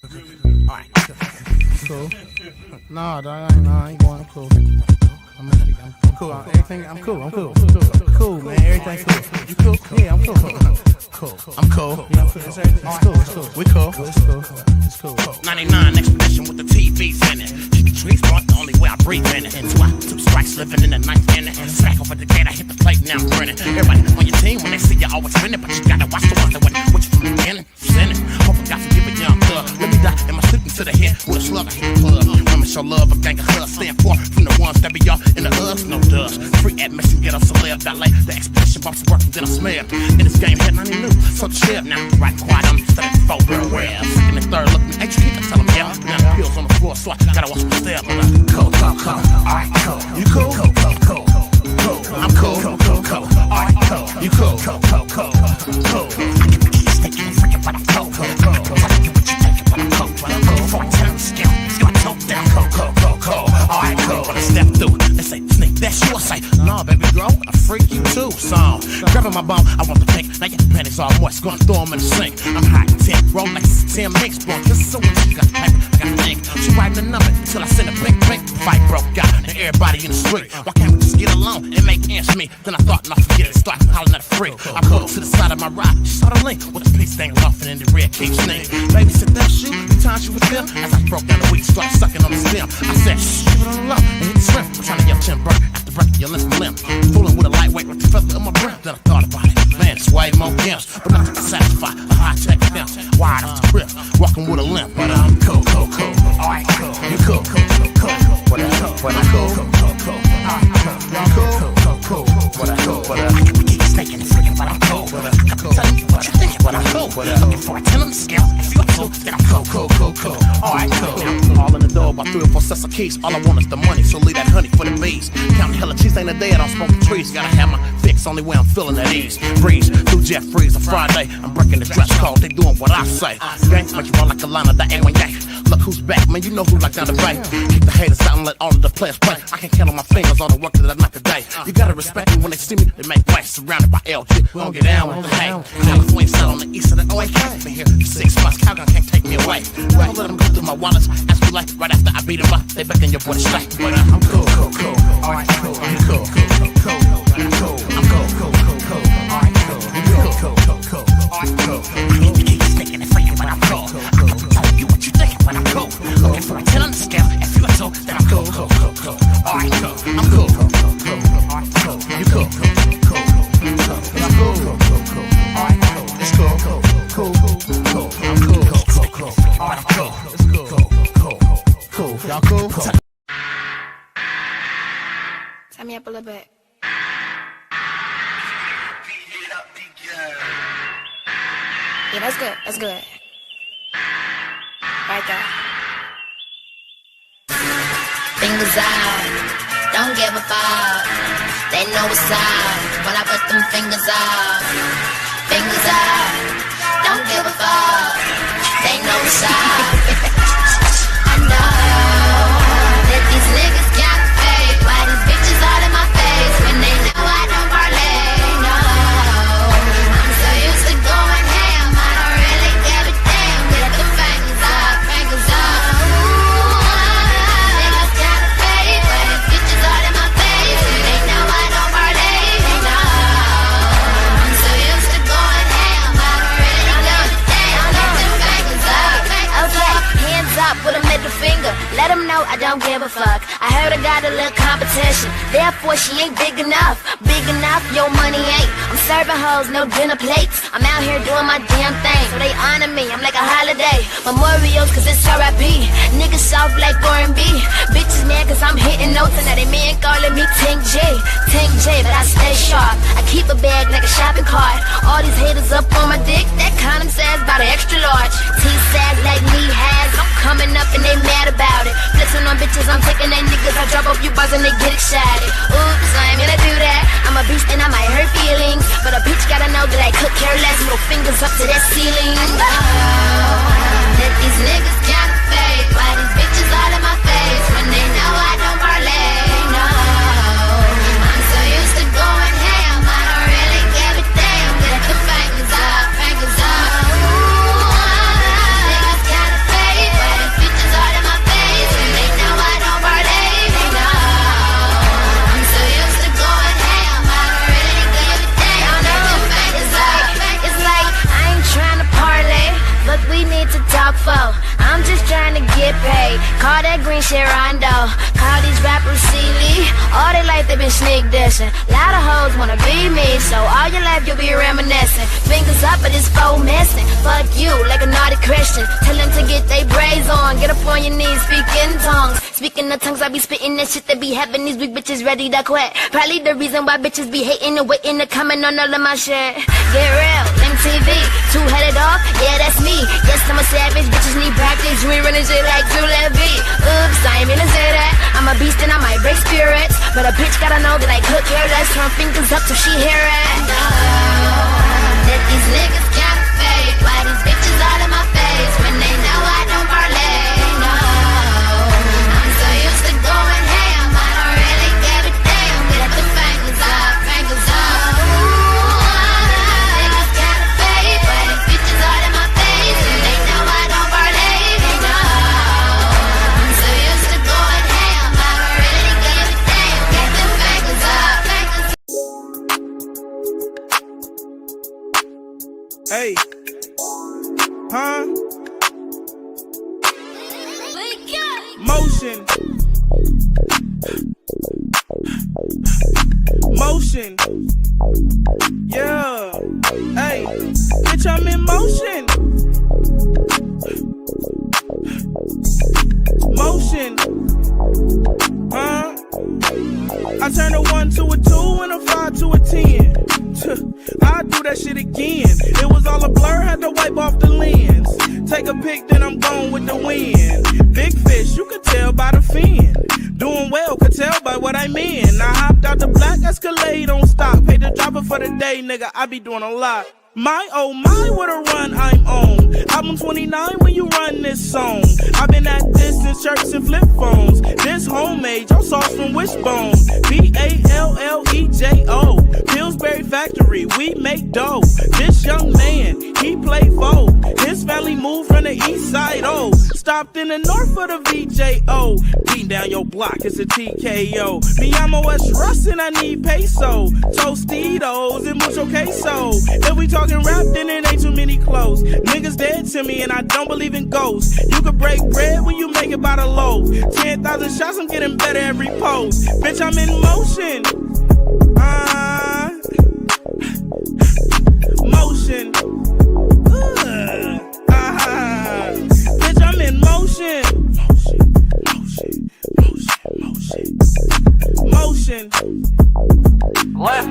Alright. Cool. Nah, dog, I ain't going. I'm cool. I'm cool. I'm cool. Cool, man. Everything's cool. You cool? Yeah, I'm cool. Cool. I'm cool. It's cool. We cool. It's cool. 99 expedition with the TVs in it. Chicken trees brought the only way I breathe in it. Two strikes living in the ninth inning. Sack over the gate, I hit the plate, now I'm grinning. Everybody on your team, when they see you always winning, but you gotta watch the ones that went with you from the beginning. Sinning. Hope I got to give a young thug. Let me die in my sleeping to the head with a slug. I hit the club. Women show love, a gang of hugs. Stand far from the ones that be all in the us. No dust. Free admission, get us a celeb. Dilate the expedition bumps work, then I smell. In this game, head 90 new. So chill now. Right quiet, I'm studying for real well. Second and third, look, H keep I tell them, yeah. Now the pills on the floor, so I gotta watch my step. Cool. Alright, cool. You cool? Cool. I'm cool. Alright, cool. You cool? Cool. I can be sneaking and freaking, but I'm cool. Tell you what you think, but I'm cool. Before I tell them skill, it's gonna toe down. Cool. Alright, cool. When I step through, they say, Sneak, that's you. I say, nah, baby girl, I freak you too. So, grabbing my bone, I want the pink. Now your panties all moist, gonna throw them in the sink. I'm hot, 10, roll like 10 mix, bro. This is so when she got the paper, I got the ink. She writing the number until I send a pink. Fight broke out, and everybody in the street. Why can't we just get along and make ends meet? Then I thought, not forget it, start hollering at a freak. I pulled to the side of my ride, she saw the link with a piece dangling off and in the red cage snake. Baby said, that's you, the time she was there. As I broke down the weed, started sucking on the stem. I said, shh, keep it on the low and hit the shrimp. I'm trying to get chin burn after breaking your limb. Fooling with a lightweight with the feather in my breath. Then I thought about it, man, it's way more gimps, but nothing can satisfy a high-tech fence. Wide off the grip, walking with a limp, but I'm cool. Alright, cool. You cool? What I'm cool. I can be snaking and freaking, but I'm cool. I'm telling you what you thinking, but I'm cool. Looking for a 10 on the scale. If you're cool, then I'm cool. Alright, cool. All in the door, about 3 or 4 sets of keys. All I want is the money, so leave that honey for the bees. Counting hella cheese ain't a day, I don't smoke the trees. Gotta have my fix, only way I'm feeling at ease. Breeze through Jeff Freeze on Friday. I'm breaking the dress code, they doing what I say. Gangs make you run like a line of that A1 gang. Look who's back, man, you know who like down the bay. Kick the haters out and let all of the players play. I can count on my fingers all the work that I knock today. You gotta respect me when they see me, they make way. Surrounded by LG, we don't get down with the hate. California side on the east of the OAK. Been here for 6 months, Calgon can't take me away. Don't let them go through my wallets, ask me like right after I beat them up. They beckon your boy to strike, but I'm cool. Alright, cool. You cool? I'm cool. Alright, cool. You cool? Alright, cool. I keep sneaking and freaking, but I'm cool. I'm telling you what you thinking, but I'm cool. Looking for a 10 on the scale, if you're so, then I'm cool. Alright, cool. I'm cool. Alright, cool. You cool? I'm cool. Alright, cool. It's cool. I'm cool. Alright, cool. It's cool. Y'all cool? Turn me up a little bit. Yeah, that's good. Right there. Fingers out, don't give a fuck. They know what's up when I put them fingers up. Fingers up, don't give a fuck. They know what's up. I know that these niggas got fake. Why these bitches all in my face when they know I don't parlay? No, I'm so used to going ham, I don't really give a damn. Get the fingers up. Niggas got fake. Why these bitches all in my face when they know I don't parlay? No, I'm so used to going ham, I don't really give a damn. Get the fingers up. Okay, hands up with a middle finger. Let them know I don't give a fuck. I heard I got a little competition, therefore she ain't big enough. Big enough, your money ain't. I'm serving hoes, no dinner plates. I'm out here doing my damn thing, so they honor me, I'm like a holiday. Memorials, cause it's R.I.P. Niggas soft like R&B. Bitches mad cause I'm hitting notes, and now they men calling me Ting J, but I stay sharp. I keep a bag like a shopping cart. All these haters up on my dick, that condom says about an extra large. T-sags like me has, I'm coming up and they mad about it. Flexing on bitches, I'm taking they niggas. I drop off you bars and they get excited. Oops, I ain't gonna do that. I'm a beast and I might hurt feelings, but a bitch gotta know that I could care less. Middle fingers up to that ceiling. That these niggas got fake. Why these bitches all in my face when they know I don't parlay? No, I'm so used to going ham, I don't really give a damn. Get the fingers up. Niggas got fake. paid. Call that green shit Rondo. Call these rappers silly. All they life they been sneak dissing. Lot of hoes wanna be me, so all your life you'll be reminiscing. Fingers up, but it's faux missing. Fuck you, like a naughty Christian. Tell them to get they braids on. Get up on your knees, speak in tongues. Speaking of tongues, I be spitting that shit that be having these weak bitches ready to quit. Probably the reason why bitches be hating and waiting to comment on all of my shit. Get real, MTV, two-headed off, yeah, that's me. Yes, I'm a savage, bitches need practice. We running shit like Drew Levy. Oops, I ain't mean to say that. I'm a beast and I might break spirits, but a bitch gotta know that I cook her. Let's turn fingers up till she hear it. No, that these niggas can't fake. Why these bitches all in my face when they know I don't parlay? No, I'm so used to going ham, I don't really give a damn. Get the fingers up, fingers up. Niggas can't fake. Why these bitches all in my face when they know I don't parlay? No, I'm so used to going ham, I don't really give a damn. Get the fingers up, fingers up. Hey, huh? Motion. Motion. Yeah. Hey, bitch, I'm in motion. Motion. Huh? I turn a 1 to a 2 and a 5 to a 10. I do that shit again. It was all a blur, had to wipe off the lens. Take a pic, then I'm gone with the wind. Big fish, you could tell by the fin. Doing well, could tell by what I'm in. I hopped out the black Escalade on stock. Paid the dropper for the day, nigga, I be doing a lot. My oh my, what a run I'm on. Album 29 when you run this song. I've been at this in shirts and flip phones. This homemade, your sauce from Wishbone. Ballejo, Pillsbury Factory, we make dough. This young man, he play foe. His family moved from the east side, oh. Stopped in the north for the VJO. Beating down your block, it's a TKO. Me, I'm a West Russ and I need peso. Tostitos and mucho queso. If we talking rap, then it ain't too many clothes. Niggas dead to me and I don't believe in ghosts. You could break bread when you make it by the loaf. 10,000 shots, I'm getting better every post. Bitch, I'm in motion. Motion. Bitch, I'm in motion. Motion. What?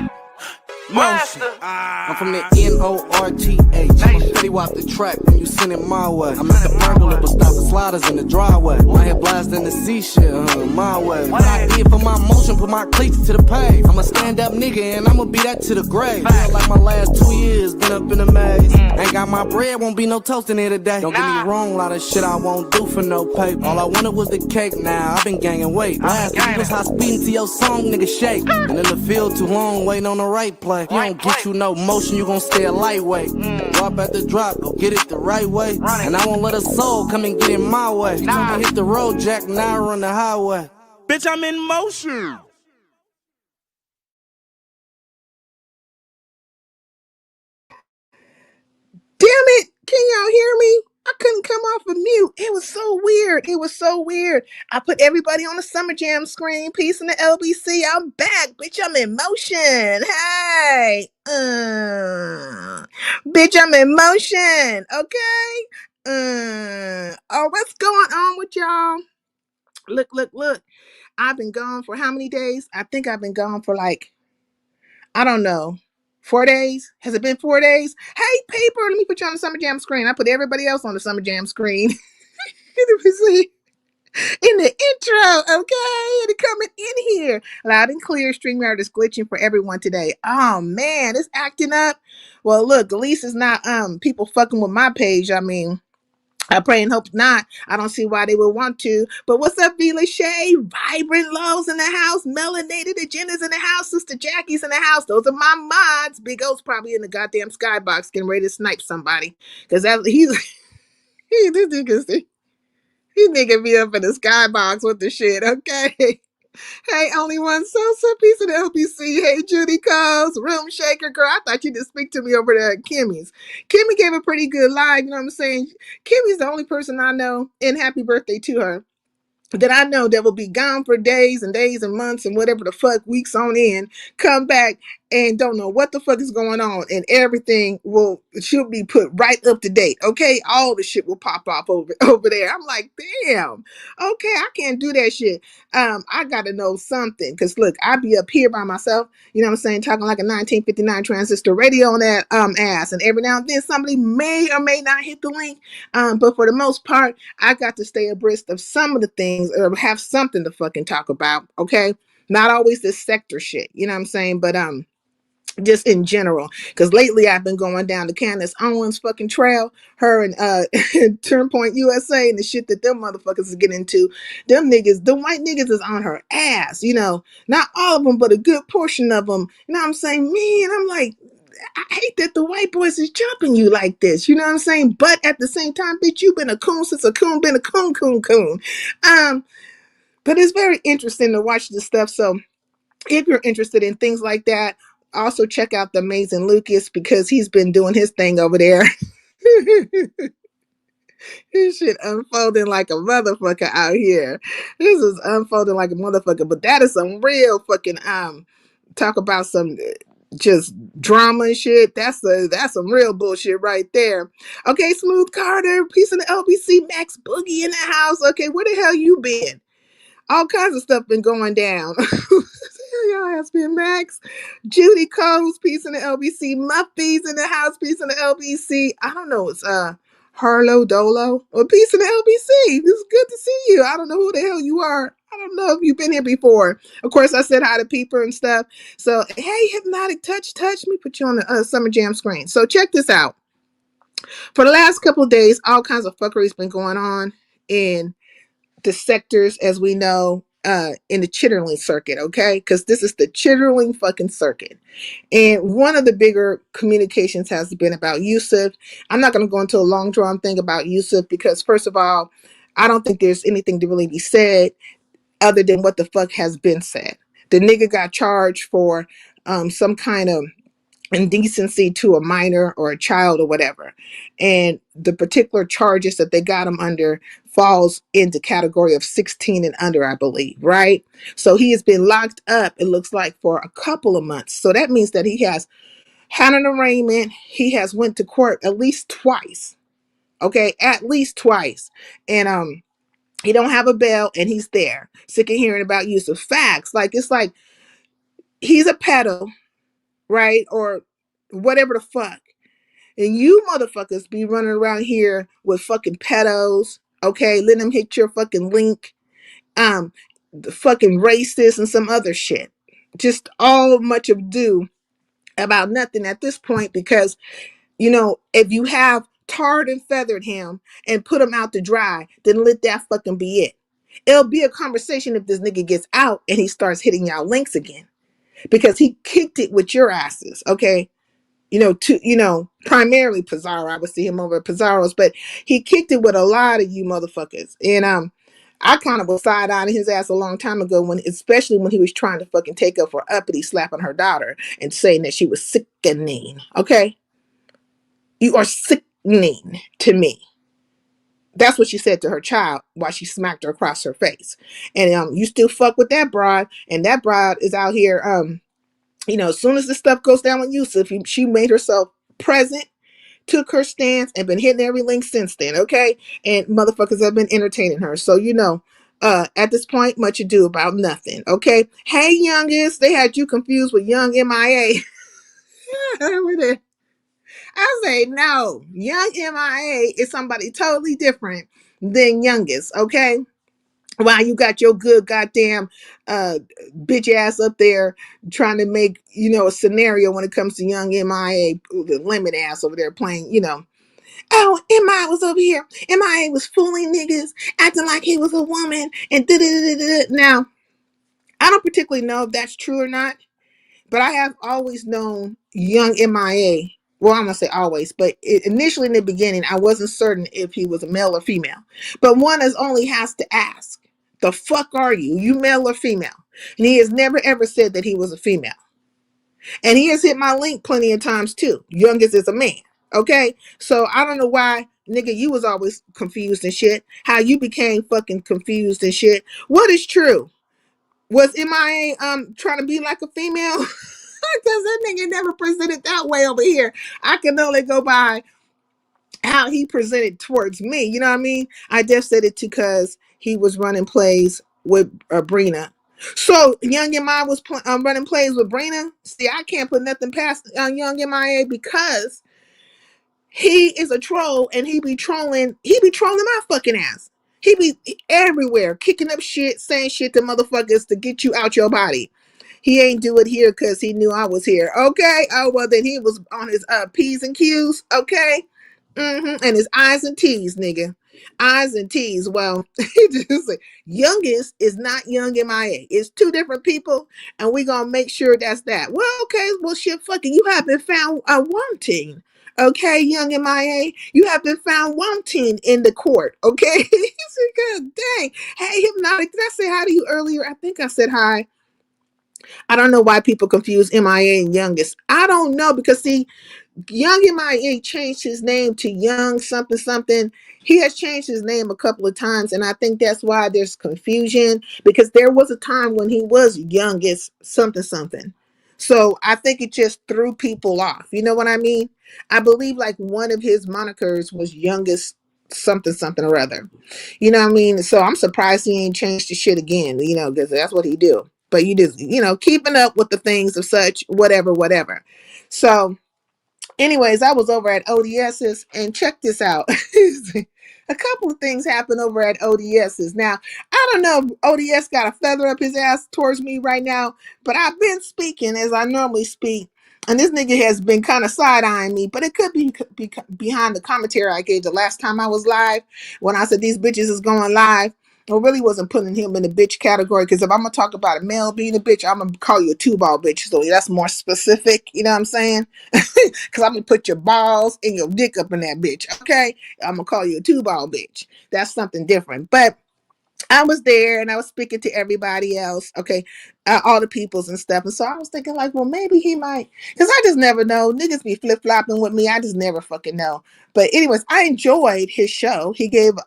Motion. I'm from the North. I'm steady off the track when you send it my way. I'm at the pergola, but stop the sliders in the driveway. My head blasting the sea shit, my way. What I did for my motion, put my cleats to the pave. I'm a stand up nigga and I'ma be that to the grave. Feel like my last 2 years been up in the maze. Ain't got my bread, won't be no toast in here today. Don't get me wrong, a lot of shit I won't do for no paper. All I wanted was the cake, now I've been gaining weight. Last week was high speeding to your song, nigga shake. And in the field too long, waiting on the right play. You don't get you no motion, you gon' stay a lightweight. Drop at the drop, go get it the right way. And I won't let a soul come and get in my way. You told me hit the road, Jack, now I run the highway. Bitch, I'm in motion. Damn it! Can y'all hear me? I couldn't come off of mute. It was so weird. It was so weird. I put everybody on the Summer Jam screen. Peace in the LBC. I'm back. Bitch, I'm in motion. Hey. Bitch, I'm in motion. Okay? Oh, what's going on with y'all? Look. I've been gone for how many days? I think I've been gone for like, I don't know. 4 days? Has it been 4 days? Hey, Paper, let me put you on the Summer Jam screen. I put everybody else on the Summer Jam screen. Let me see. In the intro, okay? And coming in here. Loud and clear, StreamYard is glitching for everyone today. Oh, man, it's acting up. Well, look, at least it's not people fucking with my page. I mean, I pray and hope not. I don't see why they would want to. But what's up, V. Lachey? Vibrant Love's in the house. Melanated Agenda's in the house. Sister Jackie's in the house. Those are my mods. Big O's probably in the goddamn skybox getting ready to snipe somebody. Because this nigga be up in the skybox with the shit, okay? Hey, only one Sosa, piece of the LBC. Hey, Judy Coles, Room Shaker. Girl, I thought you did speak to me over there at Kimmy's. Kimmy gave a pretty good lie, you know what I'm saying? Kimmy's the only person I know, and happy birthday to her, that I know that will be gone for days and days and months and whatever the fuck, weeks on end, come back and don't know what the fuck is going on, and everything she'll be put right up to date. Okay, all the shit will pop off over there. I'm like, damn. Okay, I can't do that shit. I gotta know something, because look, I be up here by myself. You know what I'm saying, talking like a 1959 transistor radio on that ass, and every now and then somebody may or may not hit the link. But for the most part, I got to stay abreast of some of the things or have something to fucking talk about. Okay. Not always this sector shit. You know what I'm saying? But just in general. Because lately I've been going down the Candace Owens fucking trail. Her and Turnpoint USA and the shit that them motherfuckers is getting into. Them niggas, the white niggas is on her ass. You know, not all of them, but a good portion of them. You know what I'm saying? Man, I'm like, I hate that the white boys is jumping you like this. You know what I'm saying? But at the same time, bitch, you been a coon since a coon been a coon. But it's very interesting to watch this stuff. So if you're interested in things like that, also check out the amazing Lucas, because he's been doing his thing over there. This shit unfolding like a motherfucker out here. This is unfolding like a motherfucker. But that is some real fucking talk about some just drama and shit. That's some real bullshit right there. Okay, Smooth Carter, piece of the LBC, Max Boogie in the house. Okay, where the hell you been? All kinds of stuff been going down. Y'all has been Max. Judy Coles, piece in the LBC. Muffy's in the house, piece in the LBC. I don't know, it's Harlow Dolo or piece in the LBC. It's good to see you. I don't know who the hell you are. I don't know if you've been here before. Of course, I said hi to Peeper and stuff. So, hey, Hypnotic Touch. Let me put you on the Summer Jam screen. So, check this out. For the last couple of days, all kinds of fuckery's been going on in the sectors, as we know, in the Chitterling circuit, okay? Because this is the Chitterling fucking circuit. And one of the bigger communications has been about Yusuf. I'm not going to go into a long drawn thing about Yusuf, because first of all, I don't think there's anything to really be said other than what the fuck has been said. The nigga got charged for some kind of indecency to a minor or a child or whatever, and the particular charges that they got him under falls into category of 16 and under, I believe, right? So he has been locked up, it looks like, for a couple of months. So that means that he has had an arraignment. He has went to court at least twice. Okay, at least twice. And he don't have a bail, and he's there. Sick of hearing about use of facts. Like, it's like he's a pedo, right? Or whatever the fuck. And you motherfuckers be running around here with fucking pedos, okay? Let them hit your fucking link. The fucking racist and some other shit. Just all much ado about nothing at this point, because, you know, if you have tarred and feathered him and put him out to dry, then let that fucking be it. It'll be a conversation if this nigga gets out and he starts hitting y'all links again, because he kicked it with your asses, okay? Primarily Pizarro. I would see him over at Pizarro's, but he kicked it with a lot of you motherfuckers. And I kind of was side-eyeing his ass a long time ago, especially when he was trying to fucking take up for uppity, slapping her daughter and saying that she was sickening. Okay? You are sickening to me. That's what she said to her child while she smacked her across her face. And you still fuck with that broad, and that broad is out here as soon as this stuff goes down with Yusuf, she made herself present, took her stance, and been hitting every link since then, okay? And motherfuckers have been entertaining her. So, at this point, much ado about nothing, okay? Hey, youngest, they had you confused with young MIA. I say, no, young MIA is somebody totally different than youngest, okay? While you got your good goddamn bitch ass up there trying to make, a scenario when it comes to young MIA, the limit ass over there playing, oh, MIA was over here. MIA was fooling niggas, acting like he was a woman, and da-da-da-da-da. Now, I don't particularly know if that's true or not, but I have always known young MIA. Well, I'm going to say always, but initially in the beginning, I wasn't certain if he was a male or female. But one only has to ask. The fuck are you? You male or female? And he has never ever said that he was a female. And he has hit my link plenty of times too. Youngest is a man. Okay? So I don't know why, nigga, you was always confused and shit. How you became fucking confused and shit. What is true? Was MIA trying to be like a female? Because that nigga never presented that way over here. I can only go by how he presented towards me. You know what I mean? I just said it because he was running plays with Brina. So Young MIA was running plays with Brina. See, I can't put nothing past Young MIA because he is a troll and he be trolling my fucking ass. He be everywhere, kicking up shit, saying shit to motherfuckers to get you out your body. He ain't do it here because he knew I was here. Okay. Oh, well, then he was on his P's and Q's. Okay. And his I's and T's, nigga. I's and T's. Well, he just like, youngest is not Young MIA. It's two different people, and we gonna make sure that's that. Well, okay. Well, shit, fucking, you have been found wanting. Okay, Young MIA, you have been found wanting in the court. Okay. He said, God dang. Hey, Hypnotic, did I say hi to you earlier? I think I said hi. I don't know why people confuse MIA and youngest. I don't know because see, Young MIA changed his name to Young something something. He has changed his name a couple of times, and I think that's why there's confusion because there was a time when he was youngest something something. So I think it just threw people off. You know what I mean? I believe like one of his monikers was youngest something something or other. You know what I mean? So I'm surprised he ain't changed the shit again, you know, because that's what he do. But you just, you know, keeping up with the things of such, whatever. So anyways, I was over at ODS's and check this out. A couple of things happened over at ODS's. Now, I don't know if ODS got a feather up his ass towards me right now, but I've been speaking as I normally speak. And this nigga has been kind of side-eyeing me, but it could be behind the commentary I gave the last time I was live when I said these bitches is going live. I really wasn't putting him in the bitch category because if I'm going to talk about a male being a bitch, I'm going to call you a two-ball bitch. So that's more specific, you know what I'm saying? Because I'm going to put your balls and your dick up in that bitch, okay? I'm going to call you a two-ball bitch. That's something different. But I was there and I was speaking to everybody else, okay, all the peoples and stuff. And so I was thinking like, well, maybe he might, because I just never know. Niggas be flip-flopping with me. I just never fucking know. But anyways, I enjoyed his show.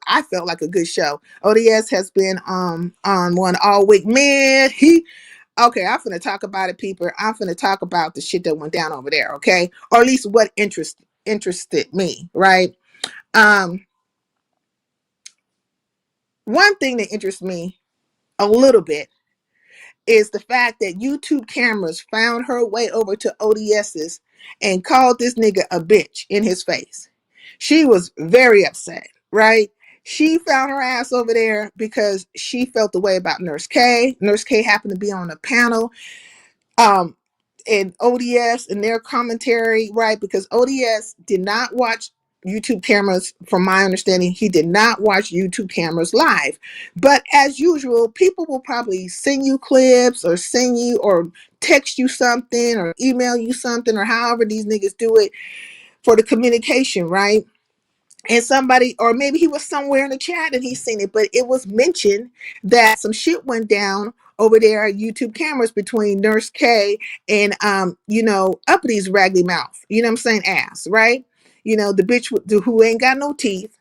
I felt like a good show. ODS has been on one all week. Man, okay, I'm finna talk about it, people. I'm finna talk about the shit that went down over there, okay? Or at least what interested me, right? One thing that interests me a little bit is the fact that YouTube cameras found her way over to ODS's and called this nigga a bitch in his face. She was very upset, right? She found her ass over there because she felt the way about Nurse K. Nurse K happened to be on a panel. And ODS and their commentary, right? Because ODS did not watch YouTube cameras, from my understanding, he did not watch YouTube cameras live. But as usual, people will probably send you clips or send you or text you something or email you something or however these niggas do it for the communication, right? And somebody, or maybe he was somewhere in the chat and he's seen it, but it was mentioned that some shit went down over there at YouTube cameras between Nurse K and Uppity's raggedy mouth. You know what I'm saying? Ass, right? You know, the bitch who ain't got no teeth,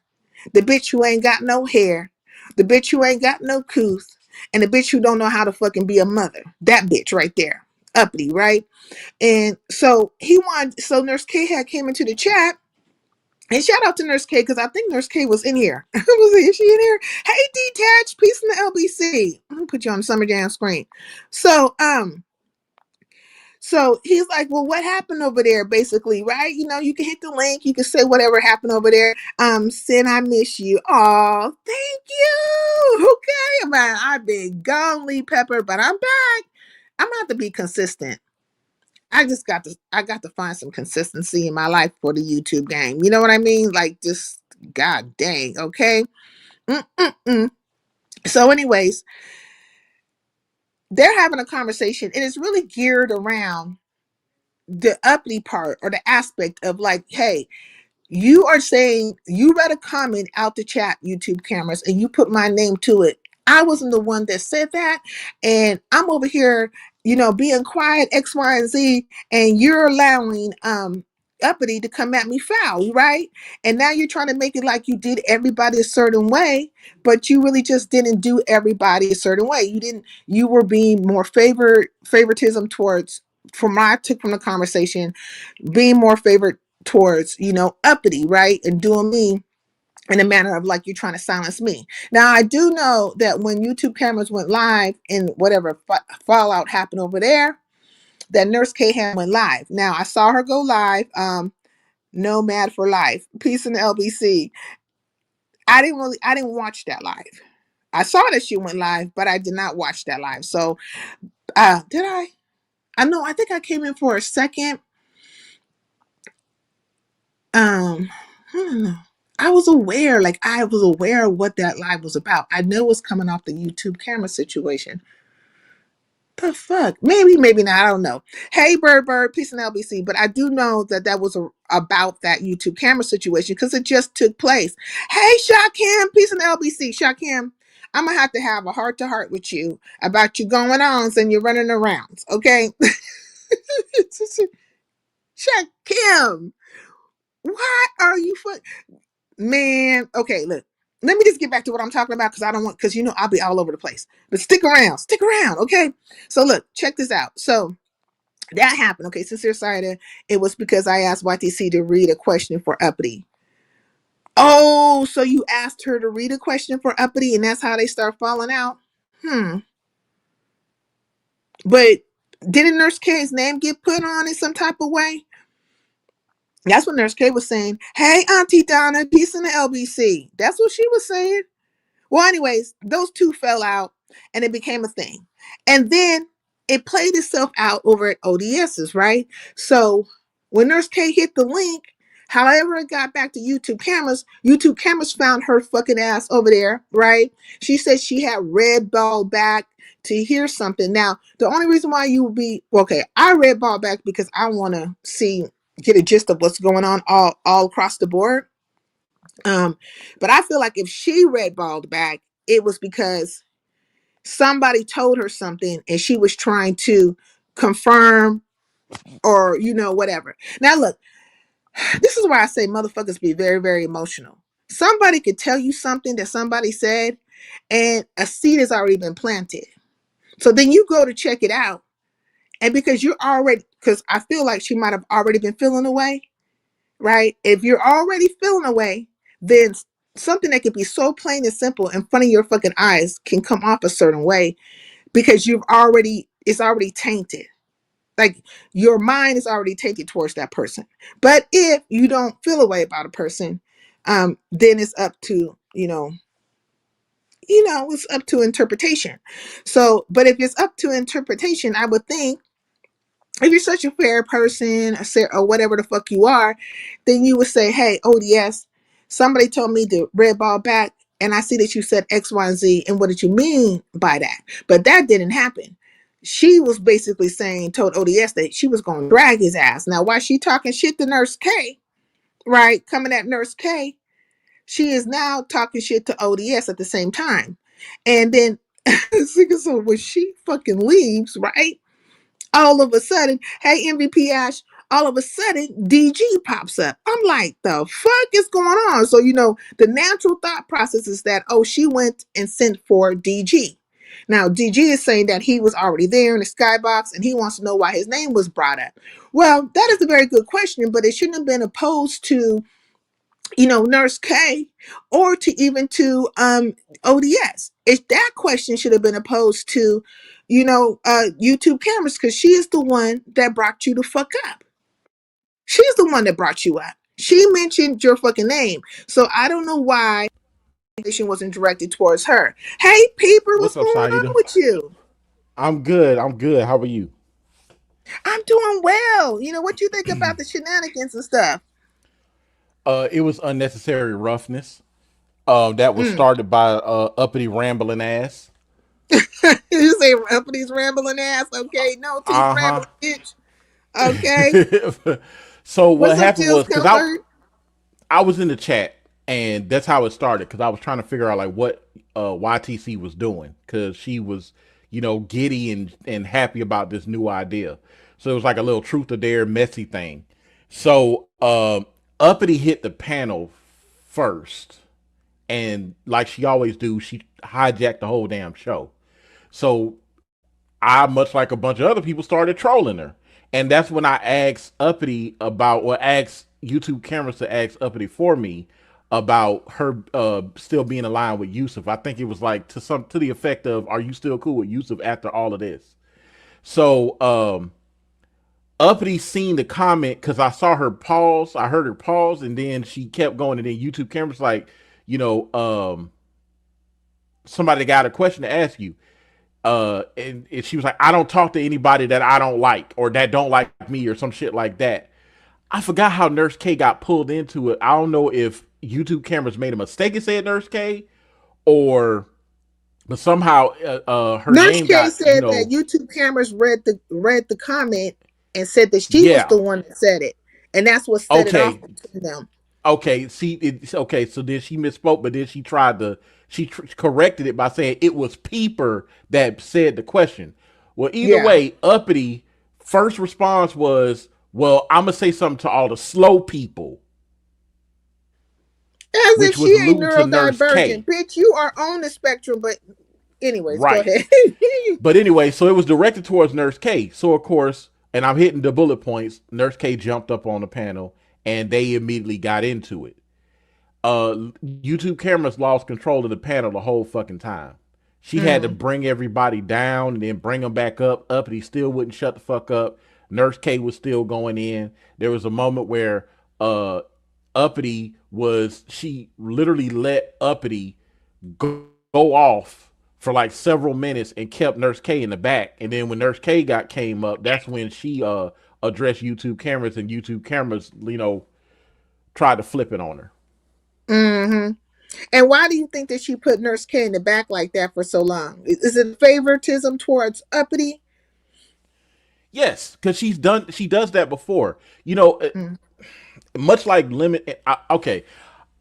the bitch who ain't got no hair, the bitch who ain't got no couth, and the bitch who don't know how to fucking be a mother. That bitch right there. Uppity, right? And so Nurse K had came into the chat. And shout out to Nurse K because I think Nurse K was in here. Is she in here? Hey, Detached, peace in the LBC. I'm gonna put you on the Summer Jam screen. So he's like, well, what happened over there, basically, right? You know, you can hit the link, you can say whatever happened over there. Sin, I miss you. Oh, thank you. Okay, man, I've been gone, Lee Pepper, but I'm back. I'm gonna have to be consistent. I got to find some consistency in my life for the YouTube game. You know what I mean? Like, just god dang, okay. So anyways, they're having a conversation and it's really geared around the uppity part or the aspect of like, hey, you are saying you read a comment out the chat YouTube cameras and you put my name to it I wasn't the one that said that. And I'm over here, being quiet, X, Y, and Z, and you're allowing uppity to come at me foul, right? And now you're trying to make it like you did everybody a certain way, but you really just didn't do everybody a certain way. You were being more favoritism towards, from what I took from the conversation, being more favored towards, uppity, right? And doing me in a manner of like you're trying to silence me. Now, I do know that when YouTube cameras went live and whatever fallout happened over there, that Nurse K had went live. Now, I saw her go live. Nomad for life, peace in the LBC. I didn't watch that live. I saw that she went live, but I did not watch that live. So, did I? I know. I think I came in for a second. Um, I don't know. I was aware of what that live was about. I know it was coming off the YouTube camera situation. The fuck? Maybe, maybe not. I don't know. Hey, Bird, peace and LBC. But I do know that that was about that YouTube camera situation because it just took place. Hey, Shakim, peace and LBC. Shakim, I'm gonna have a heart to heart with you about you going on and you're running around. Okay, Shakim, why are you? Man, okay, look. Let me just get back to what I'm talking about because I don't want, because I'll be all over the place. But stick around, okay? So look, check this out. So that happened, okay? Sincere Cider, it was because I asked YTC to read a question for Uppity. Oh, so you asked her to read a question for Uppity, and that's how they start falling out? Hmm. But didn't Nurse K's name get put on in some type of way? That's what Nurse K was saying. Hey, Auntie Donna, peace in the LBC. That's what she was saying. Well, anyways, those two fell out and it became a thing. And then it played itself out over at ODS's, right? So when Nurse K hit the link, however it got back to YouTube cameras found her fucking ass over there, right? She said she had red ball back to hear something. Now, the only reason why you would be okay, I red ball back because I want to get a gist of what's going on all across the board. But I feel like if she red balled back, it was because somebody told her something and she was trying to confirm or whatever. Now look, this is why I say motherfuckers be very, very emotional. Somebody could tell you something that somebody said and a seed has already been planted. So then you go to check it out. And because I feel like she might have already been feeling away, right? If you're already feeling away, then something that could be so plain and simple in front of your fucking eyes can come off a certain way because it's already tainted. Like your mind is already tainted towards that person. But if you don't feel a way about a person, then it's up to, it's up to interpretation. So, but if it's up to interpretation, I would think if you're such a fair person or whatever the fuck you are, then you would say, hey, ODS, somebody told me to red ball back and I see that you said X, Y, and Z. And what did you mean by that? But that didn't happen. She was basically told ODS that she was going to drag his ass. Now, while she talking shit to Nurse K, right, coming at Nurse K, she is now talking shit to ODS at the same time. And then, so when she fucking leaves, right? All of a sudden, hey MVP Ash, all of a sudden DG pops up. I'm like, the fuck is going on? So the natural thought process is that, oh, she went and sent for DG. Now DG is saying that he was already there in the skybox and he wants to know why his name was brought up. Well, that is a very good question, but it shouldn't have been opposed to Nurse K or to ODS. If that question should have been opposed to, YouTube cameras, because she is the one that brought you the fuck up. She's the one that brought you up. She mentioned your fucking name. So I don't know why the conversation wasn't directed towards her. Hey Peeper, what's What's up, going on Saida? with you? I'm good. I'm good. How are you? I'm doing well. What you think about the shenanigans and stuff? It was unnecessary roughness. That was Mm. started by uppity rambling ass. You say Uppity rambling ass, okay? No teeth Uh rambling huh. bitch. Okay. So what What's up, happened Juice was because I Comfort? I was in the chat and that's how it started. Because I was trying to figure out like what YTC was doing, because she was, giddy and happy about this new idea. So it was like a little truth or dare messy thing. So Uppity hit the panel first, and like she always do, she hijacked the whole damn show. So I, much like a bunch of other people, started trolling her. And that's when I asked Uppity about, or asked YouTube cameras to ask Uppity for me about her still being aligned with Yusuf. I think it was like to the effect of, "Are you still cool with Yusuf after all of this?" So Uppity seen the comment because I saw her pause. I heard her pause, and then she kept going. And then YouTube cameras like, you know, somebody got a question to ask you. And she was like, "I don't talk to anybody that I don't like or that don't like me," or some shit like that. I forgot how Nurse K got pulled into it. I don't know if YouTube cameras made a mistake and said Nurse K, or but somehow her Nurse name K got, said that YouTube cameras read the comment and said that she was yeah. the one that said it, and that's what set it off Okay. between them. Okay, see, okay. So then she misspoke, but then she corrected it by saying it was Peeper that said the question. Well, either Yeah, way, Uppity first response was, "Well, I'm gonna say something to all the slow people," as if which she was ain't alluding to Nurse neurodivergent, K. bitch. You are on the spectrum, but anyways, go Right. ahead. But anyway, so it was directed towards Nurse K. So of course, and I'm hitting the bullet points. Nurse K jumped up on the panel, and they immediately got into it. YouTube cameras lost control of the panel the whole fucking time. She had to Mm. bring everybody down and then bring them back up. Uppity still wouldn't shut the fuck up. Nurse K was still going in. There was a moment where Uppity was, she literally let Uppity go off for like several minutes and kept Nurse K in the back. And then when Nurse K came up, that's when she addressed YouTube cameras, and YouTube cameras, tried to flip it on her. Hmm. And why do you think that she put Nurse K in the back like that for so long? Is it favoritism towards Uppity? Yes, because she does that before. Mm. Much like limit. Okay,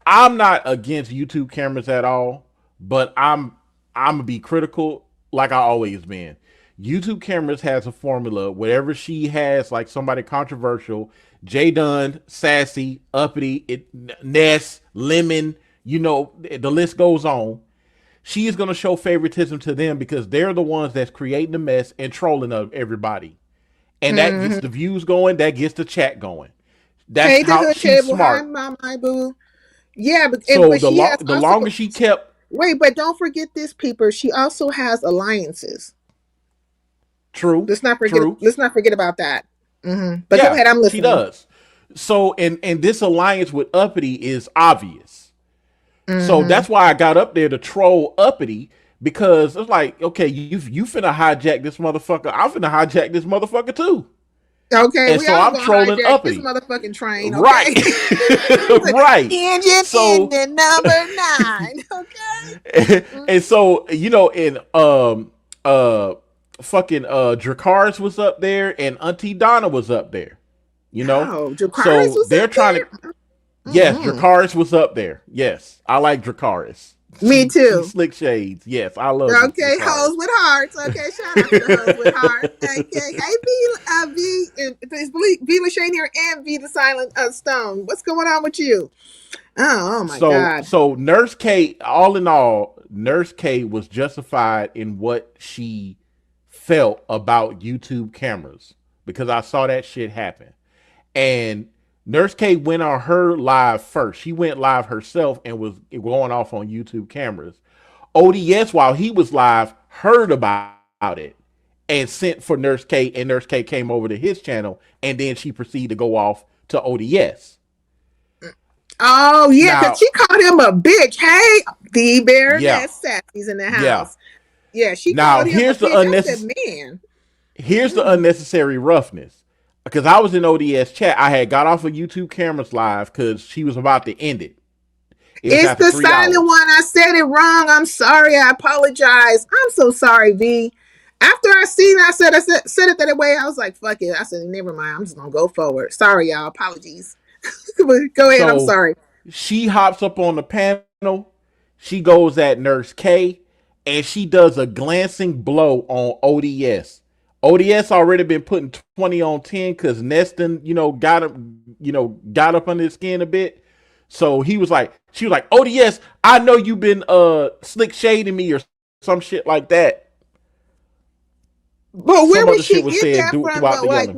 I'm not against YouTube cameras at all, but I'm gonna be critical like I always been. YouTube cameras has a formula. Whatever she has, like somebody controversial, Jay Dunn, Sassy, Uppity, Ness, Lemon, the list goes on. She is gonna show favoritism to them because they're the ones that's creating the mess and trolling of everybody, and that gets Hmm. the views going. That gets the chat going. That's Hey, the how hood she's table. Hi, smart. my boo. Yeah, So but she has the also, longer she kept, wait, but don't forget this, peeper. She also has alliances. true, Let's not forget. true, Let's not forget about that. But go yeah, ahead. I'm she listening. does. So and this alliance with Uppity is obvious. So Hmm. that's why I got up there to troll Uppity, because it's like, okay, you finna hijack this motherfucker. I'm finna hijack this motherfucker too. Okay, And we so all I'm gonna trolling hijack this Uppity. motherfucking train. Right. Okay. Right. So Engine number 9. Okay. and so, in uh fucking Dracarys was up there, and Auntie Donna was up there, you know? Oh, Jacaris So was they're up trying to, there. yes, Mm-mm. Dracarys was up there. Yes. I like Dracarys. Me She too. slick shades. Yes, I love Okay, Dracarys. hoes with hearts. Okay, shout out to the hoes with hearts. Okay, hey V Lashane here, and V the Silent Stone. What's going on with you? Oh my So God. so Nurse K, all in all, Nurse K was justified in what she felt about YouTube cameras, because I saw that shit happen. And Nurse K went on her live first. She went live herself and was going off on YouTube cameras. ODS, while he was live, heard about it and sent for Nurse K, and Nurse K came over to his channel, and then she proceeded to go off to ODS. Oh yeah, because Now, she called him a bitch. Hey, the yeah, Baroness Sassy's in the yeah. house. Yeah, she Now called him a here's the bitch. I said, man. Mm. unnecessary roughness. Because I was in ODS chat, I had got off of YouTube cameras live because she was about to end it. It was It's after the 3 hours. silent one. I said it wrong. I'm sorry. I apologize. I'm so sorry, V. After I seen it, I said it that way. I was like, fuck it. I said, never mind. I'm just gonna go forward. Sorry, y'all. Apologies. Go ahead. I'm So sorry. She hops up on the panel. She goes at Nurse K, and she does a glancing blow on ODS. ODS already been putting 20 on 10 because Neston, got up under his skin a bit. So she was like, ODS, I know you've been slick shading me or some shit like that. But where Some would other she shit was get said that from? throughout But the like, yelling.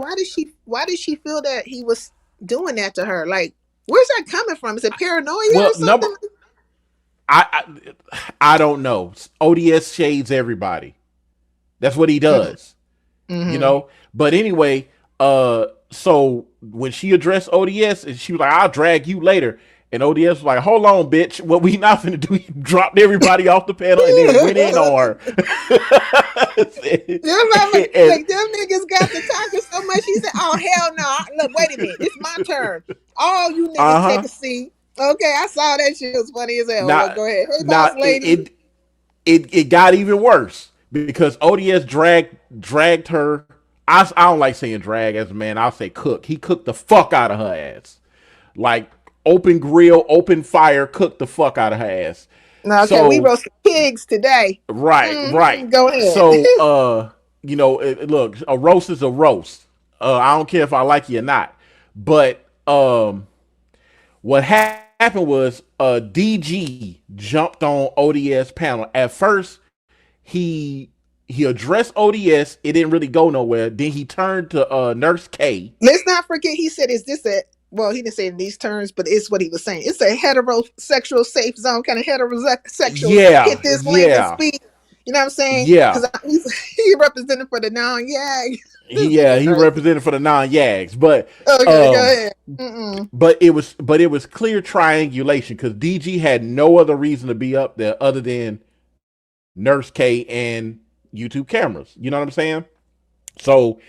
why did she feel that he was doing that to her? Like, where's that coming from? Is it paranoia or Well, number something? I don't know. ODS shades everybody. That's what he does. You Mm-hmm. know. But anyway, so when she addressed ODS, and she was like, "I'll drag you later," and ODS was like, "Hold on, bitch. What we not finna do? He dropped everybody off the panel and then went in on her." Them mama- and, like them niggas got to talking so much. He said, "Oh hell no! Look, wait a minute. It's my turn. All you niggas take uh-huh. a seat." Okay, I saw that shit. It was funny as hell. Now, Look, go ahead. Hey, boss now lady. it got even worse because ODS dragged her. I don't like saying drag as a man. I'll say cook. He cooked the fuck out of her ass. Like open grill, open fire, cooked the fuck out of her ass. No, okay, we So roasted pigs today. right. Go ahead. So look, a roast is a roast. I don't care if I like you or not. But what happened was DG jumped on ODS panel. At first, he addressed ODS. It didn't really go nowhere. Then he turned to Nurse K. Let's not forget he said, "Is this a?" Well, he didn't say it in these terms, but it's what he was saying. It's a heterosexual safe zone, kind of heterosexual. Hit Yeah, this lane and yeah, speak. You know what I'm saying? yeah. Because he represented for the non-yag. This Yeah, nigga he crazy. represented for the non-Yags, but Okay, go ahead. Mm-mm. but it was clear triangulation because DG had no other reason to be up there other than Nurse K and YouTube cameras. You know what I'm saying? So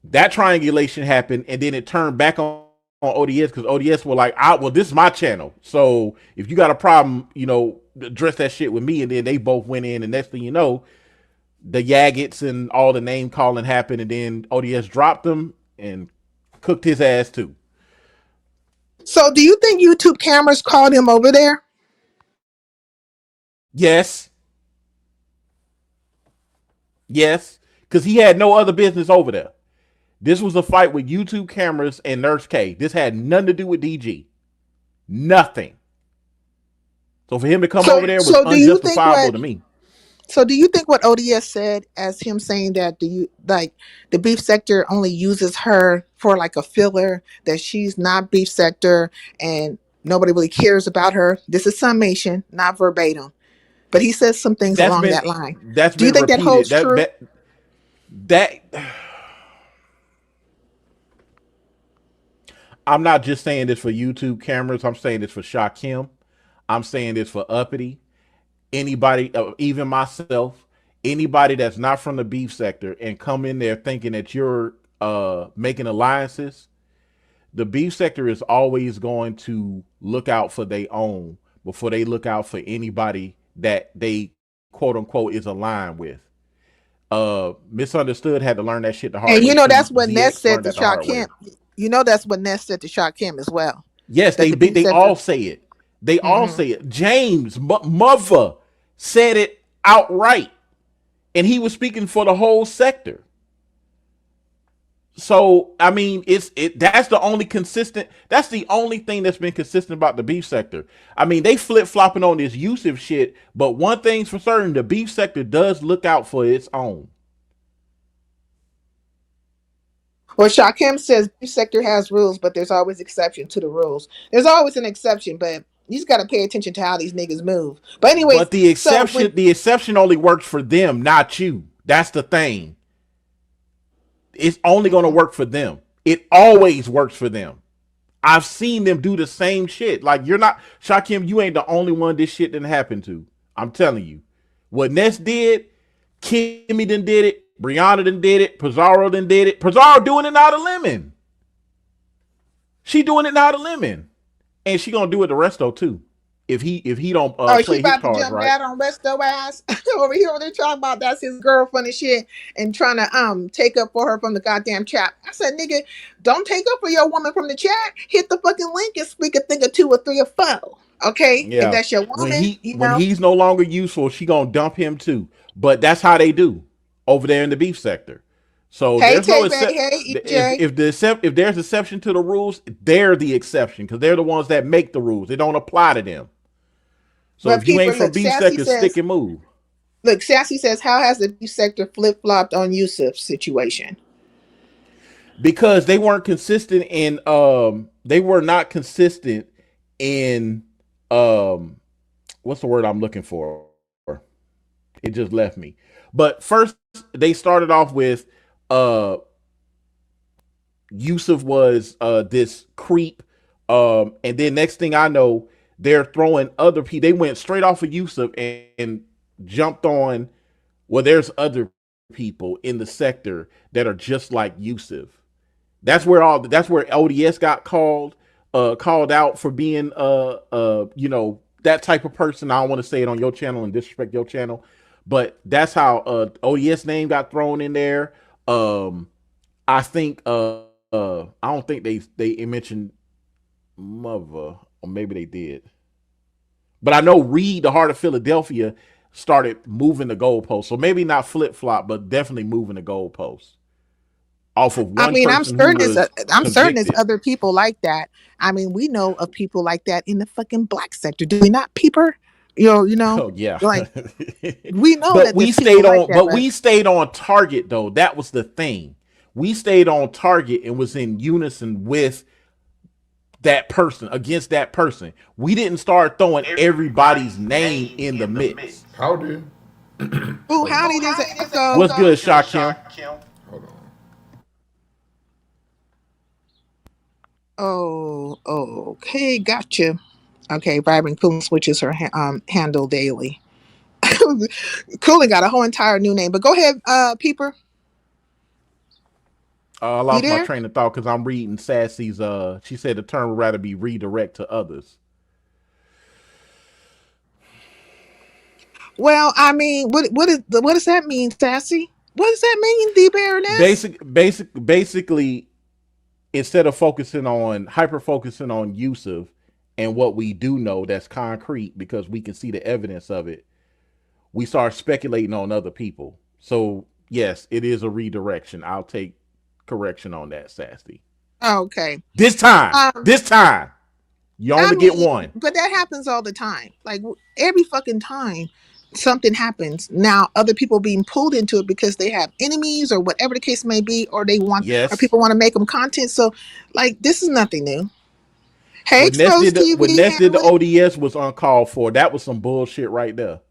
that triangulation happened, and then it turned back on ODS because ODS were like, well, this is my channel. So if you got a problem, address that shit with me. And then they both went in, and next thing you know, the Yagits and all the name calling happened, and then ODS dropped him and cooked his ass too. So, do you think YouTube cameras called him over there? Yes, yes, because he had no other business over there. This was a fight with YouTube cameras and Nurse K. This had nothing to do with DG. Nothing. So for him to come over there was So do you think unjustifiable what? to me. So do you think what ODS said as him saying that, do you like the beef sector only uses her for like a filler, that she's not beef sector and nobody really cares about her? This is summation, not verbatim. But he says some things That's along been that line. that's Do you been think that repeated. holds That true? that that I'm not just saying this for YouTube cameras. I'm saying this for Shakim. I'm saying this for Uppity. Anybody, even myself, anybody that's not from the beef sector and come in there thinking that you're making alliances, the beef sector is always going to look out for their own before they look out for anybody that they quote unquote is aligned with. Misunderstood had to learn that shit the hard And you way know too. that's what Ness ZX said learned to that the hard way. Shakim. You know that's what Ness said to Shakim as well. Yes, That the beef they all sector. say it. They all Mhm. say it. James mother said it outright, and he was speaking for the whole sector. So I mean, that's the only consistent. That's the only thing that's been consistent about the beef sector. I mean, they flip flopping on this Yusuf shit, but one thing's for certain: the beef sector does look out for its own. Well, Shakim says beef sector has rules, but there's always exception to the rules. There's always an exception, but you just got to pay attention to how these niggas move. But anyways, But the so when exception only works for them, not you. That's the thing. It's only going to work for them. It always works for them. I've seen them do the same shit. Like you're not Shakim, you ain't the only one this shit didn't happen to. I'm telling you. What Ness did, Kimmy done did it, Brianna done did it, Pizarro done did it. Pizarro doing it now to Lemon. She doing it now to Lemon. And she gonna do it the resto too. if he don't Oh, she play his about to cards jump right. down on Resto ass over here. When they're talking about that's his girlfriend and shit, and trying to take up for her from the goddamn chat. I said, nigga, don't take up for your woman from the chat. Hit the fucking link and speak a thing or two or three or four. Okay, if Yeah. that's your When woman, he when he's no longer useful, she gonna dump him too. But that's how they do over there in the beef sector. So Hey there's no Tay Bay, except hey EJ. if there's exception to the rules, they're the exception because they're the ones that make the rules. They don't apply to them. So But if you people, ain't from look, beef Sassy sector, stick says, and move. look, Sassy says, how has the beef sector flip flopped on Yusuf's situation? Because they weren't consistent in they were not consistent in um what's the word I'm looking for? It just left me. But first they started off with uh Yusuf was this creep, and then next thing I know, they're throwing other people. They went straight off of Yusuf and jumped on. Well, there's other people in the sector that are just like Yusuf. That's where ODS got called out for being that type of person. I don't want to say it on your channel and disrespect your channel, but that's how ODS name got thrown in there. I think I don't think they mentioned mother, or maybe they did. But I know Reed, the Heart of Philadelphia, started moving the goalposts. So maybe not flip flop, but definitely moving the goalposts off of I one mean, person who was I'm certain there's convicted. other people like that. I mean, we know of people like that in the fucking black sector. Do we not, peeper? You know, Oh yeah. like we know that there's people like that, But but we stayed on target though. That was the thing. We stayed on target and was in unison with that person against that person. We didn't start throwing everybody's name in the mix. How did? ooh, Hold on. howdy, there's an echo. What's good, Shakim? Hold on. Oh, okay, gotcha. Okay, Vibrant Cooling switches her handle daily. Cooling got a whole entire new name, but go ahead, peeper. I You lost my there? train of thought because I'm reading Sassy's. She said the term would rather be redirect to others. Well, I mean, what does that mean, Sassy? What does that mean, the Baroness? Basically, instead of focusing on hyper focusing on Yusuf and what we do know that's concrete because we can see the evidence of it, we start speculating on other people. So yes, it is a redirection. I'll take correction on that, Sassy. Okay. Um, This time, you I only get mean, one. but that happens all the time. Like every fucking time something happens, now other people being pulled into it because they have enemies or whatever the case may be, or or Yes. people want to make them content. So, like, this is nothing new. Hey, Exposed When TV, Ness did the handle it. ODS was uncalled for. That was some bullshit right there.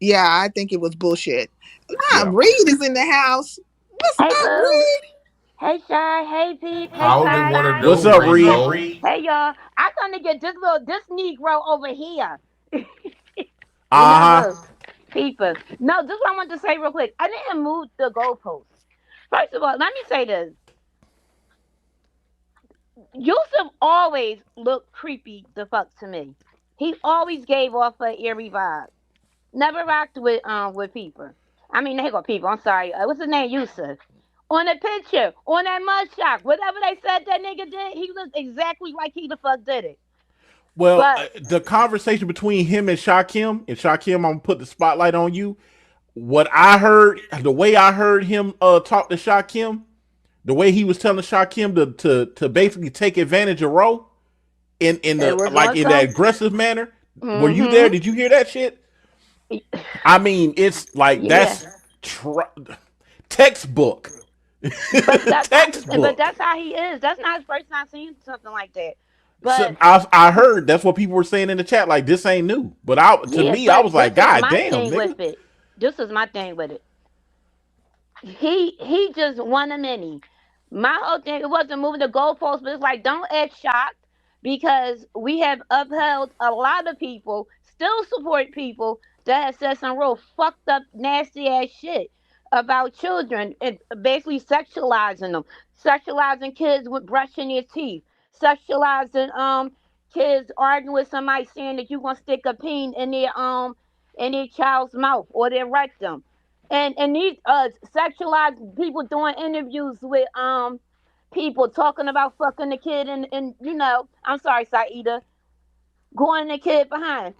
Yeah, I think it was bullshit. Nah, Yeah. Reed is in the house. What's Hey up, Boo. Reed? Hey Shy. Hey Peep. Hey How they want to Sky. What's do, up, Reed? Reed? Hey y'all. I come to get this Negro over here. Uh huh. Remember, people. No, this is what I want to say real quick. I didn't move the goalpost. First of all, let me say this. Yusuf always looked creepy the fuck to me. He always gave off a eerie vibe. Never rocked with people. I mean, they go people. I'm sorry. What's his name? Yusuf. On the picture, on that mugshot, whatever they said that nigga did, he looked exactly like he the fuck did it. Well, But the conversation between him and Shakim, I'm gonna put the spotlight on you. What I heard, the way I heard him talk to Shakim, the way he was telling Shakim to basically take advantage of Ro in it the was like on in that some. aggressive manner. Were you there? Mm-hmm. Did you hear that shit? I mean, it's like Yeah. that's textbook, But textbook. that's how he is. That's not his first time seeing something like that. So But I heard that's what people were saying in the chat. Like this ain't new, but to yeah, me, I was but like, this is God my damn, thing nigga. with it. This is my thing with it. He just one of many. My whole thing it wasn't moving the goalposts, but it's like don't act shocked because we have upheld a lot of people, still support people that have said some real fucked up, nasty ass shit about children and basically sexualizing them, sexualizing kids with brushing their teeth, sexualizing kids arguing with somebody saying that you gonna stick a peen in their child's mouth or their rectum. And these sexualized people doing interviews with people talking about fucking the kid and you know, I'm sorry, Saida, going the kid behind.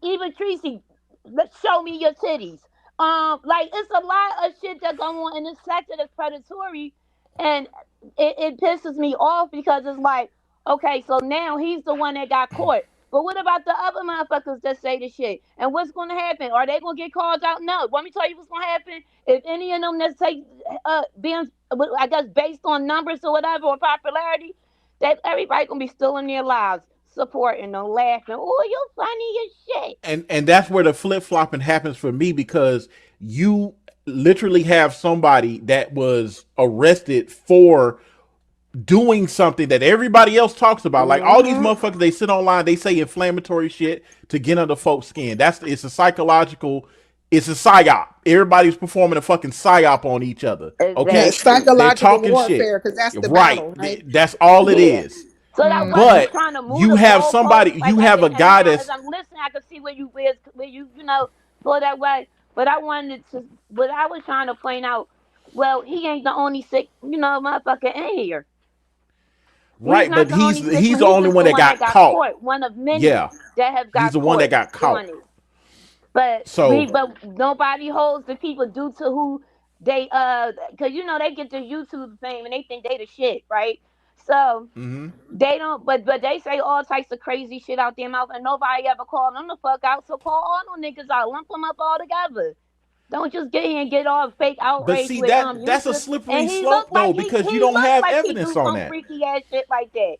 Even Tracy, let's show me your titties. Like it's a lot of shit that go on in this sector that's predatory, and it pisses me off because it's like, okay, so now he's the one that got caught. But what about the other motherfuckers that say the shit? And what's going to happen? Are they going to get called out? No. Let me tell you what's going to happen. If any of them that say being, I guess, based on numbers or whatever or popularity, that everybody gonna be still in their lives, supporting them, laughing. Oh, you funny as shit. And that's where the flip flopping happens for me, because you literally have somebody that was arrested for doing something that everybody else talks about. Like all these motherfuckers, they sit online, they say inflammatory shit to get under folks' skin. It's a psychological, it's a psyop. Everybody's performing a fucking psyop on each other. Yeah, Okay, Exactly. they're psychological talking warfare, shit. because that's the Right, battle, right? that's all it Yeah. is. So that's why I be But trying to move you the have goalposts. somebody, Like you I have a think, and guy now as that's I'm listening, I can see where you know go that way. But I wanted to, but I was trying to point out. Well, he ain't the only sick, you know, motherfucker in here. He's right, not but the only sick he's one. the He's only just one the that one that got got caught. caught. One of many Yeah, that have he's got the one that caught got doing caught. it. But So but nobody holds the people due to who they because you know they get the YouTube fame and they think they the shit, right? So they don't, but they say all types of crazy shit out their mouth, and nobody ever called them the fuck out. So call all them niggas out, lump them up all together. Don't just get here and get all fake but outrage see, with that's a YouTube. slippery And he slope looked like though, because you he don't looked have like he evidence do on some that. freaky ass shit like that.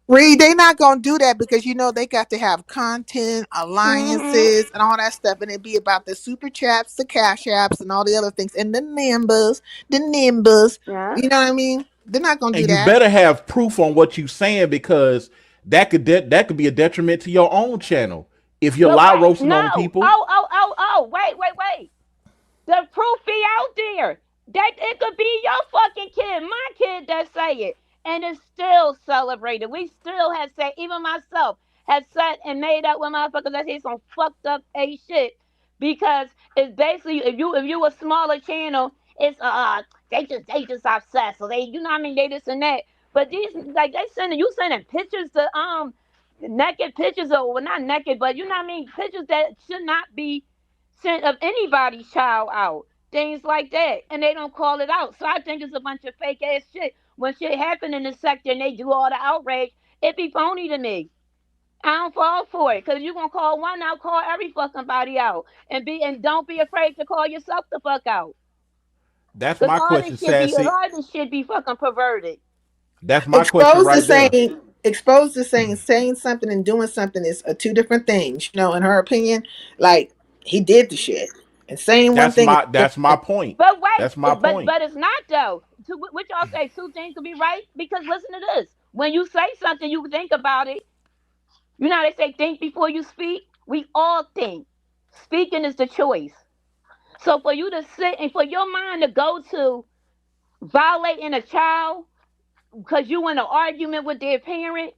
Reed, they not gonna do that because you know they got to have content, Hmm. alliances, and all that stuff, and it be about the super chats, the cash apps, and all the other things, and the nimbus, the nimbus. Yeah. You know what I mean? They're not gonna do And you that. better have proof on what you saying, because that could be a detriment to your own channel if you're But lie wait, roasting on no. people. Wait. The proof be out there. That it could be your fucking kid, my kid that say it. And it's still celebrated. We still have said, even myself, have sat and made up with motherfuckers that say some fucked up a shit. Because it's basically if you a smaller channel, it's they just obsessed. So they, you know what I mean, they this and that. But these, like, they sending pictures to naked pictures, or well, not naked, but you know what I mean, pictures that should not be sent of anybody's child out, things like that, and they don't call it out. So I think it's a bunch of fake ass shit. When shit happen in the sector and they do all the outrage, it be phony to me. I don't fall for it, because you gonna call one out, call every fucking body out, and don't be afraid to call yourself the fuck out, That's because my question, Sassy. all this shit be fucking perverted. That's my question Exposed to right there. saying something and doing something is two different things. You know, in her opinion, like he did the shit, and saying one thing is a That's my different point. But wait, That's my point. but it's not though. What y'all say? Two things could be right, because listen to this. When you say something, you think about it. You know how they say think before you speak? We all think. Speaking is the choice. So for you to sit and for your mind to go to violating a child because you in an argument with their parent,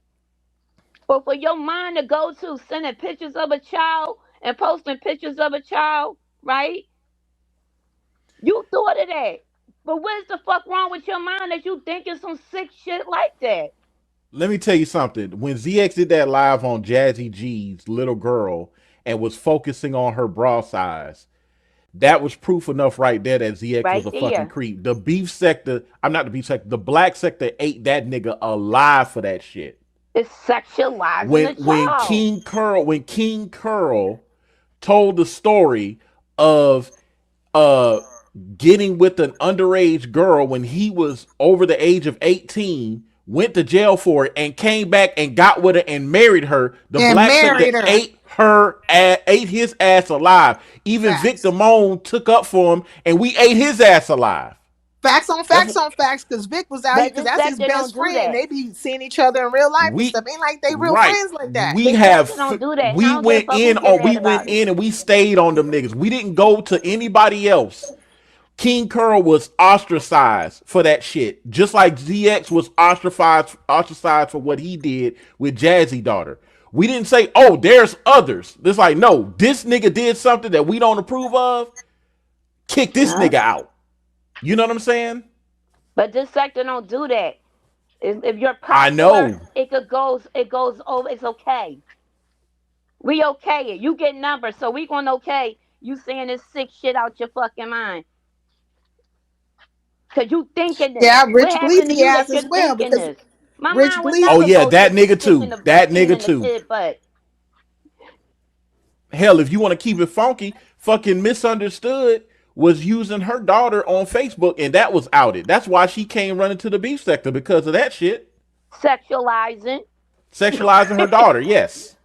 or for your mind to go to sending pictures of a child and posting pictures of a child, right? You thought of that. But what's the fuck wrong with your mind that you thinking some sick shit like that? Let me tell you something. When ZX did that live on Jazzy G's little girl and was focusing on her bra size, that was proof enough right there that ZX was Right a fucking there. creep. The beef sector, I'm not the beef sector, the black sector ate that nigga alive for that shit. It's sexualizing a child. When King Curl told the story of uh getting with an underage girl when he was over the age of 18, went to jail for it, and came back and got with her and married her. The and black sector married her. ate his ass alive. Even Vic Facts. Damone took up for him, and we ate his ass alive. Facts on That's facts on facts, because Vic was out here But because this that's his sector best don't do friend. that. They be seeing each other in real life and we stuff. Ain't like they real right. friends like that. This sector don't do that. And I don't give a fuck who get We mad went about it. in and we stayed on them niggas. We didn't go to anybody else. King Curl was ostracized for that shit, just like ZX was ostracized for what he did with Jazzy daughter. We didn't say, oh, there's others. It's like, no, this nigga did something that we don't approve of. Kick this Uh, nigga out. You know what I'm saying? but this sector don't do that. If you're I popular, know. it goes over. It's okay. We okay it. You get numbers, so we gonna okay you saying this sick shit out your fucking mind. Cause you thinking this. Yeah, What Rich happened to Bleezy you has that as you're well thinking because this? My Rich mind would Bleezy. Oh never yeah, go to that nigga sticking too. the That vaccine nigga in the too. kid butt. Hell, if you want to keep it funky, fucking Misunderstood was using her daughter on Facebook, and that was outed. That's why she came running to the beef sector because of that shit. Sexualizing. Sexualizing her daughter, yes.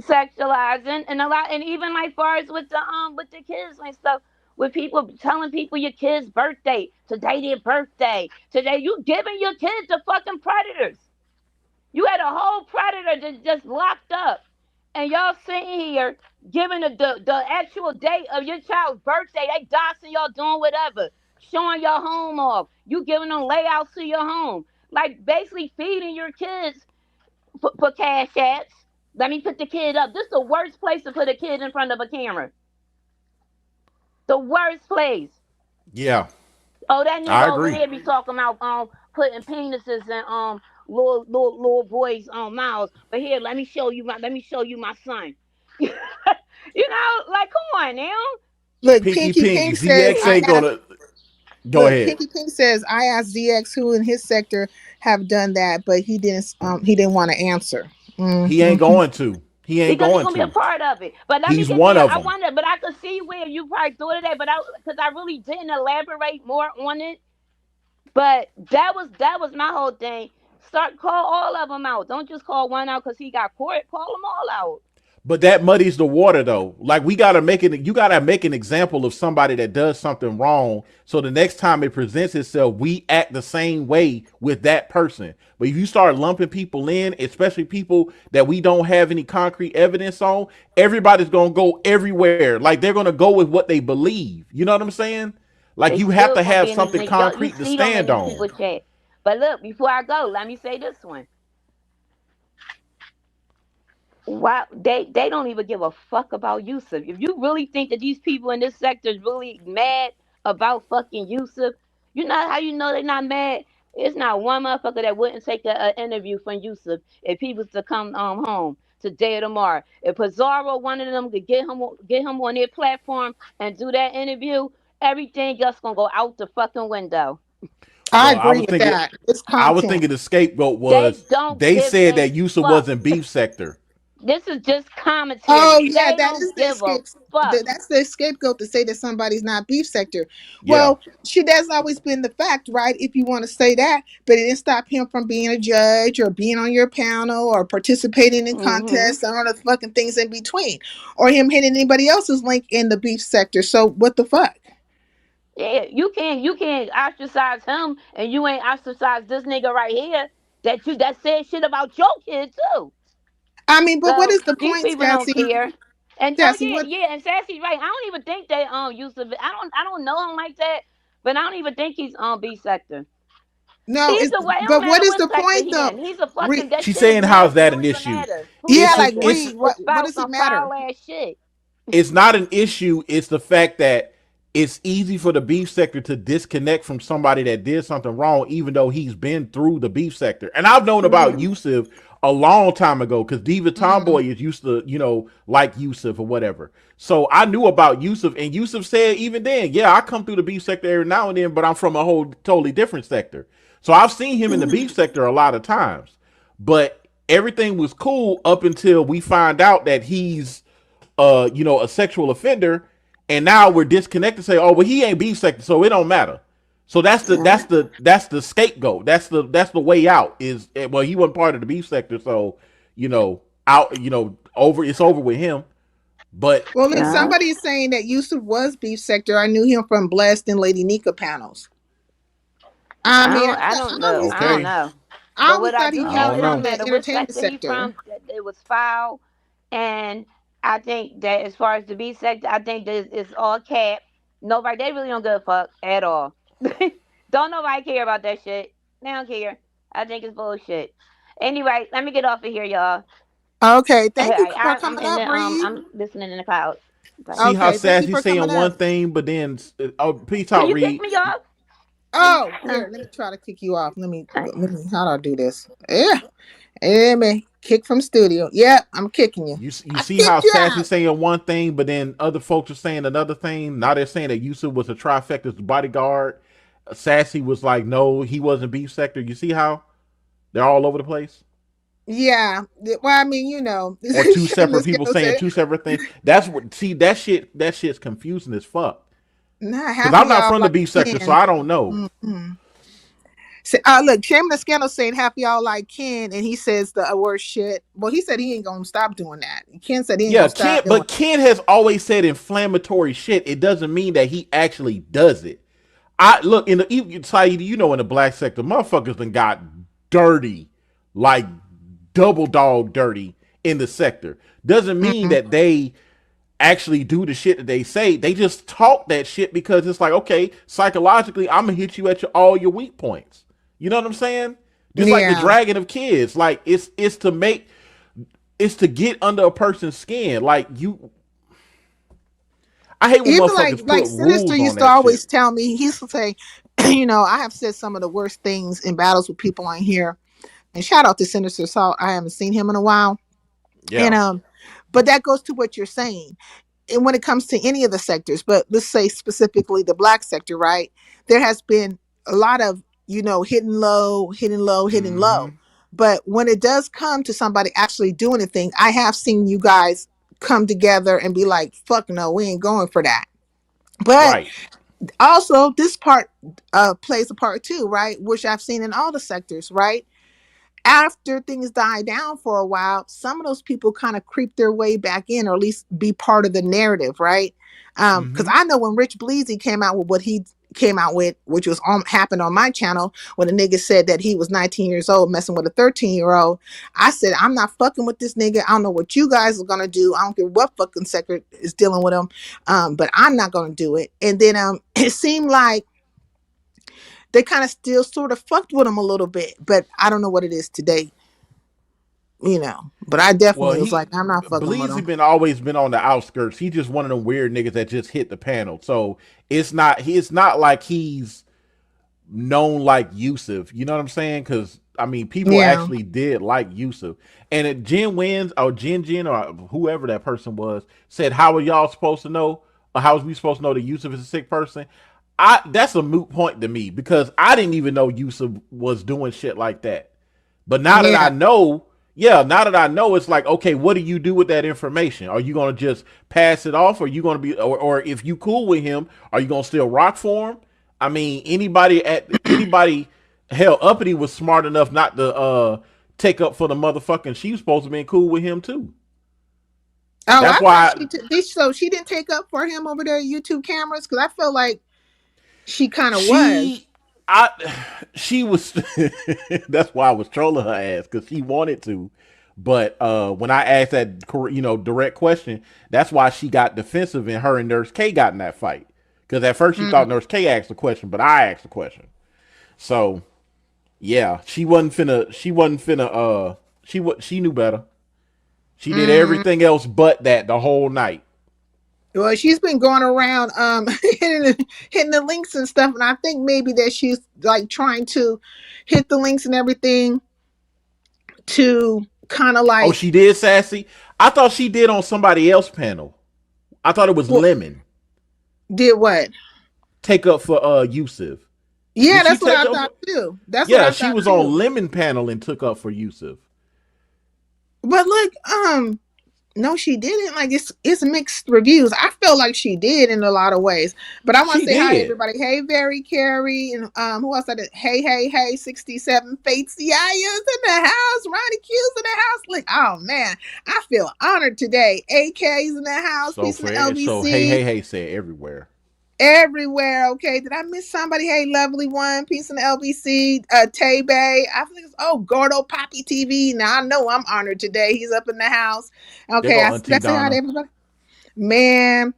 Sexualizing and a lot, and even like far as with the kids and stuff, with people telling people your kid's birthday today, their birthday today, you giving your kids to fucking predators. You had a whole predator just locked up, and y'all sitting here giving the actual date of your child's birthday. They doxing y'all, doing whatever, showing your home off. You giving them layouts to your home, like basically feeding your kids for cash apps. Let me put the kid up. This is the worst place to put a kid in front of a camera. The worst place. Yeah, Oh, that nigga I over agree. there be talking about putting penises in little boys' mouths. But here, let me show you my son. You know, like come on now. Look, Pinky Pinky Pink, Pink says ZX I ain't asked. gonna go Look, ahead. Pinky Pink says I asked ZX who in his sector have done that, but he didn't want to answer. He ain't Hmm. going to. He ain't Because he's going gonna be a to. part of it. But let me He's get one there. of I them. wonder, but I could see where you probably thought of that, but because I really didn't elaborate more on it. But that was my whole thing. Start call all of them out. Don't just call one out because he got caught. Call them all out. But that muddies the water though. Like we gotta make it. You gotta make an example of somebody that does something wrong, so the next time it presents itself, we act the same way with that person. But if you start lumping people in, especially people that we don't have any concrete evidence on, everybody's gonna go everywhere. Like they're gonna go with what they believe. You know what I'm saying? Like They you have still to gonna have be in these something niggas. Yo, you concrete to see them in stand these on. people chat. But look, before I go, let me say this one. Wow, they don't even give a fuck about Yusuf. If you really think that these people in this sector is really mad about fucking Yusuf, you know how you know they're not mad? It's not one motherfucker that wouldn't take a interview from Yusuf if he was to come home today or tomorrow. If Pizarro, one of them, could get him on their platform and do that interview, everything else gonna go out the fucking window. I Well, agree with that. It's I was content. thinking the scapegoat They was don't they give said a that Yusuf fuck. wasn't beef sector. This is just Oh commentary. yeah, They that don't is the give a escape. fuck. That's the scapegoat to say that somebody's not beef sector. Yeah. Well, that's always been the fact, right? If you want to say that, but it didn't stop him from being a judge or being on your panel or participating in Hmm. contests and all the fucking things in between, or him hitting anybody else's link in the beef sector. So what the fuck? Yeah, you can't ostracize him, and you ain't ostracize this nigga right here that said shit about your kid too. I mean, but what So is the these point, people don't Sassy? care. And oh Sassy, yeah, what? yeah, and Sassy's right. I don't even think they used to. I don't know him like that, but I don't even think he's on B sector. No, it's Either way, it don't but what matter is what the sector point he though? in. He's a fucking that She's shit is saying how's nasty. It that an don't even issue? matter who Yeah, It's a, like sector. it's Reed, what Espouse does it some matter? foul ass shit. it's not an issue. It's the fact that it's easy for the beef sector to disconnect from somebody that did something wrong, even though he's been through the beef sector. And I've known about Hmm. Yusuf a long time ago because Diva Mm. Tomboy is used to, like Yusuf or whatever. So I knew about Yusuf, and Yusuf said even then, yeah, I come through the beef sector every now and then, but I'm from a whole totally different sector. So I've seen him in the beef sector a lot of times, but everything was cool up until we find out that he's a sexual offender, and now we're disconnected. Say, oh, well, he ain't beef sector, so it don't matter. So that's the scapegoat. That's the way out. Is well, he wasn't part of the beef sector, so out. Over. It's over with him. But Well, look, Yeah. somebody is saying that Yusuf was beef sector. I knew him from Blessed and Lady Nika panels. I I mean, don't. I don't I know. always I don't thought okay, know. I But always what I thought he do I came know, don't it from don't know. the matter what entertainment sector he sector. from. It was foul, and I think that as far as the B sector, I think that it's all cap. Nobody, they really don't give a fuck at all. Don't nobody care about that shit. They don't care. I think it's bullshit. Anyway, let me get off of here, y'all. Okay, thank you for I'm coming in up, the Bree. I'm listening in the clouds. Bye. See how Okay, thank you Sassy for saying coming one up. thing, but then oh, peace Can out, you kick Reed. me off? Oh, here, let me try to kick you off. Let me. How do I do this? Yeah, let me kick from studio. Yep, I'm kicking you. You I see how kicked you Sassy out. saying one thing, but then other folks are saying another thing. Now they're saying that Yusuf was a trifecta's bodyguard. Sassy was like, no, he wasn't beef sector. You see how they're all over the place, Yeah. Well, I mean, or two separate shameless people scandal saying said. two separate things. That's what. See that shit. That shit's confusing as fuck. Nah, Because half of I'm not y'all from the like beef sector, so Ken. I don't know. Mm-hmm. So, look, shameless scandal saying half of y'all like Ken, and he says the worst shit. Well, he said he ain't gonna stop doing that. Ken said he ain't Yeah, gonna stop Ken, doing but Ken has always said inflammatory shit. It doesn't mean that he actually does it. I look in the Saeed, you know, in the black sector, motherfuckers done got dirty, like double dog dirty in the sector. Doesn't it. mean that they actually do the shit that they say. They just talk that shit because it's like, okay, psychologically, I'm gonna hit you at all your weak points. You know what I'm saying? Just like the Yeah. dragon of kids. Like it's to make it's to get under a person's skin. Like you, I hate when Even like motherfuckers like put Sinister rules on used to that shit. always tell me, he used to say, I have said some of the worst things in battles with people on here. And shout out to Sinister Salt. I haven't seen him in a while. And Yeah. but that goes to what you're saying. And when it comes to any of the sectors, but let's say specifically the black sector, right? There has been a lot of, hitting low, hitting low, hitting low. Mm-hmm. But when it does come to somebody actually doing a thing, I have seen you guys come together and be like, fuck no, we ain't going for that. But Right. also, this part plays a part too, right? Which I've seen in all the sectors, right? After things die down for a while, some of those people kind of creep their way back in, or at least be part of the narrative, right? Because Mm-hmm. I know when Rich Bleezy came out with what he came out with, which was happened on my channel, when a nigga said that he was 19 years old messing with a 13-year-old, I said, I'm not fucking with this nigga. I don't know what you guys are gonna do. I don't care what fucking sector is dealing with him, but I'm not gonna do it. And then it seemed like they kind of still sort of fucked with him a little bit, but I don't know what it is today, But I Well, definitely was he like, I'm not fucking with Bleezy him. been always been on the outskirts. He just one of them weird niggas that just hit the panel. So it's not like he's known like Yusuf. You know what I'm saying? Because I mean, people Yeah. actually did like Yusuf. And it, Jen Wins or Jen or whoever that person was said, "How are y'all supposed to know? Or how was we supposed to know that Yusuf is a sick person?" That's a moot point to me because I didn't even know Yusuf was doing shit like that. But now that I Yeah. know, yeah, now that I know, it's like, okay, what do you do with that information? Are you gonna just pass it off? Or are you gonna be, or if you cool with him, are you gonna still rock for him? I mean, anybody, hell, Uppity was smart enough not to take up for the motherfucking. She was supposed to be cool with him too. Oh, That's I thought why so she didn't take up for him over there at YouTube cameras, because I felt like she kind of was. she, I, she was. That's why I was trolling her ass because she wanted to. But when I asked that, direct question, that's why she got defensive and her and Nurse K got in that fight. Because at first she thought Mm. Nurse K asked the question, but I asked the question. So yeah, she knew better. She did Mm. everything else but that the whole night. Well, she's been going around hitting the links and stuff, and I think maybe that she's like trying to hit the links and everything to kind of Oh, like, she did, Sassy? I thought she did on somebody else panel. I thought it was well, Lemon. did what? Take up for Yusuf. Yeah, Did she that's what take I up thought for, too. That's what yeah, I she thought was on too. Lemon panel and took up for Yusuf. But look, no, she didn't. Like, it's mixed reviews. I feel like she did in a lot of ways. But I want She to say hi to did. everybody. Hey, Very Carrie, and who else I did? Hey, 67 Fates Yaya's in the house. Ronnie Q's in the house. Like, oh man, I feel honored today. AK's in the house. So Peace in the hey, LBC. hey, hey, said everywhere. Everywhere. Okay, did I miss somebody? Hey, lovely one. Peace in the LBC. Tay Bay. I think it's Gordo Poppy TV. Now I know I'm honored today. He's up in the house. There Okay, go I Auntie let's say hi to Donna. everybody. Man,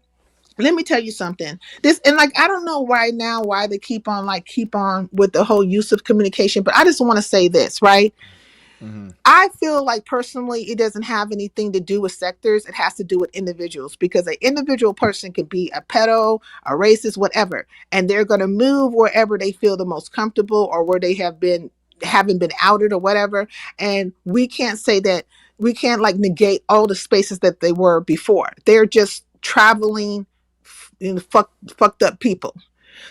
let me tell you something. This and like I don't know right now why they keep on with the whole use of communication, but I just want to say this, right? Hmm. I feel like personally, it doesn't have anything to do with sectors. It has to do with individuals because an individual person could be a pedo, a racist, whatever, and they're going to move wherever they feel the most comfortable or where they have been haven't been outed or whatever. And we can't say that we can't like negate all the spaces that they were before. They're just traveling, fucked up people.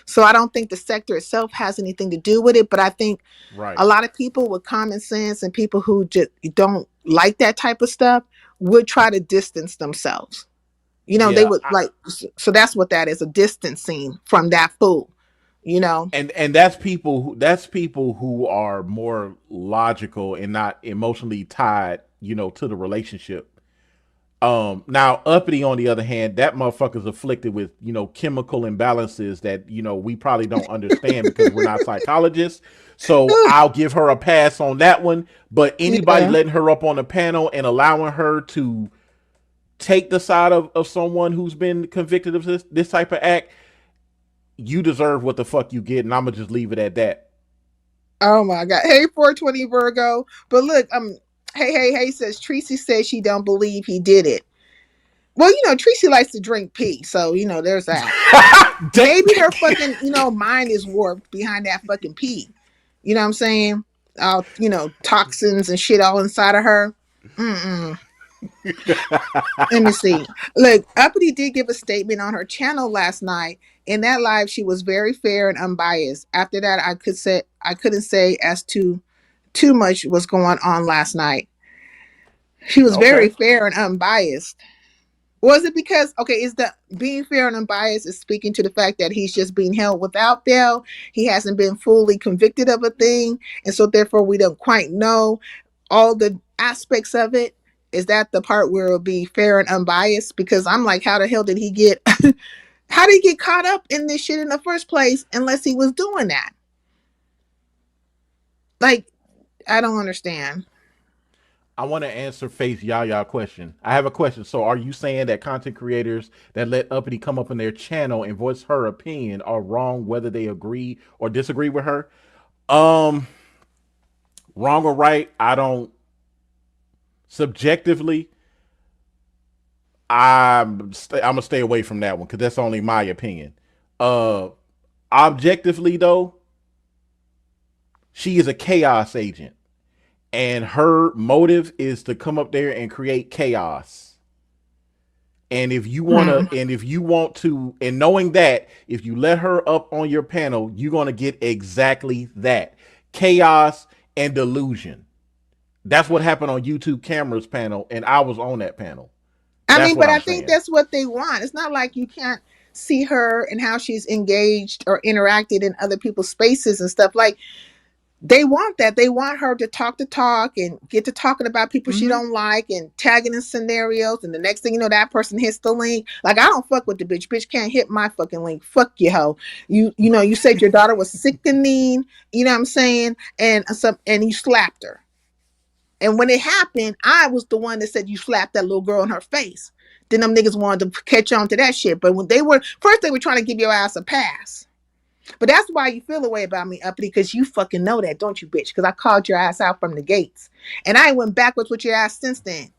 So I don't think the sector itself has anything to do with it, but I think Right. a lot of people with common sense and people who just don't like that type of stuff would try to distance themselves. You know, they Yeah. would like, so that's what that is, a distancing from that fool, you know? And that's people who are more logical and not emotionally tied, to the relationship. Now uppity on the other hand, that motherfucker's afflicted with, chemical imbalances that, we probably don't understand because we're not psychologists. So I'll give her a pass on that one. But anybody Yeah. letting her up on the panel and allowing her to take the side of someone who's been convicted of this type of act, you deserve what the fuck you get, and I'm gonna just leave it at that. Oh my God. Hey, 420 Virgo. But look, hey, says Tracy says she don't believe he did it. Well, Tracy likes to drink pee, so there's that. Maybe her fucking, mind is warped behind that fucking pee. You know what I'm saying? Toxins and shit all inside of her. Mm-mm. Let me see. Look, Uppity did give a statement on her channel last night. In that live, she was very fair and unbiased. After that, I couldn't say as to too much was going on last night. She was very Okay. fair and unbiased. Was it because is the being fair and unbiased is speaking to the fact that he's just being held without bail? He hasn't been fully convicted of a thing, and so therefore we don't quite know all the aspects of it. Is that the part where it'll be fair and unbiased? Because I'm like, how the hell did he get how did he get caught up in this shit in the first place unless he was doing that? Like, I don't understand. I want to answer Faith Yaya question. I have a question. So, are you saying that content creators that let Uppity come up in their channel and voice her opinion are wrong, whether they agree or disagree with her? Um, Wrong or right? I don't. Subjectively, I'm gonna stay away from that one because that's only my opinion. Uh, Objectively though, she is a chaos agent, and her motive is to come up there and create chaos. Hmm. And if you want to, and knowing that if you let her up on your panel, you're gonna get exactly that chaos and delusion. That's what happened on YouTube Camera's panel, and I was on that panel. I That's mean, what but I I'm think saying. that's what they want. It's not like you can't see her and how she's engaged or interacted in other people's spaces and stuff. Like they want that. They want her to talk the talk and get to talking about people she Mm-hmm. don't like and tagging in scenarios. And the next thing you know, that person hits the link. Like I don't fuck with the bitch. Bitch can't hit my fucking link. Fuck you, hoe. You said your daughter was sickening. You know what I'm saying? And you slapped her. And when it happened, I was the one that said you slapped that little girl in her face. Then them niggas wanted to catch on to that shit. But when they were trying to give your ass a pass. But that's why you feel the way about me, Uppity, because you fucking know that, don't you, bitch? Because I called your ass out from the gates. And I ain't went backwards with your ass since then.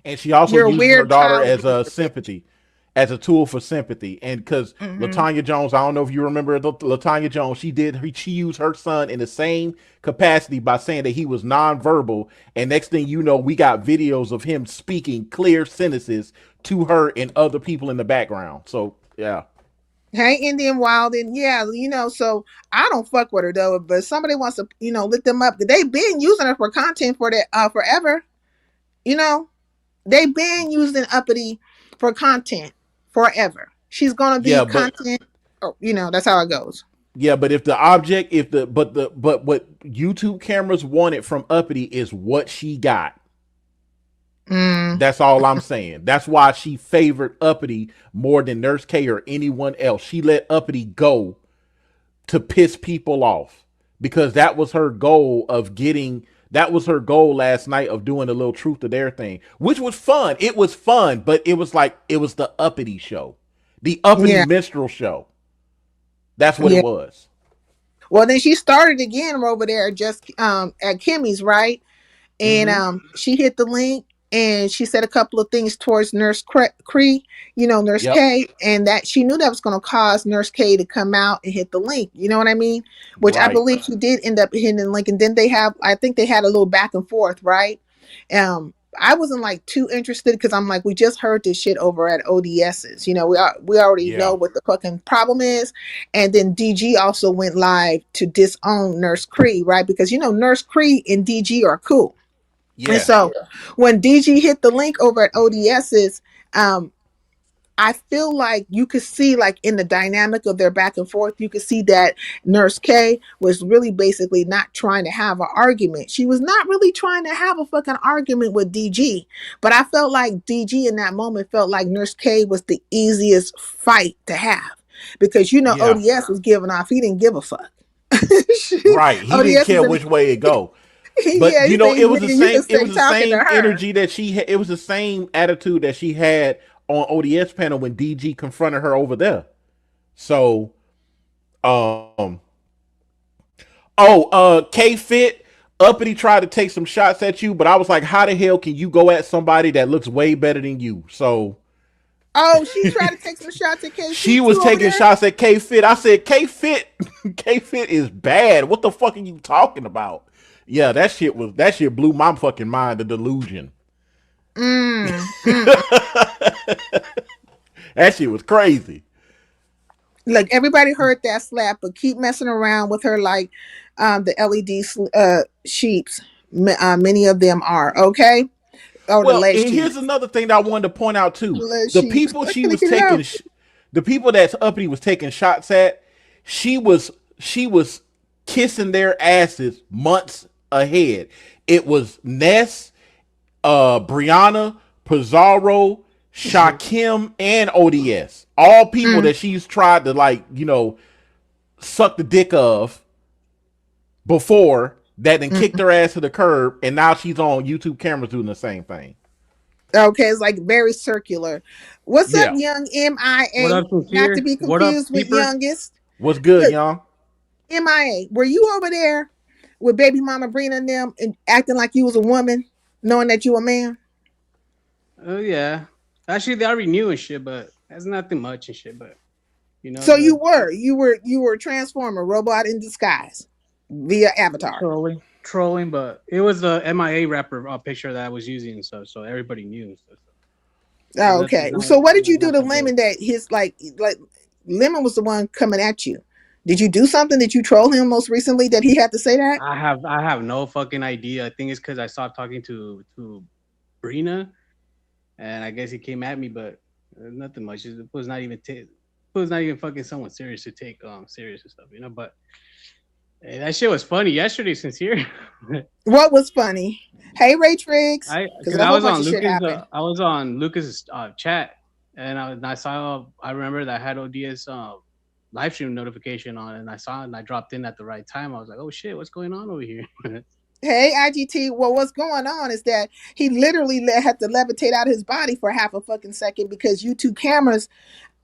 And she also You're a uses her weird daughter child as a abuser, bitch. sympathy, as a tool for sympathy. And because Mm-hmm. Latanya Jones, I don't know if you remember Latanya Jones, she used her son in the same capacity by saying that he was nonverbal. And next thing you know, we got videos of him speaking clear sentences to her and other people in the background. So yeah. Hey, Indian Wild, and yeah, so I don't fuck with her though. But if somebody wants to, lift them up. They've been using her for content for that forever. You know, they've been using Uppity for content forever. She's gonna be Yeah, but content. Oh, that's how it goes. yeah, but if the object, if the but what YouTube cameras wanted from Uppity is what she got. Mm. That's all I'm saying. That's why she favored Uppity more than Nurse K or anyone else. She let Uppity go to piss people off because that was her goal of getting. That was her goal last night of doing a little truth to their thing, which was fun. It was fun, but it was like it was the Uppity show. The uppity Yeah. minstrel show. That's what it Yeah. was. Well, then she started again over there just at Kimmy's, right? And Mm-hmm. she hit the link and she said a couple of things towards Nurse Cree, Nurse Yep. K, and that she knew that was going to cause Nurse K to come out and hit the link. You know what I mean? Which I Right. believe she did end up hitting the link, and then I think they had a little back and forth, right? I wasn't like too interested because I'm like, we just heard this shit over at ODS's. We already know Yeah. what the fucking problem is, and then DG also went live to disown Nurse Cree, right? Because Nurse Cree and DG are cool. And Yeah. so when DG hit the link over at ODS's, um, I feel like you could see, like, in the dynamic of their back and forth, you could see that Nurse K was really basically not trying to have an argument. She was not really trying to have a fucking argument with DG. But I felt like DG in that moment felt like Nurse K was the easiest fight to have. Because, Yeah. ODS was giving off, he didn't give a fuck. Right. He didn't ODS care was which way it go. But yeah, he said, it was the nigga, you same. can It stay was the talking to same her. energy that she had. It was the same attitude that she had on ODS panel when DG confronted her over there. So, um, K Fit Uppity tried to take some shots at you, but I was like, how the hell can you go at somebody that looks way better than you? So Oh, she tried to take some shots at K she Fit was too over taking there. shots at K Fit. I said, K Fit, K Fit is bad. What the fuck are you talking about? Yeah, that shit blew my fucking mind. The delusion. Mm, That shit was crazy. Look, everybody heard that slap, but keep messing around with her like the LED sheeps. Many of them are okay. Oh, the Well, lead and here's sheets. another thing that I wanted to point out The too. lead The sheets. people I she couldn't was get it taking, out. the people that Uppity was taking shots at, she was kissing their asses months ahead. It was Ness, Brianna, Pizarro, Shakim, and ODS. All people Mm, that she's tried to suck the dick of before that, then kicked mm. her ass to the curb, and now she's on YouTube cameras doing the same thing. Okay, it's like very circular. What's up, Yeah. young What MIA? up, Not to sincere? be What up, confused with peeper? youngest. What's good, Look, y'all? MIA, were you over there with baby mama Brina and them and acting like you was a woman, knowing that you a man? Oh yeah. Actually, they already knew and shit, but that's nothing much and shit. But So you the were a transformer robot in disguise via avatar. trolling, but it was the MIA rapper picture that I was using and stuff, so everybody knew and stuff. Oh, Nothing, okay. So what did you do to nothing big. Lemon that his like Lemon was the one coming at you? Did you do something? Did you troll him most recently that he had to say that? I have no fucking idea. I think it's because I stopped talking to Brina, and I guess he came at me, but nothing much. It was not even fucking someone serious to take serious and stuff, But hey, that shit was funny yesterday, sincere. What was funny? Hey Ray Triggs, because Because a I whole was bunch on of shit Lucas, happened. I was on Lucas's chat, and I saw, I remember that I had ODS live stream notification on, and I saw it, and I dropped in at the right time. I was like, oh shit, what's going on over here? Hey IGT, well, what's going on is that he literally had to levitate out his body for half a fucking second because YouTube cameras.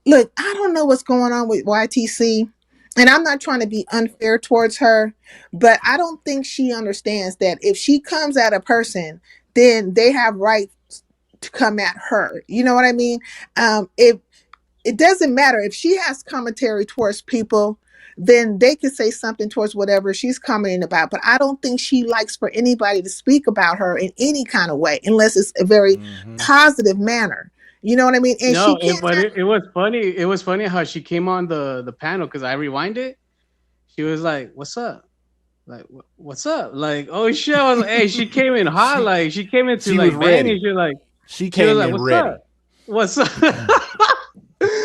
Look, I don't know what's going on with YTC, and I'm not trying to be unfair towards her, but I don't think she understands that if she comes at a person, then they have rights to come at her. You know what I mean? If it doesn't matter if she has commentary towards people, then they could say something towards whatever she's commenting about. But I don't think she likes for anybody to speak about her in any kind of way, unless it's a very Mm-hmm. positive manner. You know what I mean? And she No, can't. it was funny. It was funny how she came on the panel because I rewind it. She was like, "What's up?" Like, "What's up?" Like, oh shit! I was like, "Hey," she came in hot. Like, she came into She like was banging. ready. She was like, She she was came like, in "What's ready. up? What's up?"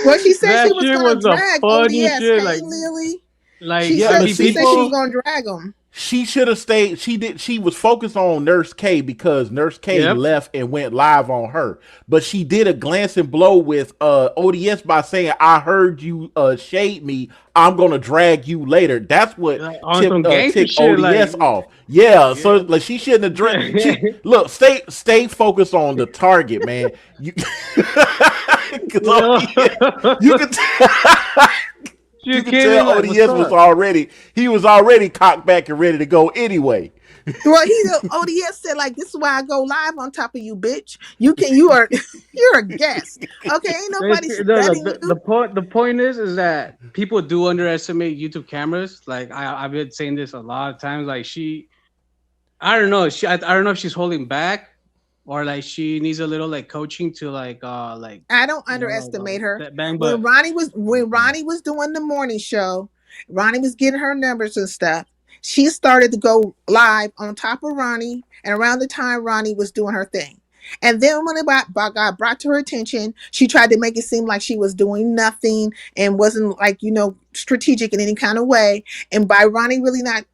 Well, she said That she was shit going to was the drag funniest ODS. shit. Hey, Lily. Like She yeah, Yeah, said but be she said she was people. going to drag them. she should have stayed. She was focused on Nurse K because Nurse K Yep. left and went live on her. But she did a glancing blow with ODS by saying, "I heard you shade me. I'm gonna drag you later." That's what Like, on some gangster ticked shit. Like, ODS off. Yeah, so yeah. like she shouldn't have she look, stay focused on the target, man. You Because Yo. you could you She could came in tell like, what's ODS was up? already he was already cocked back and ready to go anyway. Well, ODS said like, "This is why I go live on top of you, bitch. You are you're a guest. Okay, ain't nobody No, studying you." the point is that people do underestimate YouTube cameras. Like I've been saying this a lot of times. Like I don't know. I don't know if she's holding back or like she needs a little like coaching to like I don't you know like underestimate her. that bang. When But Ronnie was doing the morning show, Ronnie was getting her numbers and stuff. She started to go live on top of Ronnie, and around the time Ronnie was doing her thing. And then when got brought to her attention, she tried to make it seem like she was doing nothing and wasn't like, strategic in any kind of way. And by Ronnie really not,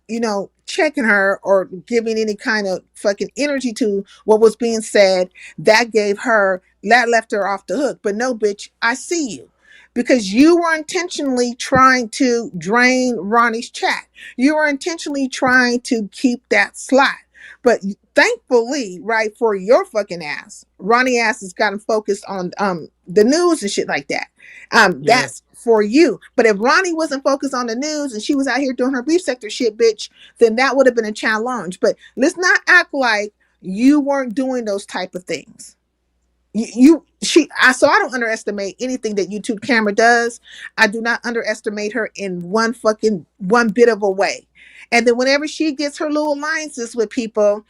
checking her or giving any kind of fucking energy to what was being said, that left her off the hook. But no, bitch, I see you. Because you were intentionally trying to drain Ronnie's chat. You were intentionally trying to keep that slot. But thankfully, right, for your fucking ass, Ronnie ass has gotten focused on the news and shit like that. yeah, That's for you. But if Ronnie wasn't focused on the news and she was out here doing her beef sector shit, bitch, then that would have been a challenge. But let's not act like you weren't doing those type of things. So I don't underestimate anything that YouTube camera does. I do not underestimate her in one bit of a way. And then whenever she gets her little alliances with people,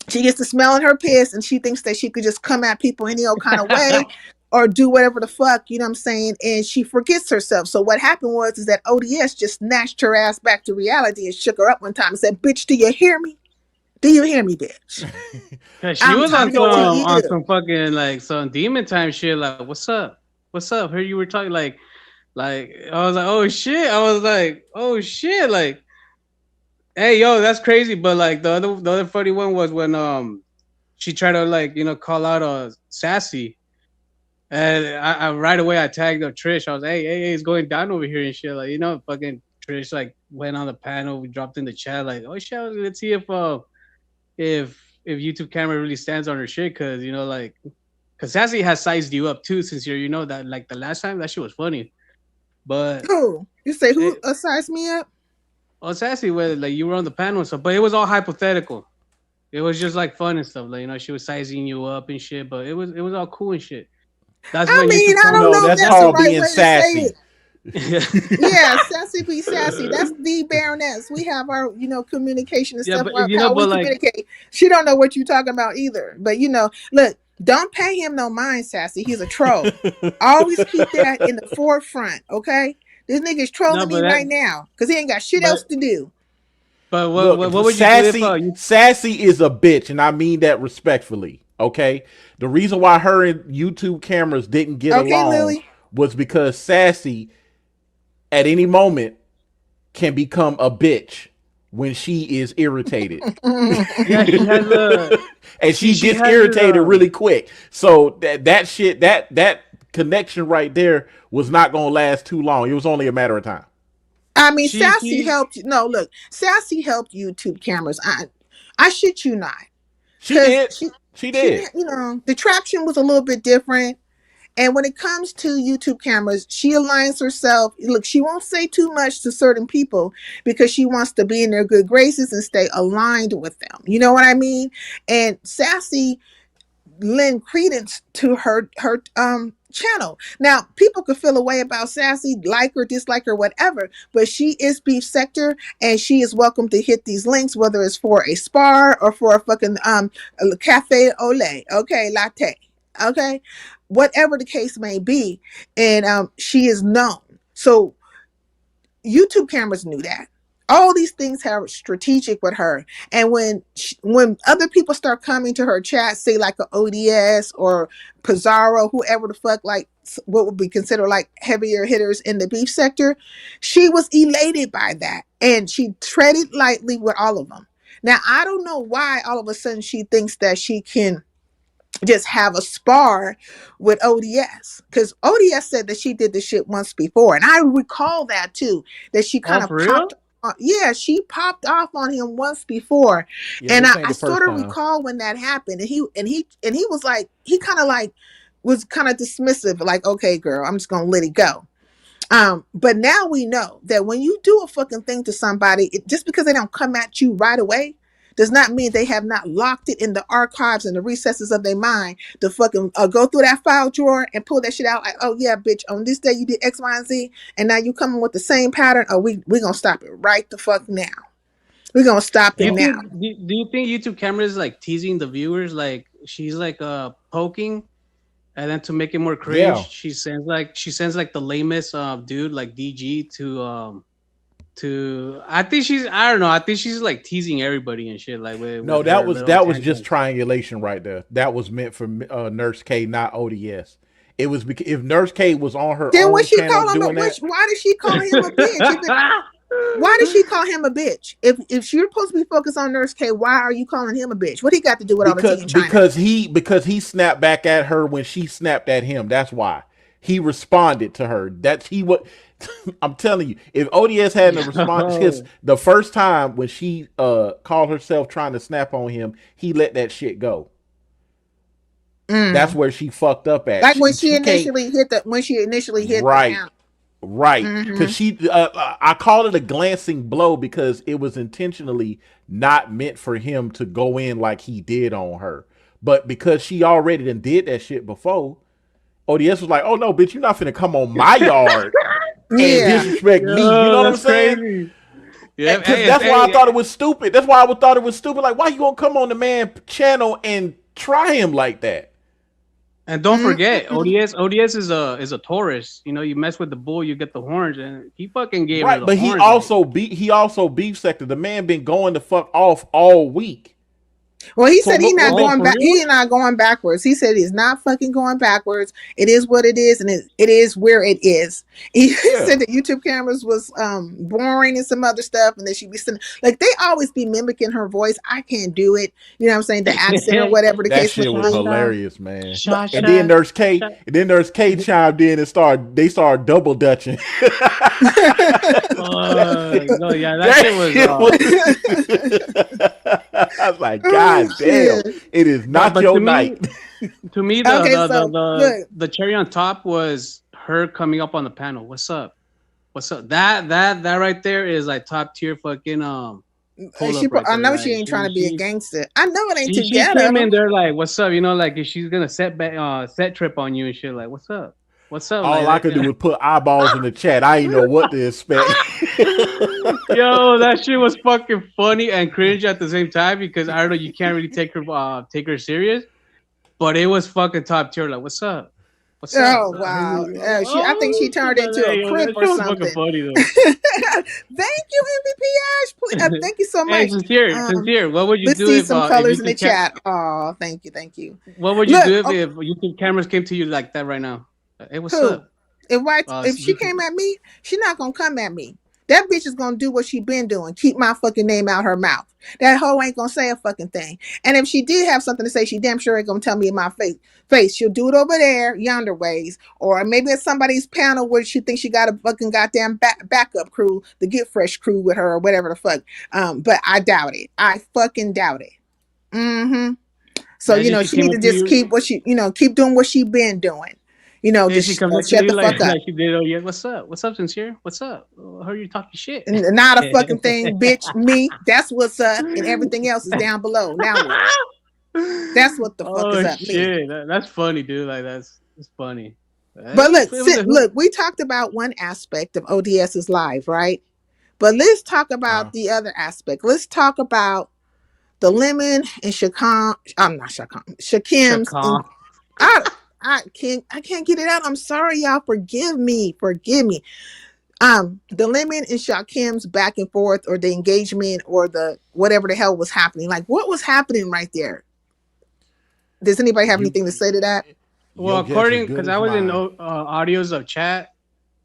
she gets to smelling her piss and she thinks that she could just come at people any old kind of way or do whatever the fuck, you know what I'm saying? And she forgets herself. So what happened is that ODS just snatched her ass back to reality and shook her up one time and said, "Bitch, do you hear me? Do you hear me, bitch? cause she I'm was on talking to you." some fucking like some demon time shit. Like, what's up? What's up? Heard you were talking like I was like, oh shit. I was like, oh shit. Like, hey yo, that's crazy. But like the other funny one was when she tried to like call out Sassy. And I right away I tagged up Trish. I was hey, it's going down over here and shit. Like, fucking Trish like went on the panel. We dropped in the chat like, oh shit, let's see if YouTube camera really stands on her shit, because because Sassy has sized you up too, since you're that like the last time that shit was funny. But Who? You say who it, sized me up? Sassy, where like you were on the panel and stuff, but it was all hypothetical. It was just like fun and stuff. Like she was sizing you up and shit, but it was all cool and shit. That's I when mean, YouTube I don't No, know if that's that's the called right being way to say sassy. it. Yeah, sassy be sassy. That's the Baroness. We have our, communication and yeah, stuff but about how we but like communicate. She don't know what you're talking about either. But look, don't pay him no mind, sassy. He's a troll. Always keep that in the forefront, okay? This nigga's no, trolling me right now because he ain't got shit else but to do. but Look, what would you do if you Sassy is a bitch, and I mean that respectfully. Okay, the reason why her and YouTube cameras didn't get Okay, along Lily. was because Sassy, at any moment, can become a bitch when she is irritated. yeah, she has a And she she gets has this irritated really quick. So that shit, that connection right there was not gonna last too long. It was only a matter of time. I mean, Sassy she helped. No, look, Sassy helped YouTube cameras. I shit you not, She because did. She she did. didn't. The traction was a little bit different. And when it comes to YouTube cameras, she aligns herself. Look, she won't say too much to certain people because she wants to be in their good graces and stay aligned with them. You know what I mean? And Sassy lend credence to her channel. Now, people could feel a way about Sassy, like her, dislike her, whatever, but she is beef sector and she is welcome to hit these links, whether it's for a spar or for a fucking a cafe au lait, okay, latte, okay, whatever the case may be. And she is known. So YouTube cameras knew that. All these things are strategic with her. And when other people start coming to her chat, say like a ODS or Pizarro, whoever the fuck, like what would be considered like heavier hitters in the beef sector, she was elated by that. And she treaded lightly with all of them. Now, I don't know why all of a sudden she thinks that she can just have a spar with ODS, because ODS said that she did the shit once before, and I recall that too, that she oh kind of for popped. real? Yeah, she popped off on him once before, Yeah, and this I, ain't I the first sort of time. recall when that happened, and he was like, he kind of like was kind of dismissive, like, okay, girl, I'm just gonna let it go. But now we know that when you do a fucking thing to somebody, just because they don't come at you right away does not mean they have not locked it in the archives and the recesses of their mind to fucking go through that file drawer and pull that shit out. Like, oh yeah, bitch, on this day you did X, Y, and Z, and now you coming with the same pattern. Oh, we gonna stop it right the fuck now. We're gonna stop it now. Do you think YouTube camera is like teasing the viewers? Like she's like poking, and then to make it more cringe, Yeah. she sends like the lamest dude like DG to I think she's like teasing everybody and shit like with No, with that her was little just tantrums. triangulation right there. That was meant for Nurse K, not ODS. It was because if Nurse K was on her Then own when she channel call him doing that, why did she call him a bitch? Why did she call him a bitch? If you're supposed to be focused on Nurse K, why are you calling him a bitch? What he got to do with all the tea in China? because he snapped back at her when she snapped at him. That's why he responded to her. That's he what I'm telling you. If ODS hadn't responded, because the first time when she called herself trying to snap on him, he let that shit go. That's where she fucked up at. Like when she initially hit the right. panel. Right, because I call it a glancing blow because it was intentionally not meant for him to go in like he did on her. But because she already done did that shit before, ODS was like, "Oh no, bitch, you're not finna come on my yard and disrespect me." You know what I'm saying? Crazy. Yeah, That's why I thought it was stupid. That's why I thought it was stupid. Like, why you gonna come on the man channel and try him like that? And don't forget, ODS is a Taurus. You know, you mess with the bull, you get the horns, and he fucking gave her the But horns. he also beef sector. The man been going the fuck off all week. Well, he said he's not going back. real? He's not going backwards. He said he's not fucking going backwards. It is what it is, and it is where it is. He said that YouTube cameras was boring and some other stuff, and that she be sending like they always be mimicking her voice. I can't do it. You know what I'm saying? The accent or whatever the That case shit may was be. hilarious, man. And then Nurse K chimed in and started double dutching. No, yeah, that shit was. I was like, God damn, it is not your night. To me, the cherry on top was her coming up on the panel. What's up? What's up? That right there is like top tier fucking I know she ain't trying to be a gangster. I know it ain't together. She came in there like, what's up? You know, like if she's gonna set trip on you and shit. Like, what's up? What's up? All I could do was put eyeballs in the chat. I didn't know what to expect. Yo, that shit was fucking funny and cringe at the same time because I don't know, you can't really take her serious, but it was fucking top tier. Like, what's up? What's up? Oh wow! I think she turned into a crip or something. Fucking funny though. Thank you, MVP Ash. Thank you so much. Hey, sincere. What would you let's do see if some colors if in the chat? Oh, thank you. What would you do if YouTube cameras came to you like that right now? Hey, what's up? If she came at me, she's not gonna come at me. That bitch is gonna do what she been doing. Keep my fucking name out her mouth. That hoe ain't gonna say a fucking thing. And if she did have something to say, she damn sure ain't gonna tell me in my face. She'll do it over there, yonder ways, or maybe at somebody's panel where she thinks she got a fucking goddamn backup crew, the Get Fresh crew with her or whatever the fuck. But I doubt it. I fucking doubt it. So she need to just keep keep doing what she been doing. Just shut the fuck up. She did, yeah, what's up? What's up, sincere? What's up? How are you talking shit? Not a fucking thing, bitch. Me. That's what's up, and everything else is down below. Now what? That's what the fuck is up. Shit. That's funny, dude. Like that's funny. But look, we talked about one aspect of ODS's live, right? But let's talk about the other aspect. Let's talk about the Lemon and Shakim's. I can't get it out. I'm sorry, y'all. Forgive me. The Lemon and Shakim's back and forth, or the engagement, or the whatever the hell was happening. Like, what was happening right there? Does anybody have anything to say to that? Well, according, because I was in audios of chat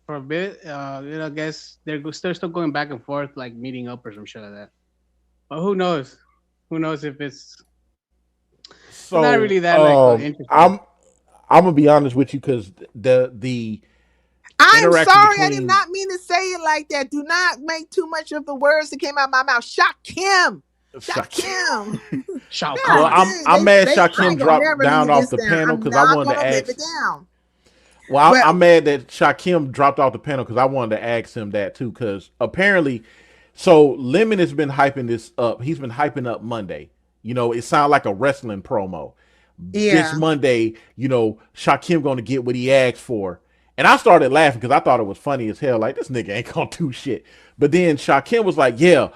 for a bit, I guess they're still going back and forth, like meeting up or some shit like that. But who knows? Who knows if it's not really that interesting. I'm gonna be honest with you because the I'm sorry, I did not mean to say it like that. Do not make too much of the words that came out of my mouth. Shakim. Shao Well, Kahn. I'm mad They Shakim ain't gonna dropped never down leave off this the down. panel I'm because I not wanted to gonna live ask. it down. Well, But I'm mad that Shakim dropped off the panel because I wanted to ask him that too. Because apparently, so Lemon has been hyping this up. He's been hyping up Monday. You know, it sounded like a wrestling promo. This yeah, Monday, you know, Shakim going to get what he asked for. And I started laughing because I thought it was funny as hell. Like, this nigga ain't going to do shit. But then Shakim was like, yeah,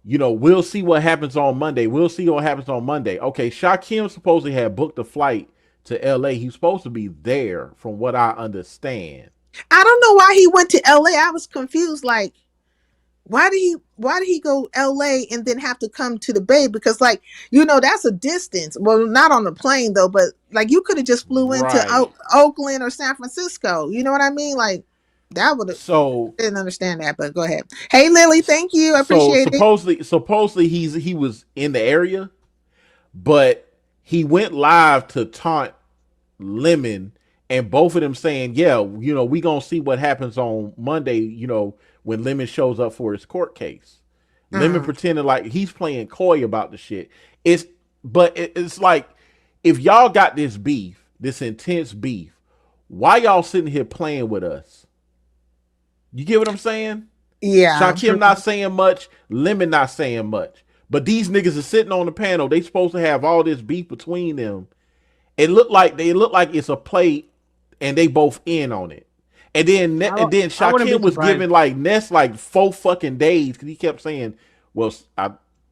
you know, we'll see what happens on Monday. We'll see what happens on Monday. Okay, Shakim supposedly had booked a flight to LA. He's supposed to be there, from what I understand. I don't know why he went to LA. I was confused. Like, why did he go LA and then have to come to the Bay? Because like, that's a distance. Well, not on the plane though, but like you could have just flew into Right. Oakland or San Francisco. You know what I mean? Like that would have So didn't understand that, but go ahead. Hey Lily, thank you. I so appreciate it. supposedly he was in the area, but he went live to taunt Lemon, and both of them saying, yeah, you know, we gonna see what happens on Monday, you know, when Lemon shows up for his court case. Lemon Uh, pretending like he's playing coy about the shit. It's like, if y'all got this beef, this intense beef, why y'all sitting here playing with us? You get what I'm saying? yeah. Shakim not saying much, Lemon not saying much. But these niggas are sitting on the panel. They supposed to have all this beef between them. It looked like it's a play, and they both in on it. And then I wouldn't be Shakim was surprised. giving like Ness like 4 fucking days because he kept saying, "Well,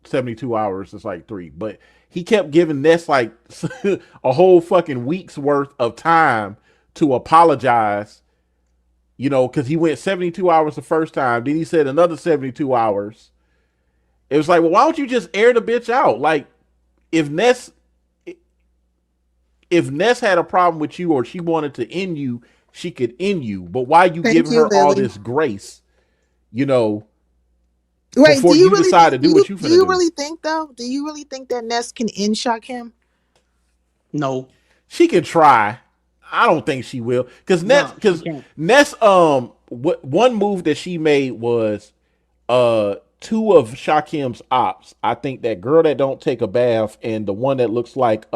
72 hours is like 3," but he kept giving Ness like a whole fucking week's worth of time to apologize. You know, because he went 72 hours the first time. Then he said another 72 hours. It was like, well, why don't you just air the bitch out? Like, if Ness if Ness had a problem with you or she wanted to end you, she could end you. But why you Thank giving you, her all Lily. this grace, you know, Wait, before you decide to do what you do finna you do? really think though? Do you really think that Ness can in shock him? No, She can try. I don't think she will. no, she can't. Ness what one move that she made was two of Shakim's ops. I think that girl that don't take a bath and the one that looks like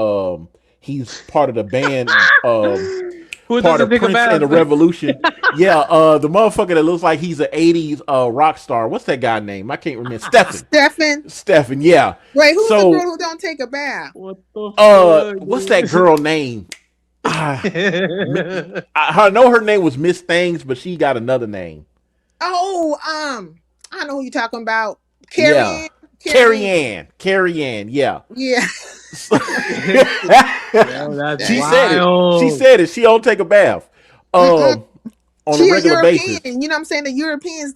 he's part of the band Who part doesn't of take a Prince and bath? the Revolution. Yeah, the motherfucker that looks like he's an 80s rock star. What's that guy name? I can't remember. Stefan. Stefan. Stefan, yeah. Wait, who's the girl So who don't take a bath? What the fuck, what's that girl name? Ah, dude? I know her name was Miss Things, but she got another name. Oh, I know who you're talking about. Carrie Yeah. Ann. Carrie Ann. Carrie Ann, yeah. Yeah. Yo, that's She said it. She wild. said it. She don't take a bath. Mm-mm. On a She a regular European. basis. You know what I'm saying? The Europeans,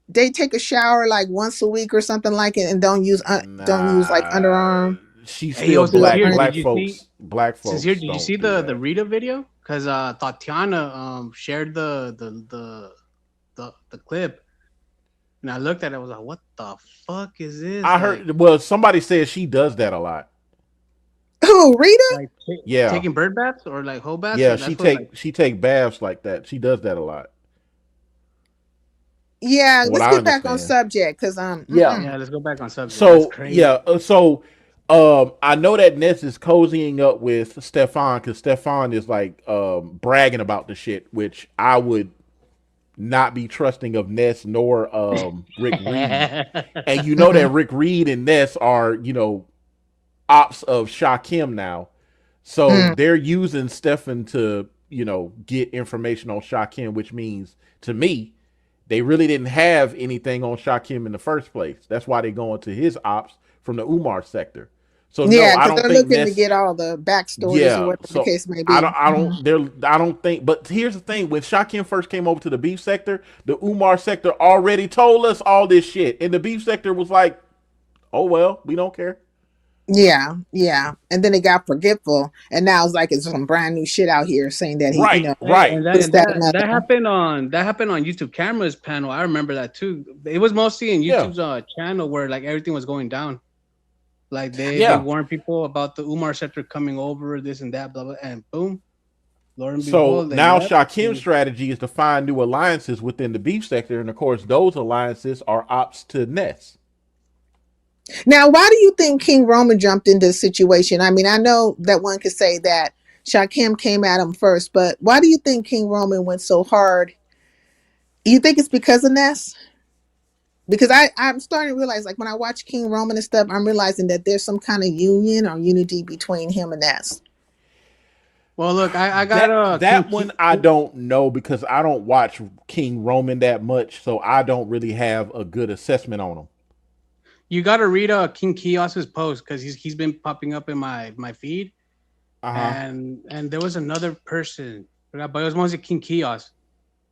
they take a shower like once a week or something like it, and don't use like Nah, underarm. she's Hey, yo, still Do it black. on it. Black Sincere, folks did you see don't do the that. Rita video? Because Tatiana shared the clip, and I looked at it. I was like, "What the fuck is this?" I Like, heard. Well, somebody said she does that a lot. Who, Rita? like Yeah, taking bird baths or like whole baths. yeah. Or She that's what like. take baths like that. She does that a lot. Yeah, From what let's I get back on understand. subject because Yeah. Yeah, let's go back on subject. That's So crazy. yeah. I know that Ness is cozying up with Stefan because Stefan is like bragging about the shit, which I would not be trusting of Ness nor Rick Reed. And you know that Rick Reed and Ness are, you know, ops of Shakim now. So they're using Stefan to, you know, get information on Shakim, which means to me, they really didn't have anything on Shakim in the first place. That's why they're going to his ops from the Umar sector. So no, yeah, I because don't they're think looking to Ness. get all the backstories or Yeah, whatever the so case may be. I don't think. But here's the thing: when Shakim first came over to the beef sector, the Umar sector already told us all this shit, and the beef sector was like, "Oh well, we don't care." Yeah, yeah. And then it got forgetful, and now it's like it's some brand new shit out here saying that he, Right, Hey, right. this, and that, that another. happened on YouTube Camera's panel. I remember that too. It was mostly in Yeah, YouTube's channel where like everything was going down. Like they yeah. warned people about the Umar sector coming over, this and that, blah blah, and boom, lo and So behold, they now left. Shakim's strategy is to find new alliances within the beef sector, and of course, those alliances are ops to Ness. Now, why do you think King Roman jumped into the situation? I mean, I know that one could say that Shakim came at him first, but why do you think King Roman went so hard? You think it's because of Ness? Because I'm starting to realize, like when I watch King Roman and stuff, I'm realizing that there's some kind of union or unity between him and Ness. Well, look, I got That one I don't know because I don't watch King Roman that much, so I don't really have a good assessment on him. You got to read King Kios's post because he's been popping up in my feed, and there was another person, but it was mostly King Kios,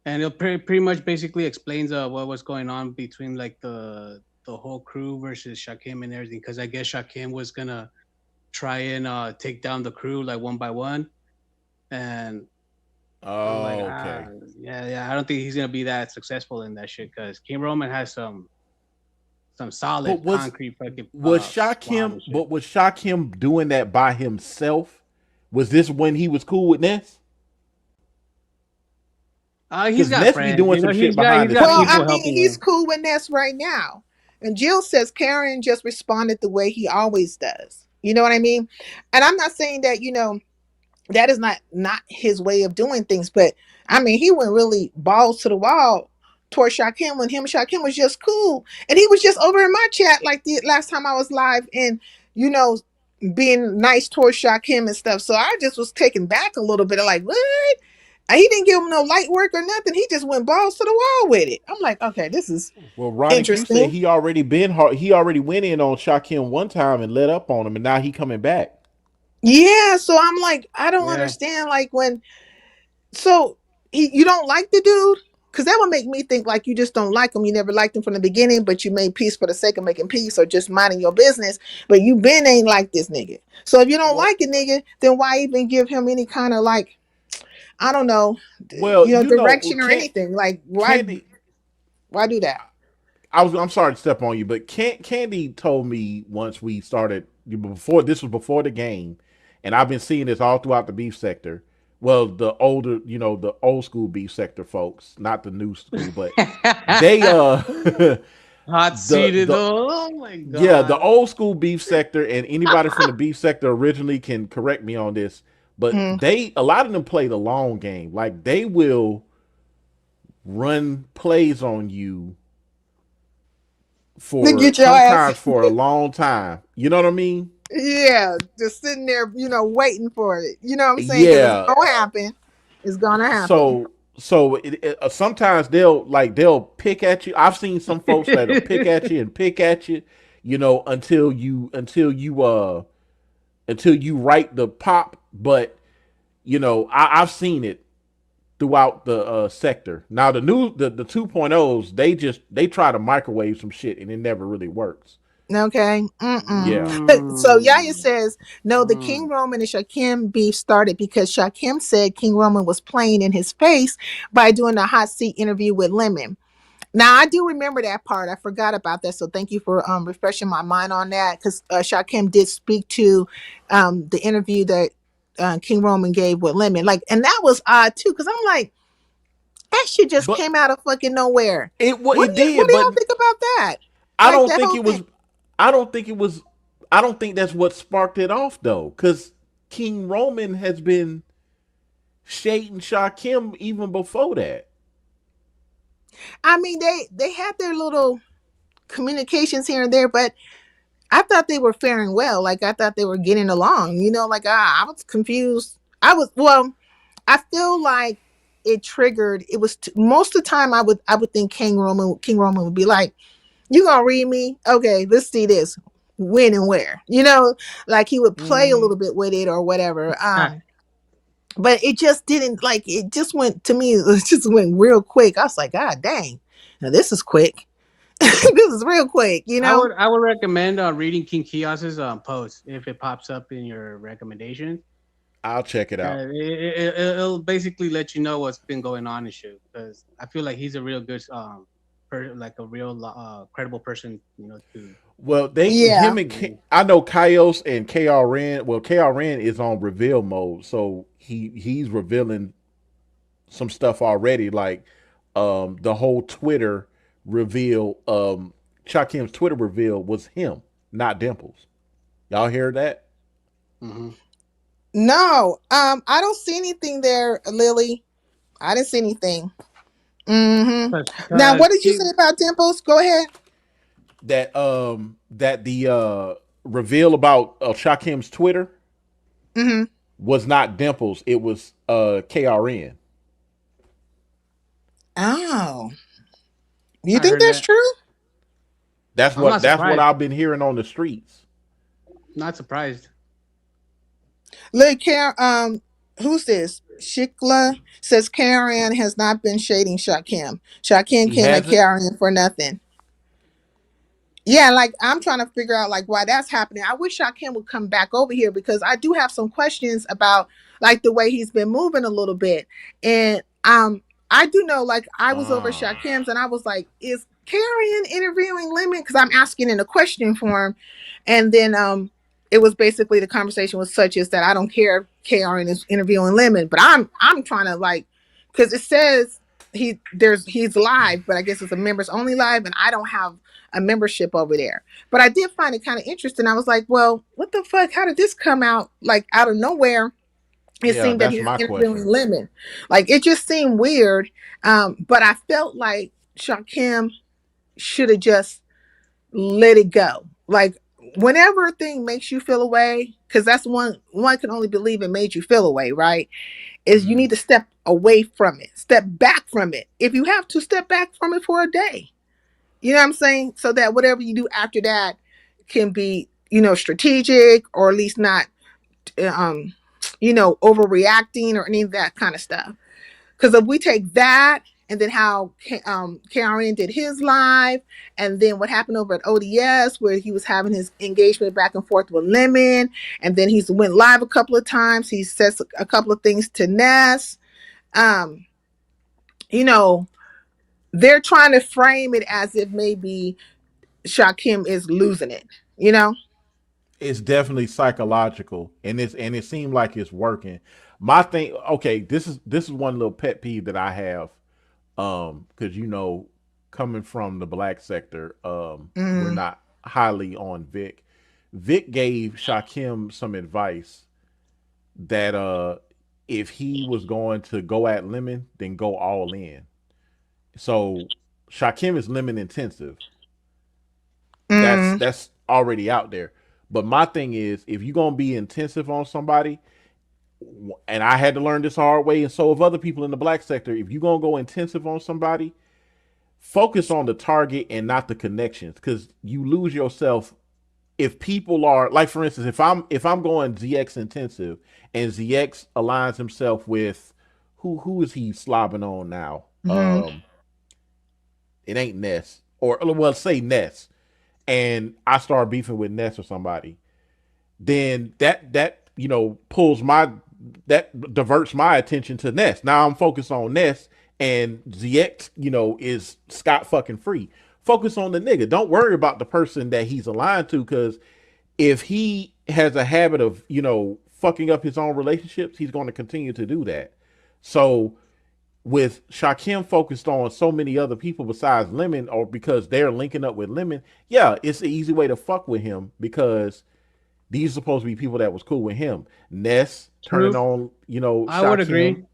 and it pretty much basically explains what was going on between like the whole crew versus Shakim and everything. Because I guess Shakim was gonna try and take down the crew like one by one, and I'm like, Okay. yeah, I don't think he's gonna be that successful in that shit because King Roman has some solid concrete fucking. Was Shakim? But was Shakim doing that by himself? Was this when he was cool with Ness? He's got Ness friends. be doing some shit behind the Well, scenes. I mean, he's cool with Ness right now. And Jill says Karen just responded the way he always does. You know what I mean? And I'm not saying that, that is not his way of doing things, but I mean, he went really balls to the wall towards Shakim when him and Shakim was just cool. And he was just over in my chat like the last time I was live and, you know, being nice towards Shakim and stuff. So I just was taken back a little bit of like, what? He didn't give him no light work or nothing. He just went balls to the wall with it. I'm like, okay, this is Well, Ronnie Q said interesting. he already been hard. He already went in on Shakim one time and let up on him, and now he coming back. Yeah, so I'm like, I don't Yeah. understand. Like when, so you don't like the dude, because that would make me think like you just don't like him. You never liked him from the beginning, but you made peace for the sake of making peace or just minding your business. But you been ain't like this nigga. So if you don't like a nigga, then why even give him any kind of like, I don't know, Well, direction or anything? Like Candy. why do that? I'm sorry to step on you, but Candy told me once we started before this was before the game, and I've been seeing this all throughout the beef sector. Well, the older, the old school beef sector folks, not the new school, but they hot seated. Oh my god! Yeah, the old school beef sector, and anybody from the beef sector originally can correct me on this, but a lot of them play the long game. Like they will run plays on you for sometimes for a long time. You know what I mean? Yeah, just sitting there, waiting for it. You know what I'm saying? Yeah, it's gonna happen. It's gonna happen. So sometimes they'll pick at you. I've seen some folks that'll pick at you and pick at you, until you write the pop. But I've seen it throughout the sector. Now the 2.0s, they try to microwave some shit and it never really works. Okay. Yeah. So Yaya says, no, the King Roman and Shakim beef started because Shakim said King Roman was playing in his face by doing a hot seat interview with Lemon. Now I do remember that part. I forgot about that. So thank you for refreshing my mind on that, because Shakim did speak to the interview that King Roman gave with Lemon. Like, and that was odd too, because I'm like, that shit just came out of fucking nowhere. What do y'all think about that? I don't think it was. I don't think it was. I don't think that's what sparked it off though, because King Roman has been shading Shakim even before that. I mean, they had their little communications here and there, but I thought they were faring well. Like I thought they were getting along. Like I was confused. I feel like it triggered. It was most of the time I would think King Roman would be like, "You gonna read me? Okay, let's see this. When and where?" Like he would play a little bit with it or whatever. But it just didn't, like, it just went, to me, it just went real quick. I was like, God dang, now this is quick. This is real quick, I would recommend reading King Kios's post if it pops up in your recommendation. I'll check it out. It'll basically let you know what's been going on and shit. Because I feel like he's a real good, like a real credible person, to. Well, him and I know Kaios and KRN. Well, KRN is on reveal mode, so he's revealing some stuff already. Like the whole Twitter reveal, Shakim's Twitter reveal was him. not Dimples. Y'all hear that? Mm-hmm. No, I don't see anything there, Lily. I didn't see anything. Mm-hmm. Now, what did you say about Dimples? Go ahead. That the reveal about Shakim's Twitter Mm-hmm. was not Dimples. It was KRN. Oh, you I think heard that's that. true? I'm not That's what surprised. I've been hearing on the streets. Not surprised. Look, who's this? Shikla says Karen has not been shading Shakim. Shakim He came at hasn't. Karen for nothing. Yeah, like I'm trying to figure out like why that's happening. I wish Shakim would come back over here because I do have some questions about like the way he's been moving a little bit. And I do know like I was over Ah, Shakim's and I was like, is Karen interviewing Lemon? Because I'm asking in a question form. And then it was basically the conversation was such as that I don't care if Karen is interviewing Lemon, but I'm trying to like because it says he's live, but I guess it's a members only live, and I don't have a membership over there. But I did find it kind of interesting. I was like, well, what the fuck? How did this come out like out of nowhere? It yeah, seemed that that's he's my interviewing question. Lemon. Like it just seemed weird. But I felt like Shakim should have just let it go. Like whenever a thing makes you feel away, because that's one can only believe it made you feel away, right? Is you Mm-hmm. need to step away from it, step back from it. If you have to step back from it for a day, you know what I'm saying? So that whatever you do after that can be, strategic or at least not, um, overreacting or any of that kind of stuff. Because if we take that and then how Karen did his live, and then what happened over at ODS where he was having his engagement back and forth with Lemon, and then he's went live a couple of times. He says a couple of things to Ness. Um, you know, they're trying to frame it as if maybe Shakim is losing it, you know? It's definitely psychological, and it seemed like it's working. My thing, okay, this is one little pet peeve that I have, because coming from the black sector, we're Mm, not highly on Vic. Vic gave Shakim some advice that if he was going to go at Lemon, then go all in. So Shakim is lemon intensive. mm, That's already out there. But my thing is, if you're gonna be intensive on somebody, and I had to learn this hard way, and so have other people in the black sector, if you're gonna go intensive on somebody, focus on the target and not the connections, because you lose yourself if people are like, for instance, if I'm going ZX intensive and ZX aligns himself with who is he slobbing on now? mm-hmm, It ain't Ness, or well, say Ness, and I start beefing with Ness or somebody, then that pulls my that diverts my attention to Ness. Now I'm focused on Ness, and ZX is scot fucking free. Focus on the nigga. Don't worry about the person that he's aligned to, because if he has a habit of fucking up his own relationships, he's going to continue to do that. So with Shakim focused on so many other people besides Lemon, or because they're linking up with Lemon, yeah, it's an easy way to fuck with him, because these are supposed to be people that was cool with him. Ness turning True. on, I would Shakim. agree.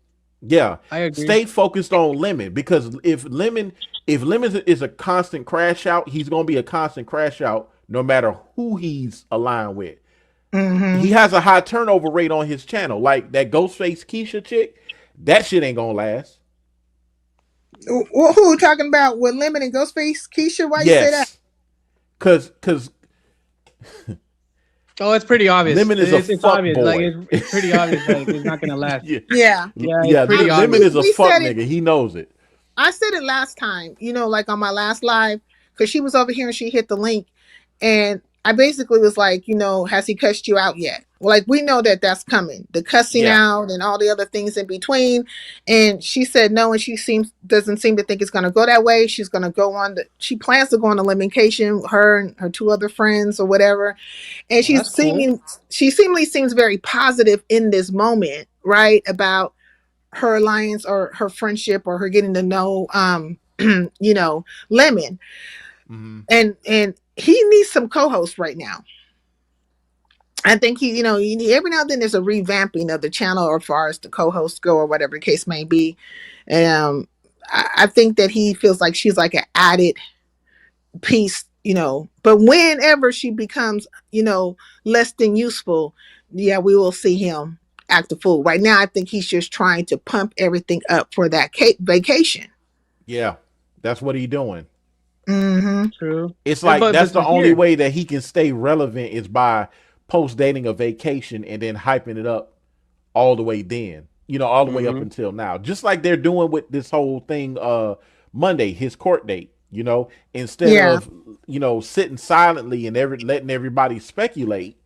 Yeah. I agree. Stay focused on Lemon, because if Lemon is a constant crash out, he's gonna be a constant crash out no matter who he's aligned with. He mm-hmm. has a high turnover rate on his channel. Like that Ghostface Keisha chick, that shit ain't gonna last. Who talking about with Lemon and Ghostface? Keisha, why you say that? Yes. Cause Oh, it's pretty obvious. Lemon is a It's fuck obvious. Like boy. it's pretty obvious that it's not gonna last. Yeah. Yeah. Yeah, it's Yeah, pretty Lemon obvious. is a We fuck said it. nigga. He knows it. I said it last time, like on my last live, because she was over here and she hit the link. And I basically was like, has he cussed you out yet? Like, we know that that's coming, the cussing Yeah. out and all the other things in between. And she said no, and she doesn't seem to think it's going to go that way. She's going to go on she plans to go on a limitation, her and her two other friends or whatever. And Well, that's cool. she seemingly seems very positive in this moment, right? About her alliance or her friendship or her getting to know Lemon. Hmm. And he needs some co-hosts right now. I think every now and then there's a revamping of the channel, or as far as the co-hosts go, or whatever the case may be. I think that he feels like she's like an added piece, but whenever she becomes, less than useful, yeah, we will see him act a fool. Right now, I think he's just trying to pump everything up for that vacation. Yeah, that's what he doing. Mm-hmm. True. It's like that's the only here. way that he can stay relevant is by post dating a vacation and then hyping it up all the way then. All the way up until now. Just like they're doing with this whole thing Monday, his court date, instead Yeah. of, sitting silently and letting everybody speculate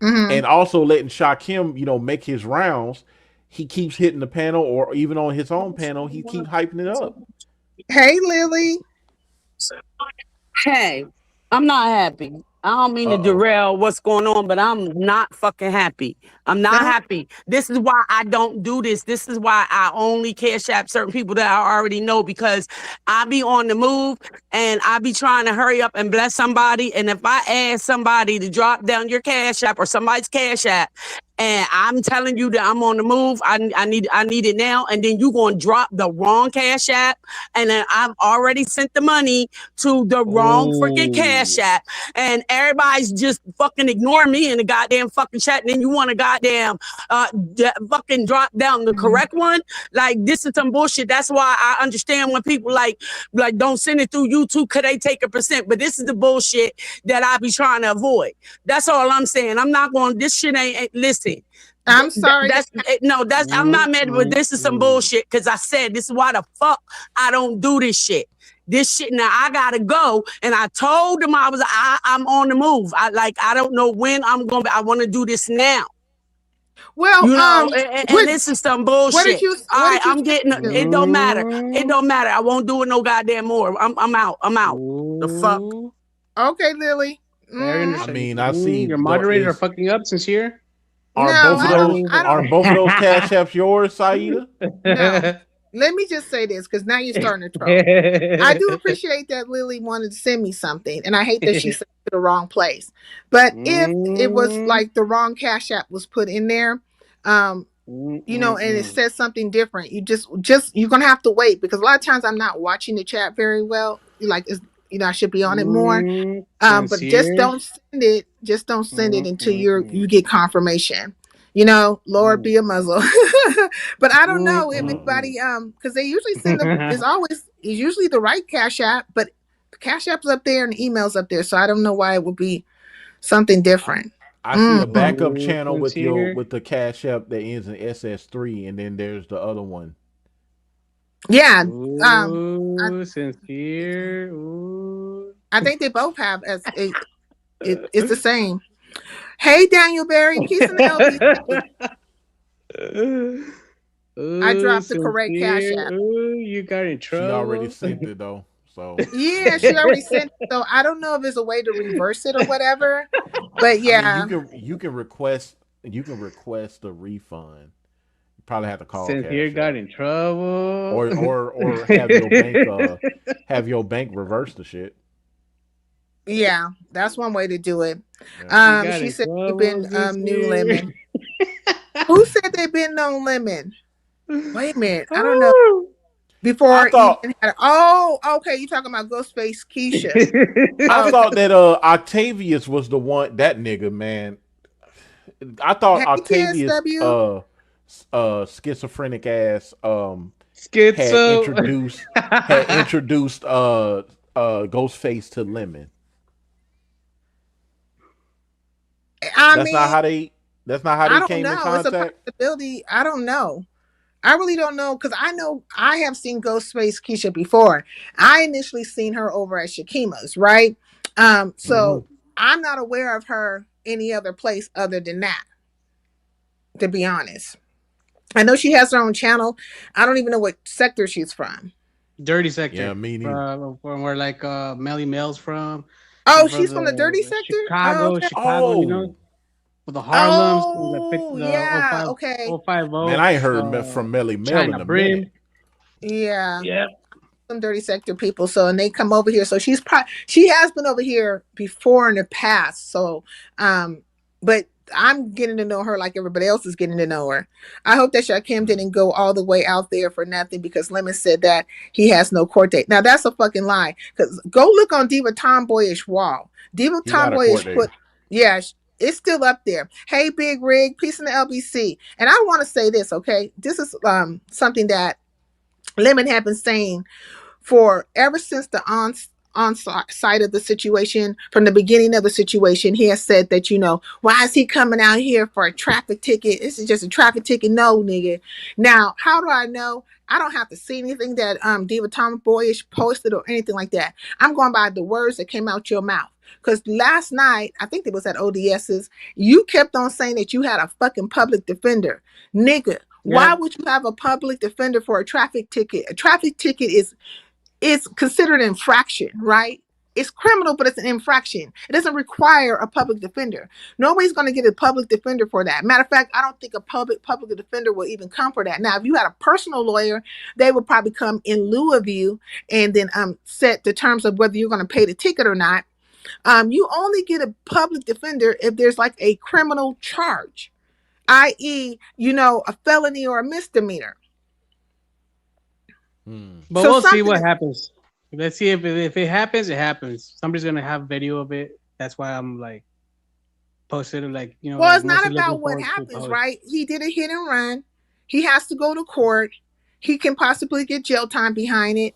Mm-hmm. and also letting Shakim, make his rounds, he keeps hitting the panel or even on his own panel, he keeps hyping it up. Hey, Lily. Hey, I'm not happy. I don't mean to derail what's going on, but I'm not fucking happy. I'm not No. happy. This is why I don't do this. This is why I only cash app certain people that I already know, because I be on the move and I be trying to hurry up and bless somebody. And if I ask somebody to drop down your cash app or somebody's cash app, and I'm telling you that I'm on the move, I need it now, and then you gonna drop the wrong cash app, and then I've already sent the money to the wrong freaking cash app, and everybody's just fucking ignoring me in the goddamn fucking chat, and then you want to goddamn fucking drop down the correct one. Like, this is some bullshit. That's why I understand when people like don't send it through YouTube, could they take a percent? But this is the bullshit that I be trying to avoid. That's all I'm saying. I'm not going, this shit ain't listen. I'm sorry. I'm not mad, but this is some bullshit, because I said this is why the fuck I don't do this shit. This shit, now I gotta go, and I told them I'm on the move. I don't know when I'm gonna be. I want to do this now. Well, and this is some bullshit. What did you? All right, I'm getting. It don't matter. It don't matter. I won't do it no goddamn more. I'm out. I'm out. The fuck. Okay, Lily. I mean, I see your moderators are fucking up since here. Aren't both of those cash apps yours, Saida? No. Let me just say this, because now you're starting to troll. I do appreciate that Lily wanted to send me something, and I hate that she sent it to the wrong place. But if it was like the wrong cash app was put in there, and it says something different, you're gonna have to wait, because a lot of times I'm not watching the chat very well. I should be on it more. But just don't send it. Just don't send it until you get confirmation. Lord be a muzzle. But I don't know if anybody because they usually send them. It's usually the right cash app, but the cash app's up there and the email's up there, so I don't know why it would be something different. I see a backup channel with the cash app that ends in SS3, and then there's the other one. Yeah. Sincere. I think they both have it's the same. Hey, Daniel Berry, peace and LB. I dropped the correct cash app. You got in trouble. She already sent it though. So yeah, she already sent it. So I don't know if there's a way to reverse it or whatever. But yeah, I mean, you can request a refund. You probably have to call. Cynthia got in trouble, or have your bank reverse the shit. Yeah, that's one way to do it. Yeah. She said they've been new lemon. Who said they've been no lemon? Wait a minute, I don't know. Before I thought, okay, you talking about Ghostface Keisha? I thought that Octavius was the one, that nigga, man. I thought Octavius, schizophrenic ass, had introduced Ghostface to Lemon. That's not how they came in contact. It's a possibility. I don't know. I really don't know, because I know I have seen Ghostface Keisha before. I initially seen her over at Shakima's, right? So I'm not aware of her any other place other than that, to be honest. I know she has her own channel. I don't even know what sector she's from. Dirty sector. Yeah, me neither. From where Melly Mel's from. Oh, she's from the dirty sector? Chicago, you know? With the Harlems. Yeah, okay. 050. Man, I ain't heard from Melly Mel in a minute. Yeah. Yep. some dirty sector people. So, and they come over here. So she has been over here before in the past. So, but I'm getting to know her like everybody else is getting to know her. I hope that Shakim didn't go all the way out there for nothing because Lemon said that he has no court date. Now that's a fucking lie. Because go look on Diva Tomboyish wall. Diva He got a court Tomboyish date. put, yeah, it's still up there. Hey, Big Rig, peace in the LBC. And I want to say this, okay? This is something that Lemon had been saying for ever since the on side of the situation, from the beginning of the situation. He has said that, you know, why is he coming out here for a traffic ticket? This is just a traffic ticket. No, nigga. Now, how do I know? I don't have to see anything that Diva Tomboyish posted or anything like that. I'm going by the words that came out your mouth. Because last night, I think it was at ODS's, you kept on saying that you had a fucking public defender. Nigga, why would you have a public defender for a traffic ticket? A traffic ticket is considered an infraction, right? It's criminal, but it's an infraction. It doesn't require a public defender. Nobody's going to get a public defender for that. Matter of fact, I don't think a public defender will even come for that. Now, if you had a personal lawyer, they would probably come in lieu of you and then set the terms of whether you're going to pay the ticket or not. You only get a public defender if there's like a criminal charge, i.e., you know, a felony or a misdemeanor. But So we'll see what something- happens. Let's see if it happens. It happens. Somebody's gonna have video of it. That's why I'm like posted it, like, you know. Well, it's mostly not looking about what forward to happens, post. right? He did a hit and run. He has to go to court. He can possibly get jail time behind it.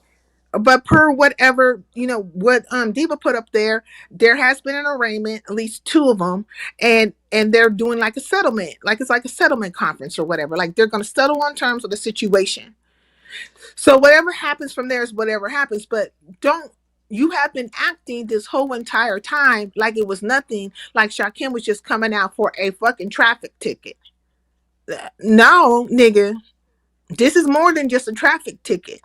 But per whatever, you know, what Diva put up there has been an arraignment, at least two of them, and they're doing like a settlement, like it's like a settlement conference or whatever. Like they're going to settle on terms of the situation. So whatever happens from there is whatever happens. But you have been acting this whole entire time like it was nothing, like Shakim was just coming out for a fucking traffic ticket. No, nigga, this is more than just a traffic ticket.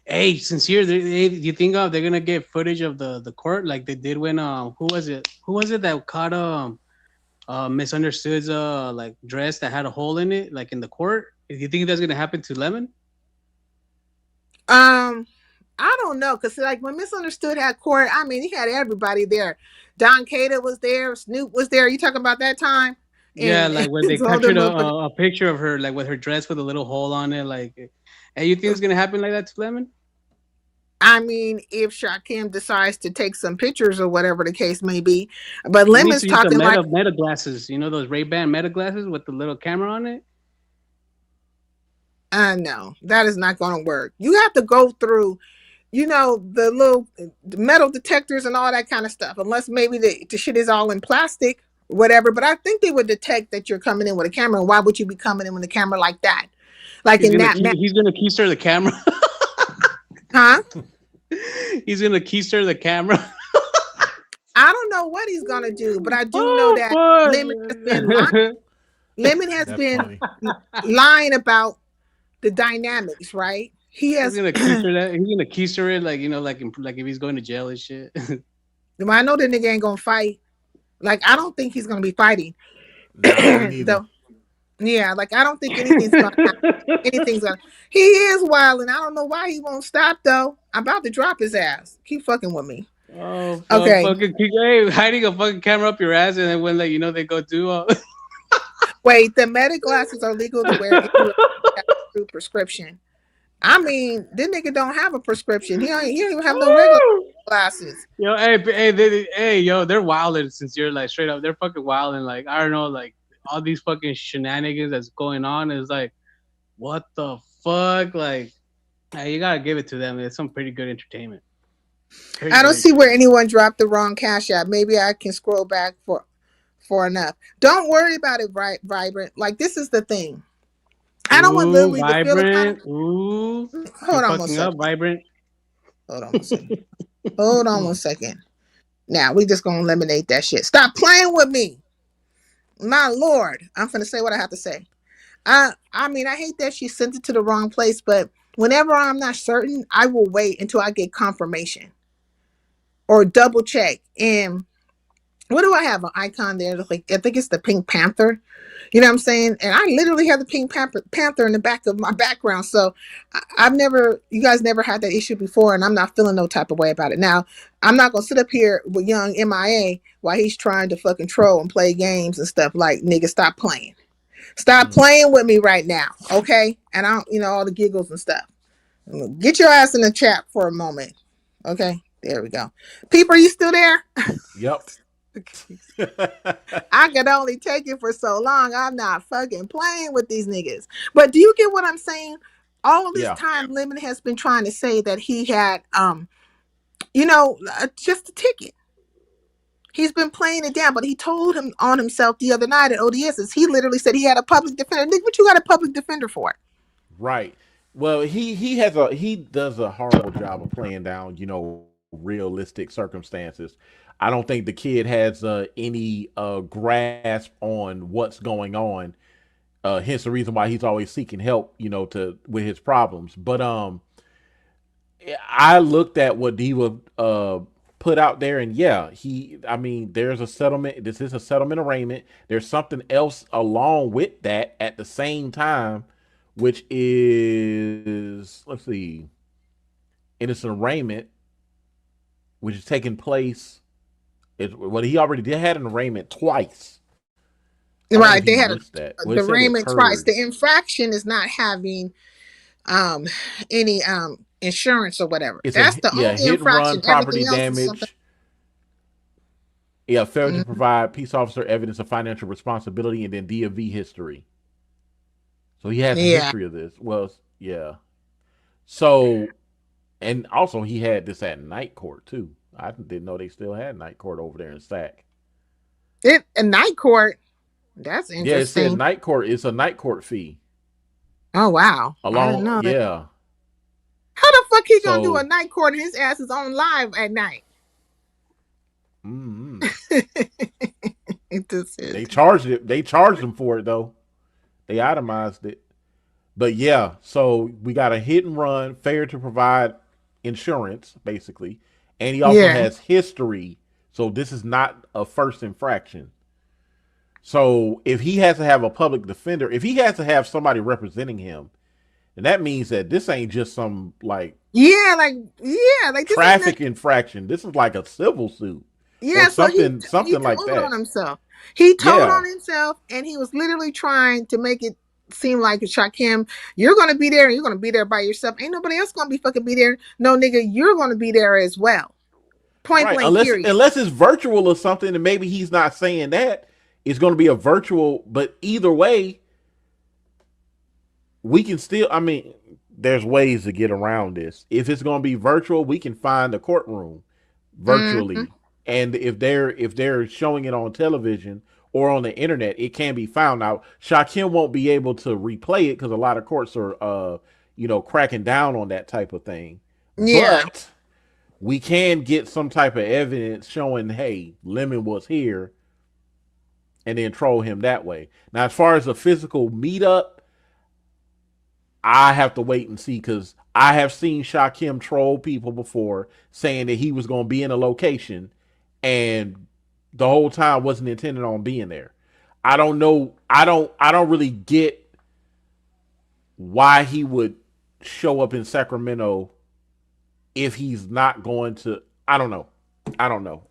Hey, sincere, do you think they're gonna get footage of the court like they did when who was it that caught Misunderstood's like dress that had a hole in it, like in the court? Do you think that's gonna happen to Lemon? I don't know, because like when Misunderstood had court, I mean, he had everybody there. Don Cada was there, Snoop was there. You talking about that time? Yeah, And like when they all captured them motherfuckers- a picture of her, like with her dress with a little hole on it. Like, hey, you think it's gonna happen like that to Lemon? I mean, if Shakim decides to take some pictures or whatever the case may be, but He needs Lemon's to use the talking like, meta glasses. You know those Ray-Ban meta glasses with the little camera on it? no, that is not going to work. You have to go through, you know, the little metal detectors and all that kind of stuff, unless maybe the shit is all in plastic, whatever. But I think they would detect that you're coming in with a camera. And why would you be coming in with a camera like that? Like He's in gonna that, he's gonna keister the camera. huh? He's gonna keister the camera. I don't know what he's gonna do, but I do know that Lemon has been lying. Lemon has been lying about the dynamics, right? He has. He's gonna keister that. He's gonna keister it, like, you know, like if he's going to jail and shit. I know the nigga ain't gonna fight. Like, I don't think he's gonna be fighting. Though, yeah, like I don't think anything's gonna happen. He is wild, and I don't know why he won't stop though. I'm about to drop his ass. Keep fucking with me. Oh, okay. Hey, hiding a fucking camera up your ass, and then when, like, you know, they go do. Wait, the meta glasses are legal to wear through prescription. I mean, this nigga don't have a prescription. He don't even have no regular glasses. Yo, yo, they're wilding since you're like straight up. They're fucking wilding. Like, I don't know, like all these fucking shenanigans that's going on is like, what the fuck? Like, you gotta give it to them. It's some pretty good entertainment. I don't see where anyone dropped the wrong cash app. Maybe I can scroll back for enough. Don't worry about it, Vibrant. Like, this is the thing. I don't want Lily to feel Vibrant. Ooh. Hold on one second. Vibrant. Hold on one second. Hold on one second. Now, we just gonna eliminate that shit. Stop playing with me. My Lord. I'm finna say what I have to say. I mean, I hate that she sent it to the wrong place, but whenever I'm not certain, I will wait until I get confirmation or double check. And what do I have? An icon there? Like, I think it's the Pink Panther. You know what I'm saying? And I literally have the Pink Panther in the back of my background. So I've never, you guys never had that issue before, and I'm not feeling no type of way about it. Now, I'm not going to sit up here with young MIA while he's trying to fucking troll and play games and stuff. Like, nigga, stop playing. Stop playing with me right now. Okay? And I don't, all the giggles and stuff. Get your ass in the chat for a moment. Okay? There we go. People, are you still there? Yep. I could only take it for so long. I'm not fucking playing with these niggas. But do you get what I'm saying? All of this time, Lemon has been trying to say that he had, just a ticket. He's been playing it down, but he told him on himself the other night at ODS's. He literally said he had a public defender. Nick, what you got a public defender for? Right. Well, he does a horrible job of playing down, realistic circumstances. I don't think the kid has any grasp on what's going on. Hence the reason why he's always seeking help, with his problems. But I looked at what Diva put out there, and there's a settlement. This is a settlement arraignment. There's something else along with that at the same time, which is, let's see, and it's an arraignment which is taking place. He already had an arraignment twice. Right, they had the arraignment twice. The infraction is not having any insurance or whatever. That's the only hit infraction. Run, property damage. Yeah, failure to provide peace officer evidence of financial responsibility, and then DMV history. So he has a history of this. Well, yeah. So, and also he had this at night court too. I didn't know they still had night court over there in Sac. A night court? That's interesting. Yeah, it said night court. It's a night court fee. Oh, wow. I didn't know that. Yeah. How the fuck he gonna do a night court and his ass is on live at night? Mm-hmm. They charged it. They charged him for it though. They itemized it. But yeah, so we got a hit and run, failure to provide insurance, basically. And he also has history. So this is not a first infraction. So if he has to have a public defender, if he has to have somebody representing him, and that means that this ain't just some like traffic infraction. This is like a civil suit. Yeah, something he like that. On himself. He told on himself, and he was literally trying to make it seem like Shakim, you're gonna be there, and you're gonna be there by yourself. Ain't nobody else gonna be there. No, nigga, you're gonna be there as well. Point blank. Unless it's virtual or something, and maybe he's not saying that. It's going to be a virtual, but either way, we can still, there's ways to get around this. If it's going to be virtual, we can find a courtroom virtually. Mm-hmm. And if they're showing it on television or on the internet, it can be found. Now, Shakim won't be able to replay it because a lot of courts are, cracking down on that type of thing. Yeah. But we can get some type of evidence showing, hey, Lemon was here, and then troll him that way. Now, as far as a physical meetup, I have to wait and see, because I have seen Shakim troll people before, saying that he was going to be in a location, and the whole time wasn't intended on being there. I don't know. I don't really get why he would show up in Sacramento if he's not going to. I don't know. I don't know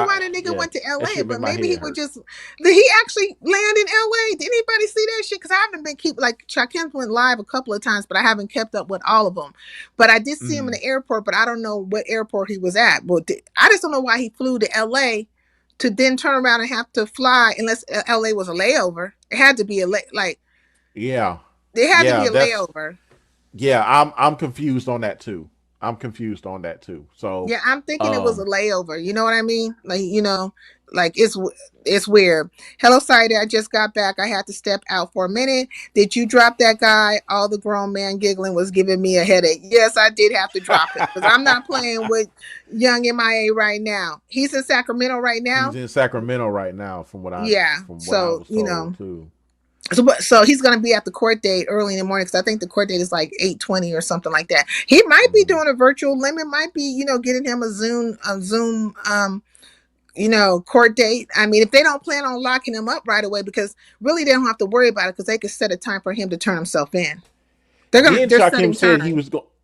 why the nigga went to LA, but maybe he would just. Did he actually land in LA? Did anybody see that shit? Because I haven't been Shakim went live a couple of times, but I haven't kept up with all of them. But I did see him in the airport, but I don't know what airport he was at. But I just don't know why he flew to LA to then turn around and have to fly, unless LA was a layover. It had to be yeah. It had to be a layover. Yeah, I'm confused on that too. So yeah, I'm thinking it was a layover. You know what I mean? Like it's weird. Hello, Saida. I just got back. I had to step out for a minute. Did you drop that guy? All the grown man giggling was giving me a headache. Yes, I did have to drop it, because I'm not playing with young MIA right now. He's in Sacramento right now. He's in Sacramento right now, from what I was told too. So he's going to be at the court date early in the morning, because I think the court date is like 8:20 or something like that. He might be doing a virtual. Lemon might be, getting him a Zoom, court date. I mean, if they don't plan on locking him up right away, because really they don't have to worry about it because they could set a time for him to turn himself in. They're setting time.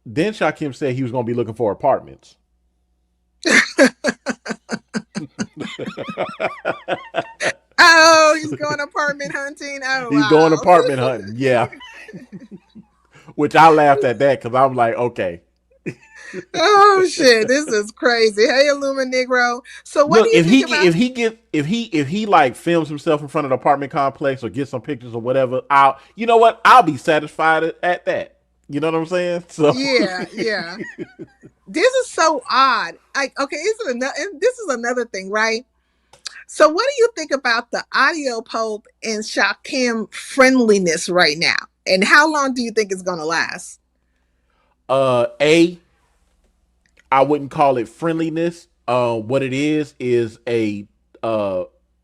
Then Shakim said he was going to be looking for apartments. Oh, he's going apartment hunting. Oh, He's wow. going apartment hunting. Yeah. Which I laughed at that because I'm like, okay. Oh shit, this is crazy. Hey, Illuma Negro. So what Look, do you think about? if he like films himself in front of the apartment complex or get some pictures or whatever, I'll be satisfied at that. You know what I'm saying? So Yeah. This is so odd. Like, okay, this is another thing, right? So what do you think about the audio Pope and Shakim friendliness right now? And how long do you think it's gonna last? I wouldn't call it friendliness. What it is a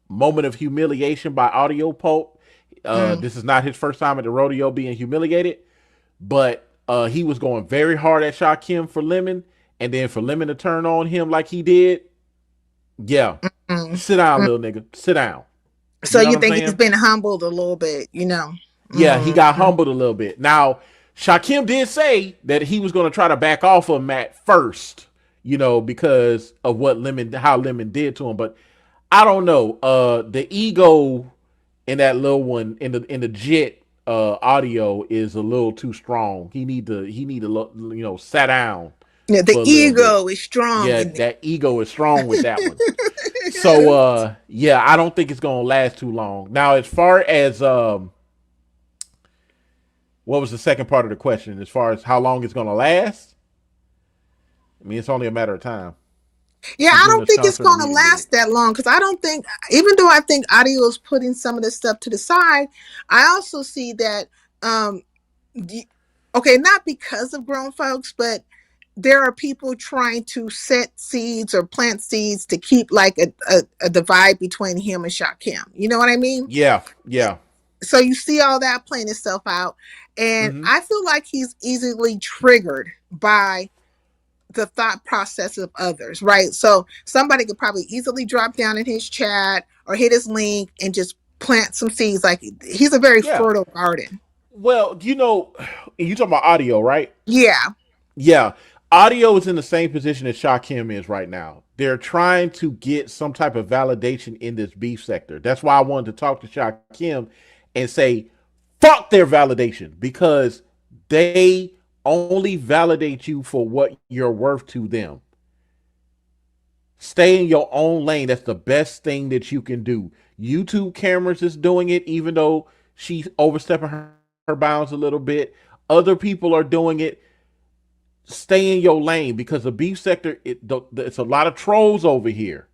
moment of humiliation by Audio Pope. This is not his first time at the rodeo being humiliated, but he was going very hard at Shakim for Lemon, and then for Lemon to turn on him like he did. Yeah, sit down, little nigga, sit down. So you think he's been humbled a little bit, Yeah, he got humbled a little bit. Now, Shakim did say that he was going to try to back off of Matt first, because of how Lemon did to him. But I don't know. The ego in that little one in the Jet audio is a little too strong. He need to sit down. Yeah, the ego is strong. Yeah, that ego is strong with that one. So I don't think it's gonna last too long. Now, as far as what was the second part of the question? As far as how long it's gonna last, I mean, it's only a matter of time. Yeah, I don't think it's going to last that long because I don't think, even though I think audio is putting some of this stuff to the side, I also see that, okay, not because of grown folks, but there are people trying to set seeds or plant seeds to keep like a divide between him and Shakim. You know what I mean? Yeah. So you see all that playing itself out. And I feel like he's easily triggered by the thought process of others, right? So somebody could probably easily drop down in his chat or hit his link and just plant some seeds. Like he's a very fertile garden. Well, you talking about audio, right? Yeah. Audio is in the same position as Shakim is right now. They're trying to get some type of validation in this beef sector. That's why I wanted to talk to Shakim and say, fuck their validation, because they only validate you for what you're worth to them. Stay in your own lane. That's the best thing that you can do. YouTube Cameras is doing it, even though she's overstepping her bounds a little bit. Other people are doing it. Stay in your lane, because the beef sector, it's a lot of trolls over here.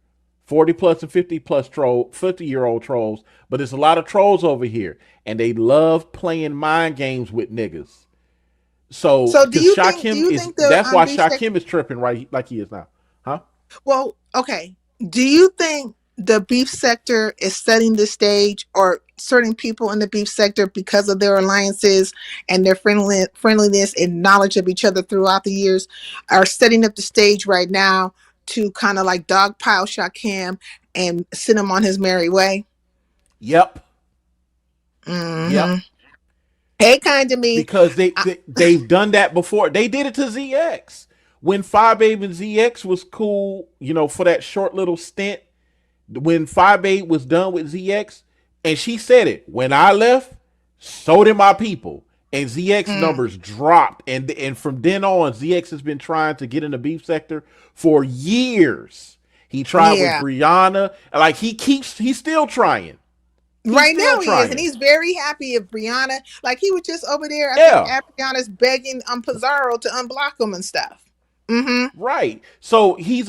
40 plus and 50 plus 50-year-old trolls, but it's a lot of trolls over here, and they love playing mind games with niggas. So do you think that's why Shakim is tripping right like he is now, huh? Well, okay. Do you think the beef sector is setting the stage, or certain people in the beef sector, because of their alliances and their friendliness and knowledge of each other throughout the years, are setting up the stage right now to kind of like dogpile Shakim and send him on his merry way? Yep. Yep. Hey, kind of me. Because they've done that before. They did it to ZX. When 5 and ZX was cool, for that short little stint, when 5 was done with ZX, and she said it, when I left, so did my people. And ZX numbers dropped. And from then on, ZX has been trying to get in the beef sector for years. He tried with Brianna. Like, he's still trying. Right now he is, and he's very happy if Brianna, like he was just over there, I think, at Brianna's begging Pizarro to unblock him and stuff. Right. So he's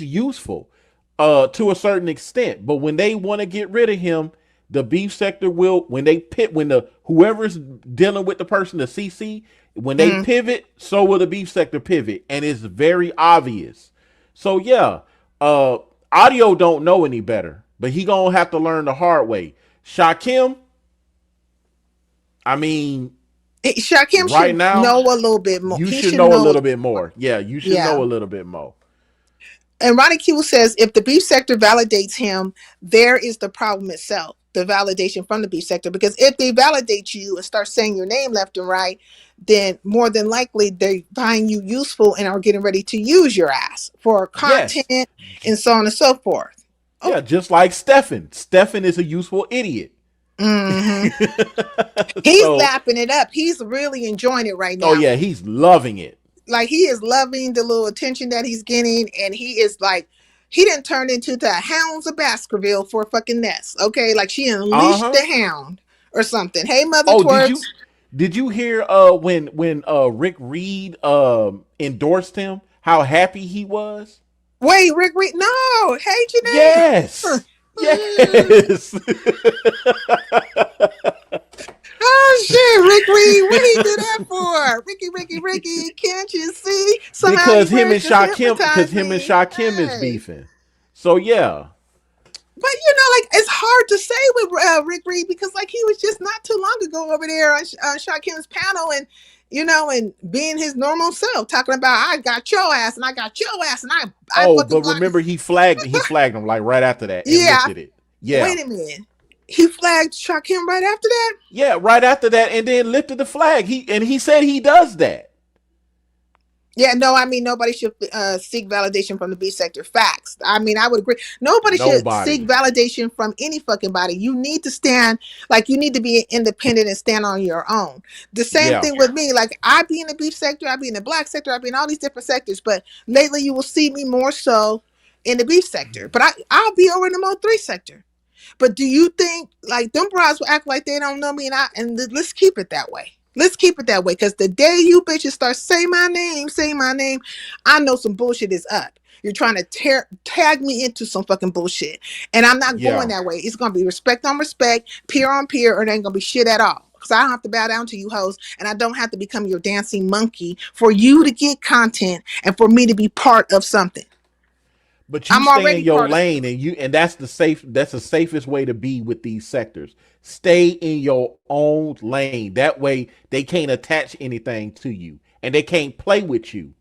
useful to a certain extent, but when they want to get rid of him, the beef sector will, whoever's dealing with the person, the CC, when they pivot, so will the beef sector pivot, and it's very obvious. So audio don't know any better, but he gonna have to learn the hard way. Shakim, I mean, Shakim right should now know a little bit more. You should know a little bit more. Yeah, you should know a little bit more. And Ronnie Q says, if the beef sector validates him, there is the problem itself, the validation from the beef sector. Because if they validate you and start saying your name left and right, then more than likely they find you useful and are getting ready to use your ass for Yes. content and so on and so forth. Yeah, just like Stefan. Stefan is a useful idiot. Mm-hmm. He's So, lapping it up. He's really enjoying it right oh now. yeah, he's loving it. Like he is loving the little attention that he's getting, and he is like, he didn't turn into the hounds of Baskerville for fucking Ness. Okay, like she unleashed Uh-huh. the hound or something. Hey, Mother Oh, Twerks. did you hear when Rick Reed endorsed him, how happy he was? Wait, Rick Reed. No, hey Janae. Yes. Yes. Oh shit, Rick Reed. What he do that for? Ricky, can't you see? Somehow because you him and managed to Shakim hypnotize because him and me. Shakim is Hey. beefing. So yeah. But like it's hard to say with Rick Reed because like he was just not too long ago over there on Shakim's panel and and being his normal self, talking about I got your ass and I got your ass and I Oh, fucking but blocked. remember he flagged him like right after that and Yeah. lifted it. Yeah. Wait a minute, he flagged Shakim right after that. Yeah, right after that, and then lifted the flag. He said he does that. Yeah, no, I mean nobody should seek validation from the B sector. Facts. I mean, I would agree. Nobody should seek validation from any fucking body. You need to stand you need to be independent and stand on your own. The same thing with me. Like I be in the beef sector, I be in the black sector, I be in all these different sectors. But lately, you will see me more so in the beef sector. But I'll be over in the Mo3 sector. But do you think like them bras will act like they don't know me? And let's keep it that way. Let's keep it that way. Because the day you bitches start say my name, I know some bullshit is up. You're trying to tag me into some fucking bullshit. And I'm not going that way. It's going to be respect on respect, peer on peer, or it ain't going to be shit at all. Because I don't have to bow down to you hoes. And I don't have to become your dancing monkey for you to get content and for me to be part of something. But you stay in your lane and that's the safest way to be with these sectors. Stay in your own lane. That way they can't attach anything to you and they can't play with you.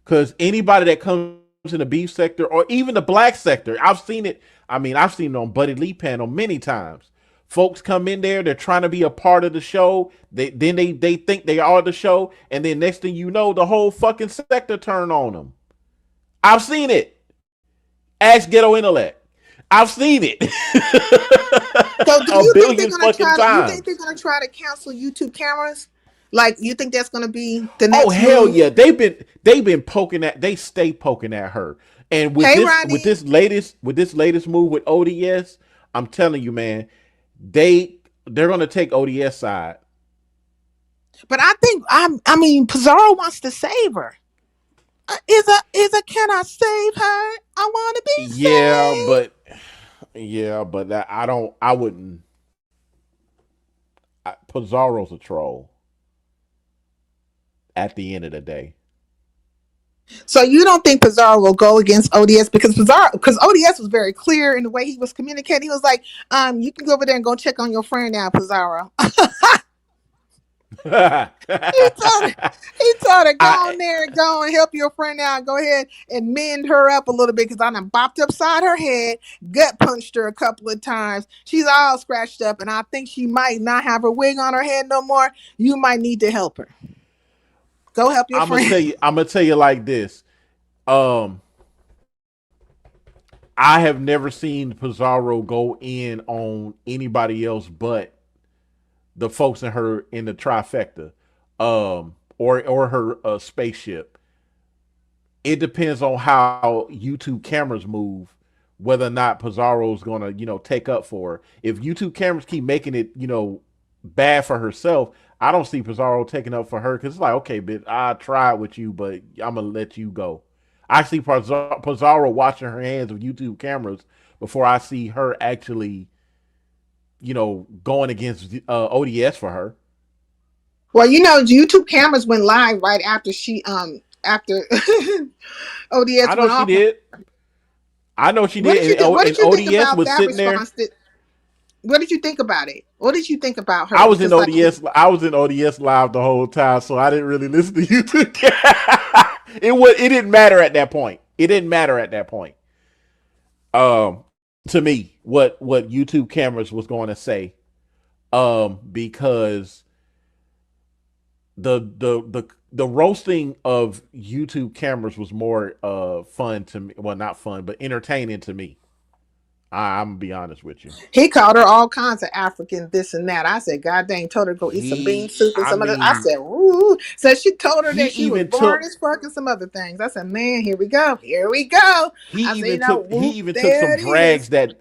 Cause anybody that comes in the beef sector or even the black sector, I've seen it. I mean, I've seen it on Buddy Lee panel many times. Folks come in there, they're trying to be a part of the show. They think they are the show, and then next thing you know, the whole fucking sector turn on them. I've seen it. Ask Ghetto Intellect. I've seen it. So do you think they're gonna try? You think they're gonna try to cancel YouTube cameras? Like you think that's gonna be the next? Oh hell yeah! They've been poking at. They stay poking at her. And with this latest move with ODS, I'm telling you, man, they're gonna take ODS side. But I think I mean Pizarro wants to save her. Is a can I save her? I want to be saved. But I wouldn't. Pizarro's a troll. At the end of the day. So you don't think Pizarro will go against ODS because ODS was very clear in the way he was communicating. He was like, you can go over there and go check on your friend now, Pizarro. he told her go on there and go and help your friend out. Go ahead and mend her up a little bit because I done bopped upside her head, gut punched her a couple of times. She's all scratched up, and I think she might not have her wig on her head no more. You might need to help her. Go help your friend. I'm gonna tell you like this. I have never seen Pizarro go in on anybody else but the folks in the trifecta, or her spaceship. It depends on how YouTube cameras move, whether or not Pizarro's gonna, take up for her. If YouTube cameras keep making it, bad for herself, I don't see Pizarro taking up for her because it's like, okay, bitch, I tried with you, but I'm gonna let you go. I see Pizarro washing her hands of YouTube cameras before I see her actually, going against ODS for her. Well, YouTube cameras went live right after she after ODS went off. She did. I know she did. What did you think about was that sitting response? What did you think about it? What did you think about her? I was in ODS. I was in ODS live the whole time, so I didn't really listen to YouTube. It didn't matter at that point. It didn't matter at that point. To me, what YouTube cameras was going to say, because the roasting of YouTube cameras was more fun to me. Well, not fun, but entertaining to me. I'm gonna be honest with you. He called her all kinds of African this and that. I said, God dang, told her to go eat some bean soup and I some of the. I mean, said, ooh. So she told her he that she was even born took as fuck and some other things. I said, man, here we go. Here we go. I said, you know, he whoop, even took there some it is. drags that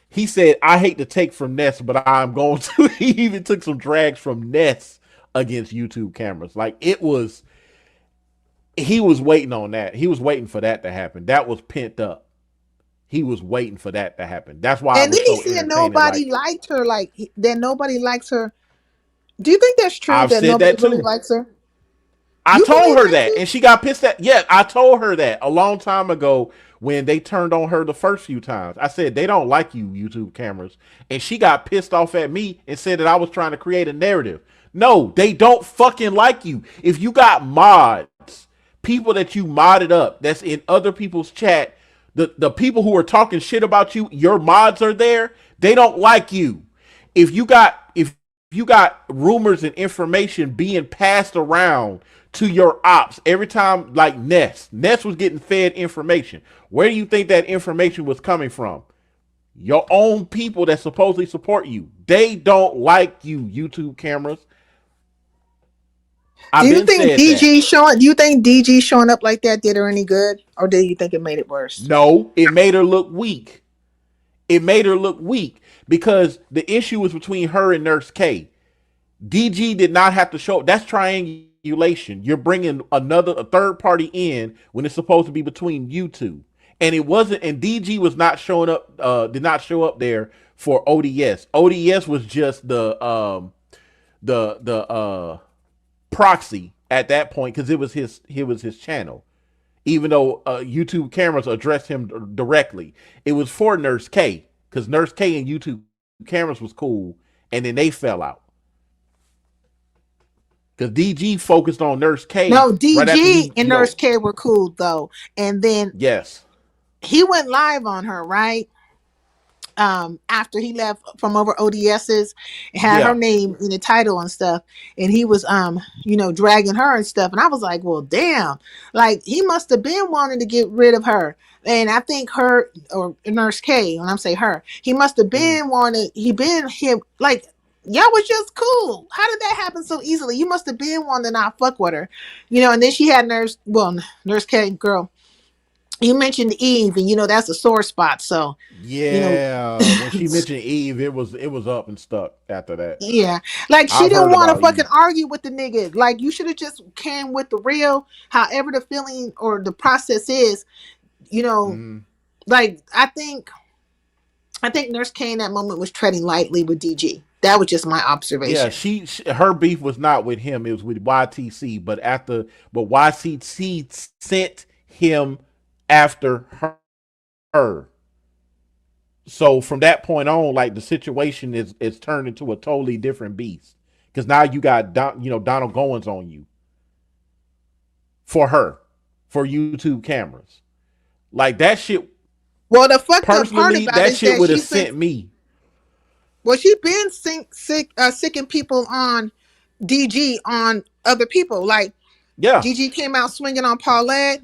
he said I hate to take from Ness, but I'm going to. He even took some drags from Ness against YouTube cameras. Like it was, he was waiting on that. He was waiting for that to happen. That was pent up. He was waiting for that to happen. That's why it And then was he so said entertaining. nobody Like liked her, like that nobody likes her. Do you think that's true I've that said nobody that really too. likes her? I You told believe her that that, too? and she got pissed at. Yeah, I told her that a long time ago when they turned on her the first few times. I said they don't like you, YouTube cameras, and she got pissed off at me and said that I was trying to create a narrative. No, they don't fucking like you. If you got mods, people that you modded up, that's in other people's chat, the people who are talking shit about you, your mods are there. They don't like you. If you got rumors and information being passed around to your ops every time, like Ness was getting fed information. Where do you think that information was coming from? Your own people that supposedly support you. They don't like you, YouTube cameras. Do I've you been think said that. DG showing? Do you think DG showing up like that did her any good, or do you think it made it worse? No, it made her look weak. It made her look weak because the issue was between her and Nurse K. DG did not have to show. That's triangulation. You're bringing a third party in when it's supposed to be between you two, and it wasn't. And DG was not showing up. Did not show up there for ODS. ODS was just the proxy at that point because it was his channel. Even though YouTube cameras addressed him directly, it was for Nurse K because Nurse K and YouTube cameras was cool, and then they fell out. Because DG focused on Nurse K No, right after DG he, and Nurse K were cool though, and then yes, he went live on her right after he left from over ODS's, had her yeah, name in the title and stuff, and he was dragging her and stuff, and I was like, well, damn, like he must have been wanting to get rid of her. And I think her or Nurse K, when I'm say her, he must have mm, been wanted. He been him like y'all was just cool. How did that happen so easily? You must have been wanting to not fuck with her, And then she had Nurse K, girl. You mentioned Eve, and that's a sore spot. So, you know, yeah. When she mentioned Eve, it was up and stuck after that. yeah, like she I've didn't heard want to about fucking Eve. argue with the nigga. Like you should have just came with the real, however the feeling or the process is. You know, Mm, like I think Nurse K in that moment was treading lightly with DG. That was just my yeah, observation. her beef was not with him; it was with YTC. But YTC sent him after her. So from that point on, like the situation is turned into a totally different beast because now you got Donald Goins on you for her for YouTube cameras. Like that shit. Well, the fucked up part Personally, about it that is shit that would have she's been sent me. she been sicking people on DG on other people. Like Yeah. DG came out swinging on Paulette,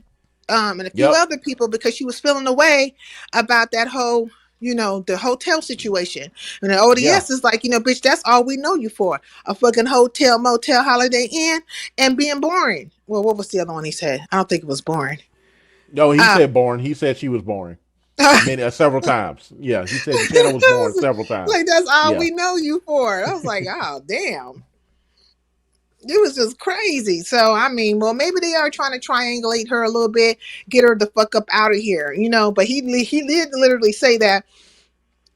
and a few Yep. other people because she was feeling away about that whole, the hotel situation. And the Yeah. ODS is like, bitch, that's all we know you for. A fucking hotel, motel, Holiday Inn, and being boring. Well, what was the other one he said? I don't think it was boring. No, he Uh, said boring. He said she was boring. like Several times. Yeah, he said the channel was boring several times. that's all Yeah. we know you for. I was like, oh damn. It was just crazy. So I mean, well, maybe they are trying to triangulate her a little bit, get her the fuck up out of here, But he did literally say that,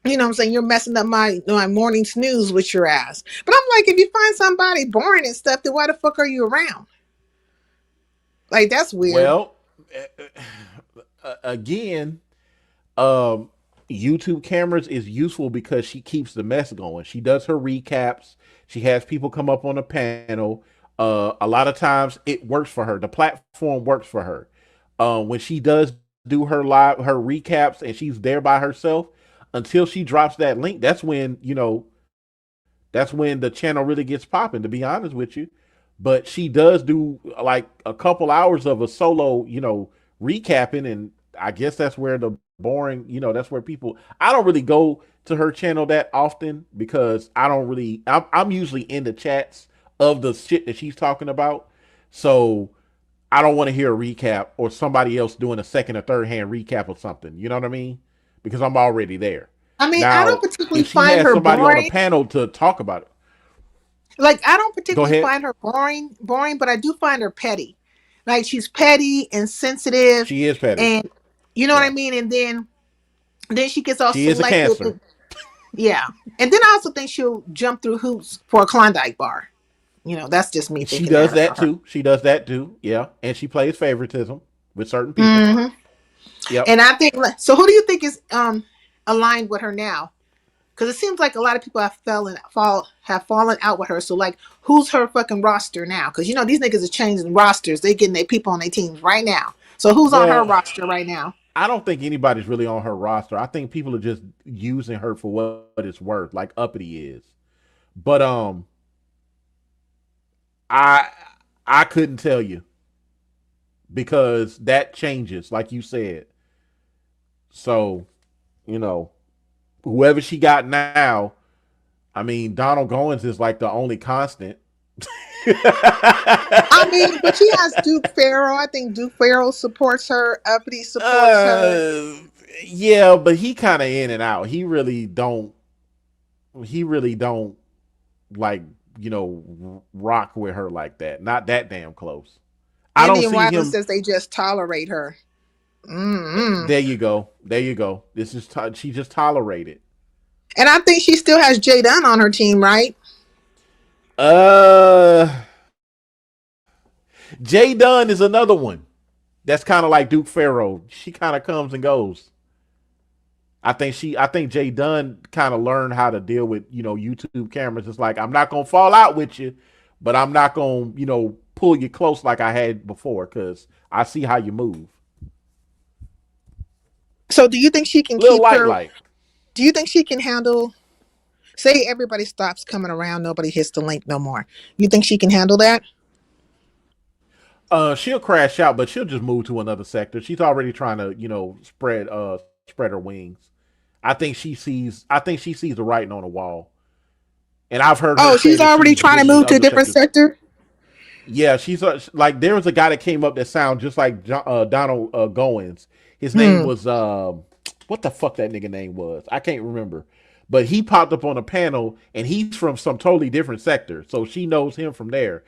I'm saying you're messing up my morning snooze with your ass. But I'm like, if you find somebody boring and stuff, then why the fuck are you around? Like that's weird. Well, again, um, YouTube cameras is useful because she keeps the mess going. She does her recaps. She has people come up on the panel. A lot of times it works for her. The platform works for her. When she does do her recaps and she's there by herself, until she drops that link, that's when that's when the channel really gets popping. To be honest with you, but she does do like a couple hours of a solo, recapping, and I guess that's where the boring, that's where people. I don't really go to her channel that often because I don't really. I'm usually in the chats of the shit that she's talking about, so I don't want to hear a recap or somebody else doing a second or third hand recap of something. You know what I mean? Because I'm already there. I mean, I don't Now, particularly if she find has her somebody on a boring. panel to talk about it, Like I don't go particularly ahead. find her boring, but I do find her petty. Like she's petty and sensitive, She is petty. and you know what I Yeah. mean. And then she gets all She is a selective. cancer. Yeah, and then I also think she'll jump through hoops for a Klondike bar. That's just me She thinking does that that about her. too. She does that too. Yeah. And she plays favoritism with certain people. Hmm. Yep. And I think so. Who do you think is aligned with her now? Because it seems like a lot of people have fallen out with her. So like, who's her fucking roster now? Because these niggas are changing rosters. They getting their people on their teams right now. So who's on her Well, roster right now? I don't think anybody's really on her roster. I think people are just using her for what it's worth, like Uppity is. But I I couldn't tell you because that changes, like you said. So, you know, whoever she got now, I mean, Donald Goins is like the only constant. I mean, but she has Duke Farrell. I think Duke Farrell supports her. Uppity supports her. uh, yeah, but he kind of in and out. He really don't like, rock with her like that. Not that damn close. I don't Indian see Wyland him. says they just tolerate her. Mm-mm. There you go. There you go. This is she just tolerated. And I think she still has Jay Dunn on her team, right? Uh, Jay Dunn is another one. That's kind of like Duke Farrow. She kind of comes and goes. I think Jay Dunn kind of learned how to deal with, YouTube cameras. It's like I'm not gonna fall out with you, but I'm not gonna, pull you close like I had before because I see how you move. So do you think she can Little keep light her? light. Do you think she can handle? Say everybody stops coming around, nobody hits the link no more. You think she can handle that? She'll crash out, but she'll just move to another sector. She's already trying to, spread her wings. I think she sees the writing on the wall. And I've heard her Oh, say she's that already she's trying to visiting move to a other different sectors. sector. Yeah, she's like there was a guy that came up that sounded just like Donald Goins. His name Hmm. was what the fuck that nigga name was? I can't remember. But he popped up on a panel and he's from some totally different sector. So she knows him from there.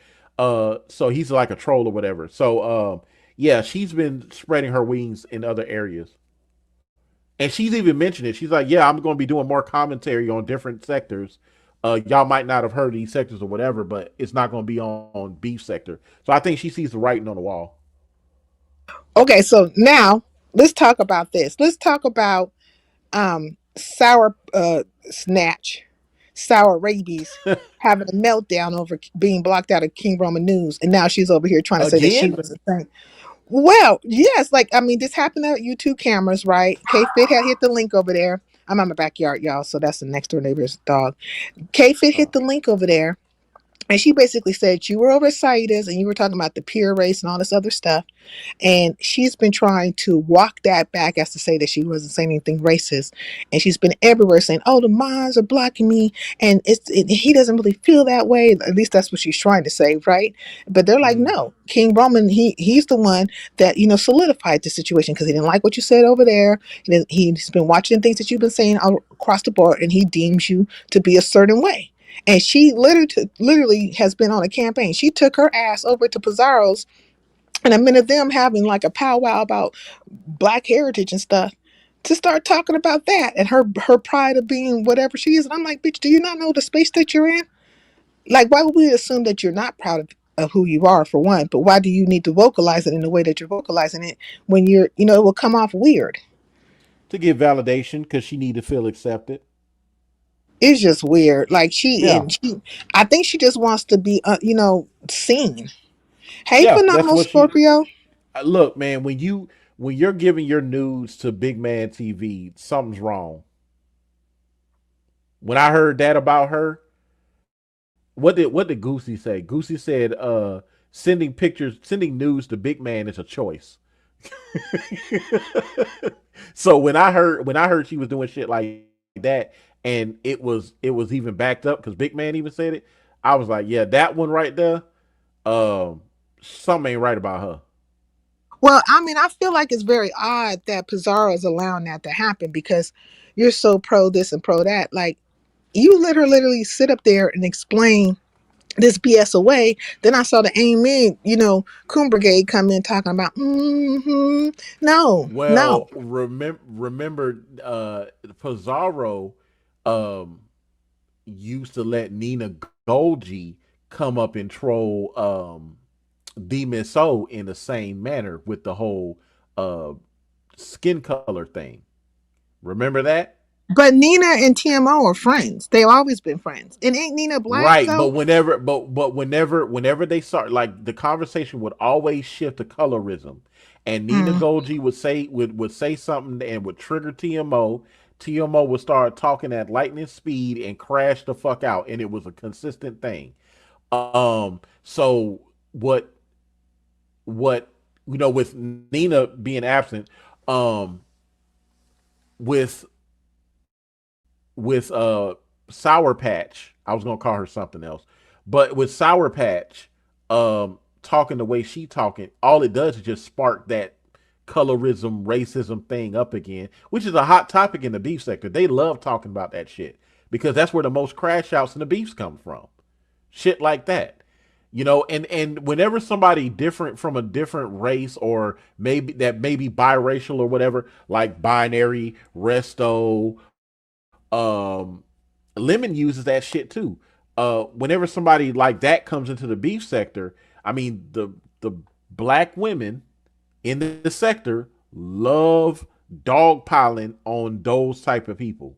So he's like a troll or whatever. So yeah, she's been spreading her wings in other areas. And she's even mentioned it. She's like, "Yeah, I'm going to be doing more commentary on different sectors. Y'all might not have heard these sectors or whatever, but it's not going to be on beef sector." So I think she sees the writing on the wall. Okay, so now let's talk about this. Let's talk about sour snatch, sour rabies having a meltdown over being blocked out of King Roman News, and now she's over here trying to say that she Again? was a saint. Well, yes, like I mean, this happened at YouTube cameras, right? K Fit had hit the link over there. I'm on my backyard, y'all, so that's the next door neighbor's dog. K Fit Uh, hit the link over there, and she basically said you were over at Citus and you were talking about the peer race and all this other stuff. And she's been trying to walk that back as to say that she wasn't saying anything racist. And she's been everywhere saying, oh, the moms are blocking me. And he doesn't really feel that way. At least that's what she's trying to say, right? But they're like, mm, no, King Roman, he's the one that, solidified the situation because he didn't like what you said over there. He's been watching things that you've been saying all across the board and he deems you to be a certain way. And she literally has been on a campaign. She took her ass over to Pizarro's and a minute of them having like a powwow about black heritage and stuff to start talking about that and her pride of being whatever she is. And I'm like, bitch, do you not know the space that you're in? Like, why would we assume that you're not proud of who you are for one? But why do you need to vocalize it in the way that you're vocalizing it when it will come off weird? to give validation because she need to feel accepted. It's just weird. Like Yeah, I think she just wants to be, seen. Hey, yeah, that's phenomenal what she. Scorpio. Look, man, when you're giving your nudes to Big Man TV, something's wrong. When I heard that about her, what did Goosey say? Goosey said, sending news to Big Man is a choice. So when I heard she was doing shit like that, and it was even backed up because Big Man even said it, I was like, yeah, that one right there, um, something ain't right about her. Well, I mean, I feel like it's very odd that Pizarro is allowing that to happen because you're so pro this and pro that. Like, you literally sit up there and explain this BS away. Then I saw the Amen, Coon Brigade come in talking about, no, no. Well, remember, Pizarro, um, used to let Nina Golgi come up and troll, Demon Soul in the same manner with the whole, uh, skin color thing. Remember that? But Nina and TMO are friends. They've always been friends. And ain't Nina black Right, though? whenever they start, like, the conversation would always shift to colorism, and Nina Mm. Golgi would say something and would trigger TMO. TMO would start talking at lightning speed and crash the fuck out, and it was a consistent thing. So what with Nina being absent, um, with Sour Patch, I was gonna call her something else, but with Sour Patch, talking the way she talking, all it does is just spark that colorism, racism thing up again, which is a hot topic in the beef sector. They love talking about that shit because that's where the most crash outs in the beefs come from. Shit like that. And whenever somebody different from a different race, or maybe biracial or whatever, like binary, resto, um, Lemon uses that shit too. Whenever somebody like that comes into the beef sector, I mean, the black women in the sector love dogpiling on those type of people.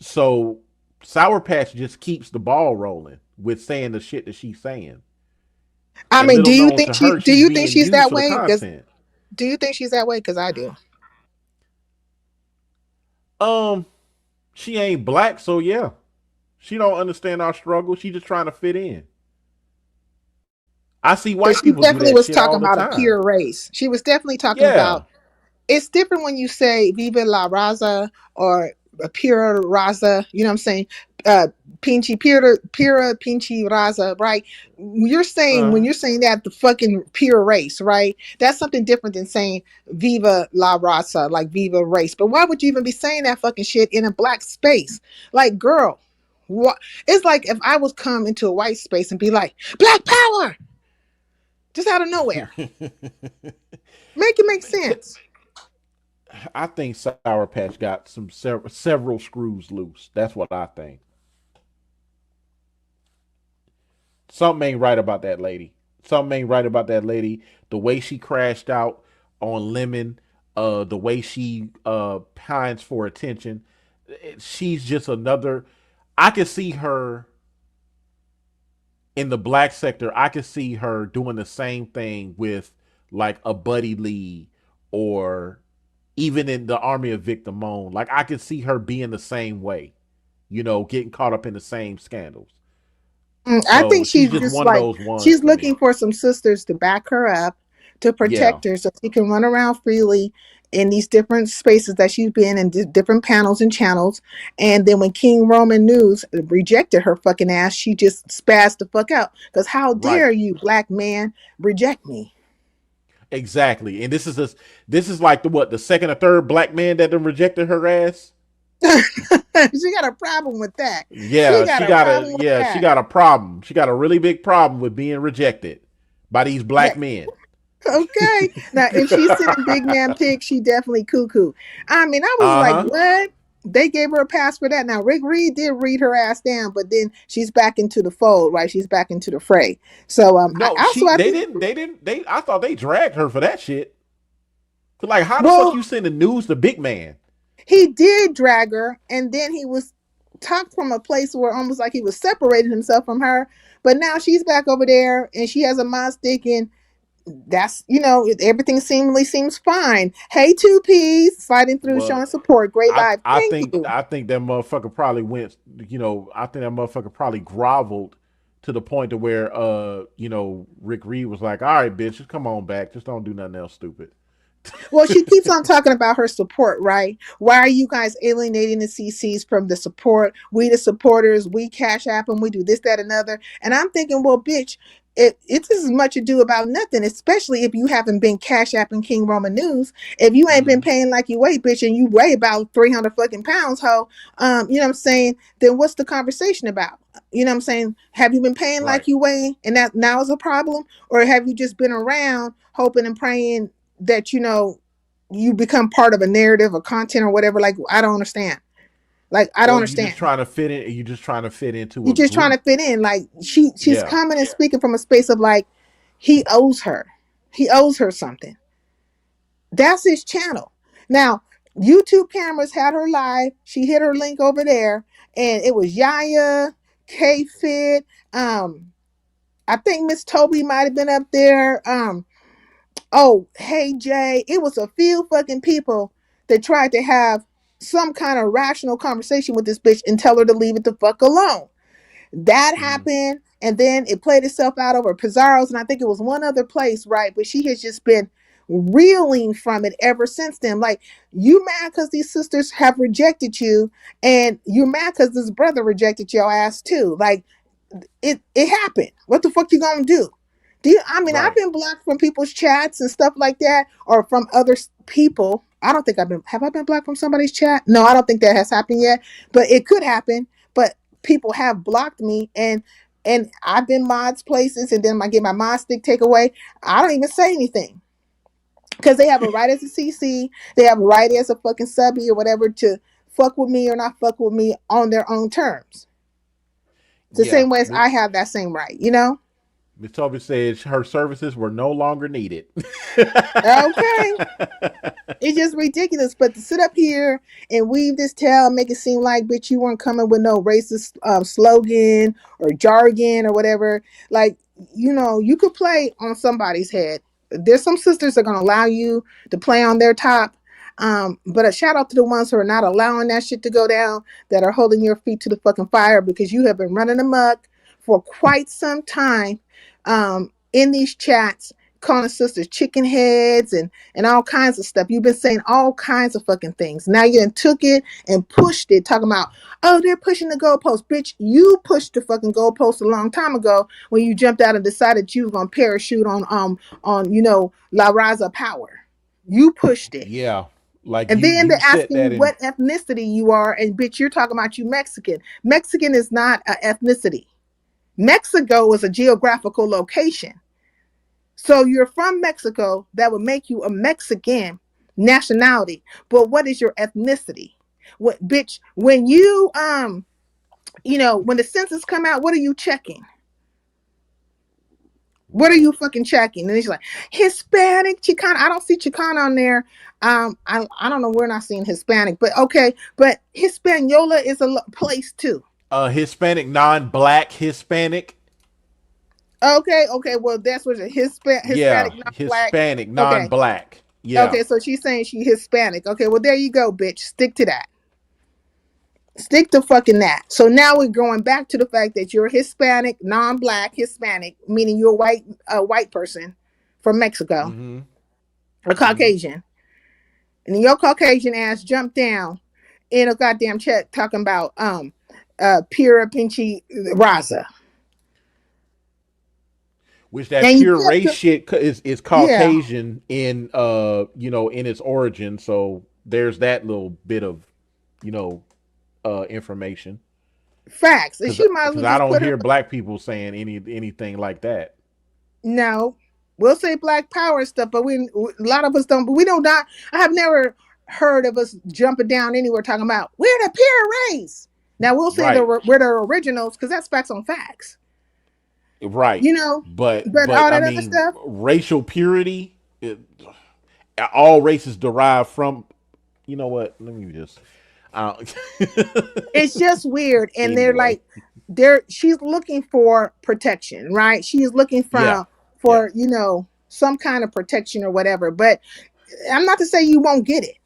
So Sour Patch just keeps the ball rolling with saying the shit that she's saying. I And mean, little known to her, do she's you think being she's used that for the way? content. Do you think she's that way? Because I do. Um, she ain't black, so yeah. She don't understand our struggle. She just trying to fit in. I see white Because she people do definitely that was shit all talking the about a time. pure race. She was definitely talking Yeah. about, it's different when you say Viva la Raza or Pura Raza, you know what I'm saying? Uh Pinchi Pura Pinchi Raza, right? When Uh, you're saying that, the fucking pure race, right? That's something different than saying Viva la Raza, like Viva race. But why would you even be saying that fucking shit in a black space? Like, girl, what? It's like if I was come into a white space and be like, Black Power, just out of nowhere. Make it make sense. I think Sour Patch got several screws loose. That's what I think. Something ain't right about that lady. Something ain't right about that lady. The way she crashed out on Lemon, the way she pines for attention. She's just another. I could see her in the black sector. I could see her doing the same thing with like a Buddy Lee, or even in the Army of Victor Moan. Like, I could see her being the same way, getting caught up in the same scandals. I So think she's she's just just one of like, those ones she's to me. looking for some sisters to back her up, to Yeah, protect her, so she can run around freely in these different spaces that she's been in, different panels and channels. And then when King Roman News rejected her fucking ass, she just spazzed the fuck out. Because how right. dare you, black man, reject me? Exactly. And this is like the second or third black man that done rejected her ass. She got a problem with that. She Yeah, got she a got a problem with yeah, she that. got a problem. She got a really big problem with being rejected by these Yeah. black men. Okay. Now, if she's sending big man pics, she definitely cuckoo. I mean, I was like, Uh-huh. what? They gave her a pass for that. Now, Rick Reed did read her ass down, but then she's back into the fold, right? She's back into the fray. So, No, I they think, didn't they didn't they I thought they dragged her for that shit. Like, how the fuck well, you send the news to big man? he did drag her, and then he was. talked from a place where almost like he was separating himself from her. But now she's back over there and she has a mod stick and that's everything seemingly seems fine. Hey, 2Ps fighting through, Well, showing support. Great I vibe. I Thank think you. I think that motherfucker probably went. I think that motherfucker probably groveled to the point to where Rick Reed was like, "All right, bitch, just come on back. Just don't do nothing else stupid." Well, she keeps on talking about her support, right? Why are you guys alienating the CCs from the support? We the supporters, we cash app and we do this, that, and other. And I'm thinking, well, bitch, it's as much ado about nothing, especially if you haven't been cash apping King Roman News. If you ain't been Mm-hmm. paying like you weigh, bitch, and you weigh about 300 fucking pounds, ho, you know what I'm saying? Then what's the conversation about? You know what I'm saying? Have you been paying like Right. you weigh and that now is a problem? Or have you just been around hoping and praying that you become part of a narrative or content or whatever? Like, I don't understand. Like, I don't Or you just understand. trying to fit in. You just trying to fit into You're a just trying to group. fit in. Like, she's Yeah. coming and speaking from a space of like, he owes her. He owes her something. That's his channel. Now, YouTube cameras had her live. She hit her link over there, and it was Yaya, K Fit. I think Miss Toby might have been up there. Oh, hey Jay, it was a few fucking people that tried to have some kind of rational conversation with this bitch and tell her to leave it the fuck alone. That Mm-hmm. happened, and then it played itself out over Pizarro's, and I think it was one other place, right? But she has just been reeling from it ever since then. Like, you mad because these sisters have rejected you, and you're mad because this brother rejected your ass too. Like, it happened. What the fuck you gonna do? I mean, I've Right. been blocked from people's chats and stuff like that, or from other people. I don't think have I been blocked from somebody's chat? No, I don't think that has happened yet, but it could happen. But people have blocked me, and I've been mods places, and then I get my mod stick take away. I don't even say anything because they have a right as a CC, they have a right as a fucking subby or whatever to fuck with me or not fuck with me on their own terms. It's the Yeah. same way as I have that same right, you know? Miss Toby said her services were no longer needed. Okay. It's just ridiculous. But to sit up here and weave this tale, make it seem like, bitch, you weren't coming with no racist slogan or jargon or whatever. Like, you could play on somebody's head. There's some sisters that are going to allow you to play on their top. But a shout out to the ones who are not allowing that shit to go down, that are holding your feet to the fucking fire because you have been running amok for quite some time in these chats, calling sisters chicken heads and all kinds of stuff. You've been saying all kinds of fucking things. Now you done took it and pushed it, talking about, oh, they're pushing the goalpost. Bitch, you pushed the fucking goalpost a long time ago when you jumped out and decided you were gonna parachute on La Raza power. You pushed it. Yeah. Like And you then you they're set asking you that in. what ethnicity you are, and bitch, you're talking about you Mexican. Mexican is not an ethnicity. Mexico is a geographical location. So you're from Mexico, that would make you a Mexican nationality. But what is your ethnicity? What, bitch, when when the census come out, what are you checking? What are Right. you fucking checking? And it's like Hispanic, Chicana. I don't see Chicana on there. I don't know. We're not seeing Hispanic, but okay. But Hispaniola is a place too. Hispanic, non-black Hispanic. Okay. Well, that's what Yeah, Hispanic, not black. Hispanic, Okay. non-black. Yeah. Okay, so she's saying she Hispanic. Okay, well there you go, bitch. Stick to that. Stick to fucking that. So now we're going back to the fact that you're Hispanic, non-black Hispanic, meaning you're a white person from Mexico, Mm-hmm. a Mm-hmm. Caucasian, and your Caucasian ass jumped down in a goddamn chat talking about Pura Pinchy Raza, Which that and you pure kept race shit is yeah, Caucasian in in its origin. So there's that little bit of you know information. facts, and Because she might as well I just don't put her. hear black people saying anything like that. No, we'll say Black Power and stuff, but a lot of us don't. But we don't not. I have never heard of us jumping down anywhere talking about we're the pure race. Now we'll say Right. we're the originals because that's facts on facts, Right. you know. But But all I that other mean stuff, racial purity. All races derive from. You know what? Let me just. Uh, It's just weird. And they're anyway, like, she's looking for protection, right? She is looking yeah, yeah. for, some kind of protection or whatever. But I'm not to say you won't get it.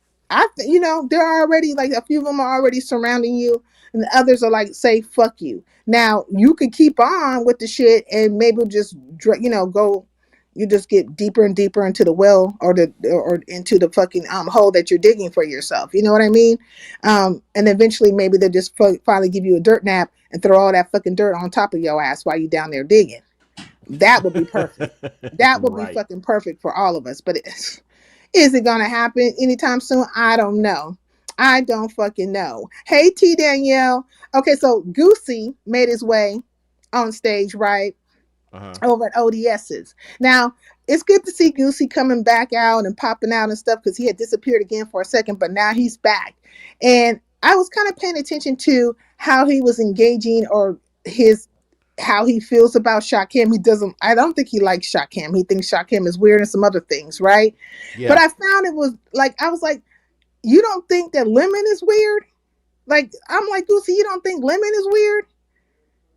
There are already like a few of them are already surrounding you, and the others are like, say, fuck you. Now you could keep on with the shit, and maybe just go. You just get deeper and deeper into the well, or into the fucking hole that you're digging for yourself. You know what I mean? And eventually, maybe they'll just finally give you a dirt nap and throw all that fucking dirt on top of your ass while you down there digging. That would be perfect. That would be Right. fucking perfect for all of us. But is it gonna happen anytime soon? I don't know. I don't fucking know. Hey T Danielle. Okay, so Goosey made his way on stage, right? Uh-huh. Over at ODS's. Now, it's good to see Goosey coming back out and popping out and stuff because he had disappeared again for a second, but now he's back. And I was kind of paying attention to how he was engaging, or his how he feels about Shakim. I don't think he likes Shakim. He thinks Shakim is weird and some other things, right? But Yeah. I found I was like, you don't think that Lemon is weird? Like, I'm like, Goosey, you don't think Lemon is weird?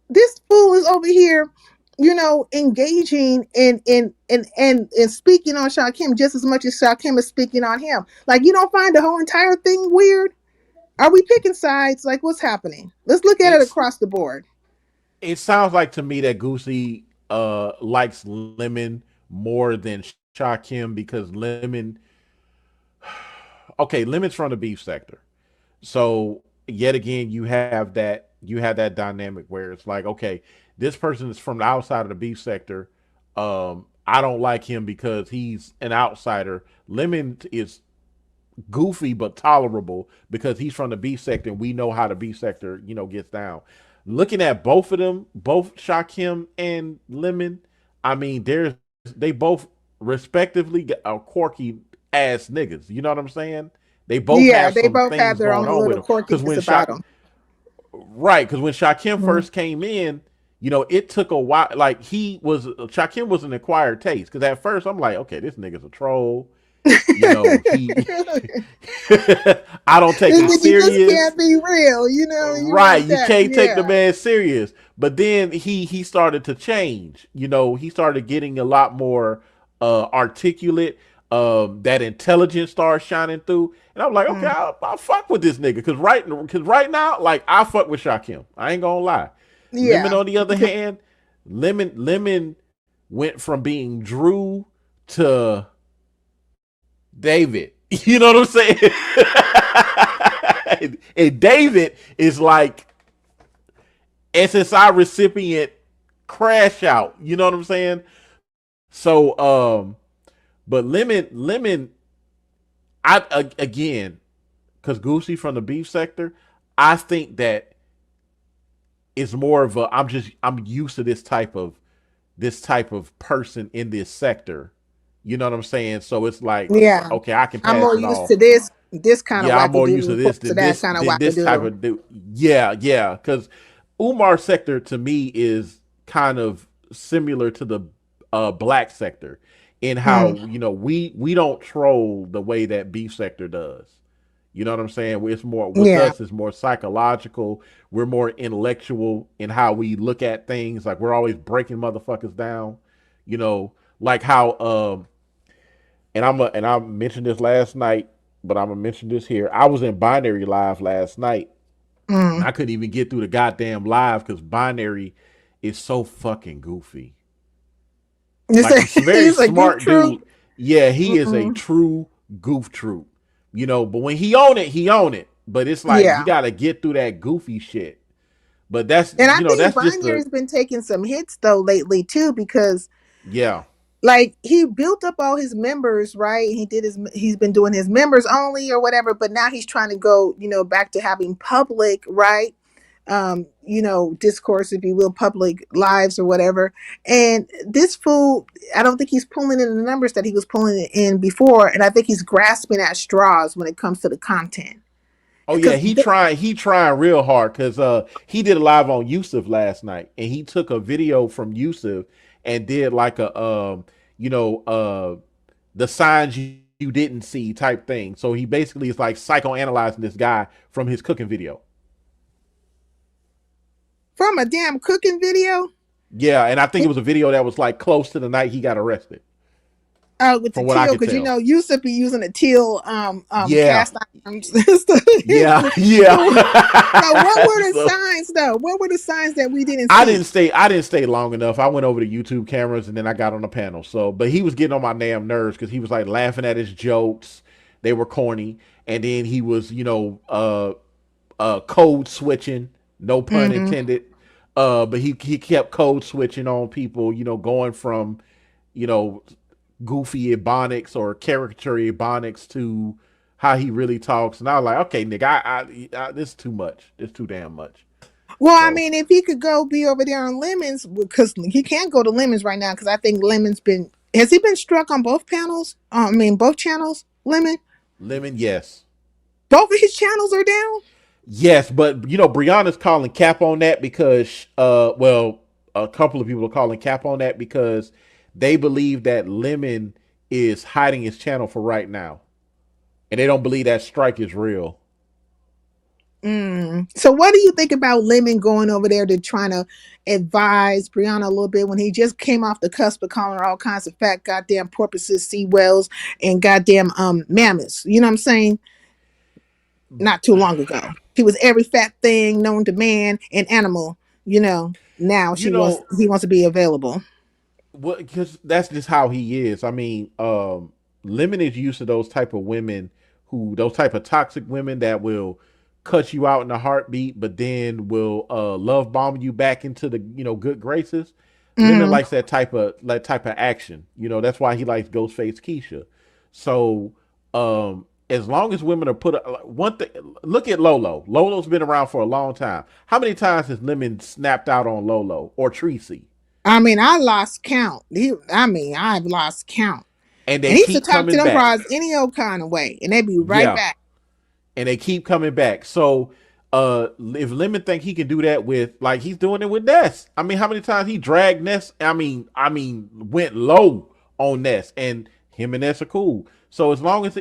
This fool is over here, engaging and speaking on Shakim just as much as Shakim is speaking on him. Like, you don't find the whole entire thing weird? Are we picking sides? Like, what's happening? Let's look at it It's across the board. it sounds like to me that Goosey likes Lemon more than Shakim because Lemon okay, Lemon's from the beef sector. So yet again you have that dynamic where it's like, okay, this person is from the outside of the beef sector. I don't like him because he's an outsider. Lemon is goofy but tolerable because he's from the beef sector and we know how the beef sector, gets down. Looking at both of them, both Shakim and Lemon, I mean, they both respectively are quirky ass niggas. You know what I'm saying? They both Yeah, have they some both have things their going own on with little them. Because quirkiness about them. right, because when Shakim Mhm. first came in, it took a while. Like Shakim was an acquired taste. Because at first I'm like, okay, this nigga's a troll. He I don't take This him nigga just serious. can't be real, you Right, like you that. can't take the Yeah. man serious. But then he started to change. He started getting a lot more articulate. That intelligence started shining through, and I'm like, okay, Mm. I'll fuck with this nigga because right now, like I fuck with Shakim. I ain't gonna lie. Lemon, Yeah. on the other hand, Lemon went from being Drew to David. You know what I'm saying? And David is like SSI recipient crash out. You know what I'm saying? So, but Lemon, again, because Goosey from the beef sector, I think that it's more of a I'm used to this type of person in this sector. You know what I'm saying? So it's like, Yeah. okay, I can I'm more pass it used off. to this kind of Yeah, I'm more used to wackadoodle this opposed to than that this kind of than this type wackadoodle. of dude. Yeah, yeah. Because Umar sector to me is kind of similar to the black sector in Mm. how we don't troll the way that beef sector does. You know what I'm saying? It's more with Yeah. us. It's more psychological. We're more intellectual in how we look at things. Like we're always breaking motherfuckers down. Like how and I mentioned this last night, but I'm gonna mention this here. I was in Binary Live last night, and Mm. I couldn't even get through the goddamn live because Binary is so fucking goofy. It's Like a, he's a very it's a goof smart troop. dude. Yeah, he is a Mm-mm. true goof troop. But when he own it, he own it. But it's like you Yeah. gotta get through that goofy shit. But that's And I think that's just the Binary's been taking some hits though lately too, because yeah. like he built up all his members, right? He's been doing his members only or whatever, but now he's trying to go, back to having public, right? Discourse, if you will, public lives or whatever. And this fool, I don't think he's pulling in the numbers that he was pulling in before, and I think he's grasping at straws when it comes to the content. Oh yeah, Because he trying real hard because he did a live on Yusuf last night and he took a video from Yusuf and did like a the signs you you didn't see type thing. So he basically is like psychoanalyzing this guy from his cooking video. From a damn cooking video. Yeah, and I think it was a video that was like close to the night he got arrested, With the from what I teal, could because tell. used to be using a teal Yeah, cast irons and stuff. yeah, So what yeah. were the So, signs though? What were the signs that we didn't I see? didn't stay. I didn't stay long enough. I went over to YouTube cameras and then I got on the panel. So, but he was getting on my damn nerves because he was like laughing at his jokes. They were corny, and then he was, code switching. No pun Mm-hmm. intended. But he kept code switching on people. Going from, you know, goofy ebonics or caricature ebonics to how he really talks. And I was like, okay, nigga, this is too much. This is too damn much. Well, I So mean, if he could go be over there on Lemons, because he can't go to Lemons right now, because I think Lemons been has he been struck on both panels? I mean, both channels. Lemon, Lemon, yes. both of his channels are down. Yes, but Brianna's calling cap on that because a couple of people are calling cap on that because they believe that Lemon is hiding his channel for right now. And they don't believe that strike is real. So, what do you think about Lemon going over there to trying to advise Brianna a little bit when he just came off the cusp of calling her all kinds of fat goddamn porpoises, sea whales, and goddamn mammoths? You know what I'm saying? Not too long ago, he was every fat thing known to man and animal. Now You know, he wants to be available. because that's just how he is. I mean, Lemon is used to those type of women those type of toxic women that will cut you out in a heartbeat, but then will love bomb you back into the good graces. Lemon Mm. likes that type of action. That's why he likes Ghostface Keisha. So as long as women are one thing, look at Lolo. Lolo's been around for a long time. How many times has Lemon snapped out on Lolo or Tracy? I mean, I lost count. I've lost count. And And they he used to keep talk to coming them back. bras any old kind of way, and they'd be right Yeah, back. and they keep coming back. So if Lemon think he can do that with, like, he's doing it with Ness. I mean, how many times he dragged Ness? I mean, went low on Ness, and him and Ness are cool. So as long as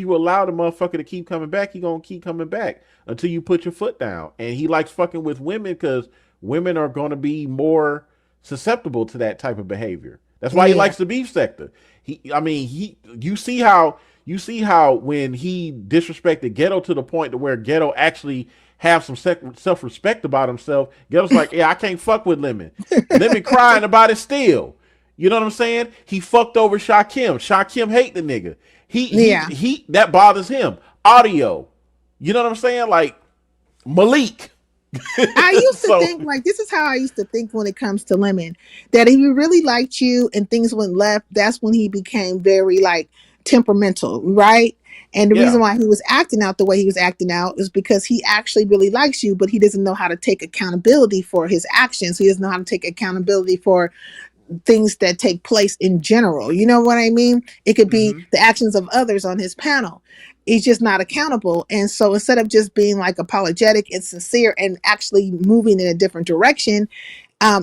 you allow the motherfucker to keep coming back, he gonna keep coming back until you put your foot down. And he likes fucking with women because women are gonna be more susceptible to that type of behavior. That's why he Yeah. likes the beef sector. You see how when he disrespected Ghetto to the point to where Ghetto actually have some self-respect about himself. Ghetto's like, yeah, I can't fuck with Lemon. Lemon crying about it still. You know what I'm saying? He fucked over Shakim. Shakim hate the nigga. Yeah. He that bothers him. Audio. You know what I'm saying? Like Malik. I used to So think like this is how I used to think when it comes to Lemon, that if he really liked you and things went left, that's when he became very like temperamental, right? And the reason yeah, why he was acting out the way he was acting out is because he actually really likes you, but he doesn't know how to take accountability for his actions. He doesn't know how to take accountability for things that take place in general. You know what I mean? It could be hmm the actions of others on his panel. He's just not accountable. And so instead of just being like apologetic and sincere and actually moving in a different direction,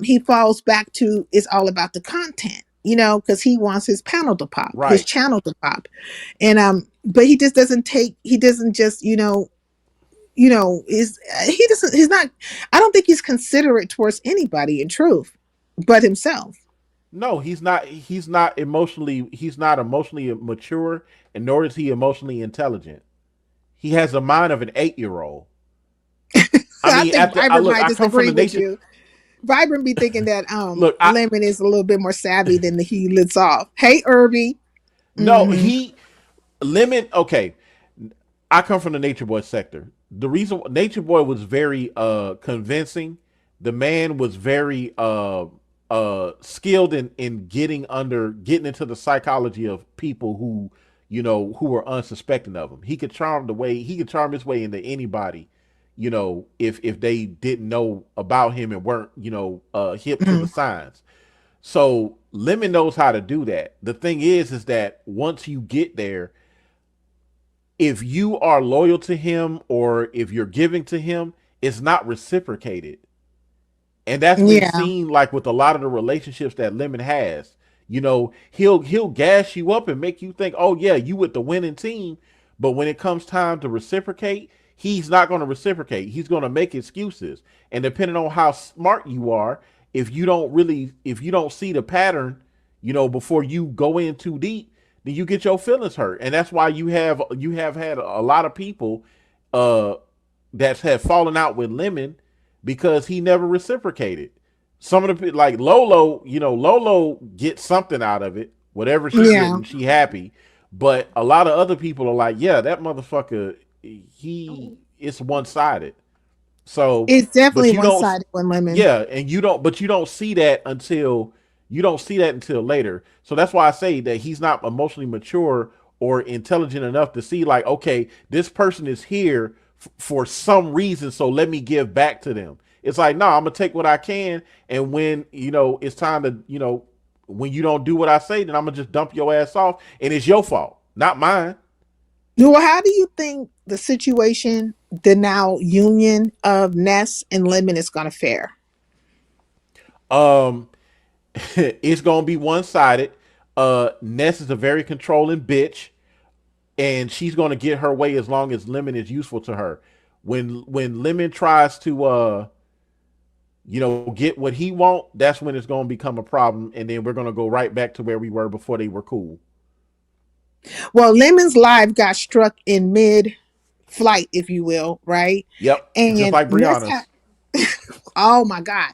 he falls back to it's all about the content, because he wants his panel to pop, his right. channel to pop. And but he just doesn't take he doesn't just, is he doesn't he's not I don't think he's considerate towards anybody in truth but himself. No, he's not. He's not emotionally. He's not emotionally mature, and nor is he emotionally intelligent. He has the mind of an 8-year-old. I I mean, think Vibrant look. might I come from disagree the with nation. you. Vibrant be thinking that Look, Lemon is a little bit more savvy than he lets off. Hey, Irby. no, Mm-hmm. Lemon. Okay, I come from the Nature Boy sector. The reason Nature Boy was very convincing. The man was very skilled in getting into the psychology of people who were unsuspecting of him. He could charm his way into anybody, if they didn't know about him and weren't, hip to the Mm-hmm. signs. So Lemon knows how to do that. The thing is that once you get there, if you are loyal to him or if you're giving to him, it's not reciprocated. And that's been Yeah. seen like with a lot of the relationships that Lemon has. He'll gas you up and make you think, oh yeah, you with the winning team. But when it comes time to reciprocate, he's not going to reciprocate. He's going to make excuses. And depending on how smart you are, if you don't see the pattern, before you go in too deep, then you get your feelings hurt. And that's why you have had a lot of people uh that have fallen out with Lemon because he never reciprocated. Some of the like Lolo, Lolo gets something out of it, whatever she Yeah. getting, she happy. But a lot of other people are like, yeah, that motherfucker, it's one sided. So, It's but definitely you one don't, sided with Lemon. yeah, and but you don't see that until later. So that's why I say that he's not emotionally mature or intelligent enough to see like, okay, this person is here for some reason, so let me give back to them. It's like, no, I'm gonna take what I can, and when it's time to, when you don't do what I say, then I'm gonna just dump your ass off, and it's your fault, not mine. Well, how do you think the situation, the now union of Ness and Lemon is going to fare? Um, it's gonna be one sided. Ness is a very controlling bitch, and she's gonna get her way as long as Lemon is useful to her. When Lemon tries to get what he want, that's when it's gonna become a problem, and then we're gonna go right back to where we were before they were cool. Well, Lemon's live got struck in mid flight, if you will, right? Yep, just And like Ness Brianna's. oh my God.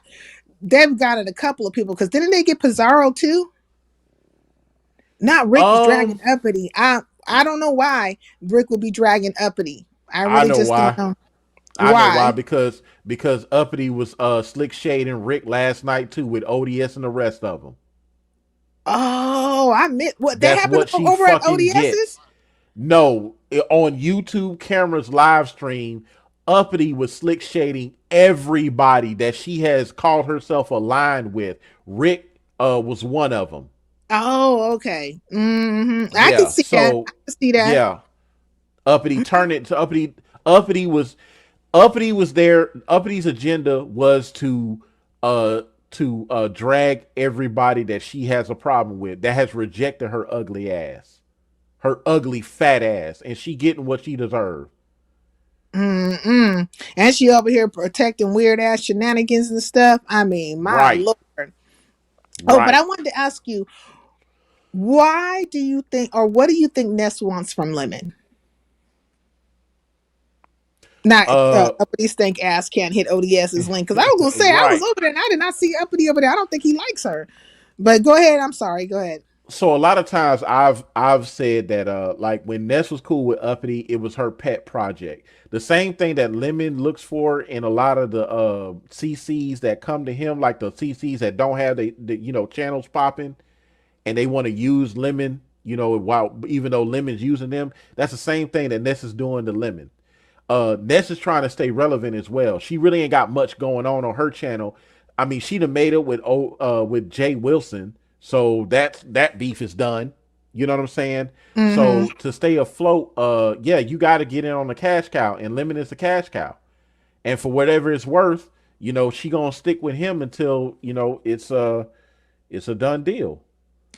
They've got it a couple of people because didn't they get Pizarro too? Not Rick is dragging Um, Uppity. I don't know why Rick would be dragging Uppity. I I really know just don't why. know I know why why. because Uppity was slick shading Rick last night too with ODS and the rest of them. Oh, I meant what that That's happened what she over at fucking ODS's. gets. No, on YouTube cameras live stream, Uppity was slick shading everybody that she has called herself aligned with. Rick was one of them. Oh, okay. I can Yeah, see that. I so can see that. yeah, Uppity turned it to Uppity. Uppity was there. Uppity's agenda was to drag everybody that she has a problem with, that has rejected her ugly ass, her ugly fat ass, and she getting what she deserved. And she over here protecting weird ass shenanigans and stuff. I mean, my Right, lord. Oh, but I right. wanted to ask you, why do you think, or what do you think Ness wants from Lemon? Not Uh, Uppity stank ass can't hit ODS's link because I was gonna say I was right. over there and I did not see Uppity over there. I don't think he likes her. But go ahead. I'm sorry. Go ahead. So a lot of times I've said that like when Ness was cool with Uppity, it was her pet project. The same thing that Lemon looks for in a lot of the CCs that come to him, like the CCs that don't have the channels popping, and they want to use Lemon, while even though Lemon's using them, that's the same thing that Ness is doing to Lemon. Ness is trying to stay relevant as well. She really ain't got much going on her channel. I mean, she done made it with Jay Wilson, so that beef is done. You know what I'm saying? Mm-hmm. So to stay afloat, yeah, you got to get in on the cash cow, and Lemon is the cash cow. And for whatever it's worth, she gonna stick with him until it's a done deal.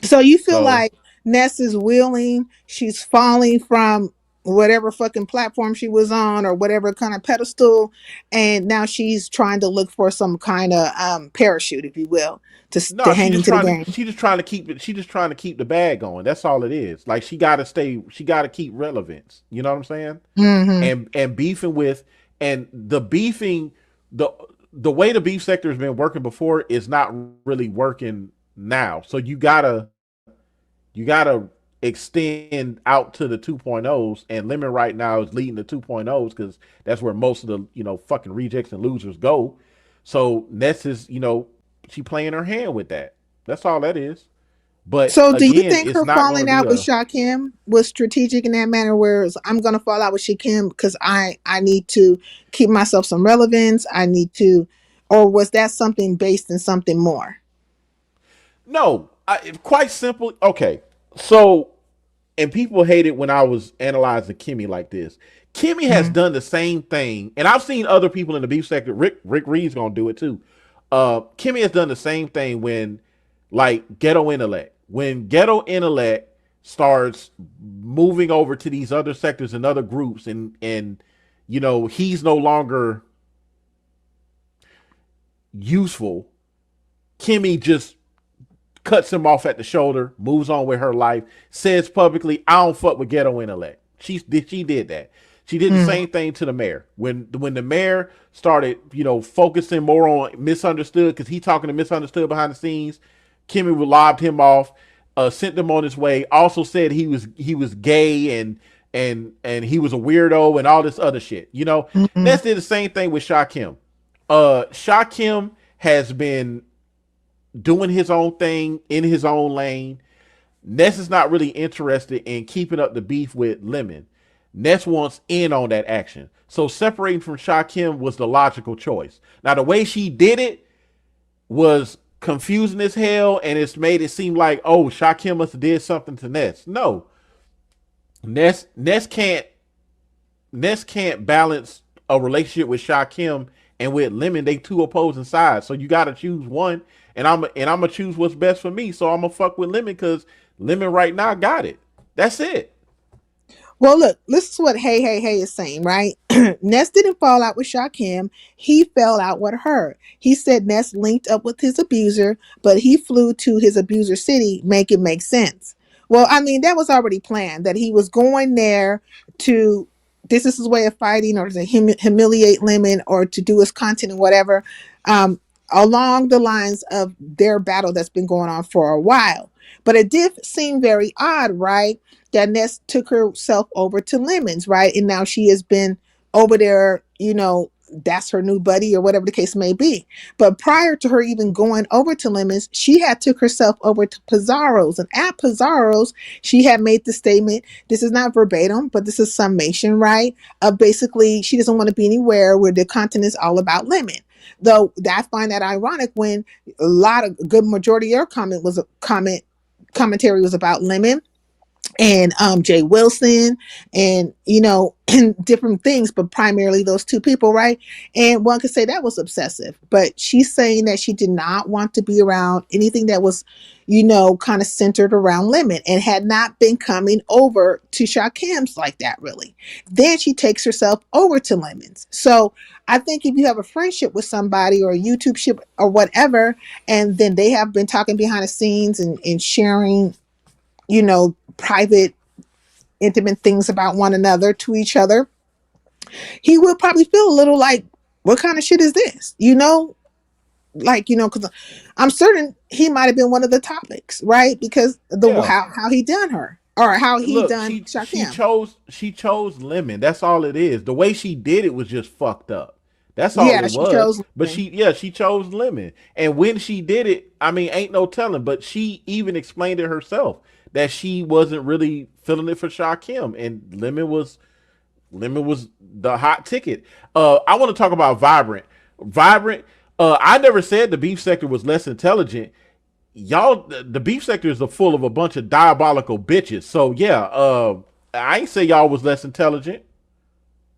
So you feel So like Ness is willing, she's falling from whatever fucking platform she was on or whatever kind of pedestal, and now she's trying to look for some kind of parachute, if you will, to no, hang into the game. she just trying to keep it. She just trying to keep the bag going. That's all it is. Like she got to stay. She got to keep relevance. You know what I'm saying? Mm-hmm. And beefing with and the beefing the the way the beef sector has been working before is not really working now. So you gotta extend out to the 2.0s, and Lemon right now is leading the 2.0s because that's where most of the fucking rejects and losers go. So Ness is she playing her hand with that. That's all that is. But So, do you again, think it's her not going to falling be out with a Shakim was strategic in that manner? Whereas I'm gonna fall out with Shakim because I need to keep myself some relevance. I need to, or was that something based in something more? no. Quite simple. Okay, so and people hate it when I was analyzing Kimmy like this. Kimmy has Mhm. done the same thing, and I've seen other people in the beef sector. Rick Reed's gonna do it too. Kimmy has done the same thing when like Ghetto Intellect. When Ghetto Intellect starts moving over to these other sectors and other groups, and he's no longer useful, Kimmy just cuts him off at the shoulder, moves on with her life, says publicly, "I don't fuck with Ghetto Intellect." She did that. She did the same thing to the mayor. When the mayor started, focusing more on Misunderstood, because he talking to Misunderstood behind the scenes, Kimmy lobbed him off, sent him on his way. Also said he was gay and he was a weirdo and all this other shit. Ness did the same thing with Shakim. Shakim has been doing his own thing in his own lane. Ness is not really interested in keeping up the beef with Lemon. Ness wants in on that action. So separating from Shakim was the logical choice. Now, the way she did it was confusing as hell, and it's made it seem like, oh, Shakim must have did something to Ness. No. Ness can't balance a relationship with Shakim and with Lemon. They two opposing sides. So you gotta choose one. And I'm gonna choose what's best for me. So I'm gonna fuck with Lemon because Lemon right now got it. That's it. Well, look, this is what Hey Hey Hey is saying, right? Ness didn't fall out with Shakim. He fell out with her. He said Ness linked up with his abuser, but he flew to his abuser city, make it make sense. Well, I mean, that was already planned, that he was going there to, this is his way of fighting, or to humiliate Lemon, or to do his content and whatever, along the lines of their battle that's been going on for a while. But it did seem very odd, right, that Ness took herself over to Lemons, right? And now she has been over there, that's her new buddy or whatever the case may be. But prior to her even going over to Lemons, she had took herself over to Pizarro's. And at Pizarro's, she had made the statement, this is not verbatim, but this is summation, right? Of basically, she doesn't want to be anywhere where the content is all about Lemon. Though I find that ironic when a lot of good majority of your commentary was about Lemon and Jay Wilson and and different things, but primarily those two people, right? And one could say that was obsessive, but she's saying that she did not want to be around anything that was kind of centered around Lemon, and had not been coming over to Shakim's like that really. Then she takes herself over to Lemon's. So I think if you have a friendship with somebody, or a YouTube ship or whatever, and then they have been talking behind the scenes and sharing private, intimate things about one another to each other, he would probably feel a little like, what kind of shit is this? Because I'm certain he might have been one of the topics, right? Because how he done her, or how he done Shakim. She chose Lemon. That's all it is. The way she did it was just fucked up. That's all Yeah, it she was. chose But Lemon. she chose Lemon. And when she did it, I mean, ain't no telling. But she even explained it herself that she wasn't really feeling it for Shakim, and Lemon was the hot ticket. I want to talk about Vibrant. Vibrant. I never said the beef sector was less intelligent. Y'all, the beef sector is full of a bunch of diabolical bitches. So yeah, I ain't say y'all was less intelligent.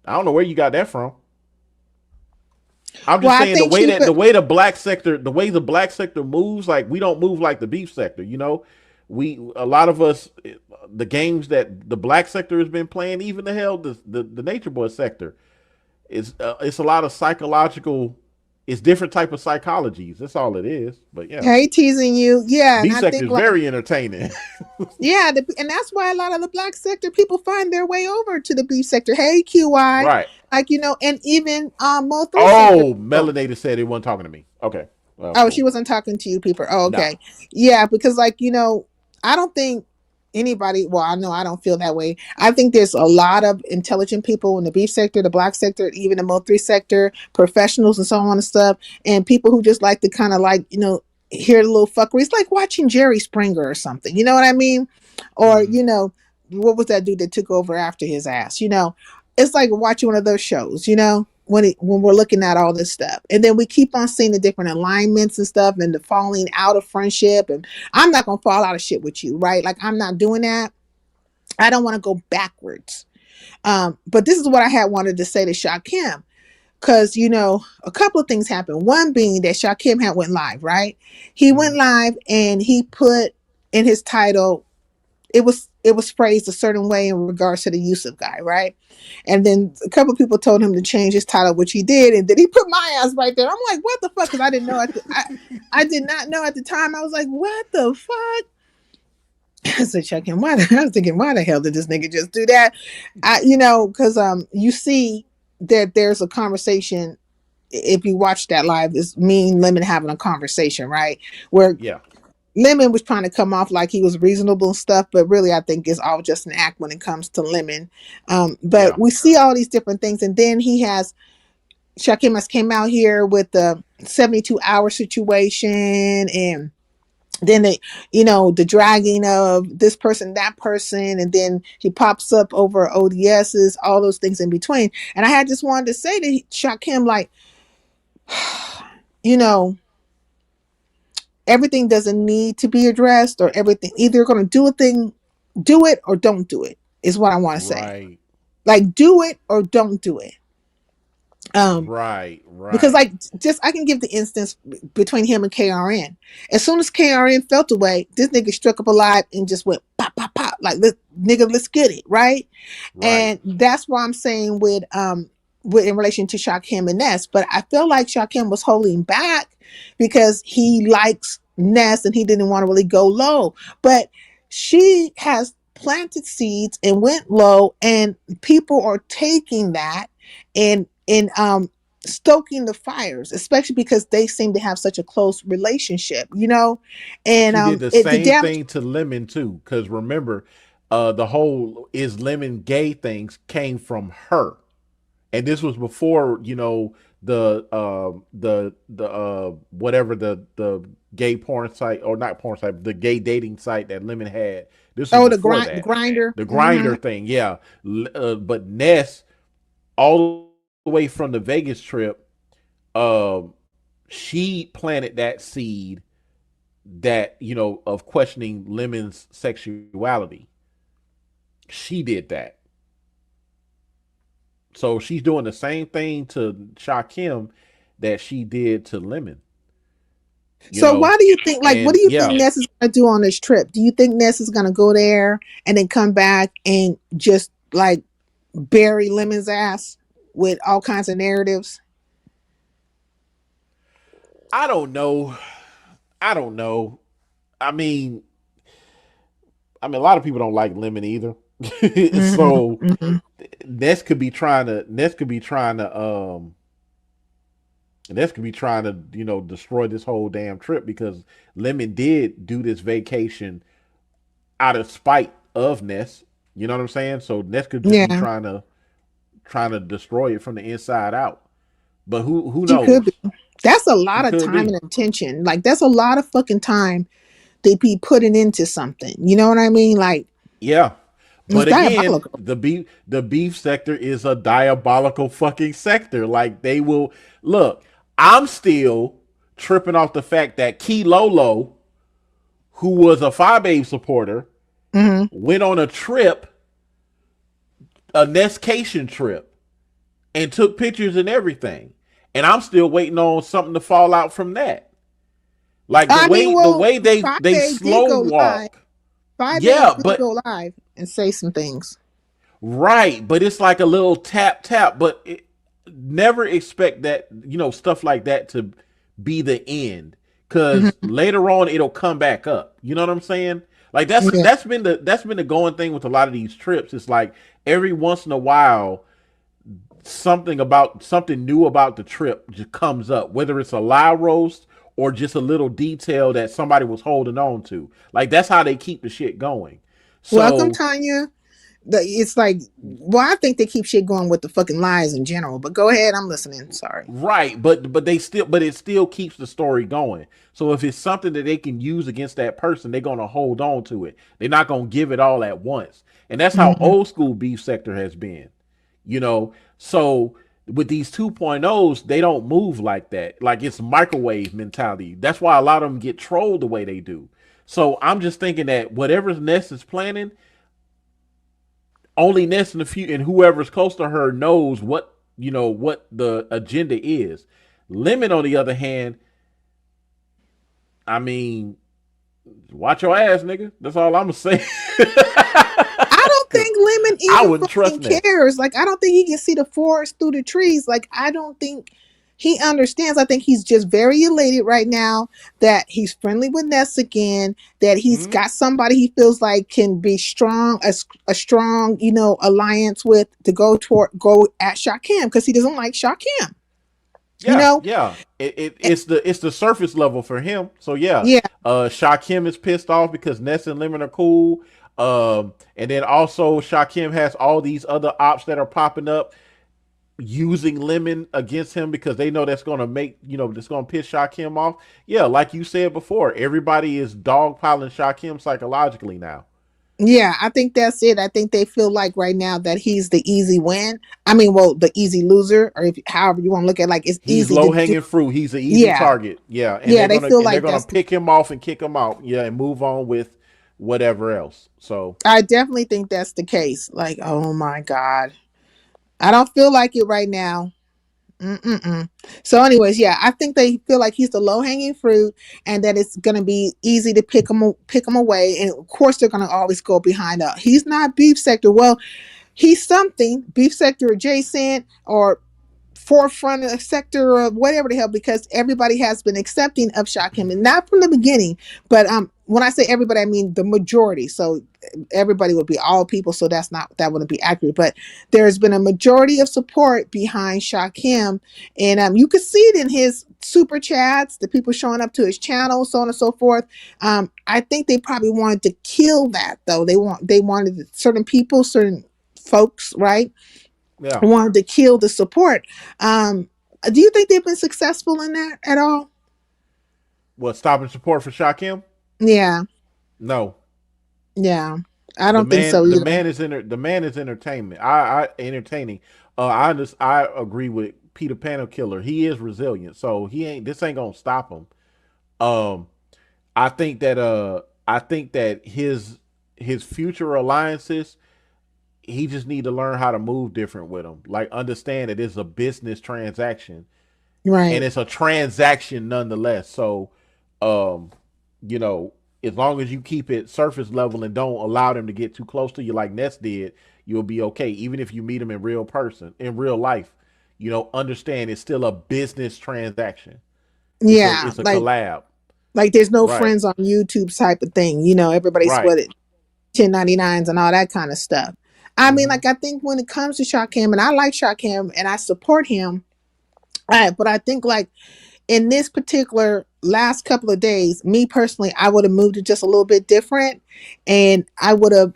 I don't know where you got that from. I'm just Well, I saying think she the way the black sector moves, like we don't move like the beef sector. A lot of us, the games that the black sector has been playing, even the Nature Boy sector, it's a lot of psychological. It's different type of psychologies. That's all it is. But yeah, Hey, teasing you, yeah, and beef I sector think is like, very entertaining. yeah, and that's why a lot of the black sector people find their way over to the beef sector. Hey, QI, Right. and even Mo 3 sector Oh, people. Melanated said he wasn't talking to me. Okay. Well, Oh, cool. she wasn't talking to you, people. Oh, Nah. okay. Yeah, because I don't think anybody, well, I know I don't feel that way. I think there's a lot of intelligent people in the beef sector, the black sector, even the Mo3 sector, professionals and so on and stuff, and people who just like to kind of hear the little fuckery. It's like watching Jerry Springer or something. You know what I mean? Or, Mm-hmm. what was that dude that took over after his ass? It's like watching one of those shows, when we're looking at all this stuff. And then we keep on seeing the different alignments and stuff, and the falling out of friendship. And I'm not going to fall out of shit with you, right? Like, I'm not doing that. I don't want to go backwards. But this is what I had wanted to say to Shakim. Because, a couple of things happened. One being that Shakim had went live, right? He went live and he put in his title, it was phrased a certain way in regards to the Yusuf guy, right? And then a couple of people told him to change his title, which he did, and then he put my ass right there. I'm like, what the fuck? Because I didn't know I did not know at the time. I was like, what the fuck? I said, check him. I was thinking, why the hell did this nigga just do that? Because you see that there's a conversation. If you watch that live, it's me and Lemon having a conversation, right? Where Yeah. Lemon was trying to come off like he was reasonable and stuff, but really I think it's all just an act when it comes to Lemon. Yeah. But we see all these different things, and then Shakim has came out here with the 72-hour situation, and then the dragging of this person, that person, and then he pops up over ODSs, all those things in between. And I had just wanted to say to Shakim, like, everything doesn't need to be addressed, or everything, either going to do it or don't do it, is what I want to say. Right. Like, do it or don't do it. Right. Because like, just I can give the instance between him and KRN. As soon as KRN felt away, this nigga struck up a live and just went pop pop pop, like, let's get it right. And that's why I'm saying with in relation to Shakim and Ness, but I feel like Shakim was holding back because he likes Ness and he didn't want to really go low. But she has planted seeds and went low, and people are taking that and stoking the fires, especially because they seem to have such a close relationship, and she did the the same damage. thing to Lemon too, because remember, the whole "is Lemon gay" things came from her, and this was before the whatever the gay porn site, or not porn site, the gay dating site that Lemon had. This was before The that. grinder. The grinder thing, yeah. But Ness, all the way from the Vegas trip, she planted that seed that of questioning Lemon's sexuality. She did that. So she's doing the same thing to Shakim that she did to Lemon. So why do you think, like, what do you think yeah, Ness is going to do on this trip? Do you think Ness is going to go there and then come back and just like bury Lemon's ass with all kinds of narratives? I don't know. I mean, a lot of people don't like Lemon either. So Ness could be trying to destroy this whole damn trip, because Lemon did do this vacation out of spite of Ness. You know what I'm saying? So Ness could just be trying to destroy it from the inside out. But who She could knows? be. That's a She lot of could time be. and attention. Like, that's a lot of fucking time they be putting into something. You know what I mean? Like, Yeah. it's But again, diabolical. the beef sector is a diabolical fucking sector. Like, they will look. I'm still tripping off the fact that Key Lolo, who was a Phi Babe supporter, went on a trip, a Nescation trip, and took pictures and everything. And I'm still waiting on something to fall out from that. Like I mean, the well, way they Five they Babe did slow go live. walk. Five Babe Yeah, did but go live and say some things. right, but it's like a little tap tap, but never expect that, stuff like that to be the end, cuz later on it'll come back up. You know what I'm saying? Like Yeah. that's been the going thing with a lot of these trips. It's like every once in a while something new about the trip just comes up, whether it's a live roast or just a little detail that somebody was holding on to. Like, that's how they keep the shit going. Welcome, So Tanya. It's like, well, I think they keep shit going with the fucking lies in general. But go ahead, I'm listening. Sorry. right, but it still keeps the story going. So if it's something that they can use against that person, they're gonna hold on to it. They're not gonna give it all at once. And that's how old school beef sector has been. So with these 2.0s, they don't move like that. Like, it's microwave mentality. That's why a lot of them get trolled the way they do. So I'm just thinking that whatever Ness is planning, only Ness and whoever's close to her knows what the agenda is. Lemon, on the other hand, I mean, Watch your ass, nigga. That's all I'm gonna say. I don't Cause think Lemon I even wouldn't fucking trust Ness. cares. Like, I don't think he can see the forest through the trees. Like, I don't think he understands. I think he's just very elated right now that he's friendly with Ness again, that he's Hmm. got somebody he feels like can be strong, a strong, alliance with to go at Shakim because he doesn't like Shakim. You Yeah, know? yeah. Eh, It's the surface level for him. So yeah, Yeah. Shakim is pissed off because Ness and Lemon are cool. And then also Shakim has all these other ops that are popping up using Lemon against him because they know that's gonna make that's gonna piss Shakim off. Yeah, like you said before, everybody is dogpiling Shakim psychologically now. Yeah, I think that's it. I think they feel like right now that he's the easy win. I mean, well, the easy loser, or if however you want to look at it, like it's He's easy low to do. hanging fruit. He's an easy Yeah. target. Yeah, and Yeah, they're they gonna feel and they're like gonna that's pick him off and kick him out. Yeah, and move on with whatever else. So I definitely think that's the case. Like, oh my God. I don't feel like it right now. Mm-mm-mm. So, anyways, yeah, I think they feel like he's the low hanging fruit, and that it's gonna be easy to pick him away. And of course, they're gonna always go behind up. He's not beef sector. Well, he's something beef sector adjacent or forefront of sector of whatever the hell, because everybody has been accepting of Shakim, and not from the beginning, but when I say everybody, I mean the majority. So everybody would be all people, so that wouldn't be accurate, but there's been a majority of support behind Shakim, and you could see it in his super chats, the people showing up to his channel, so on and so forth. I think they probably wanted to kill that, though. They wanted certain people, certain folks, right, yeah, wanted to kill the support. Do you think they've been successful in that at all? what, stopping support for Shakim? Yeah, No, yeah. I the don't think man so the either. man is the man is entertainment. I entertaining. I agree with Peter Panel Killer. He is resilient, so this ain't gonna stop him. Um, I think that his future alliances, he just need to learn how to move different with them. Like, understand that it's a business transaction and Right. it's a transaction nonetheless. So, um, you know, as long as you keep it surface level and don't allow them to get too close to you like Ness did, you'll be okay. Even if you meet them in real life, understand it's still a business transaction. It's a Yeah, it's a collab. like there's no Right. friends on YouTube type of thing. Everybody's Right. what it 1099s and all that kind of stuff. I mean, Mm-hmm. like I think when it comes to Shakim, and I like Shakim and I support him, but I think like in this particular last couple of days, me personally, I would have moved it just a little bit different, and I would have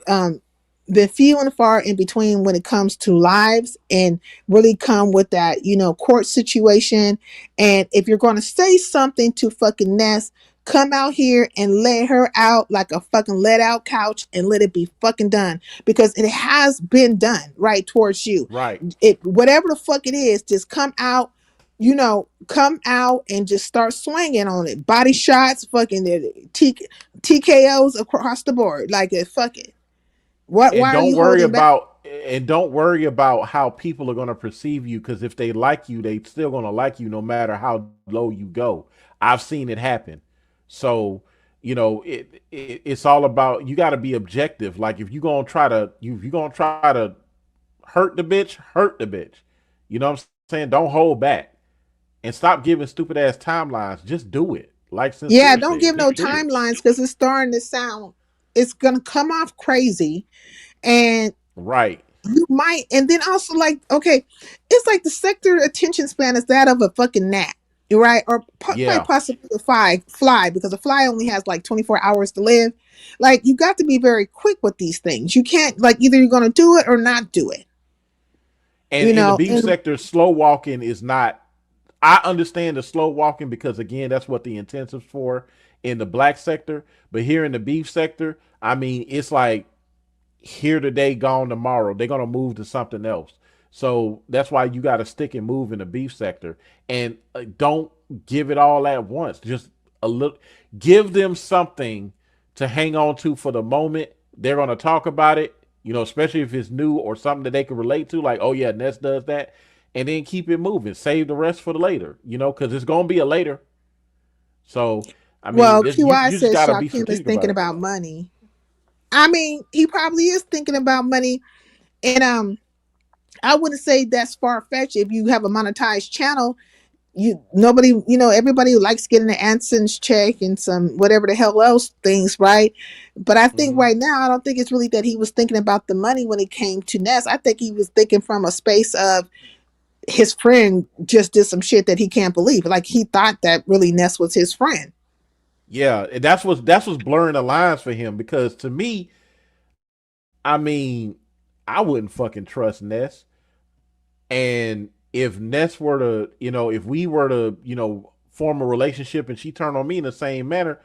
been few and far in between when it comes to lives, and really come with that, court situation. And if you're going to say something to fucking Ness, come out here and lay her out like a fucking let out couch and let it be fucking done, because it has been done right towards you. Right. It whatever the fuck it is, just come out and just start swinging on it. Body shots, fucking TKOs across the board. Like it, fuck it. What? and Why are don't you worry holding back? about and don't worry about how people are going to perceive you, because if they like you, they still going to like you no matter how low you go. I've seen it happen. So it's all about, you got to be objective. Like, if you're going to try to hurt the bitch. You know what I'm saying? Don't hold back and stop giving stupid ass timelines. Just do it, like Yeah, Sincere don't said. give no Just do it. timelines because it's starting to sound. It's gonna come off crazy, and Right. you might. And then also, like, okay, it's like the sector attention span is that of a fucking gnat, right? Or quite Yeah. possibly a fly, because a fly only has like 24 hours to live. Like, you got to be very quick with these things. You can't, like, either you're gonna do it or not do it. And You in the know, beef and sector, slow walking is not. I understand the slow walking because, again, that's what the intensive's for in the black sector. But here in the beef sector, I mean, it's like here today, gone tomorrow. They're gonna move to something else. So that's why you got to stick and move in the beef sector, and don't give it all at once. Just a little. Give them something to hang on to for the moment. They're gonna talk about it, especially if it's new or something that they can relate to. Like, oh yeah, Ness does that, and then keep it moving. Save the rest for the later, because it's gonna be a later. So I mean, Well, this, you QI you just says gotta be Shakim is strategic about thinking it. about money. I mean, he probably is thinking about money, and I wouldn't say that's far fetched. If you have a monetized channel, everybody likes getting an AdSense check and some whatever the hell else things, right? But I think Hmm. right now, I don't think it's really that he was thinking about the money when it came to Ness. I think he was thinking from a space of his friend just did some shit that he can't believe. Like he thought that really Ness was his friend. Yeah, and that's what's blurring the lines for him because to me, I mean, I wouldn't fucking trust Ness. And if Ness were to, if we were to, form a relationship and she turned on me in the same manner,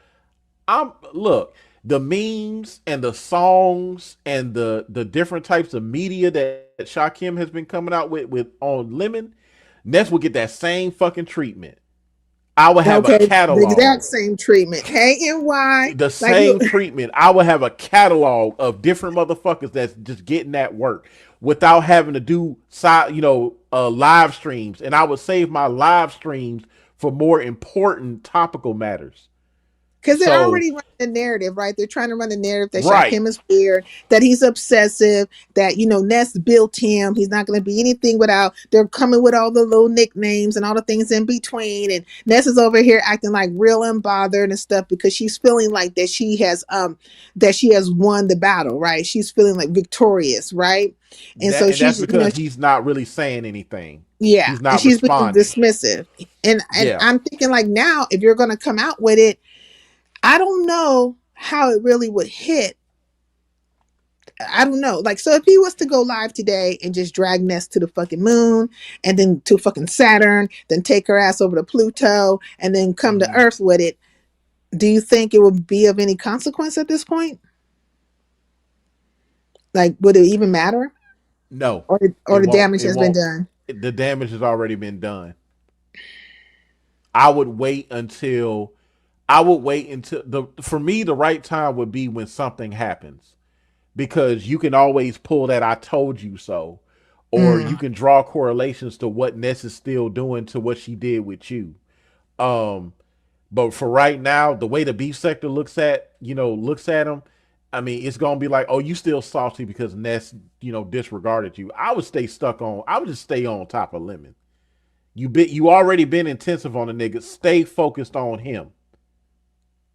I'm look, the memes and the songs and the different types of media that Shakim has been coming out with on Lemon, Ness would get that same fucking treatment. I would have a Okay, the exact catalog. same treatment. KNY, The like look, same treatment. I would have a catalog of different motherfuckers that's just getting that work without having to do side, live streams, and I would save my live streams for more important topical matters. because they're So, already running the narrative, right? They're trying to run the narrative that right, Shakim is weird, that he's obsessive, that Ness built him. He's not going to be anything without. They're coming with all the little nicknames and all the things in between. And Ness is over here acting like real unbothered and stuff because she's feeling like that she has won the battle, right? She's feeling like victorious, right? And so and that's she's because he's not really saying anything. yeah, He's and not she's being responding. dismissive. And Yeah, I'm thinking like now, if you're going to come out with it, I don't know how it really would hit. I don't know. Like, so if he was to go live today and just drag Ness to the fucking moon and then to fucking Saturn, then take her ass over to Pluto and then come to hmm Earth with it, do you think it would be of any consequence at this point? Like, would it even matter? no, Or it the won't. damage It has been won't. done? The damage has already been done. I would wait until the for me the right time would be when something happens because you can always pull that I told you so, or you Mm. can draw correlations to what Ness is still doing to what she did with you. Um, but for right now, the way the beef sector looks at him, I mean, it's gonna be like, oh, you still salty because Ness, disregarded you. I would just stay on top of Lemon. You already been intensive on the nigga. Stay focused on him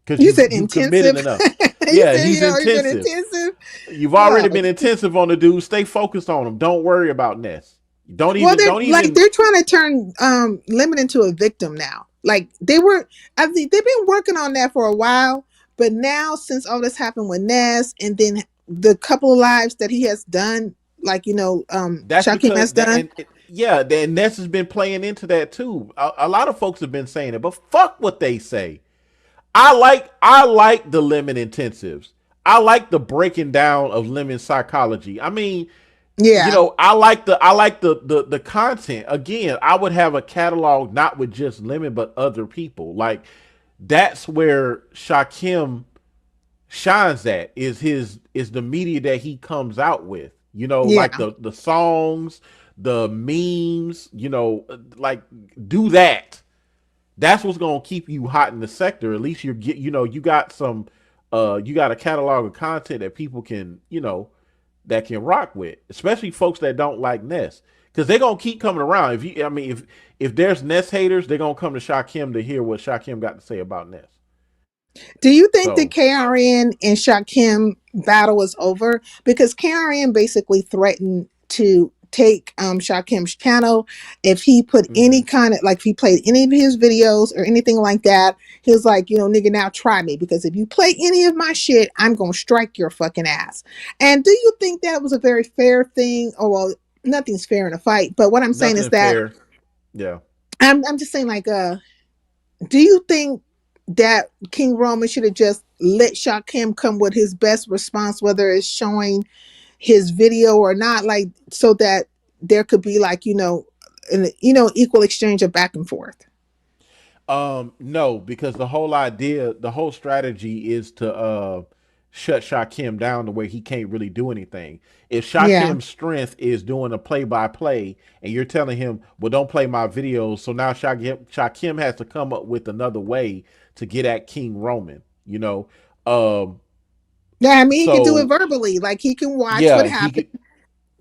because You you said you committed intensive. enough. You Yeah, said he's you already been intensive. intensive. You've Wow. already been intensive on the dude. Stay focused on him. Don't worry about Ness. Don't Well, even they're don't like even they're trying to turn Lemon into a victim now. Like I think they've been working on that for a while, but now since all this happened with Ness, and then the couple of lives that he has done, like that's Shakim because has done. yeah, and Ness has been playing into that too. A lot of folks have been saying it, but fuck what they say. I like the Lemon intensives. I like the breaking down of Lemon psychology. I mean, Yeah, I like the content. Again, I would have a catalog not with just Lemon but other people. Like that's where Shakim shines at is the media that he comes out with. Like yeah, the songs, the memes, like do that. That's what's gonna keep you hot in the sector. At least you got you got a catalog of content that people can, that can rock with, especially folks that don't like Ness. Because they're gonna keep coming around. If there's Ness haters, they're gonna come to Shakim to hear what Shakim got to say about Ness. Do you think the So KRN and Shakim battle is over? Because KRN basically threatened to take Shakim's channel if he put any mhm. kind of like if he played any of his videos or anything like that. He was like, nigga, now try me because if you play any of my shit, I'm gonna strike your fucking ass. And do you think that was a very fair thing? Or well, nothing's fair in a fight, but what I'm saying is Nothing that fair. Yeah. I'm just saying like do you think that King Roman should have just let Shakim come with his best response, whether it's showing his video or not, like so that there could be like an equal exchange of back and forth? No, because the whole strategy is to shut Shakim down to where he can't really do anything. If Yeah, Shakim's strength is doing a play by play and you're telling him, well, don't play my videos, so now Shakim has to come up with another way to get at King Roman. Um, Yeah, I mean, he could do it so verbally. Like he can watch what yeah, he happened could.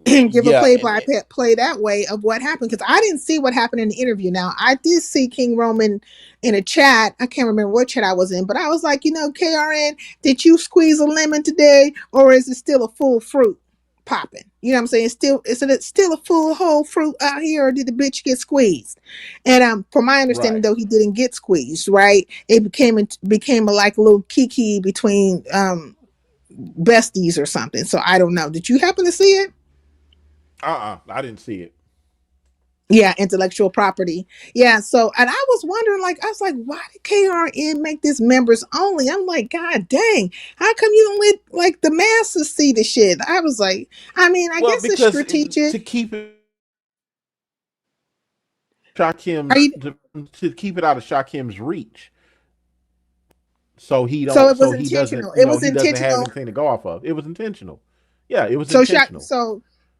and give a Yeah, play and by play that way of what happened. Because I didn't see what happened in the interview. Now I did see King Roman in a chat. I can't remember what chat I was in, but I was like, KRN, did you squeeze a lemon today, or is it still a full fruit popping? You know what I'm saying? Is it still a full whole fruit out here, or did the bitch get squeezed? And from my understanding, right. though, he didn't get squeezed. Right? It became a like a little kiki between besties or something. So I don't know. Did you happen to see it? I didn't see it. Yeah, intellectual property. Yeah, so and I was wondering, like, I was like, why did KRN make this members only? I'm like, God dang, how come you don't let like the masses see the shit? I was like, I mean, I Well, guess it's because strategic. to keep it Are Shakim's you to keep it out of Shakim's reach, so he so it don't, was so he doesn't, intentional. It was he doesn't have intentional. anything to go off of. It was intentional. Yeah, it was So shot intentional.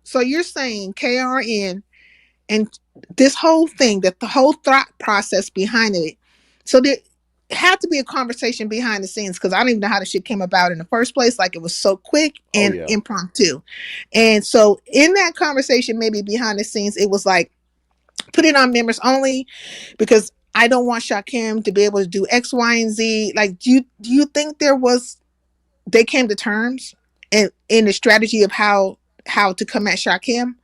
so you're saying KRN and this whole thing, that the whole thought process behind it. So there had to be a conversation behind the scenes because I don't even know how the shit came about in the first place. Like it was so quick Oh and yeah. impromptu. And so in that conversation, maybe behind the scenes, it was like put it on members only because I don't want Shakim to be able to do X, Y, and Z. Like, do you think they came to terms in the strategy of how to come at Shakim?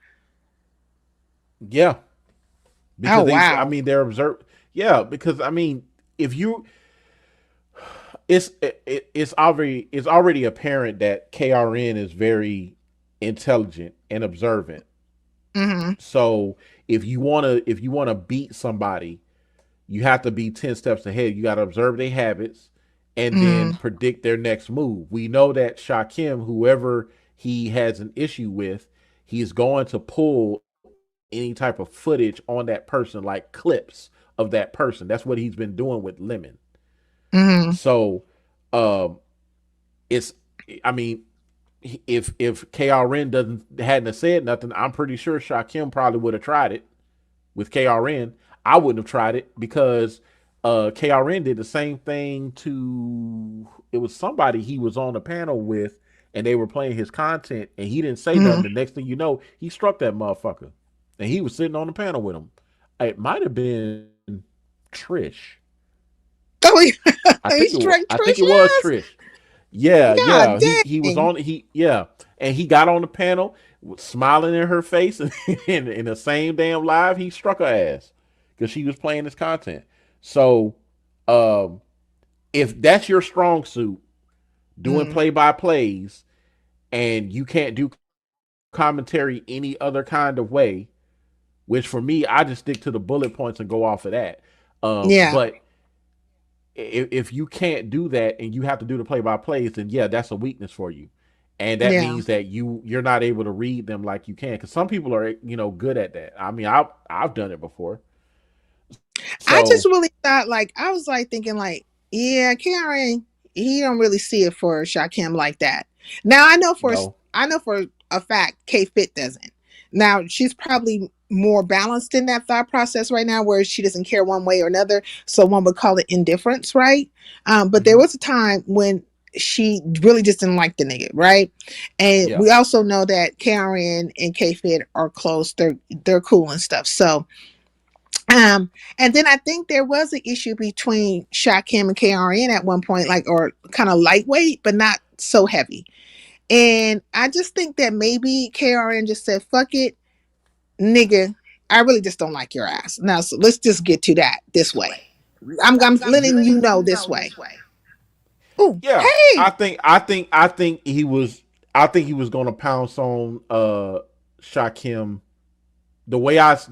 Yeah, Oh because I wow. mean, they're observed. Yeah, because I mean, if you, it's already apparent that KRN is very intelligent and observant. Mm-hmm. So if you wanna beat somebody, you have to be 10 steps ahead. You got to observe their habits and then Mm-hmm. predict their next move. We know that Shakim, whoever he has an issue with, he's going to pull any type of footage on that person, like clips of that person. That's what he's been doing with Lemon. Mm-hmm. So, um, it's, I mean, if KRN doesn't hadn't have said nothing, I'm pretty sure Shakim probably would have tried it with KRN. I wouldn't have tried it because KRN did the same thing to, it was somebody he was on the panel with and they were playing his content and he didn't say nothing. Mm-hmm. The next thing you know, he struck that motherfucker and he was sitting on the panel with him. It might have been Trish. Oh, he I struck think it was Trish Trish. Yeah, ass. yeah. God He was dang. on yeah, and he got on the panel smiling in her face, and in the same damn live, he struck her ass because she was playing his content. So, um, if that's your strong suit, doing Mm, play by plays, and you can't do commentary any other kind of way, which for me, I just stick to the bullet points and go off of that. yeah, But if you can't do that and you have to do the play by plays, then yeah, that's a weakness for you, and that yeah. means that you're not able to read them like you can. Because some people are good at that. I mean, I've done it before. So I just really thought like I was like thinking like, yeah, Karen, he don't really see it for Shakim like that. Now no, I know for a fact K Fit doesn't. Now she's probably more balanced in that thought process right now, where she doesn't care one way or another. So one would call it indifference, right? But there hmm, was a time when she really just didn't like the nigga, right? And yeah, we also know that Karen and K Fit are close. They're cool and stuff. So and then I think there was an issue between Shakim and KRN at one point, like or kind of lightweight, but not so heavy. And I just think that maybe KRN just said, "Fuck it, nigga. I really just don't like your ass." Now, so let's just get to that this way. I'm letting you know this way. Oh, yeah. I hey. think I think I think he was I think he was going to pounce on Shakim. The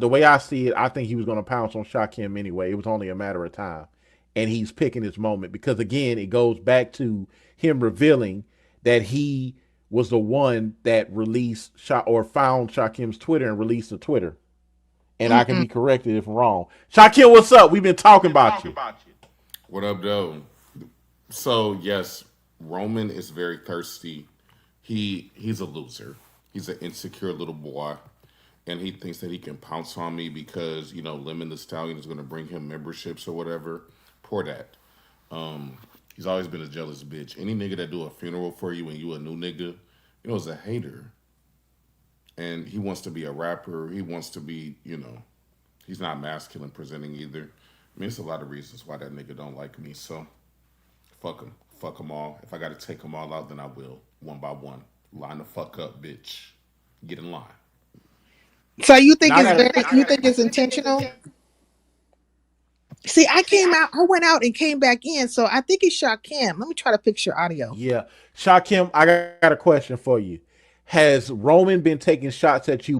way I see it, I think he was going to pounce on Shakim anyway. It was only a matter of time, and he's picking his moment because again, it goes back to him revealing that he was the one that released or found Shakim's Twitter and released the Twitter. And I can Mm-mm. be corrected if I'm wrong. Shakim, what's up? We've been talking about you. What up, though? So yes, Roman is very thirsty. He's a loser. He's an insecure little boy, and he thinks that he can pounce on me because Lemon the Stallion is going to bring him memberships or whatever. Poor that. He's always been a jealous bitch. Any nigga that do a funeral for you and you a new nigga, is a hater. And he wants to be a rapper. He wants to be, he's not masculine presenting either. I mean, it's a lot of reasons why that nigga don't like me. So fuck him. Fuck them all. If I got to take them all out, then I will, one by one. Line the fuck up, bitch. Get in line. So you think Now I it's got very? You think it's intentional? See, I came out. I went out and came back in, so I think it's Shakim. Let me try to fix your audio. yeah, Shakim, I got a question for you. Has Roman been taking shots at you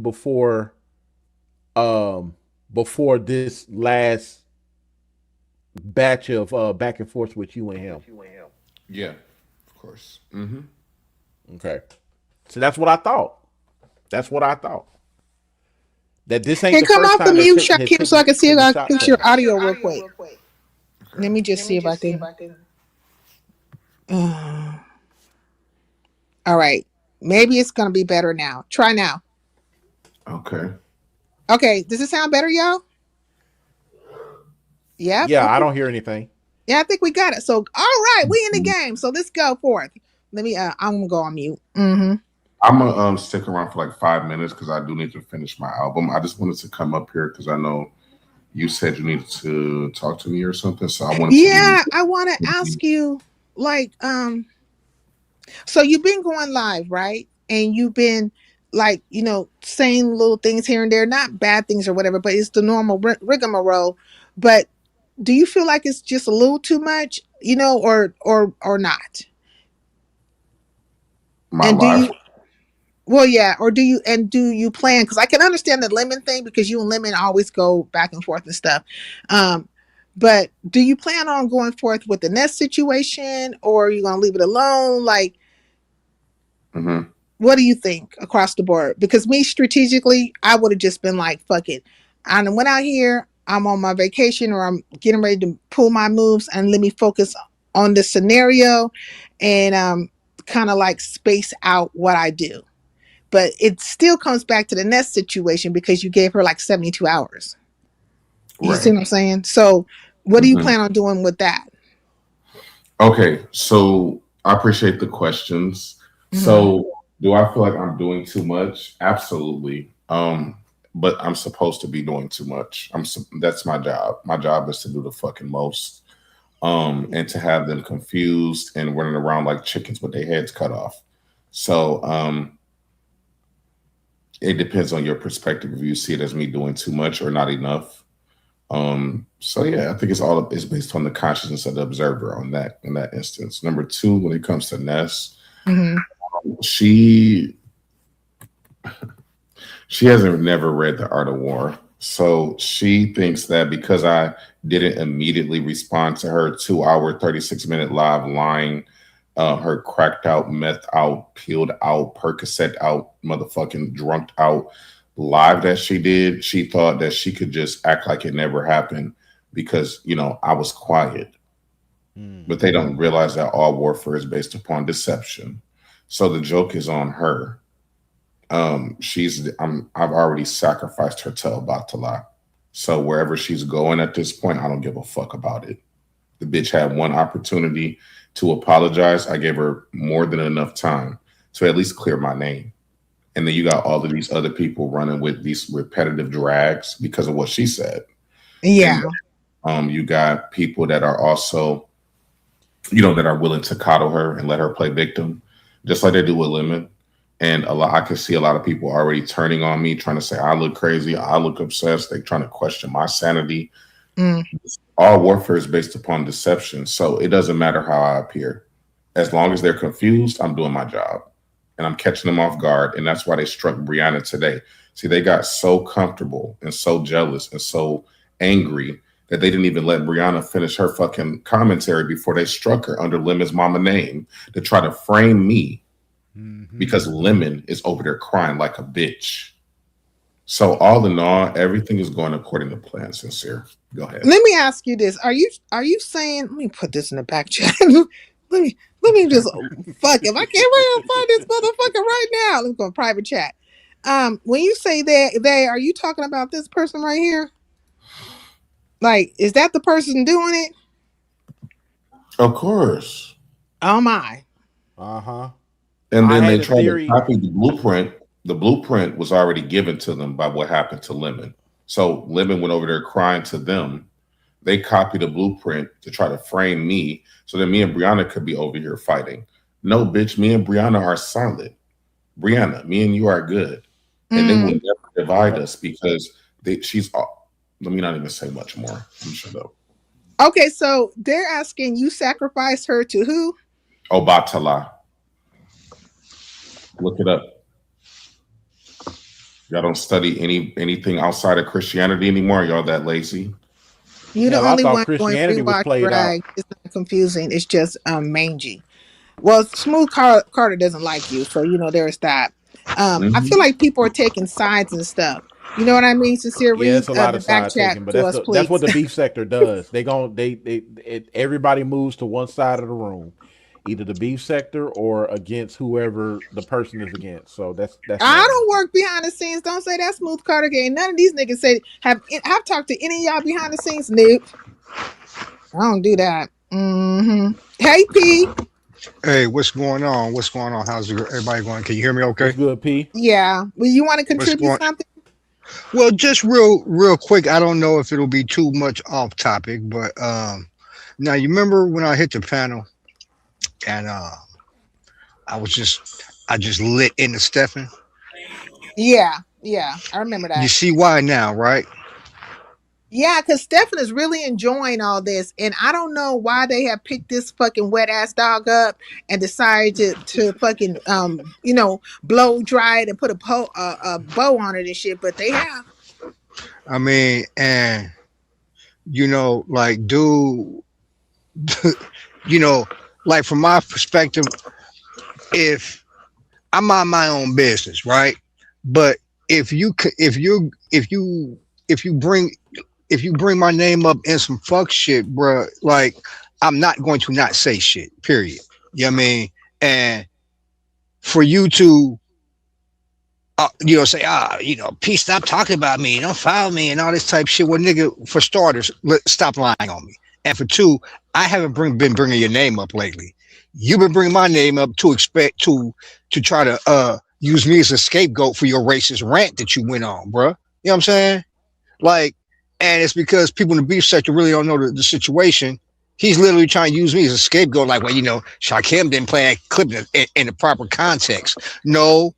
um before this last batch of back and forth with you and him? Yeah, of course. Mm-hmm. Okay. So that's what I thought. That's what I thought. That this ain't Hey, the come first off the time mute, has Shakim, so I can see if taken I can shots fix at your me. audio real quick. Okay. Let me just see if I can. All right. Maybe it's gonna be better now. Try now. Okay. Okay. Does it sound better, y'all? Yep. Yeah, I Okay. don't hear anything. Yeah, I think we got it. So, all right, we in the game. So let's go forth. Let me. I'm gonna go on mute. Mm-hmm. I'm gonna stick around for like 5 minutes because I do need to finish my album. I just wanted to come up here because I know you said you needed to talk to me or something, so I wanted to be. Yeah, I want to ask you, like, so you've been going live, right? And you've been like, saying little things here and there, not bad things or whatever, but it's the normal rigmarole. But do you feel like it's just a little too much, or not? My And do life. you? Well, yeah, or do you plan? Because I can understand the lemon thing because you and lemon always go back and forth and stuff. Um, but do you plan on going forth with the next situation, or are you gonna leave it alone? Like, Mm-hmm. what do you think across the board? Because me strategically, I would have just been like, fuck it. I done went out here, I'm on my vacation or I'm getting ready to pull my moves and let me focus on the scenario and kind of like space out what I do. But it still comes back to the next situation because you gave her like 72 hours. You see Right. what I'm saying? So what do you Mm-hmm. plan on doing with that? Okay, so I appreciate the questions. Hmm. So, do I feel like I'm doing too much? Absolutely. But I'm supposed to be doing too much. That's my job. My job is to do the fucking most. And to have them confused and running around like chickens with their heads cut off. So, it depends on your perspective if you see it as me doing too much or not enough. So yeah, I think it's based on the consciousness of the observer on that in that instance. Number two, when it comes to Ness, Hmm. she she hasn't never read The Art of War. So she thinks that because I didn't immediately respond to her 2 hour, 36-minute live line, her cracked out, meth out, peeled out, Percocet out, motherfucking drunked out live that she did, she thought that she could just act like it never happened because, I was quiet. But they don't realize that all warfare is based upon deception. So the joke is on her. I've already sacrificed her to about to lie. So wherever she's going at this point, I don't give a fuck about it. The bitch had one opportunity to apologize. I gave her more than enough time to at least clear my name. And then you got all of these other people running with these repetitive drags because of what she said. And Yeah. you got people that are also, that are willing to coddle her and let her play victim, just like they do with Lemon. And I can see a lot of people already turning on me, trying to say I look crazy, I look obsessed. They're trying to question my sanity. Mm. All warfare is based upon deception, so it doesn't matter how I appear. As long as they're confused, I'm doing my job, and I'm catching them off guard. And that's why they struck Brianna today. See, they got so comfortable and so jealous and so angry that they didn't even let Brianna finish her fucking commentary before they struck her under Lemon's mama name to try to frame me because Lemon is over there crying like a bitch. So all in all, everything is going according to plan. Sincere, go ahead. Let me ask you this: Are you saying? Let me put this in the back chat. let me just fuck if I can't really find this motherfucker right now. Let me go private chat. When you say they are you talking about this person right here? Like, is that the person doing it? Of course. Oh my. Uh-huh. And I then they had a tried to theory. copy the blueprint. The blueprint was already given to them by what happened to Lemon. So Lemon went over there crying to them. They copied the blueprint to try to frame me so that me and Brianna could be over here fighting. No, bitch, me and Brianna are solid. Brianna, me and you are good. And they will Mm. never divide us because she's. Let me not even say much more. I'm shut up. Okay, so they're asking you sacrifice her to who? Obatala. Look it up. Y'all don't study anything outside of Christianity anymore. Y'all that lazy? You're the Hell, I only thought one doing Christianity was rewatch played out. drag. It's not confusing. It's just mangy. Well, Carter doesn't like you, so there's that. I feel Hmm. like people are taking sides and stuff. You know what I mean? Sincere, Yeah, read it's a lot the of back side chat taking, but to that's us, that's what please. the beef sector does. Everybody moves to one side of the room, either the beef sector or against whoever the person is against. So that's I normal. don't work behind the scenes. Don't say that, Smooth Carter game. None of these niggas say have talked to any of y'all behind the scenes. Nope, I don't do that. Hey P, Hey, what's going on? What's going on? How's everybody going? Can you hear me What's okay? good, P? yeah. Well, you want to What's contribute going something? Well, just real quick. I don't know if it'll be too much off topic, but now you remember when I hit the panel and I just lit into Stefan. Yeah, yeah. I remember You that. see why now, right? Yeah, because Stefan is really enjoying all this, and I don't know why they have picked this fucking wet ass dog up and decided to fucking blow dry it and put a bow on it and shit. But they have. I mean, and like, dude, you know, like from my perspective, if I'm on my own business, right? But if you c- if you bring my name up in some fuck shit, bruh, like I'm not going to not say shit. Period. You know what I mean? And for you to say, P, stop talking about me, don't follow me, and all this type shit. Well, nigga, for starters, stop lying on me. And for two, I haven't been bringing your name up lately. You've been bringing my name up to expect to try to use me as a scapegoat for your racist rant that you went on, bruh. You know what I'm saying? Like, and it's because people in the beef sector really don't know the situation. He's literally trying to use me as a scapegoat, like, well, Shaquem didn't play that clip in the proper context. No,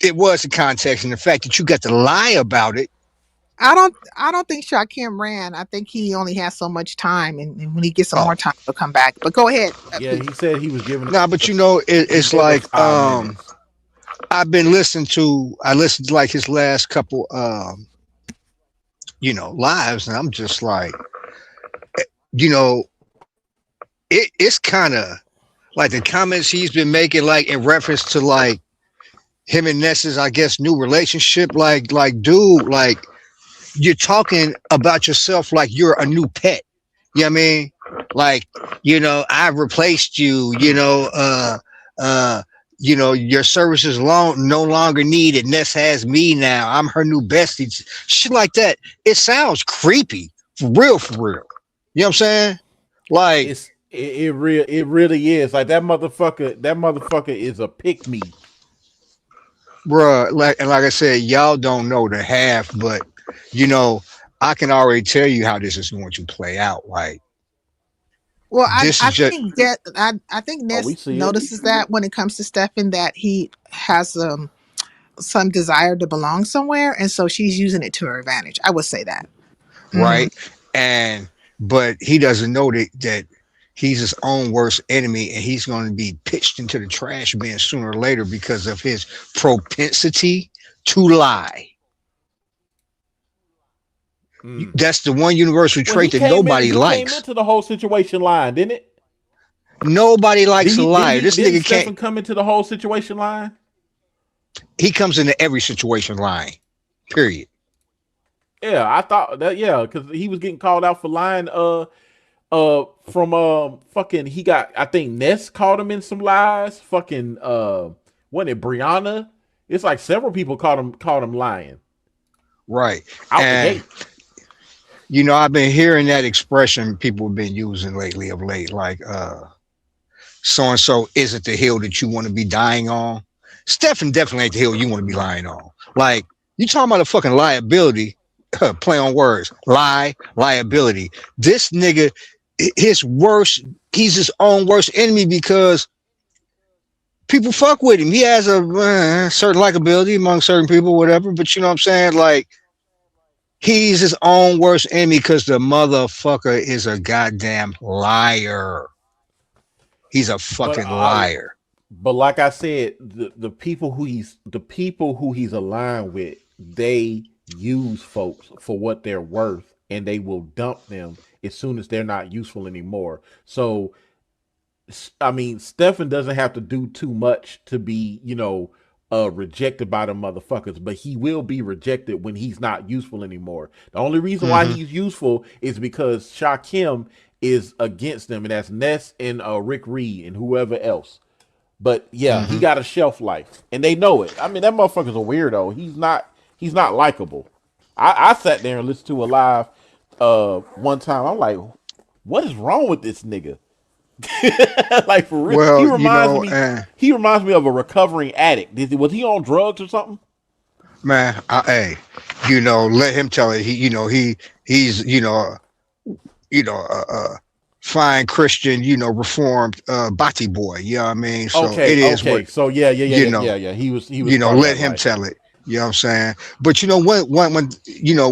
it was the context and the fact that you got to lie about it. I don't think Shaquem ran. I think he only has so much time, and when he gets some Oh, more time, he'll come back. But go ahead, Yeah, P. he said he was giving nah, but us. He it's gave us like 5 minutes. I listened to like his last couple lives, and I'm just like, you know, it's kind of like the comments he's been making, like in reference to like him and Ness's, I guess, new relationship. Like, dude, like you're talking about yourself like you're a new pet. You know what I mean? Like, I've replaced you, uh, your services no longer needed. Ness has me now. I'm her new bestie. Shit like that. It sounds creepy. For real, for real. You know what I'm saying? Like, It really is like that motherfucker. That motherfucker is a pick me. bruh, like I said, y'all don't know the half, but you know, I can already tell you how this is going to play out. Like, Well, this I is just think that I think Oh, we Ness see it. notices that when it comes to Stefan that he has some desire to belong somewhere, and so she's using it to her advantage. I would say that. right. And but he doesn't know that he's his own worst enemy, and he's going to be pitched into the trash bin sooner or later because of his propensity to lie. Mm. That's the one universal Well, he trait that came in. nobody He came likes. into the whole situation lying, didn't it? Nobody Did likes a he? Didn't liar. he? This Didn't nigga can't. Stefan come into the whole situation lying? He comes into every situation lying. Period. Yeah, I thought that. Yeah, because he was getting called out for lying. From fucking. He got. I think Ness called him in some lies. Fucking. Wasn't it Brianna? It's like several people called him lying Right. out the And gate. I've been hearing that expression people have been using lately of late, like so and so isn't the hill that you want to be dying on. Stephen definitely ain't the hill you want to be lying on. Like, you talking about a fucking liability, play on words, liability. This nigga, his worst, he's his own worst enemy because people fuck with him. He has a certain likability among certain people, whatever. But you know what I'm saying? Like, he's his own worst enemy because the motherfucker is a goddamn liar. He's a But fucking liar. but like I said, the people who he's aligned with, they use folks for what they're worth, and they will dump them as soon as they're not useful anymore. So I mean, Stefan doesn't have to do too much to be, rejected by the motherfuckers, but he will be rejected when he's not useful anymore. The only reason why Hmm. he's useful is because Shakim is against them, and that's Ness and Rick Reed and whoever else. But yeah, he Hmm. got a shelf life, and they know it. I mean, that motherfucker's a weirdo. He's not likable. I sat there and listened to a live one time. I'm like, what is wrong with this nigga? Like for real, Well, and he reminds me of a recovering addict. Was he on drugs or something? man, hey, let him tell it. He's fine Christian, reformed Bati boy. You know what I mean? So it Okay, is what okay. So yeah, yeah, yeah, you yeah, know. yeah, yeah. He was part of Let that him life. tell it. You know what I'm saying? But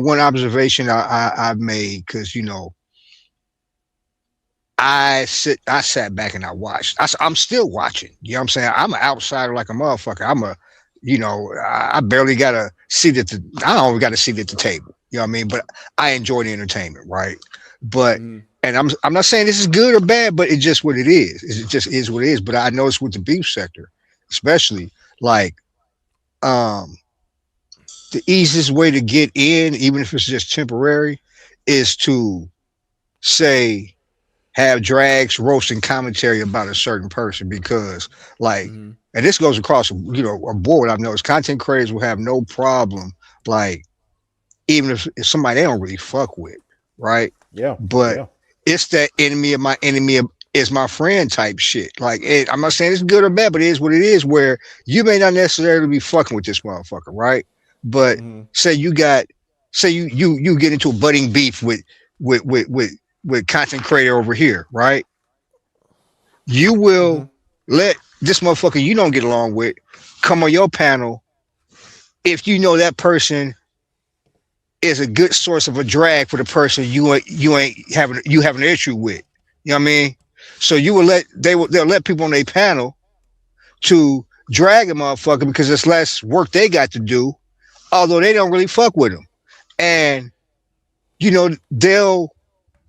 one observation I've made because I sat back and I watched. I'm still watching. You know what I'm saying? I'm an outsider like a motherfucker. I barely got a seat at the. I don't got a seat at the table. You know what I mean? But I enjoy the entertainment, right? But Mhm. and I'm not saying this is good or bad, but it's just what it is. It just is what it is. But I noticed with the beef sector, especially like um the easiest way to get in, even if it's just temporary, is to say have drags, roast, and commentary about a certain person because, like, Mhm. and this goes across, a board. I've noticed content creators will have no problem, like, even if it's somebody they don't really fuck with, right? Yeah, But yeah. it's that enemy of my enemy is my friend type shit. Like, I'm not saying it's good or bad, but it is what it is. Where you may not necessarily be fucking with this motherfucker, right? But Mhm. say you get into a budding beef with with with with content creator over here, right? You will Mhm. let this motherfucker you don't get along with come on your panel if you know that person is a good source of a drag for the person you ain't having an issue with. You know what I mean? So you will they'll let people on their panel to drag a motherfucker because it's less work they got to do, although they don't really fuck with them. And they'll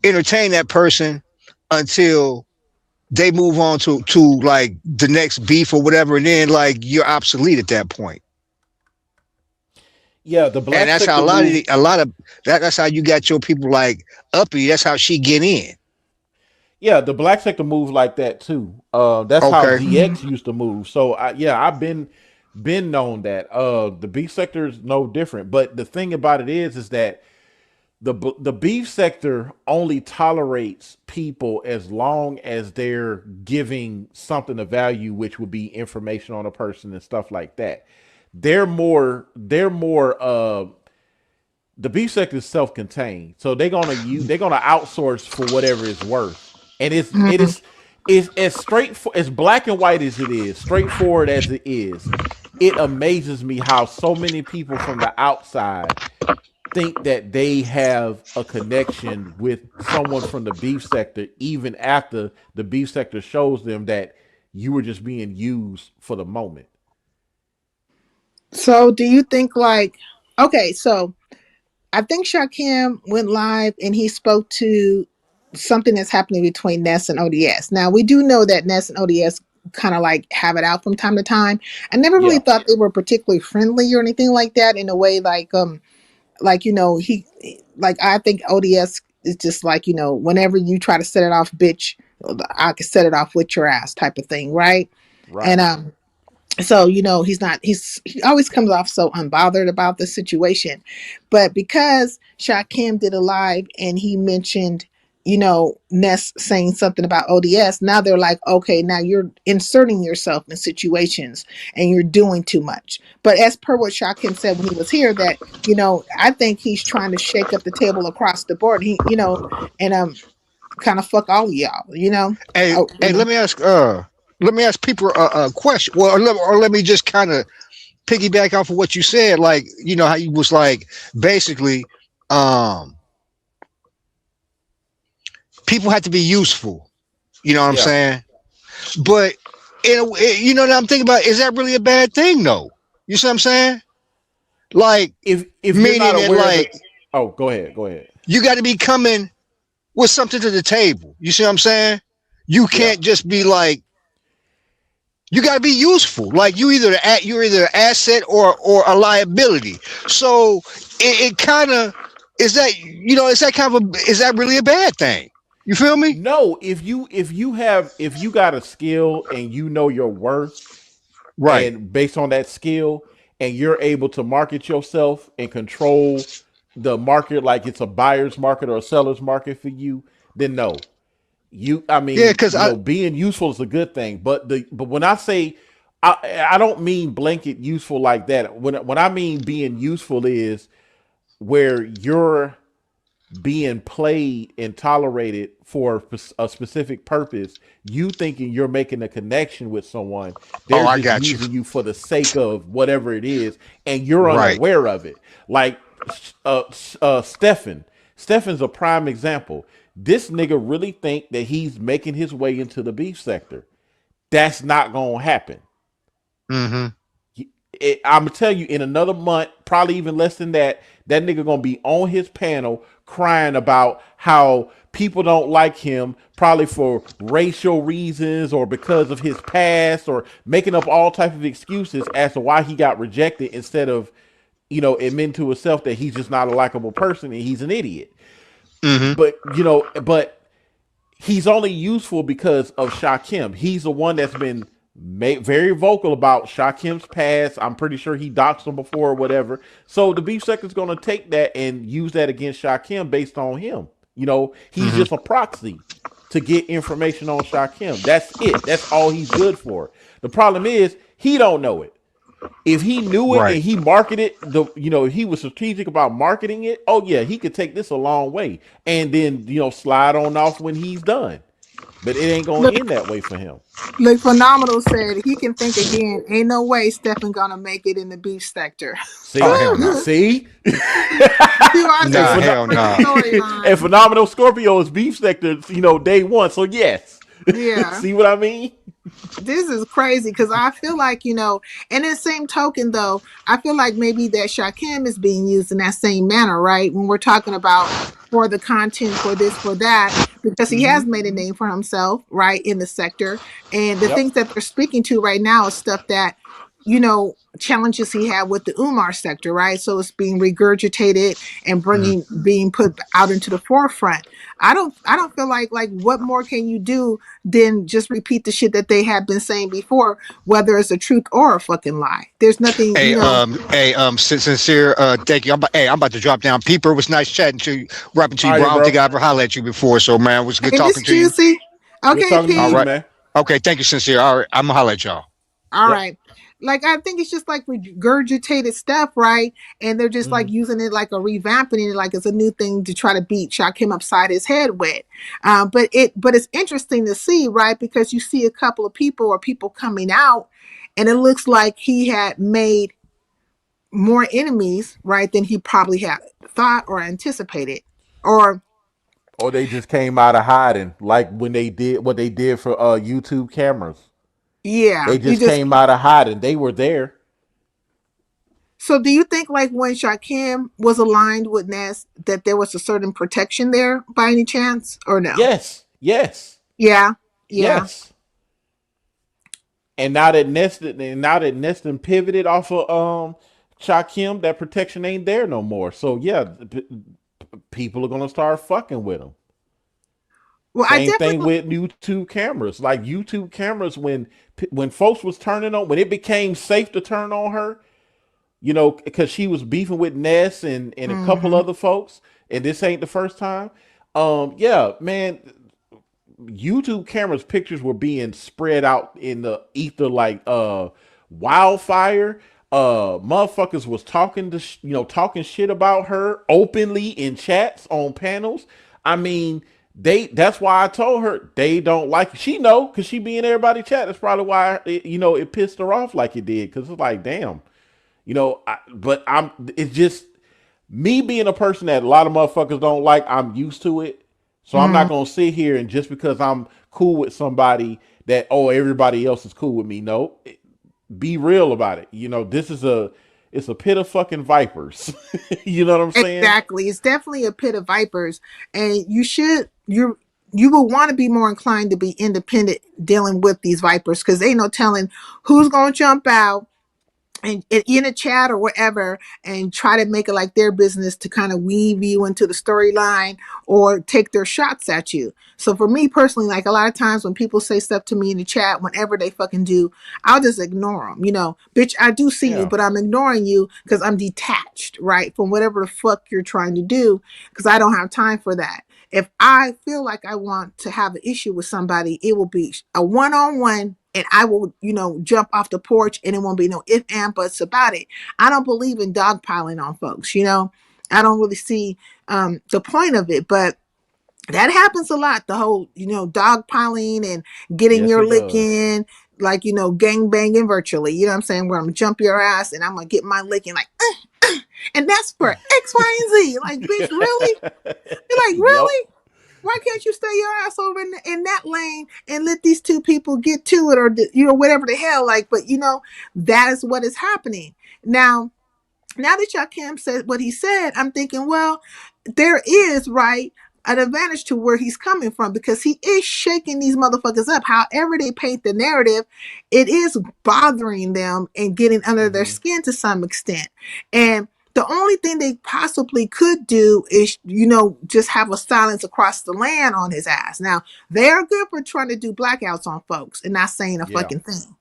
entertain that person until they move on to like the next beef or whatever, and then like you're obsolete at that point. Yeah, the And black that's how sector move. a lot of that's how you got your people like Uppy. That's how she get in. Yeah, the black sector moves like that too. That's how Okay. ZX used to move. So yeah, I've been known that. The beef sector is no different. But the thing about it is that the beef sector only tolerates people as long as they're giving something of value, which would be information on a person and stuff like that. They're more the beef sector is self-contained, so they're gonna outsource for whatever it's worth, and it's as straight as black and white as it is, straightforward as it is. It amazes me how so many people from the outside think that they have a connection with someone from the beef sector, even after the beef sector shows them that you were just being used for the moment. So do you think like okay, so I think Shakim went live and he spoke to something that's happening between Ness and ODS. Now we do know that Ness and ODS kind of like have it out from time to time. I never really Yeah, thought they were particularly friendly or anything like that in a way like he like I think ODS is just like whenever you try to set it off, bitch, I can set it off with your ass type of thing, right? right. And So he always comes off so unbothered about the situation. But because Shakim did a live and he mentioned Ness saying something about ODS, now they're like, okay, now you're inserting yourself in situations and you're doing too much. But as per what Shakim said when he was here, that I think he's trying to shake up the table across the board. And kind of fuck all of y'all. Hey, Oh, hey, let me ask people a question. Well, or let me just kind of piggyback off of what you said. Like, how you was like, basically, um, people have to be useful. You know what I'm Yeah. saying? But what I'm thinking about, is that really a bad thing though? You see what I'm saying? Like, If you're not meaning that, aware of the, like, oh, go ahead, go ahead. you got to be coming with something to the table. You see what I'm saying? You Yeah. can't just be like, you got to be useful. Like, you're either an asset or a liability. So it kind of is that kind of is that really a bad thing? You feel me? No, if you got a skill and you know your worth, Right. and based on that skill, and you're able to market yourself and control the market like it's a buyer's market or a seller's market for you, then no. I Yeah, mean, because I being useful is a good thing, but when I say I don't mean blanket useful like that. When I mean being useful is where you're being played and tolerated for a specific purpose, you thinking you're making a connection with someone, oh they're I just got you. using you for the sake of whatever it is, and you're Right. unaware of it. Like Stefan's a prime example. This nigga really think that he's making his way into the beef sector. That's not gonna happen. Mm-hmm. I'm gonna tell you, in another month, probably even less than that, that nigga gonna be on his panel crying about how people don't like him, probably for racial reasons or because of his past, or making up all type of excuses as to why he got rejected, instead of admitting to himself that he's just not a likable person and he's an idiot. Mm-hmm. But he's only useful because of Shakim. He's the one that's been very vocal about Shakim's past. I'm pretty sure he doxed him before or whatever. So the beef sector's going to take that and use that against Shakim based on him. He's Mm-hmm. just a proxy to get information on Shakim. That's it. That's all he's good for. The problem is he don't know it. If he knew it Right. and he marketed if he was strategic about marketing it, oh yeah, he could take this a long way and then slide on off when he's done. But it ain't gonna look, end that way for him. look, Phenomenal said he can think again. Ain't no way Stephen gonna make it in the beef sector. Oh See, hell no. see, You are and, Nah, just hell the no. and storyline. phenomenal Scorpio is beef sector, day one. So yes, Yeah. see what I mean? This is crazy because I feel like, and in the same token, though, I feel like maybe that Shakim is being used in that same manner, right? When we're talking about for the content, for this, for that, because he Mm-hmm. has made a name for himself, right, in the sector. And the Yep. things that they're speaking to right now is stuff that, challenges he had with the Umar sector, right? So it's being regurgitated and being put out into the forefront. I don't feel like what more can you do than just repeat the shit that they have been saying before, whether it's a truth or a fucking lie. There's nothing, Sincere, thank you. I'm about to drop down. Peeper, it was nice chatting to you, rapping to All you, right, bro. I then, don't think bro. I ever hollered at you before, so man, it was good hey, Miss talking to you. Juicy. Good Okay, talking to you All P. too, right. man. Okay, thank you, Sincere. All right, I'm gonna holler at y'all. All Yep. right. Like I think it's just like regurgitated stuff, right? And they're just Mm-hmm. like using it like a revamping it, like it's a new thing to try to beat Shakim upside his head with. But it's interesting to see, right? Because you see a couple of people or people coming out, and it looks like he had made more enemies, right, than he probably had thought or anticipated. Or Or they just came out of hiding, like when they did what they did for YouTube cameras. yeah, They you just just came out of hiding. They were there. so do you think like when Shakim was aligned with Ness that there was a certain protection there by any chance or no? Yes, yes, Yeah, yeah. yes. And now that Neston pivoted off of Shakim, that protection ain't there no more. So yeah, people are gonna start fucking with him. Well, I Same thing definitely. with YouTube cameras. Like YouTube cameras, when folks was turning on, when it became safe to turn on her, because she was beefing with Ness and a couple Hmm. other folks, and this ain't the first time. Yeah, man, YouTube cameras pictures were being spread out in the ether like wildfire. Motherfuckers was talking shit about her openly in chats on panels. I mean, that's why I told her they don't like it. She know because she be in everybody chat. That's probably why it pissed her off like it did, because it's like, damn. But it's just me being a person that a lot of motherfuckers don't like. I'm used to it. So I'm Hmm. not gonna sit here and just because I'm cool with somebody that, oh, everybody else is cool with me. No, be real about it. It's a pit of fucking vipers. You know what I'm saying? Exactly. It's definitely a pit of vipers, and you will want to be more inclined to be independent dealing with these vipers because ain't no telling who's gonna jump out and in a chat or whatever and try to make it like their business to kind of weave you into the storyline or take their shots at you. So for me personally, like a lot of times when people say stuff to me in the chat, whenever they fucking do, I'll just ignore them. Bitch, I do see you, Yeah. but I'm ignoring you because I'm detached, right, from whatever the fuck you're trying to do because I don't have time for that. If I feel like I want to have an issue with somebody, it will be a one-on-one, and I will, jump off the porch and it won't be no if and buts about it. I don't believe in dogpiling on folks. I don't really see the point of it, but that happens a lot. The whole, dogpiling and getting Yes, your it lick does. in, like, gang banging virtually. You know what I'm saying? Where I'm gonna jump your ass and I'm gonna get my lick in like, and that's for X, Y, and Z. Like, bitch, really? You're like, Yep. really? Why can't you stay your ass over in that lane and let these two people get to it, or whatever the hell? Like, but that is what is happening now. Now that Kim said what he said, I'm thinking, well, there is, right, an advantage to where he's coming from because he is shaking these motherfuckers up. However they paint the narrative, it is bothering them and getting under their Hmm. skin to some extent. And the only thing they possibly could do is, just have a silence across the land on his ass. Now, they are good for trying to do blackouts on folks and not saying a Yeah. fucking thing.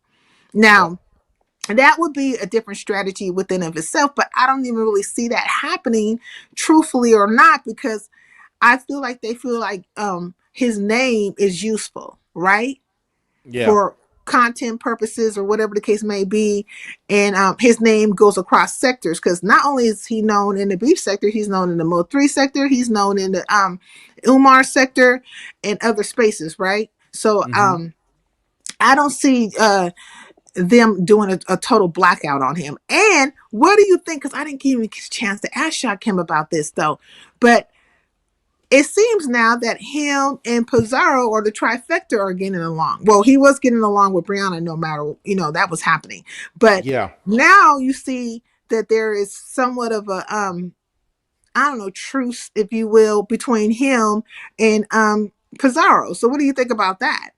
Yep. Now, that would be a different strategy within of itself, but I don't even really see that happening, truthfully or not, because I feel like they feel like his name is useful, right? Yeah. For content purposes or whatever the case may be. And his name goes across sectors because not only is he known in the beef sector, he's known in the Mo 3 sector, he's known in the Umar sector and other spaces, right? So Hmm. I don't see them doing a total blackout on him. And what do you think? Because I didn't give him a chance to ask Shakim about this though. But it seems now that him and Pizarro or the trifecta are getting along. Well, he was getting along with Brianna no matter, that was happening. But Yeah. now you see that there is somewhat of a I don't know, truce, if you will, between him and Pizarro. So what do you think about that?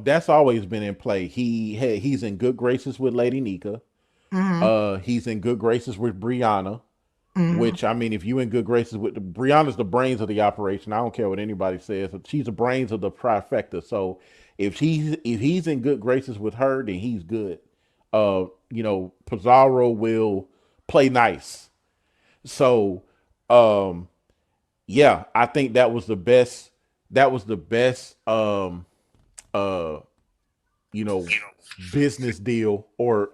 That's always been in play. He's in good graces with Lady Nika. Mm-hmm. He's in good graces with Brianna. Mm-hmm. Which, I mean, if you in good graces with Brianna's the brains of the operation. I don't care what anybody says. She's the brains of the trifecta. So if he's in good graces with her, then he's good. Pizarro will play nice. So, um, yeah, I think that was the best. That was the best. Uh, you know, business deal or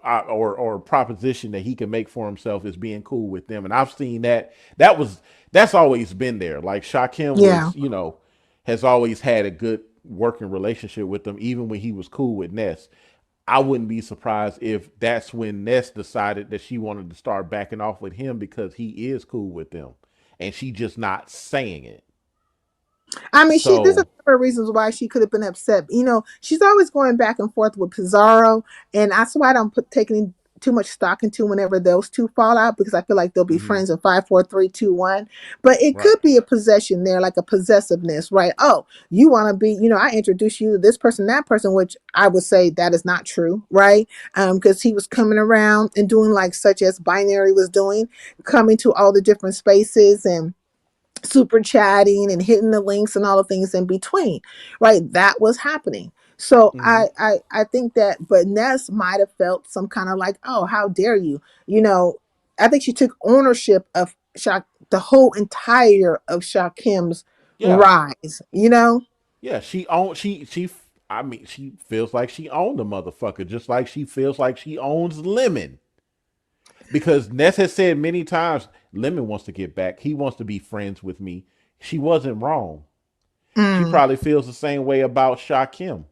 proposition that he can make for himself is being cool with them. And I've seen that. That's always been there. Like Shakim Yeah. was, has always had a good working relationship with them, even when he was cool with Ness. I wouldn't be surprised if that's when Ness decided that she wanted to start backing off with him because he is cool with them. And she just not saying it. I mean, there's a So, number of reasons why she could have been upset. She's always going back and forth with Pizarro, and that's why I don't take any too much stock into whenever those two fall out because I feel like they'll be mhm, friends in 5, 4, 3, 2, 1. But it right. could be a possession there, like a possessiveness, right? Oh, you want to be, I introduce you to this person, that person, which I would say that is not true, right? Because he was coming around and doing like such as Binary was doing, coming to all the different spaces and super chatting and hitting the links and all the things in between, right? That was happening. So Hmm. I think that, but Ness might have felt some kind of like, oh, how dare you? You know, I think she took ownership of the whole entire of Shakim's Yeah, rise. You know, yeah. She own she. I mean, she feels like she owned the motherfucker, just like she feels like she owns Lemon. Because Ness has said many times, Lemon wants to get back. He wants to be friends with me. She wasn't wrong. She mm. probably feels the same way about Shakim.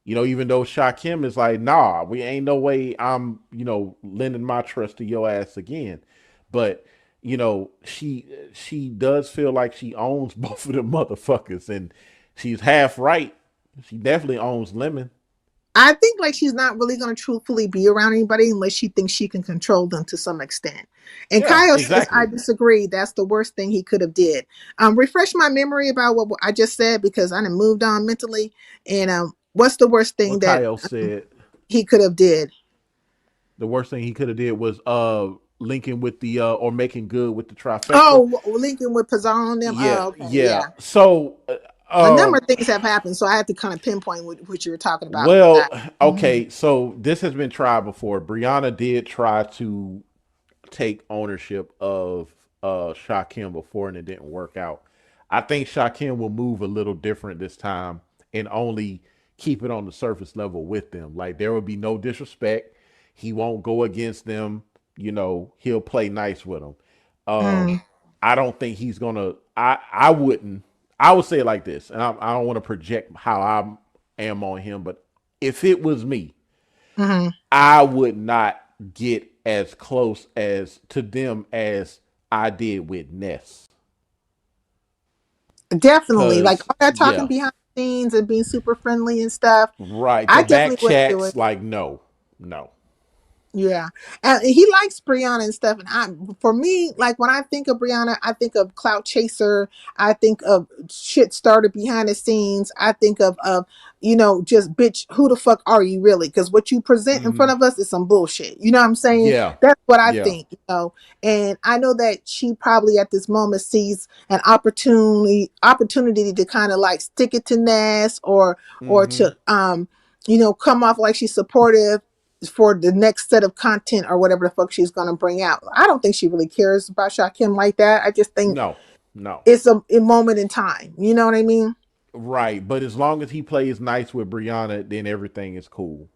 You know, even though Shakim is like, nah, we ain't no way I'm, lending my trust to your ass again. But, she does feel like she owns both of the motherfuckers, and she's half right. She definitely owns Lemon. I think like she's not really going to truthfully be around anybody unless she thinks she can control them to some extent. And Yeah, Kyle says, I exactly. disagree. That's the worst thing he could have did. Refresh my memory about what I just said because I done moved on mentally. And what's the worst thing What that Kyle said, he could have did? the worst thing he could have did was linking with the or making good with the trifecta. Oh, Lincoln with Pazar on them. Yeah, Oh, okay, yeah. yeah. So, A number of things have happened, so I had to kind of pinpoint what you were talking about with well, that. Mhm. okay. So this has been tried before. Brianna did try to take ownership of Shaquem before, and it didn't work out. I think Shaquem will move a little different this time and only keep it on the surface level with them. Like there will be no disrespect. He won't go against them. He'll play nice with them. Mm, I don't think he's gonna. I wouldn't. I would say it like this, and I don't want to project how I am on him, but if it was me, mhm. I would not get as close as to them as I did with Ness. Definitely, like Cause all that talking yeah, behind the scenes and being super friendly and stuff. right. The I back definitely wouldn't do chats, it. like no, no. Yeah, and he likes Brianna and stuff. And for me, like when I think of Brianna, I think of clout chaser. I think of shit started behind the scenes. I think of just bitch. Who the fuck are you really? Because what you present in Hmm. front of us is some bullshit. You know what I'm saying? Yeah, That's what I yeah. think. And I know that she probably at this moment sees an opportunity to kind of like stick it to Ness or Hmm. to come off like she's supportive for the next set of content or whatever the fuck she's gonna bring out. I don't think she really cares about Shakim like that. I just think No, no. it's a moment in time. You know what I mean? Right. But as long as he plays nice with Brianna, then everything is cool.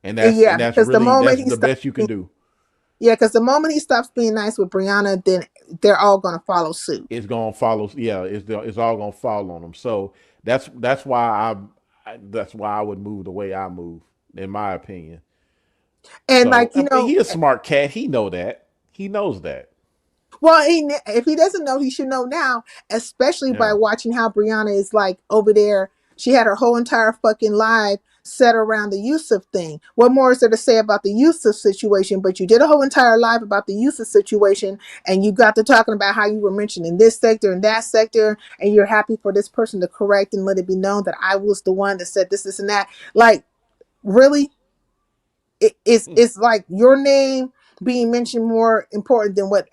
And that's Yeah, and that's because the really moment that's he the stops best you can being, do. yeah, because the moment he stops being nice with Brianna, then they're all gonna follow suit. It's gonna follow. Yeah, it's all gonna fall on them. So that's why that's why I would move the way I move, in my opinion. And So like I mean, he a smart cat. He know that. He knows that. well, if he doesn't know, he should know now, especially by Yeah. watching how Brianna is like over there. She had her whole entire fucking life set around the Yusuf thing. What more is there to say about the Yusuf situation? But you did a whole entire life about the Yusuf situation, and you got to talking about how you were mentioned in this sector and that sector, and you're happy for this person to correct and let it be known that I was the one that said this, and that. Like, really? It's like your name being mentioned more important than what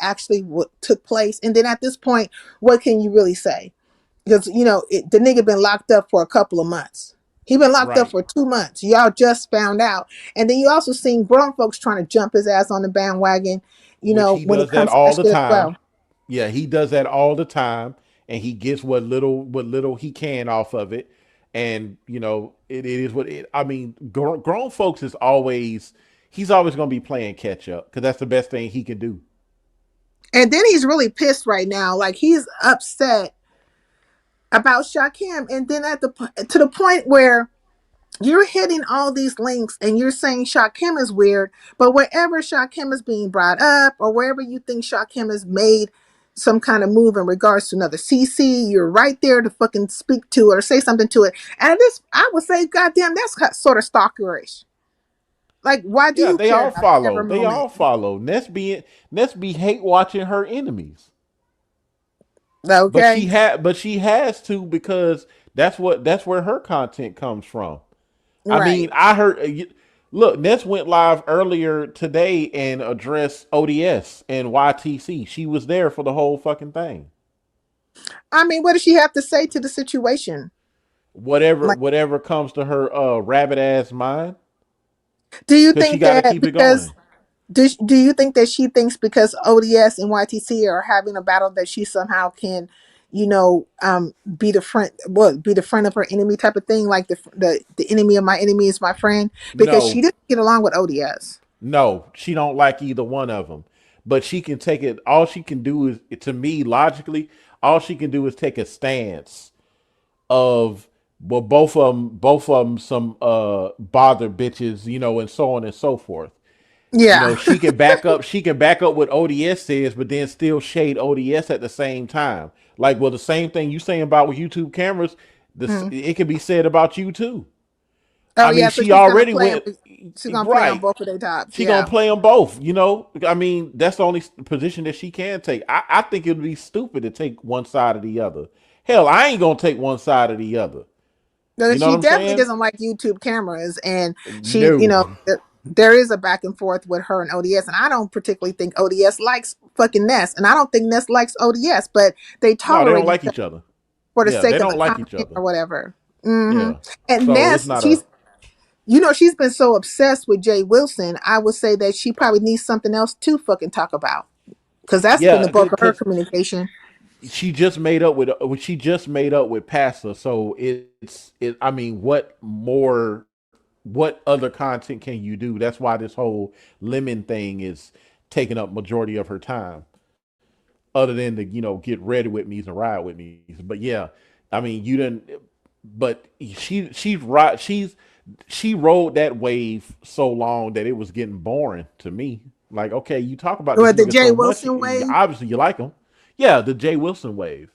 took place. And then at this point, what can you really say? Because the nigga been locked up for a couple of months. He been locked up Right. for 2 months. Y'all just found out, and then you also seen grown folks trying to jump his ass on the bandwagon. Which he When it does that comes to that all the shit as time. well. Yeah, he does that all the time, and he gets what little he can off of it. And it is what it. I mean, grown folks is always he's always going to be playing catch up because that's the best thing he can do. And then he's really pissed right now. Like he's upset about Shakim, and then to the point where you're hitting all these links and you're saying Shakim is weird, but wherever Shakim is being brought up or wherever you think Shakim has made some kind of move in regards to another CC, you're right there to fucking speak to it or say something to it. And this, I would say, goddamn, that's sort of stalkerish. Like, why do Yeah, you they care all about every follow. They moment? all follow. Ness be hate watching her enemies. But Okay, she has to because that's where her content comes from. I right. mean, I heard. Look, Ness went live earlier today and addressed ODS and YTC. She was there for the whole fucking thing. I mean, what does she have to say to the situation? Whatever Like, whatever comes to her rabbit ass mind, do you because she think got to that keep it going. because do you think that she thinks because ODS and YTC are having a battle that she somehow can, be the friend, be the friend of her enemy type of thing, like the enemy of my enemy is my friend, because she No, didn't get along with ODS. no, she don't like either one of them. But she can take it. All she can do is, to me, logically, all she can do is take a stance of, well, both of them, some bother bitches, and so on and so forth. Yeah. She can back up what ODS says, but then still shade ODS at the same time. Like, well, the same thing you saying about with YouTube cameras, this Mm. it can be said about you too. Oh I mean, yeah, so she already went she's gonna play on right. both of their tops. She gonna Yeah. play them both. I mean, that's the only position that she can take. I think it would be stupid to take one side or the other. Hell, I ain't gonna take one side or the other. No, You know what she I'm definitely saying? doesn't like YouTube cameras, and she, No. there is a back and forth with her and ODS, and I don't particularly think ODS likes fucking Ness, and I don't think Ness likes ODS, but they No, they don't tolerate each like other each other. for the Yeah, they sake of don't the like each content other. or whatever. Hmm. Yeah. And So it's Ness, not a she's been so obsessed with Jay Wilson. I would say that she probably needs something else to fucking talk about, because that's been the yeah, bulk of her because communication. she just made up with Pasta. So it. I mean, what other content can you do? That's why this whole lemon thing is taking up majority of her time, other than to get ready with me and ride with me. But yeah, I mean, you didn't. But she rode that wave so long that it was getting boring to me. Like, okay, you talk about this Or the nigga Jay so much, Wilson way. obviously you like him. Yeah, the Jay Wilson wave.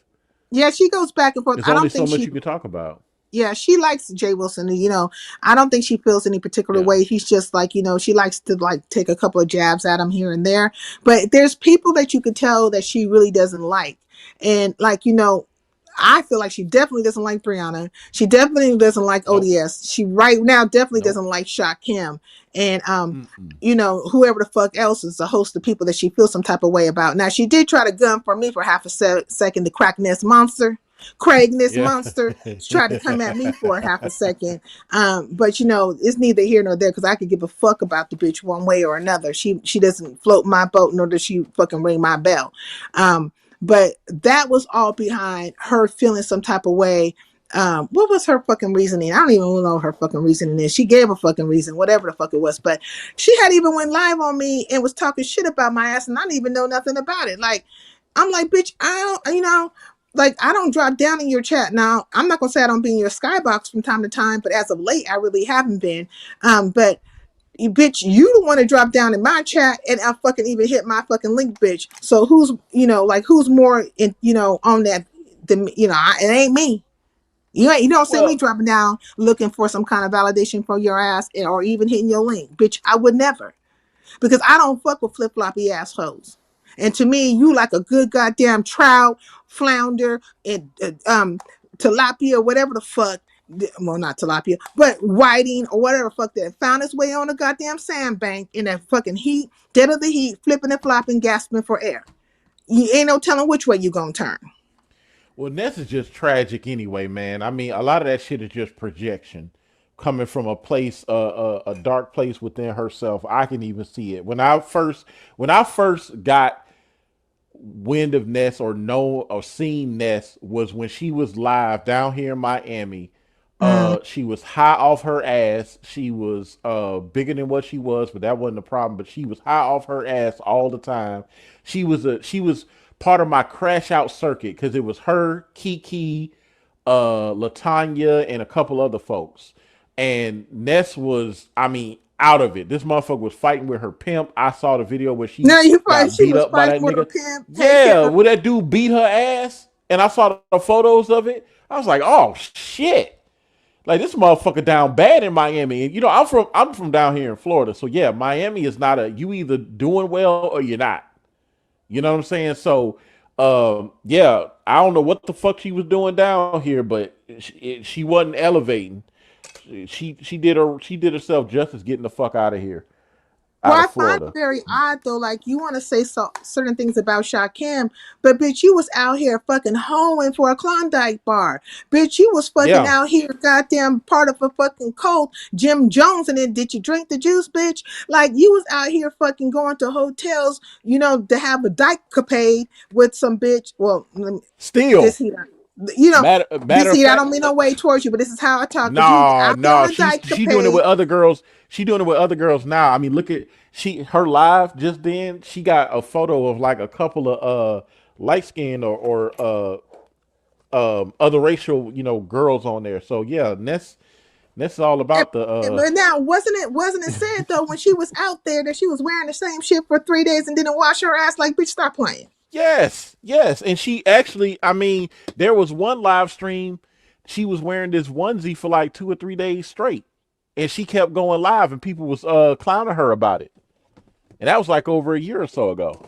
Yeah, she goes back and forth. There's I only don't so think much she you can talk about. Yeah, she likes Jay Wilson. I don't think she feels any particular Yeah. way. He's just like, she likes to like take a couple of jabs at him here and there. But there's people that you could tell that she really doesn't like. And like, I feel like she definitely doesn't like Brianna. She definitely doesn't like Nope. ODS. She right now definitely Nope. doesn't like Shot Kim. And Mm-mm. whoever the fuck else is a host of people that she feels some type of way about. Now she did try to gun for me for half a second, the crack nest monster. Craig Ness Yeah. Monster tried to come at me for half a second. But it's neither here nor there, because I could give a fuck about the bitch one way or another. She doesn't float my boat, nor does she fucking ring my bell. But that was all behind her feeling some type of way. What was her fucking reasoning? I don't even know what her fucking reasoning is. She gave a fucking reason, whatever the fuck it was. But she had even went live on me and was talking shit about my ass, and I didn't even know nothing about it. Like, I'm like, bitch, I don't, like, I don't drop down in your chat. Now, I'm not gonna say I don't be in your skybox from time to time, but as of late, I really haven't been. But you bitch, you don't want to drop down in my chat and I fucking even hit my fucking link, bitch. So who's more in, on that than it ain't me. You don't see me Well, dropping down looking for some kind of validation for your ass or even hitting your link, bitch. I would never, because I don't fuck with flip floppy assholes. And to me, you like a good goddamn trout, flounder, and tilapia, whatever the fuck. Well, not tilapia, but whiting or whatever the fuck that found its way on a goddamn sandbank in that fucking heat, dead of the heat, flipping and flopping, gasping for air. You ain't no telling which way you gonna turn. well, Ness is just tragic anyway, man. I mean, a lot of that shit is just projection coming from a place, a dark place within herself. I can even see it. When I first got wind of Ness or know or seen Ness was when she was live down here in Miami. Mm. She was high off her ass. She was bigger than what she was, but that wasn't the problem. But she was high off her ass all the time. She was part of my crash out circuit because it was her, Kiki, Latanya, and a couple other folks. And Ness was, I mean, out of it. This motherfucker was fighting with her pimp. I saw the video where she Now you probably got she beat was up by fighting that with her nigga. pimp. Hey Yeah, Karen. where that dude beat her ass. And I saw the photos of it. I was like, oh shit. Like, this motherfucker down bad in Miami. And I'm from down here in Florida. So yeah, Miami is not you either doing well or you're not. You know what I'm saying? So yeah, I don't know what the fuck she was doing down here, but she wasn't elevating. She did herself justice getting the fuck out of here. Well, out I of find it Florida. very odd though. Like you want to say certain things about Shaquem, but bitch, you was out here fucking hoeing for a Klondike bar. Bitch, you was fucking Yeah, out here, goddamn part of a fucking cult, Jim Jones. And then did you drink the juice, bitch? Like you was out here fucking going to hotels, to have a dyke capade with some bitch. Well, still this heat, you know, matter this of heat. I fact. don't mean no way towards you, but this is how I talk. But you was No, out there no, on a dyke she doing it with capade. other girls. She doing it with other girls now. I mean, look at her live just then. She got a photo of like a couple of light skinned or other racial girls on there. So yeah, that's all And- about the But now, wasn't it said though when she was out there that she was wearing the same shit for 3 days and didn't wash her ass? Like, bitch, stop playing. yes, and she actually, I mean, there was one live stream. She was wearing this onesie for like 2 or 3 days straight, and she kept going live, and people was clowning her about it. And that was like over a year or so ago.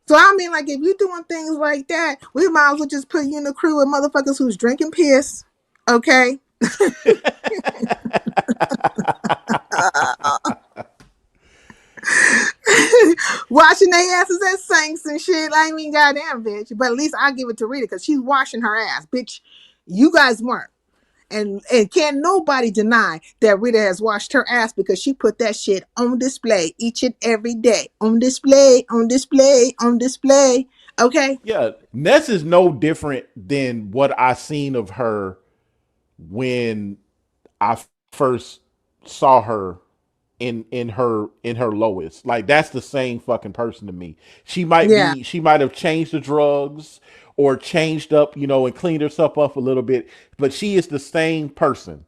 So I mean, like, if you doing things like that, we might as well just put you in the crew with motherfuckers who's drinking piss, okay? Washing their asses at sinks and shit. I mean, goddamn, bitch. But at least I give it to Rita because she's washing her ass, bitch. You guys weren't. And can't nobody deny that Rita has washed her ass because she put that shit on display each and every day. On display, on display, on display. Okay? Yeah, Ness is no different than what I seen of her when I first saw her in her lowest. Like that's the same fucking person to me. Yeah. She might have changed the drugs or changed up, and cleaned herself up a little bit, but she is the same person.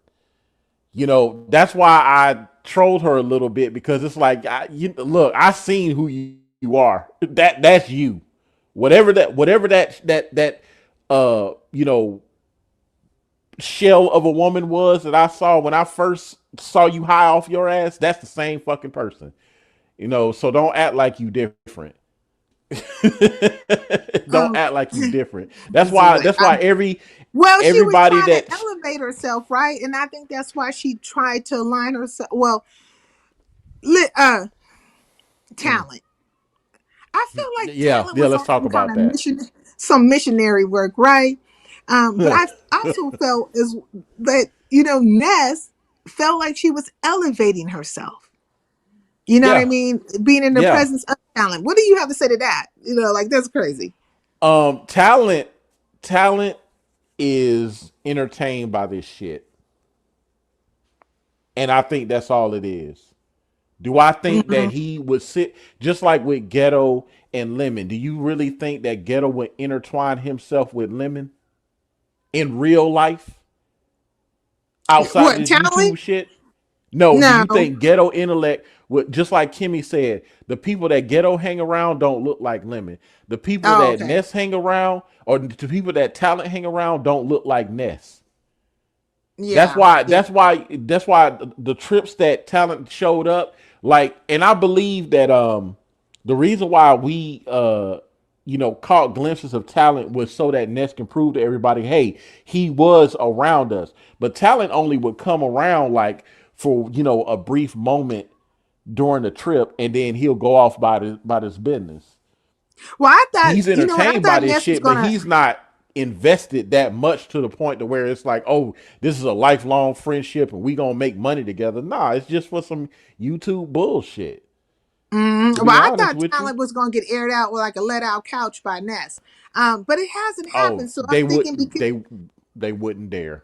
That's why I trolled her a little bit because it's like, look, I seen who you are. That's you. Whatever that shell of a woman was that I saw when I first saw you high off your ass, that's the same fucking person. So don't act like you different. Don't Um, act like you different. That's this is why like, that's why well, she was everybody trying to that elevate herself, right? And I think that's why she tried to align herself. Well, mm, talent. I feel like yeah, talent yeah, was let's on talk some kind about of that. mission, some missionary work, right? But I also felt is that Ness felt like she was elevating herself. You know what I Yeah, mean? Being in the yeah. presence of talent. What do you have to say to that? Like that's crazy. Talent is entertained by this shit. And I think that's all it is. Do I think that Mhm. he would sit just like with Ghetto and Lemon? Do you really think that Ghetto would intertwine himself with Lemon in real life outside of What this talent? YouTube shit? No, do you No. think Ghetto intellect would, just like Kimmy said, the people that Ghetto hang around don't look like Lemon. The people Oh, that okay. Ness hang around or the people that Talent hang around don't look like Ness. That's Yeah. why. Yeah. That's why the trips that Talent showed up, like, and I believe that the reason why we caught glimpses of Talent was so that Ness can prove to everybody, hey, he was around us. But Talent only would come around like for a brief moment during the trip, and then he'll go off by this business. Well, I thought He's you know what I entertained by thought this Ness was shit, but gonna. he's not invested that much to the point to where it's like, oh, this is a lifelong friendship and we gonna make money together. Nah, it's just for some YouTube bullshit. To Well, be I honest thought with you, talent was gonna get aired out with like a let out couch by Ness. But it hasn't oh, happened. So I'm thinking because they wouldn't dare.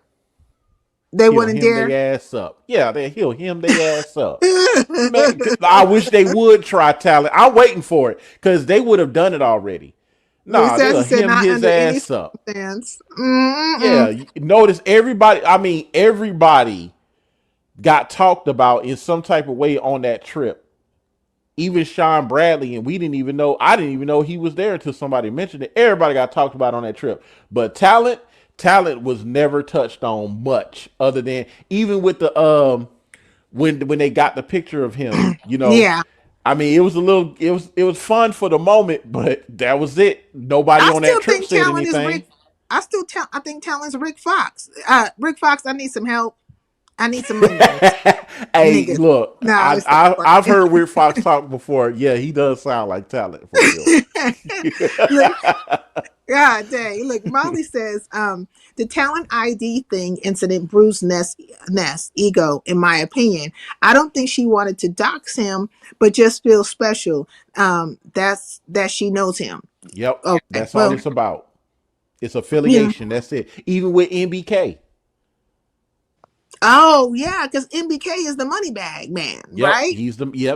they He'll wouldn't him dare. they ass up. Yeah, he'll him they ass up. Man, I wish they would try Talent. I'm waiting for it because they would have done it already. Well, he Nah, says they'll he said him not his under any ass up. circumstance. Yeah, notice everybody. I mean, everybody got talked about in some type of way on that trip. Even Sean Bradley, and we didn't even know. I didn't even know he was there until somebody mentioned it. Everybody got talked about on that trip, but talent was never touched on much, other than even with the when they got the picture of him. Yeah. I mean, it was a little, it was fun for the moment, but that was it. Nobody I on that still trip think said talent is anything. Rick. I think talent's Rick Fox. Rick Fox, I need some help. I need some money bags. Hey, Nigga. look, No, it's not I've working. heard Weird Fox talk before. Yeah, he does sound like talent for real. Look, God dang. Look, Molly says, the talent ID thing incident bruised Ness ego, in my opinion. I don't think she wanted to dox him, but just feel special. That she knows him. Yep, Okay. that's all Well, it's about. It's yeah. affiliation. That's it. Even with MBK. Oh, yeah, because MBK is the money bag man, right?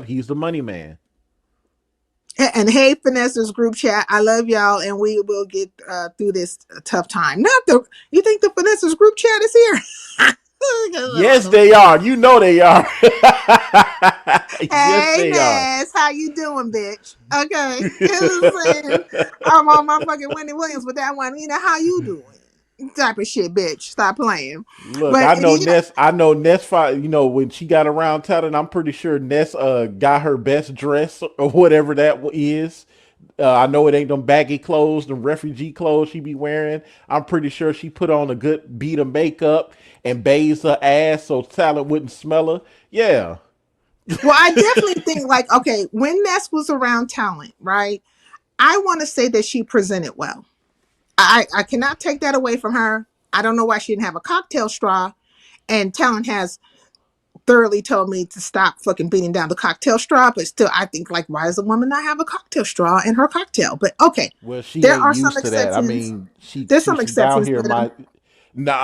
He's the money man. And hey, Finesse's group chat, I love y'all, and we will get through this tough time. Not the You think the Finesse's group chat is here? Yes, they are. You know they are. Yes, Hey, they are. Ness, how you doing, bitch? Okay, you know what I'm saying? I'm on my fucking Wendy Williams with that one. You know how you doing? Type of shit, bitch. Stop playing. Look, But I know yeah, Ness. I know Ness. You know when she got around town, I'm pretty sure Ness got her best dress or whatever that is. I know it ain't them baggy clothes, them refugee clothes she be wearing. I'm pretty sure she put on a good beat of makeup and bathes her ass so Talent wouldn't smell her. Yeah. well, I definitely think like okay, when Ness was around talent, right? I want to say that she presented well. I cannot take that away from her. I don't know why she didn't have a cocktail straw. And Talon has thoroughly told me to stop fucking beating down the cocktail straw. But still, I think like, why does a woman not have a cocktail straw in her cocktail? But okay, Well, she there ain't are some used to that. I exceptions. mean, There's she's some from down exceptions, here. but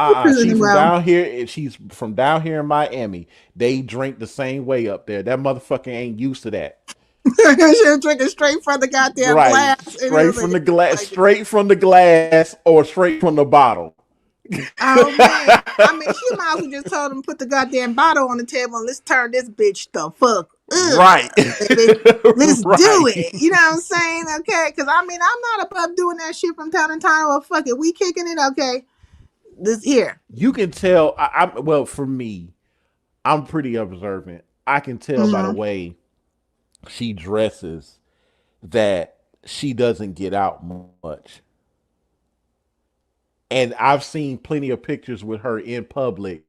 she Nah, she presented from well. down here. She's from down here in Miami. They drink the same way up there. That motherfucker ain't used to that. She was drinking straight from the goddamn Right, glass, and it straight was from like, the glass, like straight from the glass, or straight from the bottle. oh man. I mean, she might as well just told him put the goddamn bottle on the table and let's turn this bitch the fuck Right, up, baby. Let's do right. it. You know what I'm saying? Okay. Because I mean, I'm not above doing that shit from time to time. Well, fuck it. We kicking it. Okay. This here. You can tell. Well, for me, I'm pretty observant. I can tell by the Mm-hmm. way she dresses that she doesn't get out much. And I've seen plenty of pictures with her in public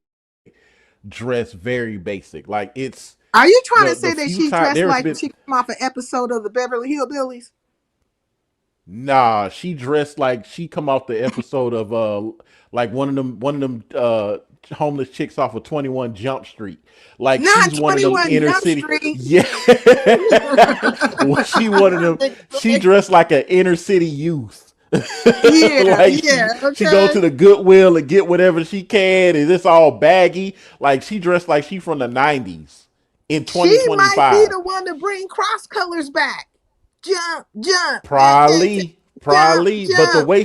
dressed very basic. Like it's Are you trying to the say that few she's times dressed there's like been she come off an episode of the Beverly Hillbillies? nah, she dressed like she come off the episode of like one of them homeless chicks off of 21 Jump Street. Like Not she's one of them 21 inner Jump city. Street. Yeah. Well, she one of them she dressed like an inner city youth. Yeah, Like yeah, she go okay. to the Goodwill and get whatever she can and it's all baggy. Like she dressed like she from the 90s in She might be 2025. the one to bring cross colors back. Jump, jump, jump, Probably, but the jump. way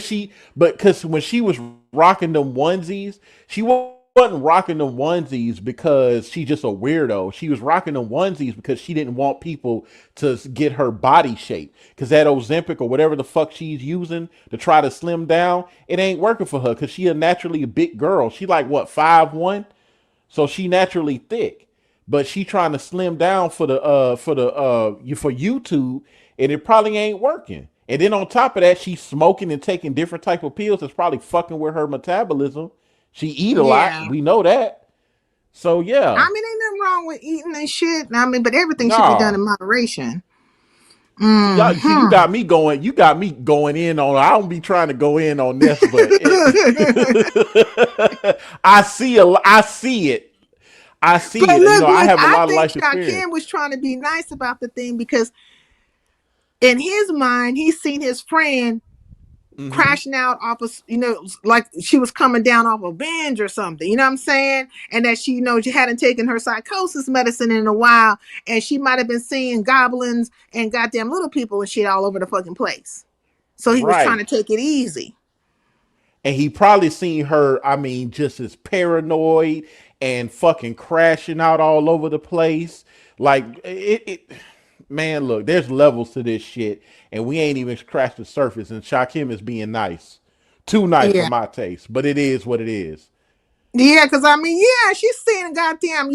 but because when she was rocking them onesies, she wasn't rocking them onesies because she's just a weirdo. She was rocking them onesies because she didn't want people to get her body shape. Because that Ozempic or whatever the fuck she's using to try to slim down, it ain't working for her because she a naturally a big girl. She like what 5'1", so she naturally thick, but she trying to slim down for for YouTube, and it probably ain't working. And then on top of that, she's smoking and taking different type of pills that's probably fucking with her metabolism. She eat a lot, Yeah. we know that. So yeah, I mean, ain't nothing wrong with eating and shit. I mean, but everything should be done nah. in moderation. See, you Hmm. got me going. You got me going in on. I don't be trying to go in on this, but I see it. I see But it. You look, know, I look, have a I lot of think life experience. Shakim was trying to be nice about the thing because in his mind, he's seen his friend Hmm. crashing out off of, like she was coming down off a binge or something, you know what I'm saying? And that she, she hadn't taken her psychosis medicine in a while, and she might have been seeing goblins and goddamn little people and shit all over the fucking place. So he was trying Right. to take it easy. And he probably seen her, I mean, just as paranoid and fucking crashing out all over the place. Like man, look, there's levels to this shit, and we ain't even scratched the surface. And Shakim is being nice, too nice for Yeah. my taste, but it is what it is. Yeah, because I mean, yeah, she's seeing goddamn,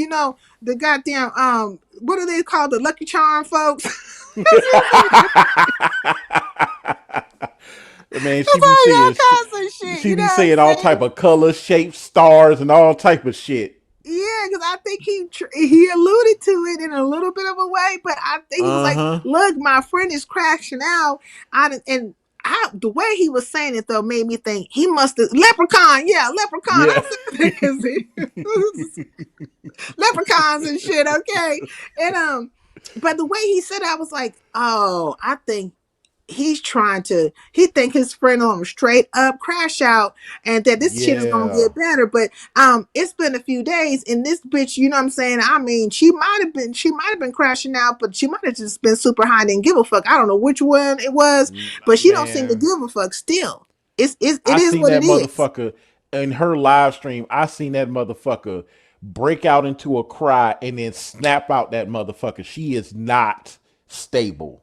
the goddamn what do they call the Lucky Charm folks? Man, It's all y'all kinds of shit, she you know be what I'm saying all saying? type of color, shapes, stars, and all type of shit. Yeah, because I think he alluded to it in a little bit of a way, but I think he was like, Uh-huh. "Look, my friend is crashing out." The way he was saying it though made me think he must have leprechaun. Yeah, leprechaun. Yeah. I said because leprechauns and shit. Okay, and but the way he said it, I was like, oh, I think he think his friend on him straight up crash out and that this shit is gonna Yeah. get better. But it's been a few days and this bitch, you know what I'm saying? I mean, she might have been crashing out, but she might have just been super high and didn't give a fuck. I don't know which one it was, but she don't seem to Man, give a fuck still. It I is seen what that it is. motherfucker in her live stream. I seen that motherfucker break out into a cry and then snap out that motherfucker. She is not stable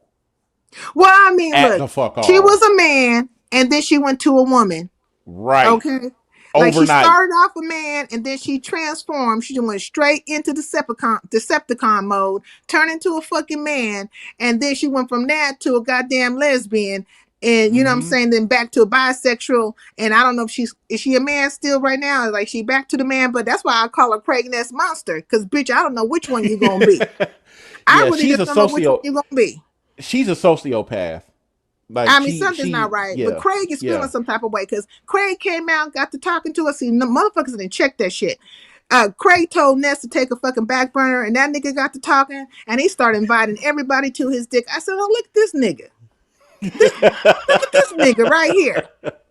Well, I mean, at look, the fuck she was all. a man and then she went to a woman. Right. Okay. Like she Overnight. started off a man and then she transformed. She just went straight into Decepticon mode, turned into a fucking man, and then she went from that to a goddamn lesbian. And you know what I'm Mm-hmm. saying? Then back to a bisexual. And I don't know if is she a man still right now? Like she back to the man, but that's why I call her Craig Ness Monster. Cause bitch, I don't know which one you gonna be. I Yeah, really she's just a don't know which one socio. you gonna be. She's a sociopath. Like I mean, something's not right. But yeah, Craig is feeling yeah. some type of way because Craig came out, got to talking to us. See, the motherfuckers didn't check that shit. Craig told Ness to take a fucking back burner, and that nigga got to talking, and he started inviting everybody to his dick. I said, "Oh, look at this nigga. Look at this nigga right here,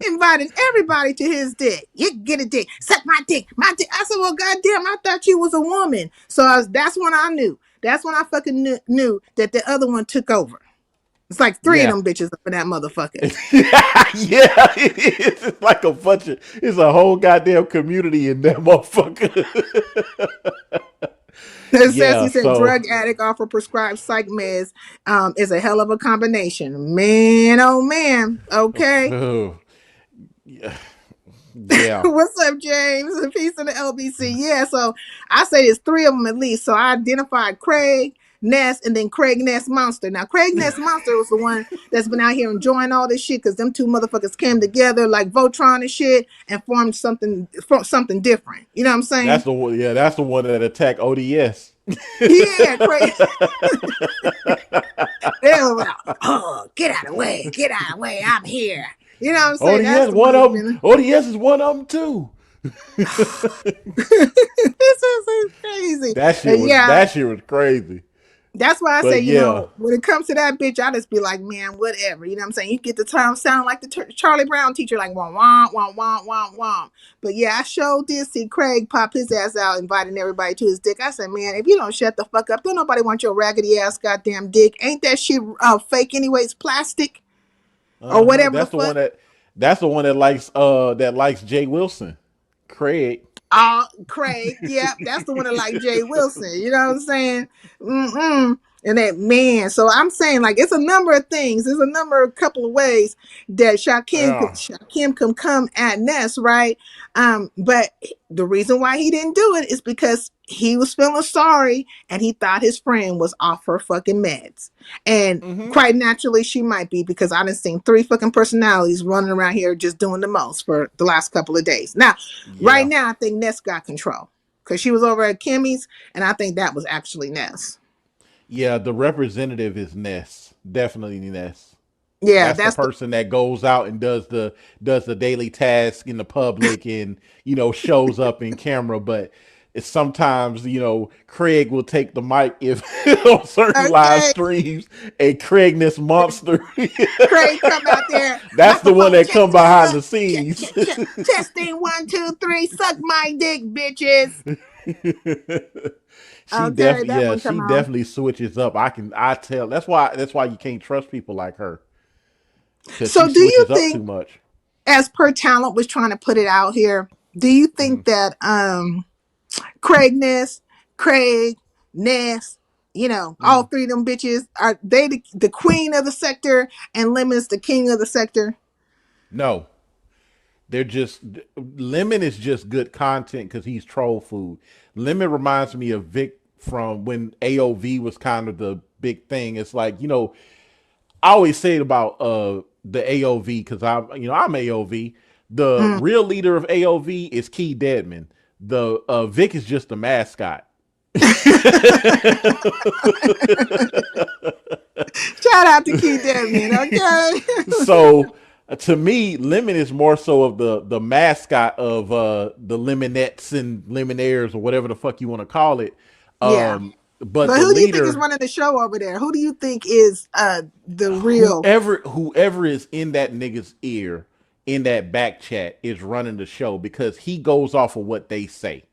inviting everybody to his dick. You can get a dick, suck my dick, my dick." I said, "Well, goddamn, I thought you was a woman." So that's when I knew. That's when I fucking knew that the other one took over. It's like three of Yeah. them bitches up in that motherfucker. Yeah, it is. It's like a bunch of, it's a whole goddamn community in that motherfucker. It says Yeah, he said so drug addict offer prescribed psych meds is a hell of a combination. Man, oh man. Okay. oh, yeah. Yeah. What's up, James? Peace in the LBC. Yeah, so I say it's three of them at least. So I identified Craig Ness and then Craig Ness Monster. Now Craig Ness Monster was the one that's been out here enjoying all this shit because them two motherfuckers came together like Voltron and shit and formed something different. You know what I'm That's saying? the one, yeah, that's the one that attacked ODS. Yeah, Craig. They were like, oh, get out of the way, get out of the way, I'm here. You know what I'm saying? That's ODS, the one one that's of them. been. ODS is one of them too. This is crazy. Yeah, that shit was crazy. that's why I say, But yeah, when it comes to that bitch, I just be like, man, whatever. You know what I'm saying? You get the time sound like the Charlie Brown teacher, like wah wah wah wah wah wah. But yeah, I sure did see Craig pop his ass out, inviting everybody to his dick. I said, man, if you don't shut the fuck up, don't nobody want your raggedy ass goddamn dick. Ain't that shit fake anyways? Plastic or whatever the that's the fuck. one that likes Jay Wilson, Craig. Craig, yep, that's the one that like Jay Wilson. You know what I'm saying? Mm-mm. And that man. So I'm saying like it's a number of things. There's a couple of ways that Yeah. Shakim can come at Ness, right? But the reason why he didn't do it is because he was feeling sorry and he thought his friend was off her fucking meds. And Mm-hmm. quite naturally she might be because I done seen three fucking personalities running around here just doing the most for the last couple of days. Now, right Yeah. now I think Ness got control because she was over at Kimmy's and I think that was actually Ness. Yeah, the representative is Ness. Definitely Ness. Yeah, That's the that's the person that goes out and does the daily task in the public and shows up in camera. But it's sometimes Craig will take the mic if on certain live okay. streams and Craig this monster. Craig come out there, That's the one microphone that check, come check, behind look, the scenes. testing 1, 2, 3, suck my dick, bitches. Okay, that one She come on. definitely switches up. I tell. That's why you can't trust people like her because she So do you switches up too think, much. as per talent was trying to put it out here, do you think that Craig Ness, Craig Ness, all three of them bitches are they the queen of the sector and Lemon's the king of the sector? No, they're just Lemon is just good content because he's troll food. Lemon reminds me of Vic from when AOV was kind of the big thing. It's like I always say it about the AOV because I'm AOV. The Mm. real leader of AOV is Key Deadman. The Vic is just the mascot. Shout out to Key Demian, okay? So to me, Lemon is more so of the mascot of the Lemonettes and Lemonaires or whatever the fuck you want to call it. Yeah. But But the who do you think is leader, running the show over there? Who do you think is the real? whoever is in that nigga's ear in that back chat is running the show because he goes off of what they say.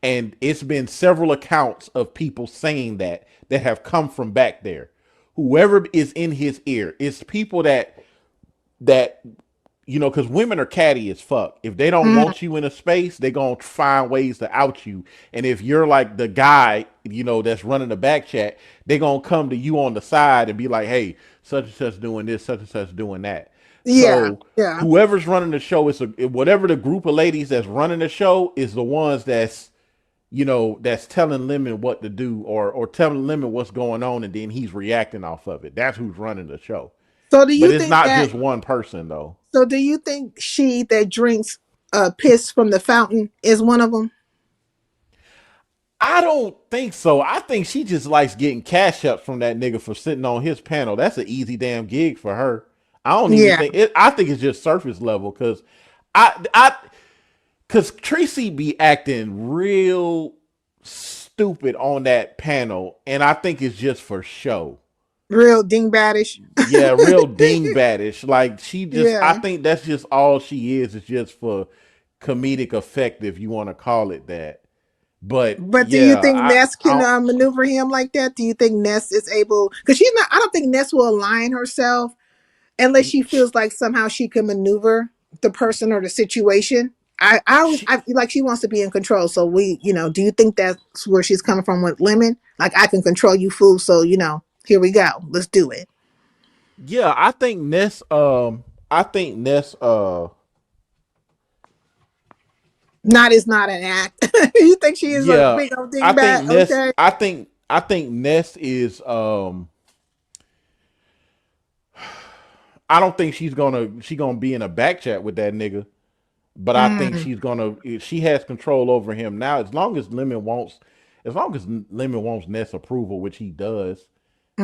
And it's been several accounts of people saying that have come from back there. Whoever is in his ear, it's people that because women are catty as fuck. If they don't Mm, want you in a space, they gonna find ways to out you. And if you're like the guy, that's running the back chat, they gonna come to you on the side and be like, "Hey, such and such doing this, such and such doing that." yeah, So yeah. whoever's running the show is whatever the group of ladies that's running the show is the ones that's telling Lemon what to do or telling Lemon what's going on, and then he's reacting off of it. That's who's running the show. So do But you it's think not that? just one person though. So do you think she that drinks piss from the fountain is one of them? I don't think so. I think she just likes getting cash ups from that nigga for sitting on his panel. That's an easy damn gig for her. I don't even Yeah. think it. I think it's just surface level because I because Tracy be acting real stupid on that panel, and I think it's just for show. Real dingbatish. Yeah, real dingbatish. Like she just, I Yeah. think that's just all she is. It's just for comedic effect, if you want to call it that. But But do you yeah, think Ness I can maneuver him like that? Do you think Ness is able? Because she's not. I don't think Ness will align herself unless she feels like somehow she can maneuver the person or the situation. I feel like she wants to be in control. So do you think that's where she's coming from with Lemon? Like I can control you, fool. So here we go. Let's do it. yeah, I think Ness, Not is not an act. You think she is a yeah, big old dingbat? Okay. I think Ness is, I don't think she gonna be in a back chat with that nigga. But I think Mm, she has control over him now. As long as Lemon wants Ness approval, which he does,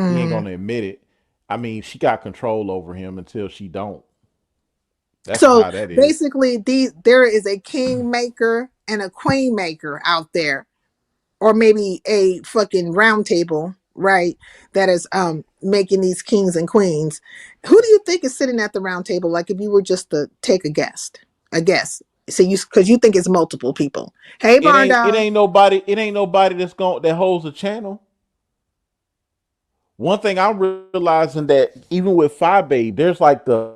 he ain't mm. gonna admit it. I mean, she got control over him until she don't. That's So how that is. basically, there is a king maker and a queen maker out there, or maybe a fucking round table, right? That is making these kings and queens. Who do you think is sitting at the round table? Like if you were just to take a guess. So because you think it's multiple people. Hey, It barn ain't it dog. ain't nobody it ain't nobody that holds a channel. One thing I'm realizing that even with Phi Babe, there's like the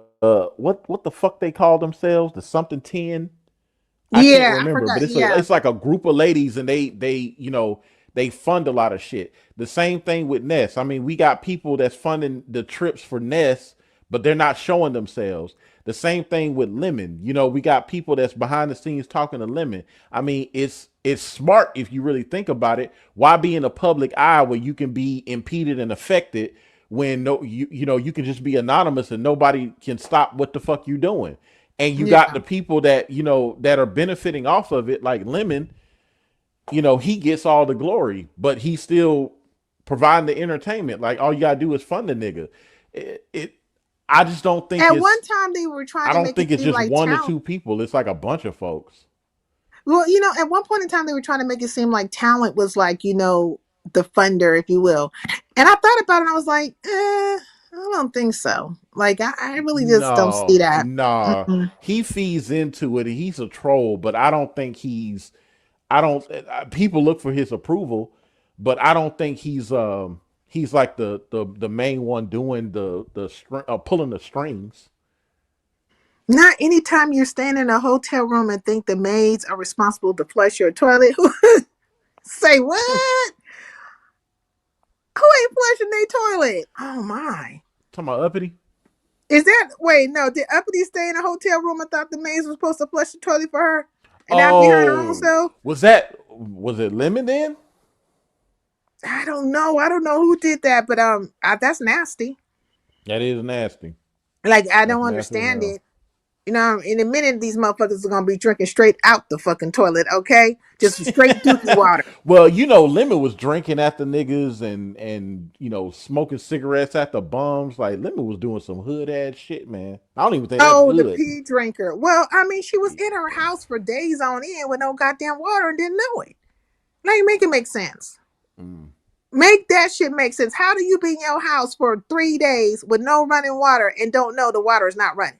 what the fuck they call themselves, the something 10. I can't Yeah, I remember, but forgot. Yeah. it's like a group of ladies, and they they fund a lot of shit. The same thing with Ness. I mean, we got people that's funding the trips for Ness, but they're not showing themselves. The same thing with Lemon. We got people that's behind the scenes talking to Lemon. I mean, it's smart if you really think about it. Why be in a public eye where you can be impeded and affected when you can just be anonymous and nobody can stop what the fuck you doing? And you got Yeah. the people that that are benefiting off of it, like Lemon. He gets all the glory, but he's still providing the entertainment. Like all you gotta do is fund the nigga. It I just don't think At one it's time, they were trying I to don't make it think it's seem just like one to talent. two people. It's like a bunch of folks. Well, at one point in time, they were trying to make it seem like talent was like, the funder, if you will. And I thought about it and I was like, I don't think so. Like, I really just don't see No, that. nah. Mm-mm. He feeds into it. He's a troll, but I don't think he's. I don't. People look for his approval, but I don't think he's like the main one doing pulling the strings. Not anytime you're staying in a hotel room and think the maids are responsible to flush your toilet. Say what? Who ain't flushing their toilet? Oh my. Talking about uppity. Is that wait, no, did Uppity stay in a hotel room and thought the maids were supposed to flush the toilet for her and not be her own Oh, self? was it Lemon then? I don't know. I don't know who did that, but that's nasty. That is nasty. Like I That's don't nasty as understand hell. it. You know, in a minute, these motherfuckers are gonna be drinking straight out the fucking toilet, okay? Just straight dookie water. Well, you know, Lemon was drinking at the niggas and you know smoking cigarettes at the bums. Like Lemon was doing some hood ass shit, man. I don't even think that's Oh, the hood. pee drinker. Well, I mean, she was in her house for days on end with no goddamn water and didn't know it. Like, make it make sense. Mm. Make that shit make sense. How do you be in your house for 3 days with no running water and don't know the water is not running?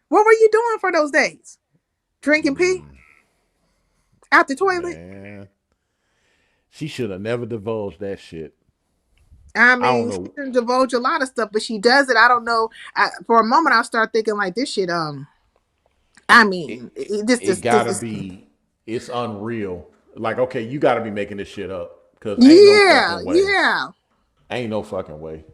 What were you doing for those days? Drinking pee Mm, out the toilet? man, she should have never divulged that shit. I I don't mean, she know. didn't divulge a lot of stuff, but she does it. I don't know. For a moment, I start thinking like this shit. I It mean, it gotta be. It's unreal. Like, okay, you gotta be making this shit up because ain't no yeah, fucking way. yeah. Ain't no fucking way.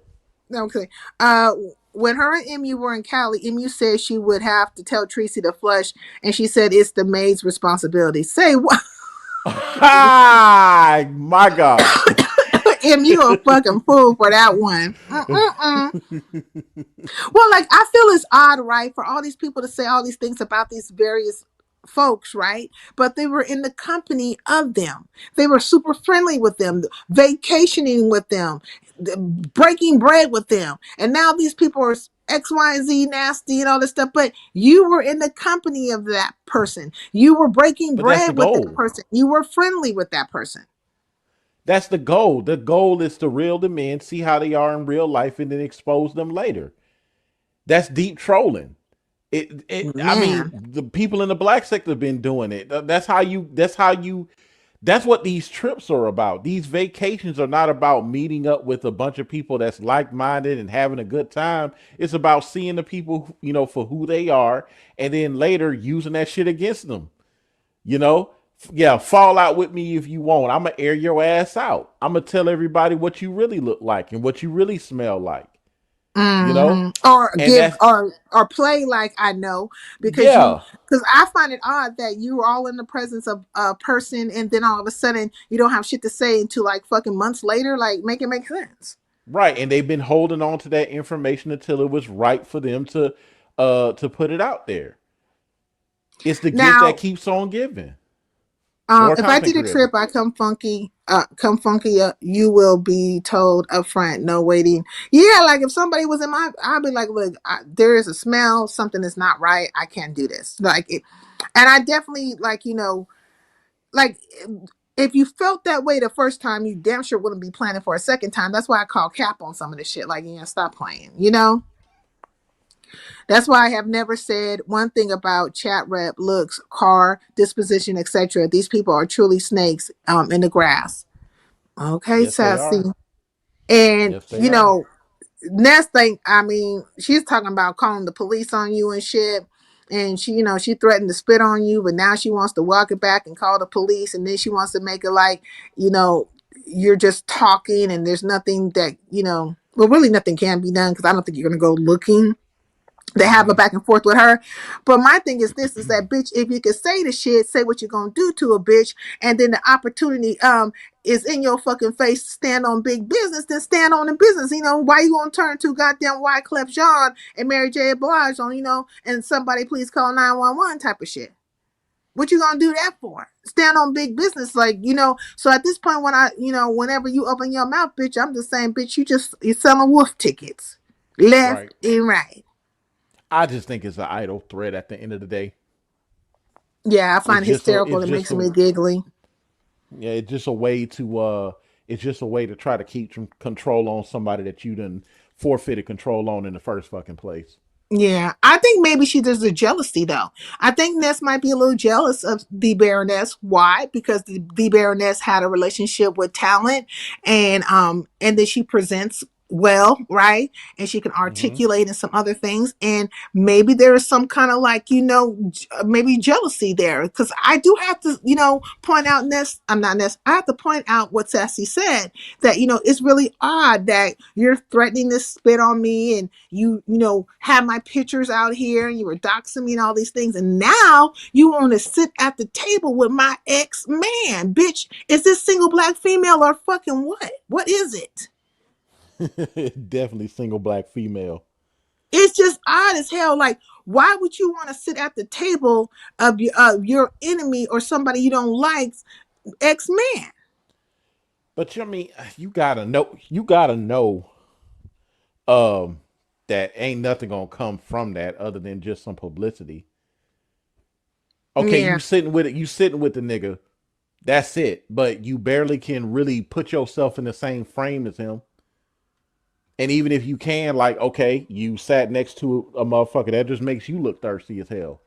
Okay. Uh, when her and MU were in Cali, MU said she would have to tell Tracy to flush, and she said it's the maid's responsibility. Say what? Hi, my God. MU a fucking fool for that one. Mm-mm-mm. Well, like I feel it's odd, right, for all these people to say all these things about these various folks, right? But they were in the company of them. They were super friendly with them, vacationing with them, breaking bread with them. And now these people are X, Y, and Z nasty and all this stuff. But you were in the company of that person. You were breaking But that's the bread with that goal. person. You were friendly with that person. That's the goal. The goal is to reel them in, see how they are in real life, and then expose them later. That's deep trolling. I mean, Man. the people in the black sector have been doing it. That's what these trips are about. These vacations are not about meeting up with a bunch of people that's like-minded and having a good time. It's about seeing the people, you know, for who they are, and then later using that shit against them. You know, yeah, fall out with me if you want. I'm gonna air your ass out. I'm gonna tell everybody what you really look like and what you really smell like. You know, Or and give that's or play like I know yeah, because I find it odd that you were all in the presence of a person and then all of a sudden you don't have shit to say until like fucking months later. Like make it make sense. right. And they've been holding on to that information until it was right for them to put it out there. It's the gift that Now, keeps on giving, or if I content did a creator. trip, I come funky. You will be told up front, no waiting. Yeah, like if somebody was in my, I'd be like, look, there is a smell, something is not right. I can't do this. Like it, and I definitely like like if you felt that way the first time, you damn sure wouldn't be planning for a second time. That's why I call cap on some of this shit. Like, yeah, stop playing. You know. That's why I have never said one thing about chat rep, looks, car, disposition, etc. These people are truly snakes in the grass. Okay, Yes, they sassy. are. And Yes, they are. next thing, I mean, she's talking about calling the police on you and shit. And she, she threatened to spit on you, but now she wants to walk it back and call the police. And then she wants to make it like, you know, you're just talking and there's nothing that, well, really nothing can be done because I don't think you're going to go looking. They have a Hmm. back and forth with her. But my thing is this is that bitch, if you can say the shit, say what you're gonna do to a bitch, and then the opportunity is in your fucking face to stand on big business, then stand on the business. Why you gonna turn to goddamn Wyclef Jean and Mary J. Blige on, and somebody please call 911 type of shit. What you gonna do that for? Stand on big business, like, so at this point when whenever you open your mouth, bitch, I'm just saying, bitch, you're selling wolf tickets. Left Right. and right. I just think it's an idle threat at the end of the day. Yeah, I find It's it just a hysterical. it's It just makes a me giggly. yeah, it's just a way to try to keep some control on somebody that you done forfeited control on in the first fucking place. Yeah, I think maybe there's a jealousy though. I think Ness might be a little jealous of the Baroness. Why? Because the Baroness had a relationship with talent, and then she presents well, right? And she can Hmm. articulate and some other things. And maybe there is some kind of like maybe jealousy there. Because I do have to point out Ness. I'm not Ness. I have to point out what Sassy said that it's really odd that you're threatening to spit on me and you have my pictures out here and you were doxing me and all these things, and now you want to sit at the table with my ex-man. Bitch, is this single black female or fucking what is it? Definitely single black female. It's just odd as hell. Like, why would you want to sit at the table of your enemy or somebody you don't like's ex man? But I mean, you gotta know, um, that ain't nothing gonna come from that other than just some publicity. Okay, Yeah. you sitting with the nigga. That's it. But you barely can really put yourself in the same frame as him. And even if you can, like, okay, you sat next to a motherfucker, that just makes you look thirsty as hell.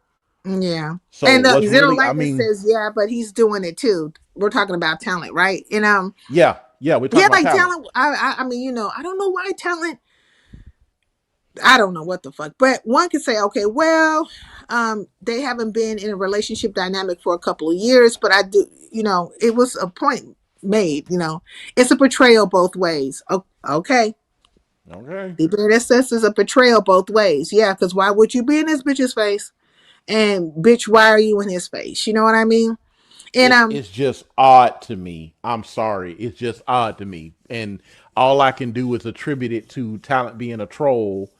Yeah. So And what's Zero really, I Likeness mean, says, yeah, but he's doing it too. We're talking about talent, right? And yeah, yeah, we're talking yeah, about like talent. talent. I mean, I don't know why talent. I don't know what the fuck, but one could say, okay, well, they haven't been in a relationship dynamic for a couple of years, but I do, it was a point made. It's a betrayal both ways. Okay, Okay. the bare says is a betrayal both ways. Yeah, because why would you be in this bitch's face? And bitch, why are you in his face? You know what I mean? And It's just odd to me. I'm sorry. It's just odd to me. And all I can do is attribute it to talent being a troll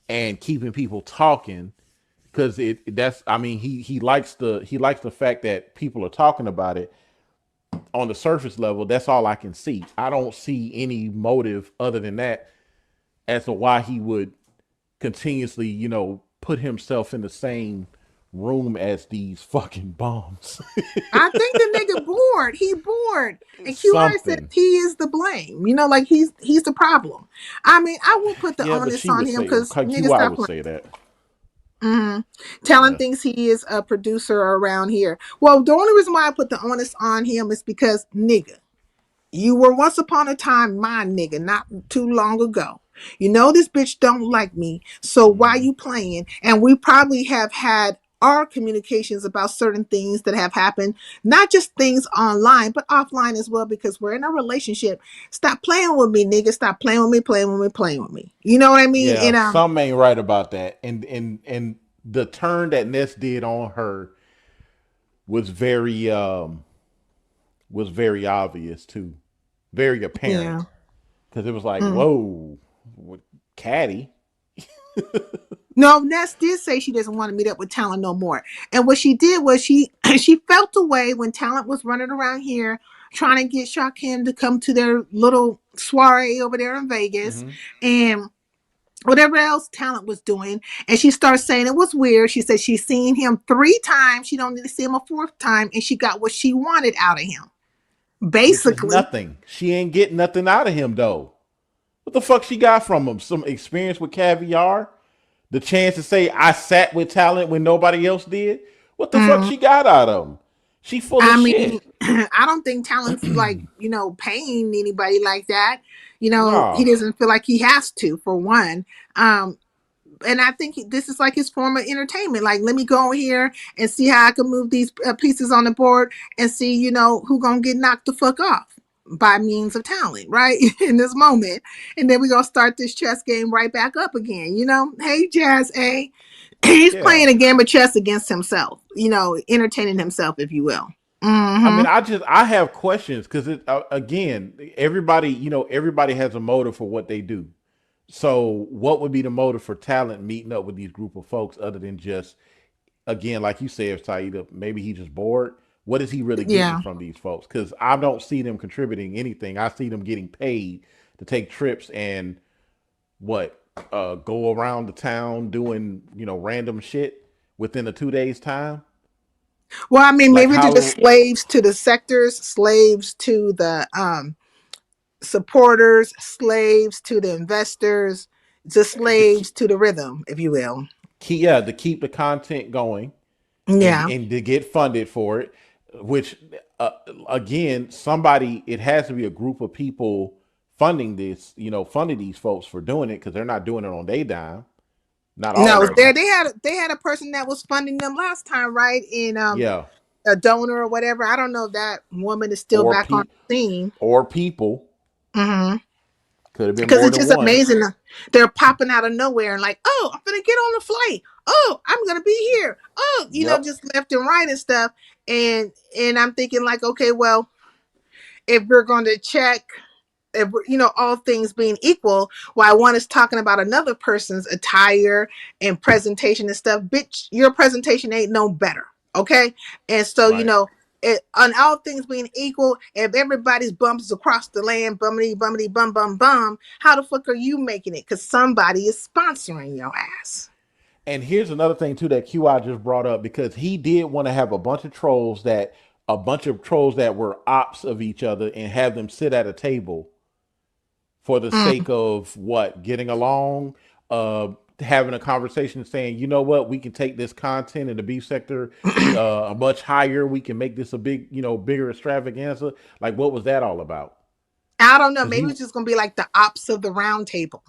and keeping people talking because that's I mean he likes the fact that people are talking about it on the surface level. That's all I can see. I don't see any motive other than that as to why he would continuously, put himself in the same room as these fucking bombs. I think the nigga bored. He bored. And QI says Something. he is the blame. Like he's the problem. I mean, I will put the Yeah, but onus she on would him say because niggas QI stop would playing. say that. Mm-hmm. Talon Yeah. thinks he is a producer around here. Well, the only reason why I put the onus on him is because nigga, you were once upon a time my nigga, not too long ago. This bitch don't like me. So why Mm-hmm. you playing? And we probably have had our communications about certain things that have happened, not just things online, but offline as well, because we're in a relationship. Stop playing with me, nigga. Stop playing with me, playing with me, playing with me. You know what I mean? Yeah, And some ain't right about that. And the turn that Ness did on her was very obvious too. Very apparent. yeah. Because it was like, Mm. whoa, what, Caddy. No, Ness did say she doesn't want to meet up with Talent no more. And what she did was she she felt away when Talent was running around here trying to get Shaquem to come to their little soiree over there in Vegas Mm-hmm. and whatever else Talent was doing. And she started saying it was weird. She said she's seen him 3 times. She don't need to see him a 4th time. And she got what she wanted out of him. Which is Basically. nothing. She ain't getting nothing out of him though. What the fuck she got from him? Some experience with caviar? The chance to say I sat with talent when nobody else did? What the fuck mm, she got out of him? She full of I mean, shit. I don't think Talon's like, paying anybody like that. He Nah. doesn't feel like he has to, for one. Um, and I think this is like his form of entertainment. Like, let me go here and see how I can move these pieces on the board and see, who gonna get knocked the fuck off by means of talent, right? In this moment. And then we're gonna start this chess game right back up again. Hey, Jazz A. He's Yeah. playing a game of chess against himself, entertaining himself, if you will. I Mm-hmm. mean, I have questions because again, everybody has a motive for what they do. So, what would be the motive for talent meeting up with these group of folks other than just, again, like you said, Saida, maybe he's just bored. What is he really getting Yeah. from these folks? Because I don't see them contributing anything. I see them getting paid to take trips and what go around the town doing random shit within a 2 days time. Well, I mean, Like maybe they're how just slaves to the sectors, slaves to the supporters, slaves to the investors, just to slaves keep, to the rhythm, if you will. to keep the content going and Yeah. and to get funded for it, which again, somebody it has to be a group of people funding this, funding these folks for doing it because they're not doing it on their dime. Not all No, of them. they had a person that was funding them last time, right? In Yeah, a donor or whatever. I don't know if that woman is still or back on pe the scene. or people Mm-hmm. could have been Because more it's than just one. amazing. They're popping out of nowhere and like, oh, I'm gonna get on the flight. Oh, I'm gonna be here. Oh, Yep. just left and right and stuff. And I'm thinking like, okay, well, if we're going to check all things being equal, while one is talking about another person's attire and presentation and stuff, bitch, your presentation ain't no better. Okay. And so, Right. on all things being equal, if everybody's bumps across the land, bummity, bummity, bum, bum, bum, how the fuck are you making it? Because somebody is sponsoring your ass. And here's another thing too that QI just brought up, because he did want to have a bunch of trolls that were ops of each other and have them sit at a table for the Mm. sake of what, getting along, having a conversation, saying, you know what, we can take this content in the beef sector much higher. We can make this a big, bigger extravaganza. Like, what was that all about? I don't know. Because Maybe he it's just gonna be like the ops of the round table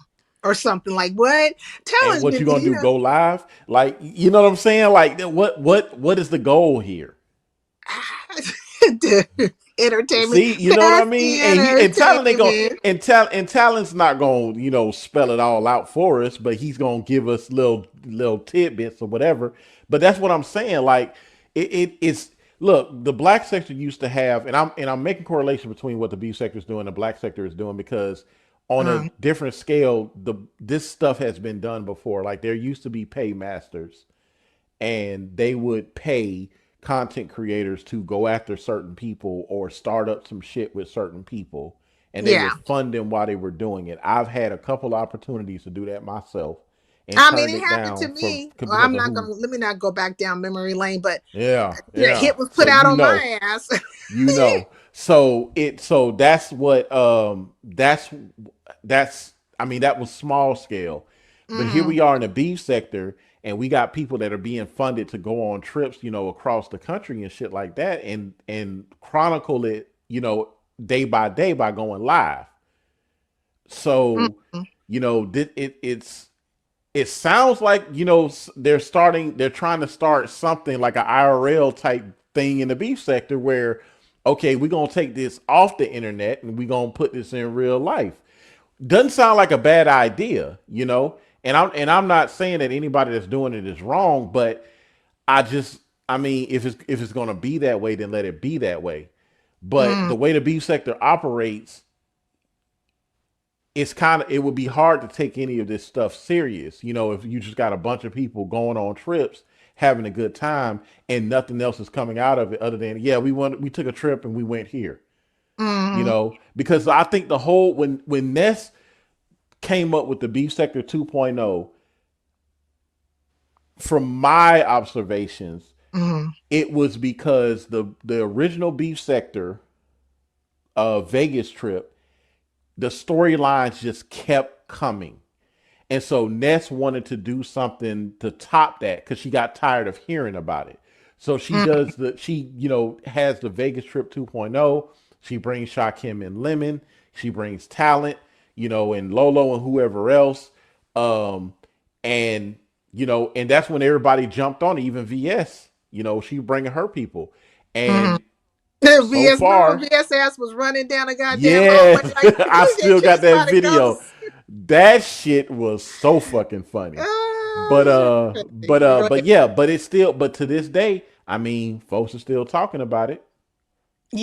or something. Like what? Tell and us, what you baby, gonna do? Go live? Like, you know what I'm saying? Like, what is the goal here? entertainment. See, you know what I That's mean? And Talon ain't going entertainment. and Talon's not going to spell it all out for us, but he's going to give us little tidbits or whatever. But that's what I'm saying. Like it's look, the black sector used to have, and I'm making correlation between what the beef sector is doing and the black sector is doing, because on a Mm, different scale, this stuff has been done before. Like, there used to be paymasters, and they would pay content creators to go after certain people or start up some shit with certain people, and they yeah. would fund them while they were doing it. I've had a couple opportunities to do that myself and I mean, turned it it happened to down me. Well, because I'm of not who. gonna. Let me not go back down memory lane, but Yeah, a yeah. hit was put So out on my ass. so that's what that's I mean, that was small scale. But here Mm, we are in the beef sector, and we got people that are being funded to go on trips, across the country and shit like that, and chronicle it, day by day by going live. mm, So, mm, it sounds like, they're trying to start something like an IRL type thing in the beef sector where, okay, we're gonna take this off the internet and we're gonna put this in real life. Doesn't sound like a bad idea. And I'm not saying that anybody that's doing it is wrong, but I mean, if it's gonna be that way, then let it be that way. But mm, the way the beef sector operates, it would be hard to take any of this stuff serious. If you just got a bunch of people going on trips, having a good time, and nothing else is coming out of it other than, yeah, we took a trip and we went here. mm, Because I think the whole when Ness came up with the beef sector 2.0, from my observations, mm, it was because the original beef sector Vegas trip, the storylines just kept coming. And so Ness wanted to do something to top that because she got tired of hearing about it. So mm, has the Vegas Trip 2.0. She brings Shakim and Lemon. She brings talent, and Lolo and whoever else. Um, and that's when everybody jumped on it, even VS. She bringing her people. mm. And so VS, remember when far, VS ass was running down a goddamn hallway yeah, like I he get still got chased by that the video. ghost? That shit was so fucking funny. But Oh, shit. Go but ahead. yeah, but to this day, I mean, folks are still talking about it,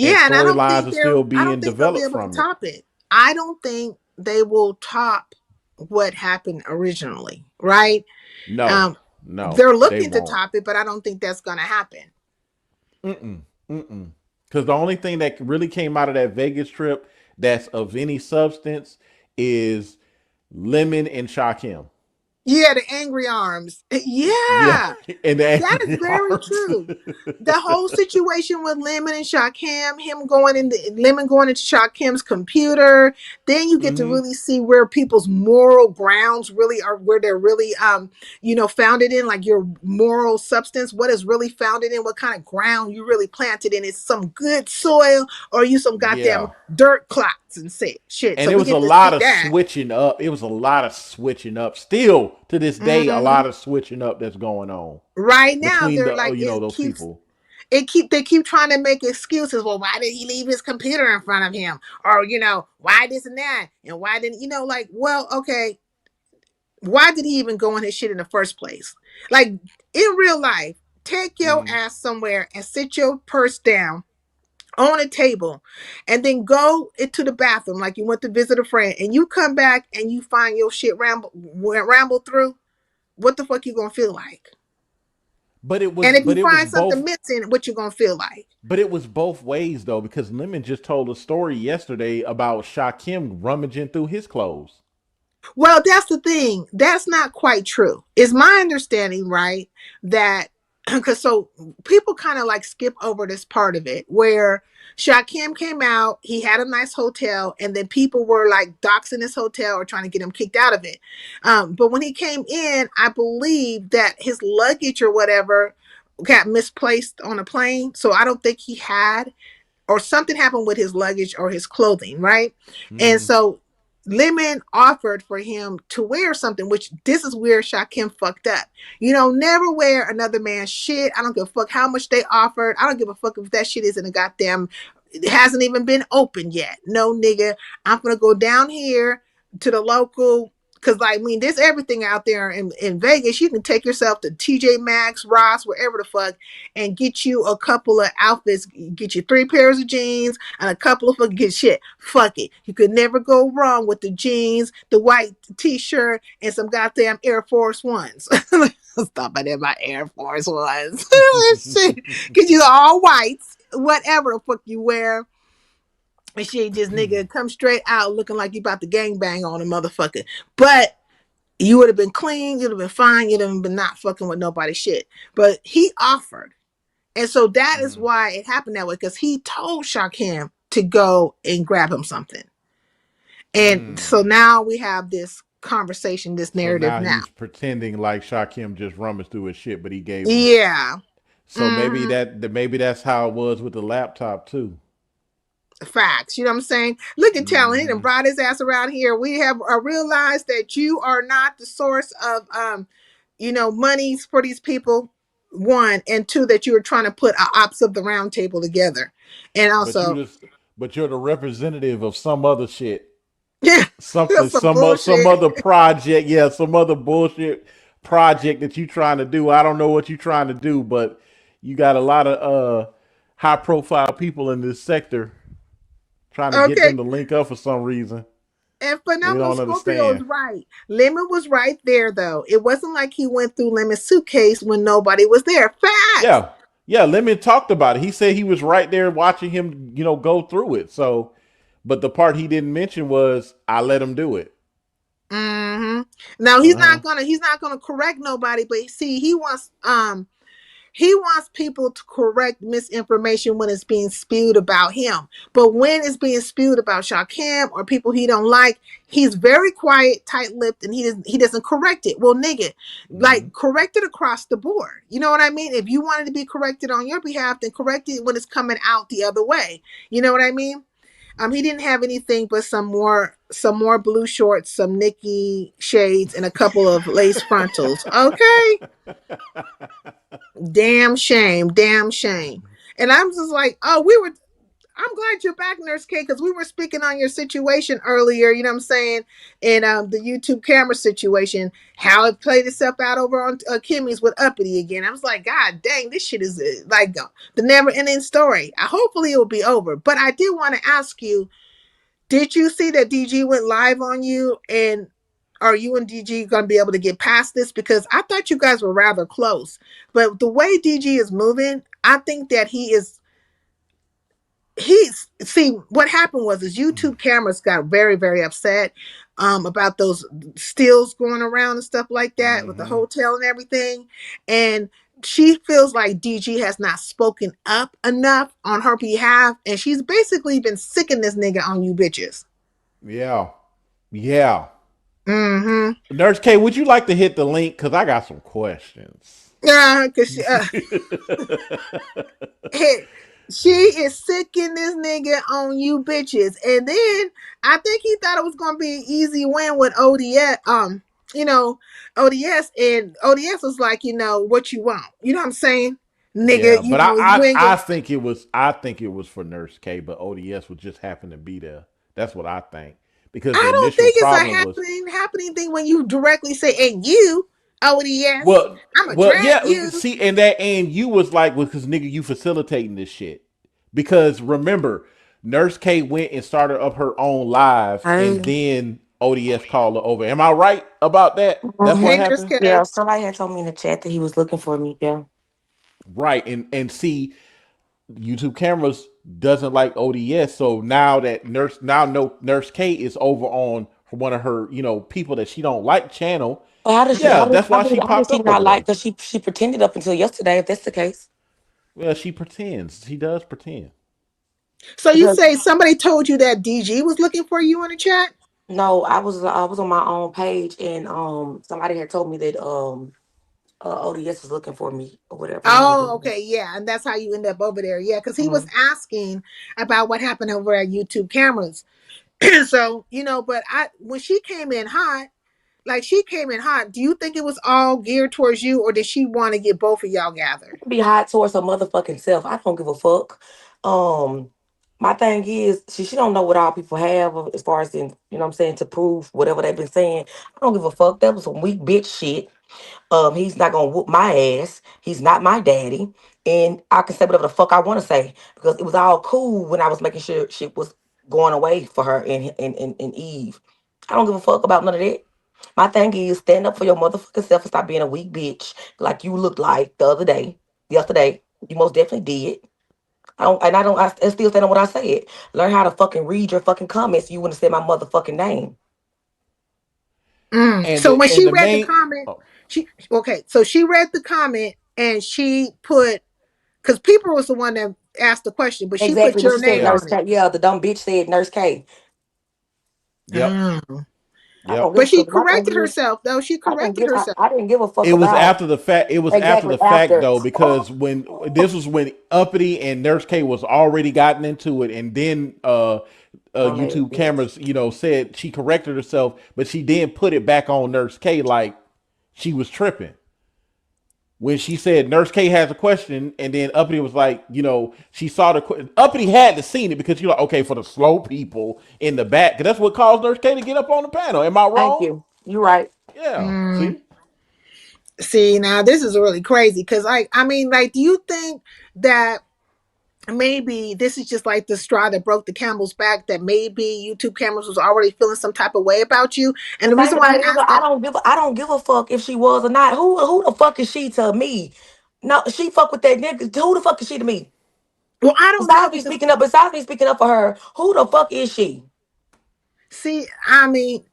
and Yeah, and storylines are still I don't being think they'll be developed able to from it. top it. I don't think they will top what happened originally, right? No, Um, no, they're they looking to won't. top it, but I don't think that's gonna happen. Mm-mm, mm-mm. Because the only thing that really came out of that Vegas trip that's of any substance is Lemon and Shakim. Yeah, the angry arms. Yeah, Yeah, and the that is angry very arms. true. The whole situation with Lemon and Shakim, him going in the Lemon going into Shakim's computer, then you get to Hmm. really see where people's moral grounds really are, where they're really founded in, like your moral substance, what is really founded in, what kind of ground you really planted in. Is some good soil or you some goddamn Yeah. dirt clots and shit. And So it we was a get to lot see of that. switching up. It was a lot of switching up. Still to this day, a Mhm. lot of switching up that's going on Right now, between they're like those people. they keep trying to make excuses. Well, why did he leave his computer in front of him? Or, why this and that? And why didn't, like, well, okay, why did he even go on his shit in the first place? Like, in real life, take your Hmm. ass somewhere and sit your purse down on a table, and then go into the bathroom like you went to visit a friend, and you come back and you find your shit ramble through, what the fuck you gonna feel like? And if you but it was find something both missing, what you gonna feel like? but it was both ways though, because Lemon just told a story yesterday about Shakim rummaging through his clothes. Well, that's the thing. That's not quite true. It's my understanding, right? That because so people kind of like skip over this part of it where Shakim came out, he had a nice hotel, and then people were like doxing his hotel or trying to get him kicked out of it. But when he came in, I believe that his luggage or whatever got misplaced on a plane. So I don't think he had, or something happened with his luggage or his clothing, right? And Mm-hmm. so Lemon offered for him to wear something, which this is where Shakim fucked up. Never wear another man's shit. I don't give a fuck how much they offered. I don't give a fuck if that shit is in a goddamn, it hasn't even been open yet. No, nigga. I'm gonna go down here to the local, because like, I mean, there's everything out there in Vegas. You can take yourself to TJ Maxx, Ross, wherever the fuck, and get you a couple of outfits, get you 3 pairs of jeans and a couple of fucking good shit. Fuck it. You could never go wrong with the jeans, the white t-shirt, and some goddamn Air Force Ones. Stop at my Air Force Ones. Shit. Get you all whites, whatever the fuck you wear. And shit, just nigga come straight out looking like you about to gangbang on a motherfucker. But you would have been clean, you'd have been fine, you'd have been not fucking with nobody's shit. But he offered. And so that is Mm. why it happened that way, because he told Shakim to go and grab him something. And so Mm. now we have this conversation, this So narrative now now. he's pretending like Shakim just rummaged through his shit, but he gave him. Yeah. So maybe Mm-hmm. maybe that's how it was with the laptop too. Facts. You know what I'm saying? Look at Talon. He done Hmm. brought his ass around here. We have realized that you are not the source of monies for these people. One, and two, that you were trying to put a ops of the round table together. And But you also, just but you're the representative of some other shit. yeah, Something some some bullshit. other project, yeah, some other bullshit project that you trying to do. I don't know what you trying to do, but you got a lot of high profile people in this sector trying to get Okay. them to link up for some reason. And We Phenomenal don't Scorpio is understand. right. Lemon was right there, though. It wasn't like he went through Lemon's suitcase when nobody was there. Facts. Yeah. Yeah, Lemon talked about it. He said he was right there watching him, go through it. So, but the part he didn't mention was I let him do it. Mm-hmm. Now Uh-huh. he's not gonna correct nobody, but see, he wants people to correct misinformation when it's being spewed about him. But when it's being spewed about Shakim or people he don't like, he's very quiet, tight-lipped, and he doesn't correct it. Well, nigga, Hmm. like correct it across the board. You know what I mean? If you wanted to be corrected on your behalf, then correct it when it's coming out the other way. You know what I mean? He didn't have anything but some more blue shorts, some Nikki shades, and a couple of lace frontals. Okay, damn shame, damn shame. And I'm just like, oh, I'm glad you're back, Nurse K, because we were speaking on your situation earlier, you know what I'm saying, and the YouTube camera situation, how it played itself out over on Kimmy's with Uppity again. I was like, God dang, this shit is like the never ending story. Hopefully it will be over. But I did want to ask you, did you see that DG went live on you? And are you and DG going to be able to get past this? Because I thought you guys were rather close. But the way DG is moving, I think that see what happened was his YouTube cameras got very, very upset about those stills going around and stuff like that with the Hmm. hotel and everything. And she feels like DG has not spoken up enough on her behalf, and she's basically been sicking this nigga on you bitches. Yeah. Yeah. Mm-hmm. Nurse K, would you like to hit the link? Because I got some questions. Yeah, because she is sicking this nigga on you bitches. And then I think he thought it was gonna be an easy win with ODS. You know, ODS, and ODS was like, what you want. You know what I'm saying? Nigga, Yeah, but you ain't I gonna. think it was for Nurse K, but ODS would just happen to be there. That's what I think. Because the I don't initial think it's a problem was happening thing when you directly say, and you, ODS, well I'ma well drag yeah, you. see, and that and you was like, well, because nigga, you facilitating this shit. because remember, Nurse K went and started up her own live, Hey. and then ODS called her over. Am I right about that? That's what Hey, Mhm. Nurse happened. Yeah, K. somebody had told me in the chat that he was looking for me. Yeah. Right, and see, YouTube cameras doesn't like ODS, so now that no Nurse K is over on one of her people that she don't like channel. But how does she? Yeah, that's why she How does popped she up not over like? there. Because she pretended up until yesterday. If that's the case, Well, she pretends. She does pretend. So you because say somebody told you that DG was looking for you in the chat? no, I was on my own page and somebody had told me that ODS was looking for me or whatever. One of the Oh, girls. okay, yeah, and that's how you end up over there. Yeah, because he was Mhm. asking about what happened over at YouTube cameras. So but I when she came in hot, like she came in hot. Do you think it was all geared towards you, or did she want to get both of y'all gathered? Be hot towards her motherfucking self. I don't give a fuck. Um, my thing is she don't know what all people have as far as in what I'm saying to prove whatever they've been saying. I don't give a fuck. That was some weak bitch shit. He's not gonna whoop my ass. He's not my daddy, and I can say whatever the fuck I want to say because it was all cool when I was making sure shit was going away for her and Eve. I don't give a fuck about none of that. My thing is stand up for your motherfucking self and stop being a weak bitch like you looked like the other day, yesterday. You most definitely did. I still stand on what I said. Learn how to fucking read your fucking comments. You wouldn't say my motherfucking name. And So when the she read the main comment, oh, she okay. So she read the comment and she put because people was the one that asked the question, but she Exactly put what your she said, name yeah, Nurse on it. K. Yeah, the dumb bitch said Nurse K. yep, Mm. I don't yep. give a But she fuck. My thing corrected is, herself, though. She corrected herself. I didn't give a fuck It was about after the fact. It was after exactly the fact after. though, because when this was when Uppity and Nurse K was already gotten into it, and then Dumbass YouTube bitch. cameras, said she corrected herself, but she didn't put it back on Nurse K like she was tripping. When she said Nurse K has a question, and then Uppity was like, she saw Uppity had to seen it because you're like, okay, for the slow people in the back, 'cause that's what caused Nurse K to get up on the panel. Am I Thank wrong? you. You right. Yeah. Mm. See, See, now this is really crazy because, I mean, like, do you think that maybe this is just like the straw that broke the camel's back? That maybe YouTube cameras was already feeling some type of way about you, and The the thing reason why about it I is, asked that. I don't give a fuck if she was or not. Who the fuck is she to me? No, she fuck with that nigga. Who the fuck is she to me? Well, I don't know because Besides me speaking up for her, who the fuck is she? see, I mean,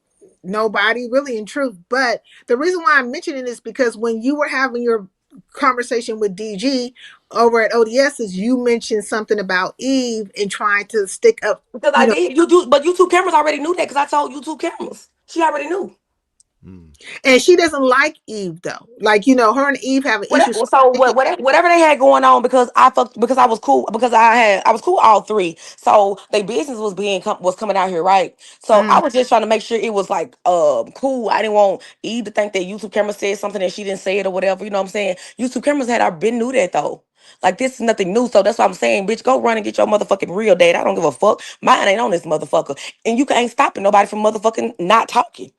nobody really in truth. But the reason why I'm mentioning this because when you were having your conversation with DG over at ODS, is you mentioned something about Eve and trying to stick up, Because you I know, did. You do, but YouTube cameras already knew that because I told YouTube cameras. She already knew. and she doesn't like Eve though. Like her and Eve have an issue. Whatever, so whatever they had going on because I was cool because I was cool all three. So their business was was coming out here, right? So I Mm. was just trying to make sure it was like cool. I didn't want Eve to think that YouTube camera said something that she didn't say it or whatever. You know what I'm saying? YouTube cameras had I been knew that though. Like this is nothing new. So that's what I'm saying, bitch. Go run and get your motherfucking real date. I don't give a fuck. Mine ain't on this motherfucker. And you ain't stopping nobody from motherfucking not talking.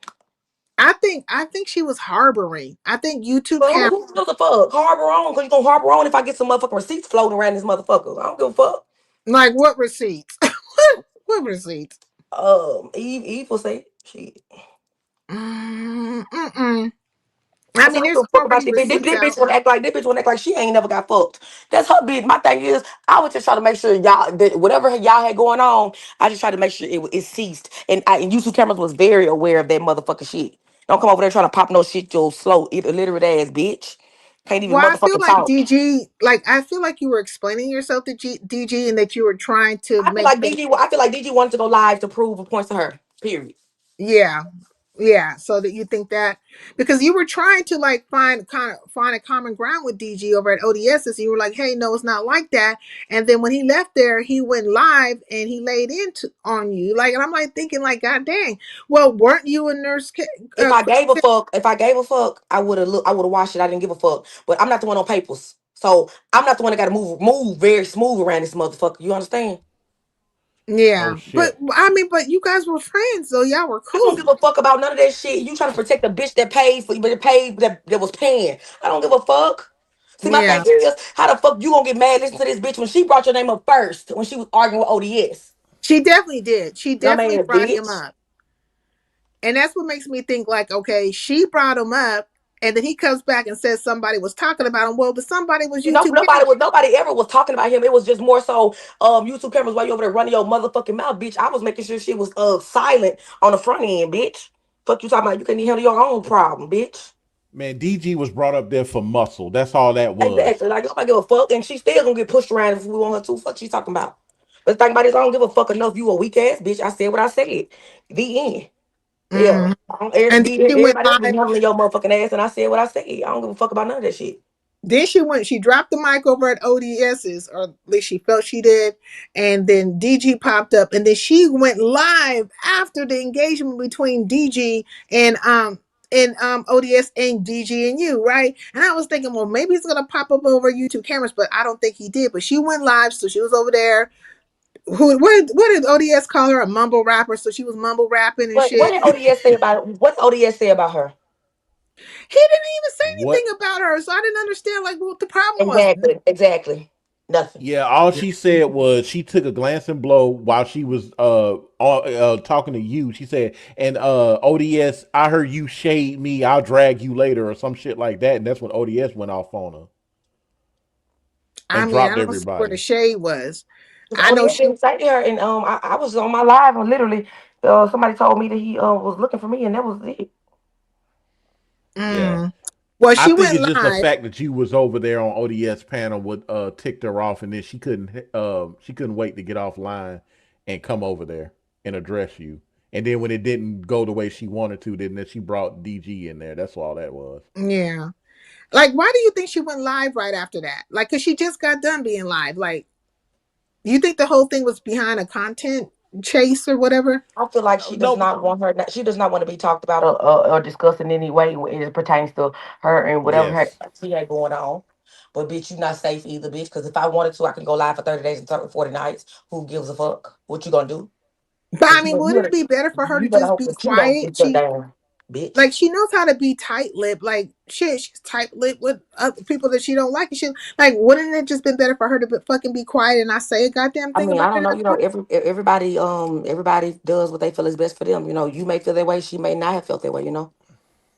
I think she was harboring. I think YouTube But cam. who gives a fuck? Harbor on, cause you gonna harbor on if I get some motherfucking receipts floating around this motherfucker. I don't give a fuck. Like what receipts? What receipts? Eve will say shit. Mm-mm. I Cause I mean, don't there's give a fuck about already this bitch. This, receipts this out. bitch wanna act like she ain't never got fucked. That's her bitch. My thing is, I was just trying to make sure y'all that whatever y'all had going on, I just tried to make sure it ceased. And YouTube cameras was very aware of that motherfucking shit. Don't come over there trying to pop no shit, your slow, illiterate ass bitch. Can't even Well, I feel motherfucking like talk. DG, like I feel like you were explaining yourself to DG and that you were trying to I feel make like things. DG wanted to go live to prove a point to her. Period. Yeah, yeah. So that you think that because you were trying to like find a common ground with DG over at ODSs, you were like, hey, no, it's not like that. And then when he left there, he went live and he laid into on you, like, and I'm like thinking, like, God dang. Well, weren't you a nurse? If I gave a fuck, I would have watched it. I didn't give a fuck. But I'm not the one on papers. So I'm not the one that gotta move very smooth around this motherfucker. You understand? Oh Yeah, but shit. I mean, but you guys were friends, so y'all were I don't cool. give a fuck about none of that shit. You trying to protect the bitch that paid for but paid that was paying. I don't give a fuck. See, my thing Yeah. is, how the fuck you gonna get mad listening to this bitch when she brought your name up first when she was arguing with ODS? She definitely did. She Dumb definitely ass brought him bitch. up. And that's what makes me think like, okay, she brought him up, and then he comes back and says somebody was talking about him. Well, the somebody was You know, YouTube camera. nobody ever was talking about him. It was just more so YouTube cameras while you over there running your motherfucking mouth, bitch. I was making sure she was silent on the front end, bitch. Fuck you talking about you can't even handle your own problem, bitch. Man, DG was brought up there for muscle. That's all that was. Exactly. Like nobody give a fuck, and she still gonna get pushed around if we want her to. Fuck she talking about. But the thing about this, I don't give a fuck enough. You a weak ass bitch. I said what I said. The end. Yeah. Mm. I don't, And then she went everybody else be live. handling your motherfucking ass, and I said what I said. I don't give a fuck about none of that shit. Then she dropped the mic over at ODS's, or at least she felt she did. And then DG popped up, and then she went live after the engagement between DG and ODS and DG and you, right? And I was thinking, well, maybe he's gonna pop up over YouTube cameras, but I don't think he did. But she went live, so she was over there. What did ODS call her? A mumble rapper? So she was mumble rapping and What shit. did ODS say about what ODS say about her? He didn't even say What? anything about her, so I didn't understand like what the problem was. Exactly. Exactly. Nothing. Yeah, all she said was she took a glancing blow while she was talking to you. She said, "And ODS, I heard you shade me. I'll drag you later," or some shit like that. And that's when ODS went off on her I and mean, I dropped don't see where the everybody. shade was. Because I know ODS she. didn't say her, and I was on my live, and literally, somebody told me that he was looking for me, and that was it. Yeah, Mm. Well, I she think went it's just the live. fact that you was over there on ODS panel would ticked her off, and then she couldn't wait to get offline and come over there and address you. And then when it didn't go the way she wanted to, then she brought DG in there. That's all that was. Yeah. Like, why do you think she went live right after that? Like, cause she just got done being live. Like, you think the whole thing was behind a content chase or whatever? I feel like she does No, not want her. She does not want to be talked about or discussed in any way when it pertains to her and whatever yes, she had going on. But bitch, you not safe either, bitch. Because if I wanted to, I can go live for 30 days and 40 nights. Who gives a fuck? What you gonna do? But I Because mean, wouldn't it be better for her to you better just hope be that you don't quiet? get shut down, bitch. Like she knows how to be tight lipped. Like shit, she's tight lipped with other people that she don't like. And shit. Like, wouldn't it just been better for her to fucking be quiet and not say a goddamn I thing mean, about I don't it? know. You know, everybody does what they feel is best for them. You know, you may feel that way. She may not have felt that way. You know.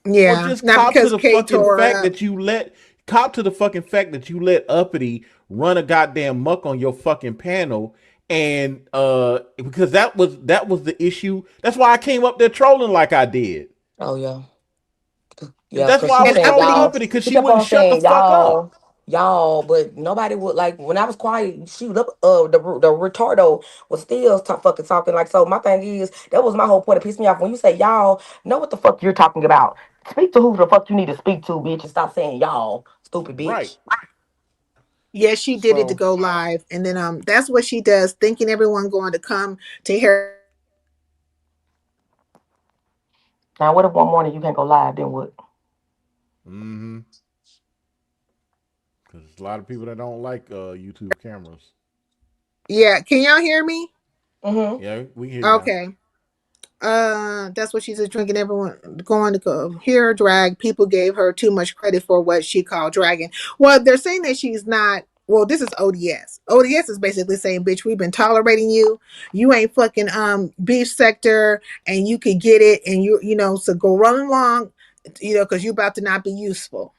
or Yeah, just not cop to because the Kay fucking tore fact her up. that you let cop to the fucking fact that you let Uppity run a goddamn muck on your fucking panel. And because that was the issue. That's why I came up there trolling like I did. Oh yeah. Yeah, That's because why she I was And was saying trolling uppity. y'all. Uppity because She she kept wouldn't on shut the saying fuck up. y'all, but nobody would like when I was quiet. She was up. The retardo was still fucking talking like so. My thing is that was my whole point. It pissed me off when you say y'all. Know what the fuck you're talking about. Speak to who the fuck you need to speak to, bitch, and stop saying y'all, stupid Right. bitch. Yes, she did it to So go live, and then that's what she does, thinking everyone going to come to hear her say something about her. But then she goes live and she says Now, something what if one about morning you can't go everybody live? else. Then what? mm-hmm. Because there's a lot of people that don't like YouTube cameras. Yeah, can y'all hear me? Mm-hmm. Yeah, we hear you now. Okay. That's what she says. Drinking, everyone going to go hear her drag. People gave her too much credit for what she called dragging. Well, they're saying that she's not. Well, this is ODS. ODS is basically saying, "Bitch, we've been tolerating you. You ain't fucking beef sector, and you can get it, and so go run along, because you about to not be useful."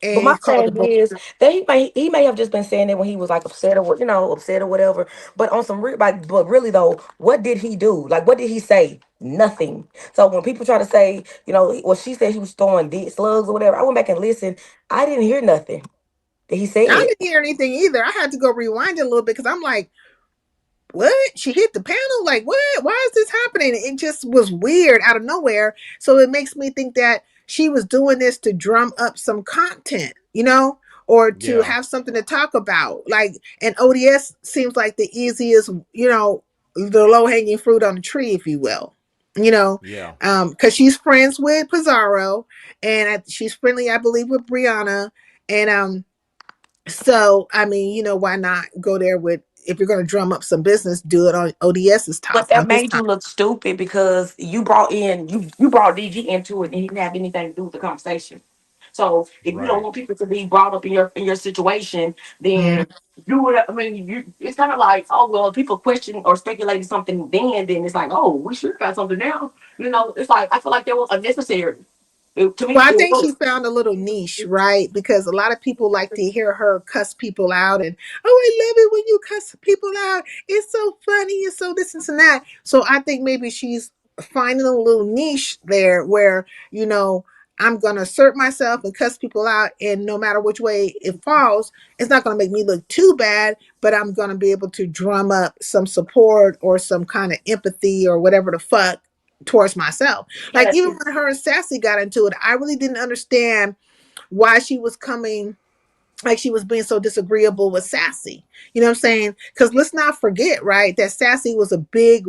But And my you called thing the is that he may have just been saying that when he was like upset or upset or whatever. But on some real like, but really though, what did he do? Like, what did he say? Nothing. So when people try to say, well, she said he was throwing dick slugs or whatever. I went back and listened. I didn't hear nothing that he I said. didn't hear anything either. I had to go rewind it a little bit because I'm like, what? She hit the panel? Like, what? Why is this happening? It just was weird out of nowhere. So it makes me think that she was doing this to drum up some content, or to Yeah, have something to talk about. Like, and ODS seems like the easiest, the low hanging fruit on the tree, if you will. You know, yeah, because she's friends with Pizarro, and she's friendly, I believe, with Brianna, and so, I mean, why not go there with, if you're going to drum up some business, do it on ODS's But top, that on his made time. you look stupid because you brought DG into it and he didn't have anything to do with the conversation. So if you don't Right. want people to be brought up in your situation, Mm. then you would. I mean, it's kind of like, oh well, if people question or speculating something, then it's like, oh, we sure got something now. You know, it's like I feel like that was unnecessary. To Well, me, I it think was. she found a little niche, right? Because a lot of people like to hear her cuss people out, and oh, I love it when you cuss people out. It's so funny. It's so this and that. So I think maybe she's finding a little niche there where, I'm going to assert myself and cuss people out. And no matter which way it falls, it's not going to make me look too bad, but I'm going to be able to drum up some support or some kind of empathy or whatever the fuck towards myself. Like Yeah, even when her and Sassy got into it, I really didn't understand why she was coming, like she was being so disagreeable with Sassy. You know what I'm saying? Because let's not forget, right, that Sassy was a big,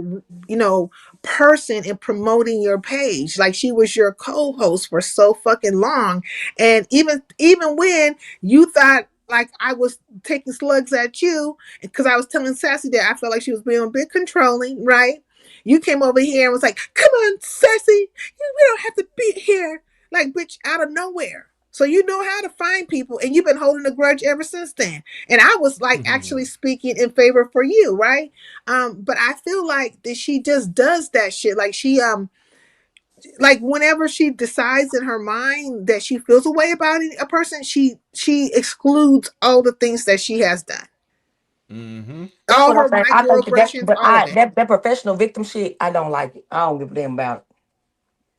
you know, person in promoting your page. Like she was your co-host for so fucking long. And even when you thought like I was taking slugs at you because I was telling Sassy that I felt like she was being a bit controlling, right? You came over here and was like, "Come on, Sassy, we don't have to be here." Like, bitch, out of nowhere. So you know how to find people, and you've been holding a grudge ever since then. And I was like actually speaking in favor for you, right? But I feel like that she just does that shit. Like like whenever she decides in her mind that she feels a way about a person, she excludes all the things that she has done, Mm-hmm. that's all what I'm her saying. I think that, microaggressions, but all of it. that professional victim shit, I don't like it. I don't give a damn about it.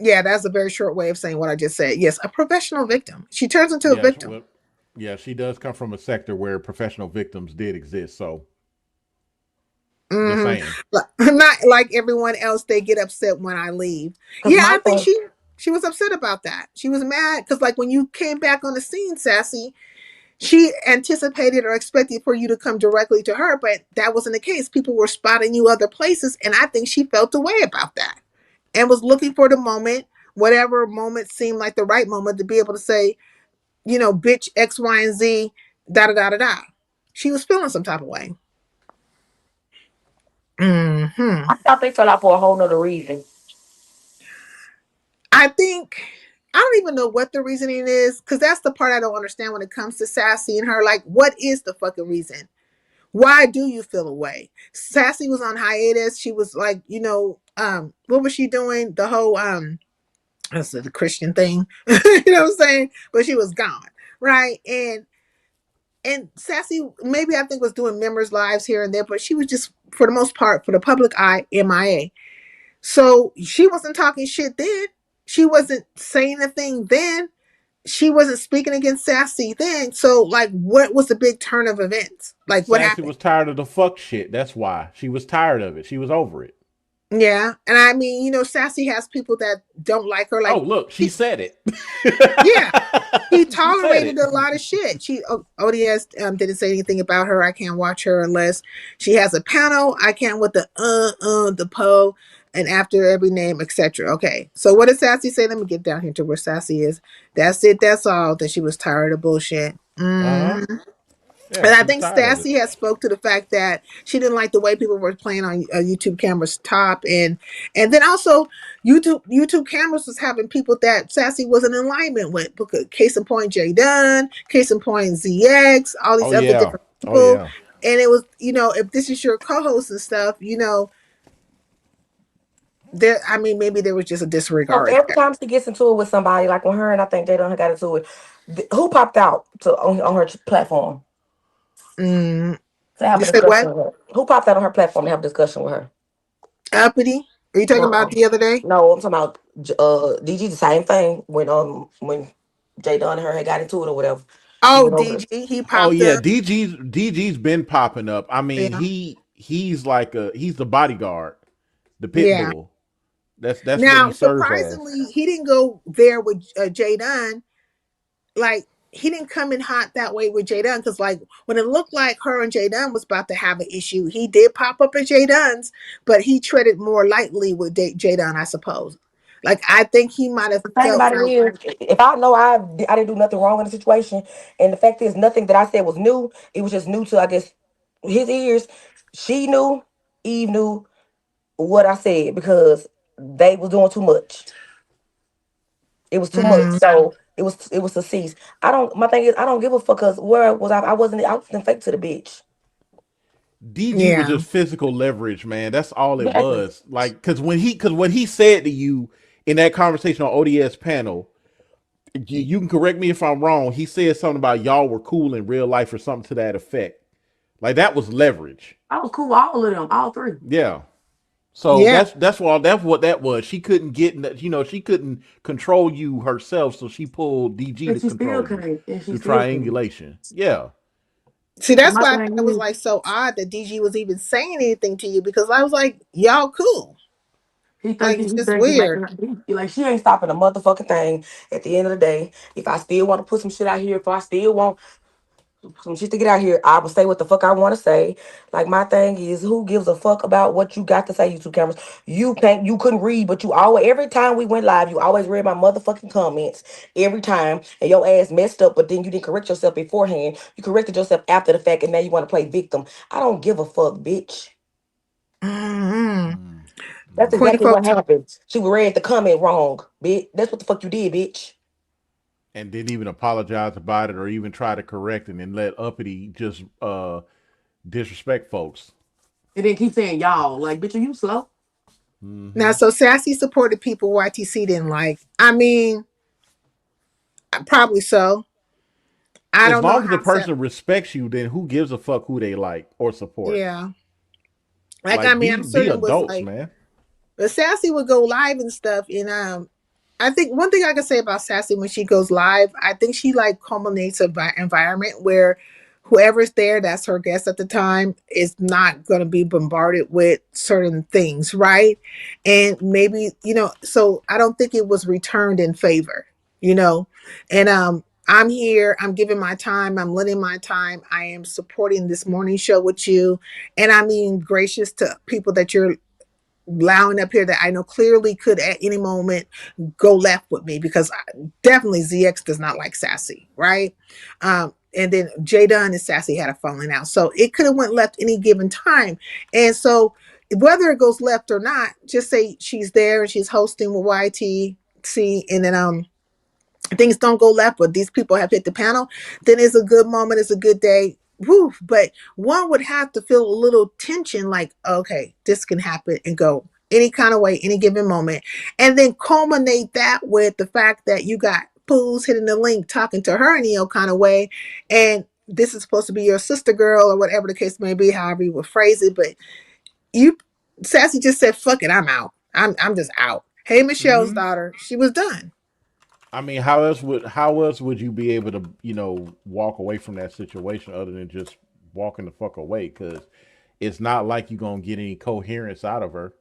Yeah, that's a very short way of saying what I just said. Yes, a professional victim. She turns into a Yes. victim. Well, yeah, she does come from a sector where professional victims did exist. So just Hmm. saying. Not like everyone else, they get upset when I leave. Cause Yeah, my I think thing, she was upset about that. She was mad because like when you came back on the scene, Sassy, she anticipated or expected for you to come directly to her, but that wasn't the case. People were spotting you other places, and I think she felt the way about that and was looking for the moment, whatever moment seemed like the right moment to be able to say, bitch X, Y, and Z, da da da da da. She was feeling some type of way. Hmm. I thought they fell out for a whole nother reason. I think I don't even know what the reasoning is because that's the part I don't understand when it comes to Sassy and her. Like, what is the fucking reason? Why do you feel away? Sassy was on hiatus. She was like, what was she doing? The whole that's the Christian thing, you know what I'm saying? But she was gone, right? And Sassy maybe I think was doing members lives here and there, but she was just for the most part for the public eye MIA. So she wasn't talking shit then. She wasn't saying a thing then. She wasn't speaking against Sassy then. So, like, what was the big turn of events? Like, what Sassy happened? was tired of the fuck shit. That's why. She was tired of it. She was over it. Yeah. And I mean, Sassy has people that don't like her. Oh, Like, look, she she, said it. yeah, she She said tolerated it. a lot of shit. ODS didn't say anything about her. I can't watch her unless she has a panel. I can't with the po and after every name, etc. Okay, so what did Sassy say? Let me get down here to where Sassy is. That's it. That's all. That she was tired of bullshit. Uh-huh. Yeah, And I she was think tired of it. Sassy has spoke to the fact that she didn't like the way people were playing on YouTube cameras top, and then also YouTube cameras was having people that Sassy wasn't in alignment with. Because case in point, Jay Dunn, case in point, ZX, all Oh these other yeah. different Oh people. yeah. And it was, if this is your co-host and stuff, there. I mean, maybe there was just a So disregard every there. time she gets into it with somebody, like when her and I think they done got into it, who popped out on her platform Mm, to have you a said discussion what? with her? Who popped out on her platform to have a discussion with her? Uppity? Are you talking about Uh-uh. the other day? No, I'm talking about DG. The same thing when Jay Dunn and her had got into it or whatever. She Oh, went over there. DG, he Oh popped yeah. up. DG's been popping up. I mean, Yeah, he's the bodyguard, the pit yeah. bull. That's what he Now, serves as. surprisingly, he didn't go there with Jay Dunn. Like, he didn't come in hot that way with Jay Dunn because, like, when it looked like her and Jay Dunn was about to have an issue, he did pop up at Jay Dunn's, but he treaded more lightly with Jay Dunn, I suppose. Like, I think he might have The thing felt about it like, is, if I know I didn't do nothing wrong in the situation, and the fact is, nothing that I said was new. It was just new to, I guess, his ears. She knew, Eve knew what I said because they was doing too much. It was too much. mm, So It was a cease. I don't. My thing is, I don't give a fuck. Cause where was I? I wasn't fake to the bitch. DG was Yeah. just physical leverage, man. That's all it Exactly. was. Like, because what he said to you in that conversation on ODS panel, you can correct me if I'm wrong. He said something about y'all were cool in real life or something to that effect. Like that was leverage. I was cool with all of them, all three. Yeah. So Yeah. that's what that was. She couldn't she couldn't control you herself, so she pulled DG to And she still control you can't. And she through still can't. triangulation. Yeah. See, And that's my why I thought it thing was is, like so odd that DG was even saying anything to you because I was like, y'all cool. he Like think he it's just think he making weird. her like she ain't stopping a motherfucking thing. At the end of the day, if I still want to put some shit out here, if I still want some shit to get out here, I will say what the fuck I want to say. Like my thing is, who gives a fuck about what you got to say? YouTube cameras, you couldn't read, but you always every time we went live, you always read my motherfucking comments every time, and your ass messed up. But then you didn't correct yourself beforehand. You corrected yourself after the fact, and now you want to play victim. I don't give a fuck, bitch. Mm-hmm. That's Queen exactly what Photon. happened. She read the comment wrong, bitch. That's what the fuck you did, bitch. And didn't even apologize about it or even try to correct it and let uppity just disrespect folks. And then keep saying y'all. Like, bitch, are you slow? Now, so Sassy supported people YTC didn't like. I mean, probably so. I As don't know long as the how Sa- person respects you, then who gives a fuck who they like or support? Yeah. Like I Like mean, I'm be certain was adults, like, man. but Sassy would go live and stuff, and I think one thing I can say about Sassy when she goes live, I think she like culminates a environment where whoever's there, that's her guest at the time, is not going to be bombarded with certain things, right? And maybe so I don't think it was returned in favor, you know, and I'm here, I'm giving my time, I'm lending my time, I am supporting this morning show with you, and I'm being gracious to people that you're allowing up here that I know clearly could at any moment go left with me because definitely ZX does not like Sassy, right? And then J Dunn and Sassy had a falling out, so it could have went left any given time. And so whether it goes left or not, just say she's there and she's hosting with YTC, and then things don't go left, but these people have hit the panel, then it's a good moment, it's a good day. Whew. But one would have to feel a little tension, like, okay, this can happen and go any kind of way, any given moment. And then culminate that with the fact that you got Pools hitting the link, talking to her in any kind of way. And this is supposed to be your sister girl or whatever the case may be, however you would phrase it. But you, Sassy just said, fuck it, I'm out. I'm just out. Hey, Michelle's daughter, she was done. I mean, how else would you be able to walk away from that situation other than just walking the fuck away? Because it's not like you're gonna get any coherence out of her.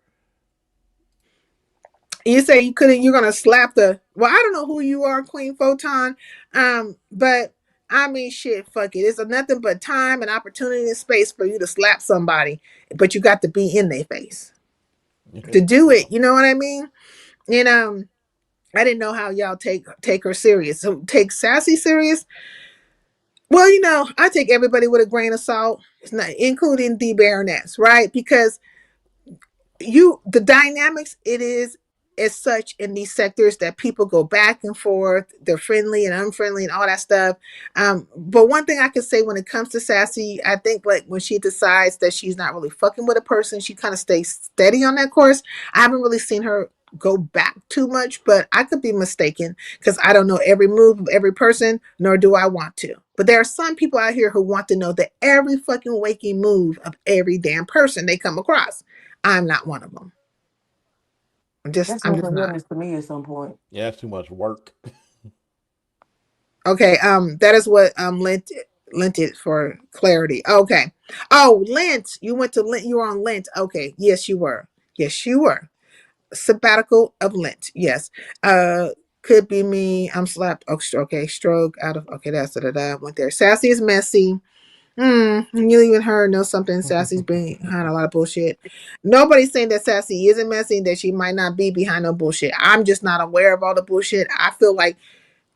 You say you couldn't, you're gonna slap the, well, I don't know who you are, Queen Photon. But I mean, shit, fuck it, it's nothing but time and opportunity and space for you to slap somebody, but you got to be in their face to do Yeah. it, you know what I mean? And I didn't know how y'all take her serious. So take Sassy serious. Well, I take everybody with a grain of salt. It's not including the baroness, right? Because the dynamics it is as such in these sectors that people go back and forth, they're friendly and unfriendly and all that stuff. But one thing I can say when it comes to Sassy, I think like when she decides that she's not really fucking with a person, she kind of stays steady on that course. I haven't really seen her go back too much, but I could be mistaken because I don't know every move of every person, nor do I want to. But there are some people out here who want to know that every fucking waking move of every damn person they come across. I'm not one of them. That's I'm just mental not. illness to me at some point. Yeah, that's too much work. Okay. That is what lent it for clarity. Okay. Oh, Lent. You went to Lent. You were on Lent. Okay. Yes, you were. Yes, you were. Sabbatical of Lent. Yes. Uh, could be me. I'm slapped. Okay. Stroke out of. Okay. That's da. Went there. Sassy is messy. You even heard know something. Sassy's behind a lot of bullshit. Nobody's saying that Sassy isn't messy, that she might not be behind no bullshit. I'm just not aware of all the bullshit. I feel like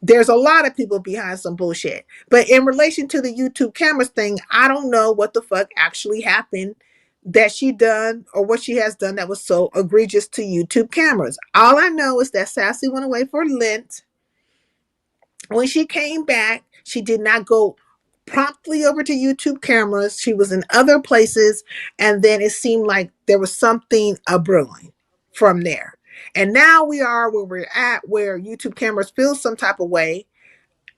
there's a lot of people behind some bullshit. But in relation to the YouTube cameras thing, I don't know what the fuck actually happened that she done or what she has done that was so egregious to YouTube cameras. All I know is that Sassy went away for Lent When she came back, she did not go promptly over to YouTube cameras. She was in other places, and then it seemed like there was something a brewing from there. And now we are where we're at, where YouTube cameras feel some type of way,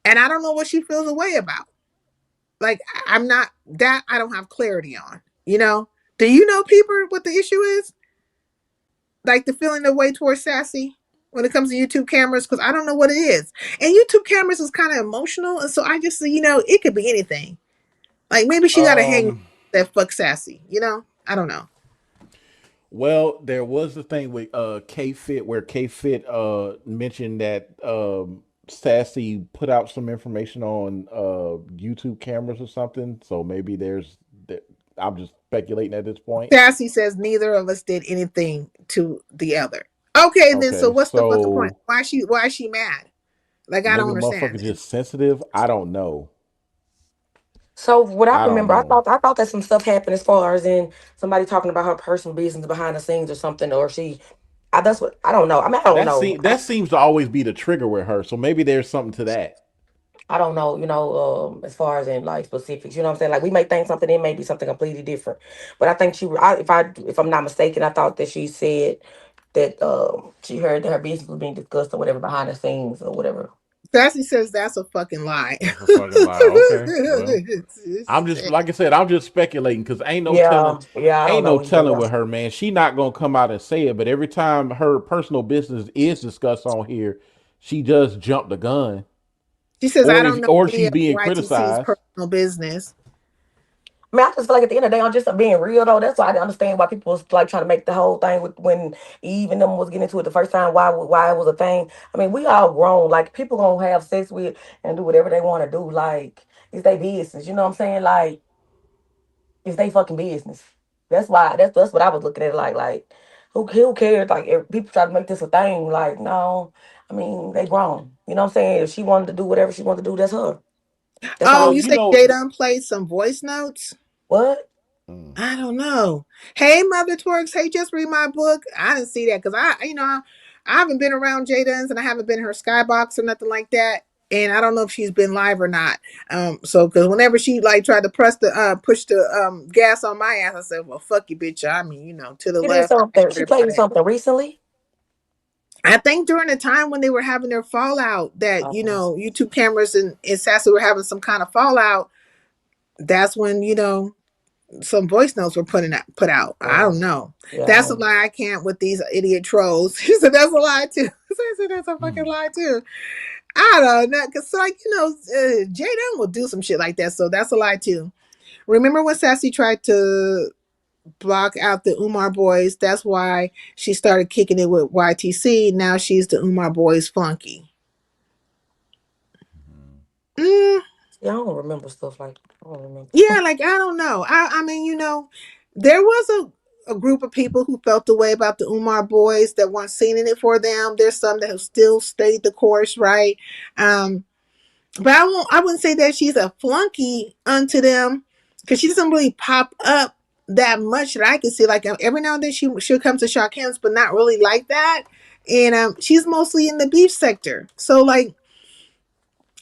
and I don't know what she feels a way about. Like I'm not that I don't have clarity on. You know? Do you know, people, what the issue is? Like the feeling the way towards Sassy when it comes to YouTube cameras, because I don't know what it is. And YouTube cameras is kind of emotional, and so I just, it could be anything. Like maybe she got to hang Um, that fuck Sassy. I don't know. well, there was the thing with K Fit where K Fit mentioned that Sassy put out some information on YouTube cameras or something. So maybe I'm just speculating at this point. Sassy says neither of us did anything to the other. Okay, then so Okay, what's the fucking point? so Why is she mad? Like I don't maybe a understand motherfucker this. just sensitive. I don't know. So what I I don't remember, I know. thought I thought that some stuff happened as far as in somebody talking about her personal business behind the scenes or something, or she. That's what I don't know. I mean, I don't know. That seems to always be the trigger with her. So maybe there's something to that. I don't know. As far as in like specifics, you know what I'm saying. Like we may think something, it may be something completely different. But I think if I'm not mistaken, I thought that she said that she heard that her business was being discussed or whatever behind the scenes or whatever. Sassy says that's a fucking lie. That's a fucking lie. Okay, well, I'm just like I said, I'm just speculating because Yeah, yeah, I don't ain't no know either. telling Yeah. with her, man. She not gonna come out and say it, but every time her personal business is discussed on here, she just jump the gun, She says I don't know or any she's of being YTC's criticized. personal business. I mean, I just feel like at the end of the day, I'm just being real though. That's why I didn't understand why people was like trying to make the whole thing with when Eve and them was getting into it the first time. Why it was a thing? I mean, we all grown. Like people gonna have sex with and do whatever they want to do. Like it's their business. You know what I'm saying? Like it's their fucking business. That's why. That's what I was looking at. Like who cares? Like if people try to make this a thing. Like no, I mean they grown. You know what I'm saying? If she wanted to do whatever she wanted to do, that's her. That's Oh, Well, all. you you say know, Jadon played some voice notes? What? mm, I don't know. Hey, Mother Twerks. Hey, just read my book. I didn't see that because I haven't been around Jada's and I haven't been in her skybox or nothing like that. And I don't know if she's been live or not. So because whenever she like tried to push the gas on my ass, I said, "Well, fuck you, bitch." I mean, to the She did left. I ain't something. She worried played about you it. something recently. I think during the time when they were having their fallout, that Oh, YouTube cameras and Sassy were having some kind of fallout. That's when some voice notes were put out. I yeah, don't know. yeah. I That's a don't. lie. I can't with these idiot trolls. She said that's a lie too. She said that's a fucking mm. lie too. I don't know, cause like Jaden will do some shit like that. So that's a lie too. Remember when Sassy tried to block out the Umar boys? That's why she started kicking it with YTC. Now she's the Umar boys flunky. Mm, Yeah, I don't remember stuff like. I don't remember. yeah, like I don't know. I mean, there was a group of people who felt the way about the Umar boys that weren't seeing it for them. There's some that have still stayed the course, right? Um, but I wouldn't say that she's a flunky unto them because she doesn't really pop up that much that I can see. Like every now and then she'll come to Shark Hands, but not really like that. And she's mostly in the beef sector. So like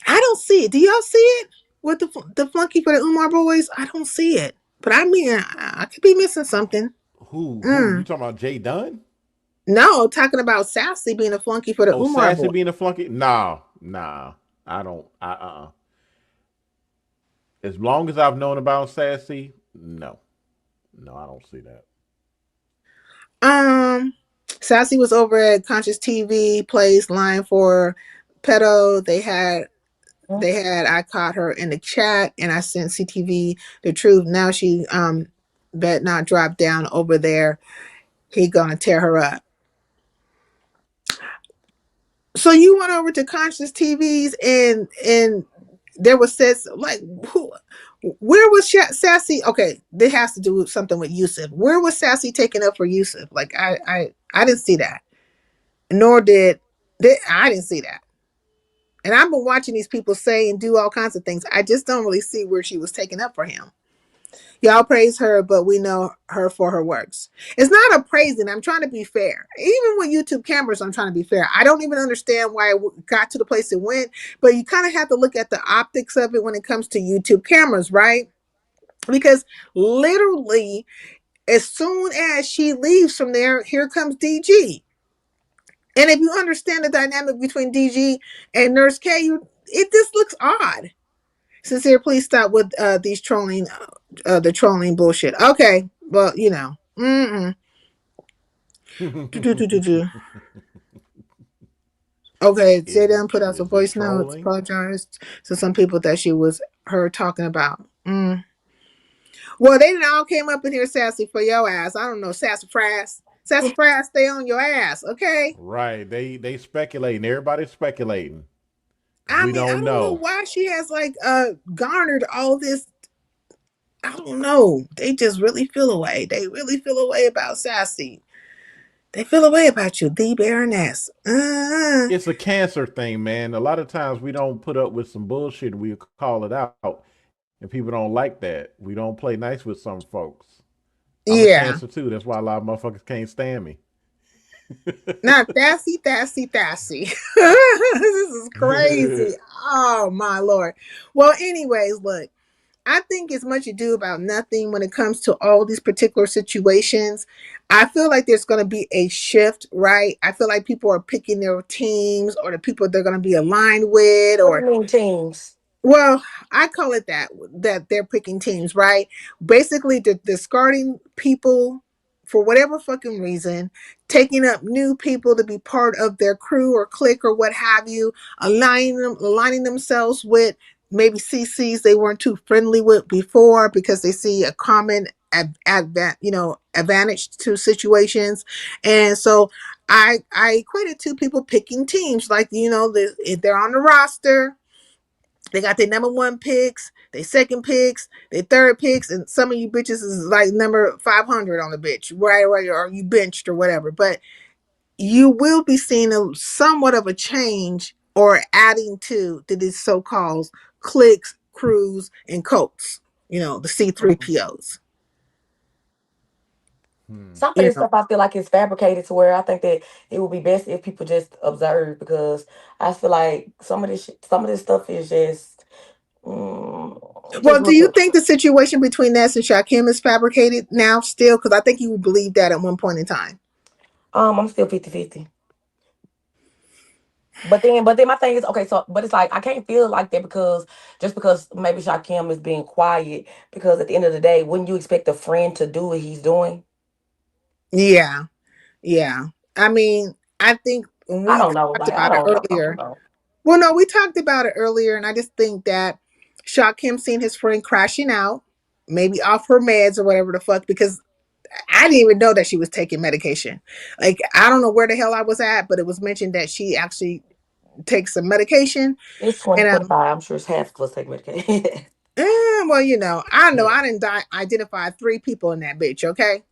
I don't see it. Do y'all see it with the flunky for the Umar boys? I don't see it. But I mean, I could be missing something. Who you Mm. talking about? Jay Dunn? No, talking about Sassy being a flunky for the Oh, Umar Sassy boy. being a flunky? Nah, nah. I don't. As long as I've known about Sassy, no, no, I don't see that. Um, Sassy was over at Conscious TV, plays line for pedo. They had I caught her in the chat and I sent CTV the truth. Now she bet not drop down over there. He gonna tear her up. So you went over to Conscious TVs and there was says like who where was Sassy? Okay, this has to do with something with Yusuf. Where was Sassy taking up for Yusuf? Like I didn't see that. Nor did I didn't see that. And I've been watching these people say and do all kinds of things. I just don't really see where she was taking up for him. Y'all praise her, but we know her for her works. It's not a praising. I'm trying to be fair. Even with YouTube cameras, I'm trying to be fair. I don't even understand why it got to the place it went, but you kind of have to look at the optics of it when it comes to YouTube cameras, right? Because literally, as soon as she leaves from there, here comes DG. And if you understand the dynamic between DG and Nurse K, it just looks odd. Sincere, please stop with these trolling, the trolling bullshit. Okay, well, you know, do. Okay, is Jaden put out some is it voice notes, trolling? apologized to some people that she was her talking about. Well, they didn't all came up in here sassy for your ass. I don't know, sassafras. Sassafras, stay on your ass, okay? Right. They speculating. Everybody's speculating. I We mean, I don't don't know know. why she has like garnered all this. I don't know. They just really feel away. They really feel away about Sassy. They feel away about you, the Baroness. It's a cancer thing, man. A lot of times we don't put up with some bullshit. We call it out, and people don't like that. We don't play nice with some folks. I'm a cancer Yeah. too. That's why a lot of motherfuckers can't stand me. Not Thassy, Thassy, Thassy. This is crazy. Oh my lord. Well, anyways, look. I think it's much ado about nothing when it comes to all these particular situations. I feel like there's going to be a shift, right? I feel like people are picking their teams or the people they're going to be aligned with, What do you or mean teams? well, I call it that they're picking teams, right? Basically, they're discarding people for whatever fucking reason, taking up new people to be part of their crew or clique or what have you, aligning themselves with maybe CCs they weren't too friendly with before because they see a common advantage to situations, and so I equate it to people picking teams, like if they're on the roster, they got their number one picks, their second picks, their third picks, and some of you bitches is like number 500 on the bitch, right? Or you benched or whatever. But you will be seeing somewhat of a change or adding to these so-called cliques, crews, and cults. The C3POs. Some of You this know, stuff I feel like it's fabricated to where I think that it would be best if people just observe because I feel like some of this stuff is just it just well, do you looking. think the situation between Ness and Shakim is fabricated now still? Because I think you would believe that at one point in time. I'm still 50-50. But then my thing is okay. So, but it's like I can't feel like that because just because maybe Shakim is being quiet because at the end of the day, wouldn't you expect a friend to do what he's doing? Yeah. Yeah. I mean, I think when I we don't know. talked Like I about it don't know. I don't earlier, know. well, no, we talked about it earlier, and I just think that shocked him seeing his friend crashing out, maybe off her meds or whatever the fuck, because I didn't even know that she was taking medication. Like, I don't know where the hell I was at, but it was mentioned that she actually takes some medication. It's And 2025. I'm sure it's half of us take medication. well, I know I didn't identify three people in that bitch. Okay,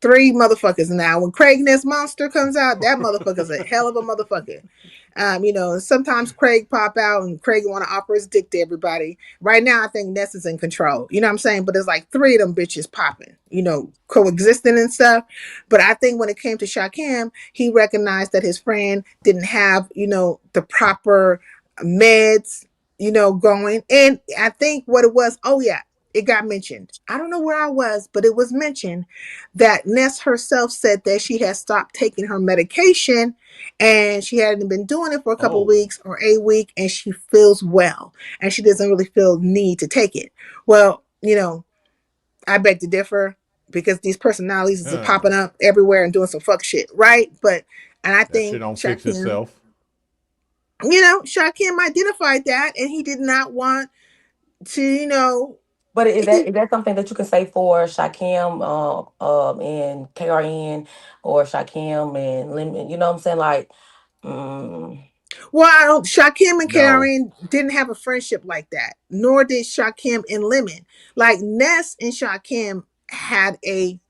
three motherfuckers now. When Craig Ness Monster comes out, that motherfucker's a hell of a motherfucker. Sometimes Craig pop out and Craig want to offer his dick to everybody. Right now, I think Ness is in control. You know what I'm saying? But there's like three of them bitches popping, coexisting and stuff. But I think when it came to Shakim, he recognized that his friend didn't have, the proper meds, going. And I think what it was, oh yeah, it got mentioned. I don't know where I was, but it was mentioned that Ness herself said that she had stopped taking her medication and she hadn't been doing it for a couple of Oh. weeks or a week, and she feels well and she doesn't really feel need to take it. Well, I beg to differ because these personalities are Huh. popping up everywhere and doing some fuck shit, right? And I That shit think don't fix Shakim, itself. Shakim identified that and he did not want to, But he, is that something that you can say for Shakim and KRN or Shakim and Lemon? You know what I'm saying? Like, mm, well, I don't. Shakim and No. Karen didn't have a friendship like that, nor did Shakim and Lemon. Like Ness and Shakim had a.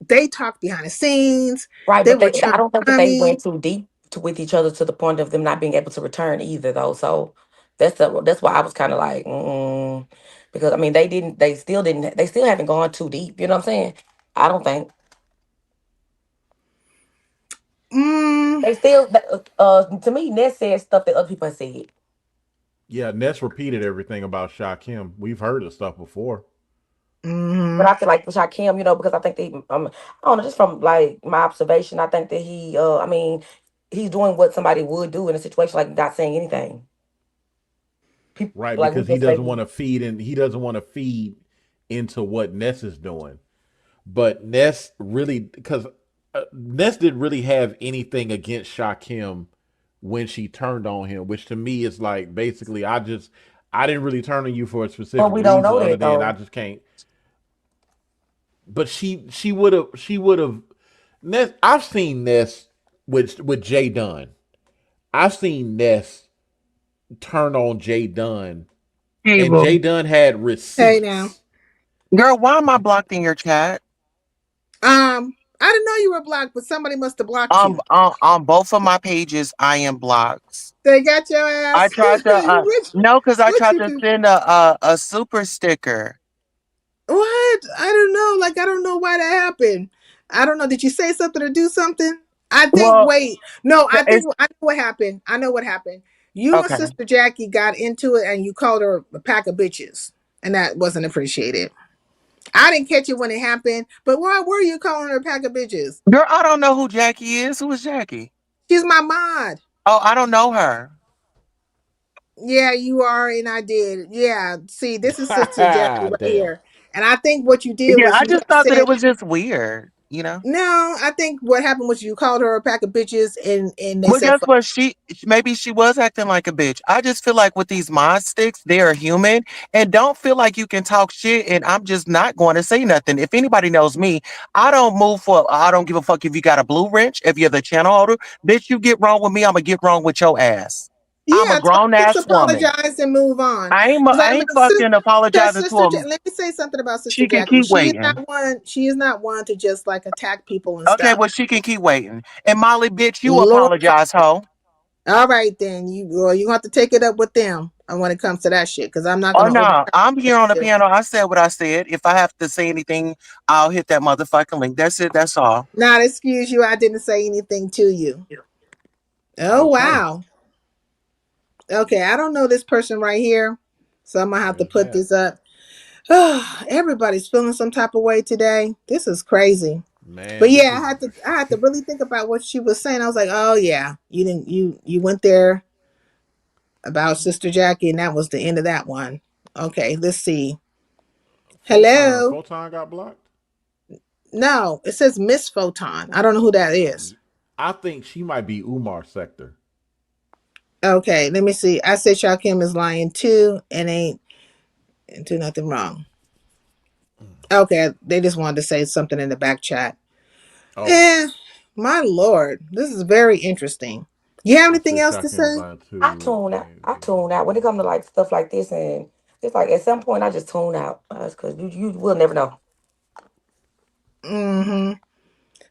They talked behind the scenes. right, They but were I chum don't think that they chummy. went too deep with each other to the point of them not being able to return either, though. So that's why I was kind of like, because I mean they still haven't gone too deep. You know what I'm saying? I don't think Mm, they still. To me, Ness said stuff that other people have said, Yeah, Ness repeated everything about Shakim. We've heard the stuff before. but mm-hmm. I feel like with Shakim, because I think I don't know, just from like my observation, I think that I mean, he's doing what somebody would do in a situation like not saying anything. People Right, like we because he just say, doesn't want to feed and he doesn't want to feed into what Ness is doing. But Ness really, because Ness didn't really have anything against Shakim when she turned on him, which to me is like basically I didn't really turn on you for a but specific we don't reason know other that than I though. just can't. But she would have Ness. I've seen Ness with Jay Dunn. I've seen Ness turn on Jay Dunn, and Cable. Jay Dunn had Hey now. receipts. Girl, why am I blocked in your chat? I didn't know you were blocked, but somebody must have blocked you. On both of my pages, I am blocked. They got your I ass. tried to which no, because I which tried you to do? send a super sticker. What? I don't know. Like I don't know why that happened. I don't know. Did you say something or do something? I think. Well, Wait. No. I think. it's I know what happened. I know what happened. You and okay. Sister Jackie got into it, and you called her a pack of bitches, and that wasn't appreciated. I didn't catch it when it happened, but why were you calling her a pack of bitches? Girl, I don't know who Jackie is. Who is Jackie? She's my mod. Oh, I don't know her. Yeah, you are, and I did. Yeah, see, this is Sister Jackie right Damn. here, and I think what you did Yeah, was I you just had thought that it said was just weird, you know? no. I think what happened was you called her a pack of bitches, and they Well, said guess fuck. what? Maybe she was acting like a bitch. I just feel like with these mod sticks, they are human and don't feel like you can talk shit. And I'm just not going to say nothing. If anybody knows me, I don't give a fuck if you got a blue wrench, if you're the channel holder. Bitch, you get wrong with me, I'm gonna get wrong with your ass. I'm a Yeah, grown just ass woman. apologize and move on. I ain't fucking Because apologizing to him. Let me say something about Sister She can Jackie. keep She is waiting. not one. She is not one to just like attack people and Okay, stuff. well, she can keep waiting. And Molly, bitch, you Lord, apologize, ho. all right then. You have to take it up with them when it comes to that shit. Because I'm not Oh gonna over. no, I'm here on the piano. I said what I said. If I have to say anything, I'll hit that motherfucking link. That's it. That's all. Not excuse you. I didn't say anything to you. Oh Okay. wow. Okay, I don't know this person right here, so I'm gonna have to Where's put that? this up. Everybody's feeling some type of way today. This is crazy. But Man, this yeah, is I had to really think about what she was saying. I was like, oh yeah, you didn't you went there about Sister Jackie, and that was the end of that one. Okay, let's see. Photon. Hello. Photon got blocked. No, it says Miss Photon. I don't know who that is. I think she might be Umar sector. Okay, let me see. I said Shakim is lying too, and ain't do nothing wrong. Okay, they just wanted to say something in the back chat. Oh, Eh, my lord, this is very interesting. You have I anything said else to Shakim was say? lying too. I tune out when it comes to like stuff like this, and it's like at some point I just tune out because you will never know. Mm-hmm.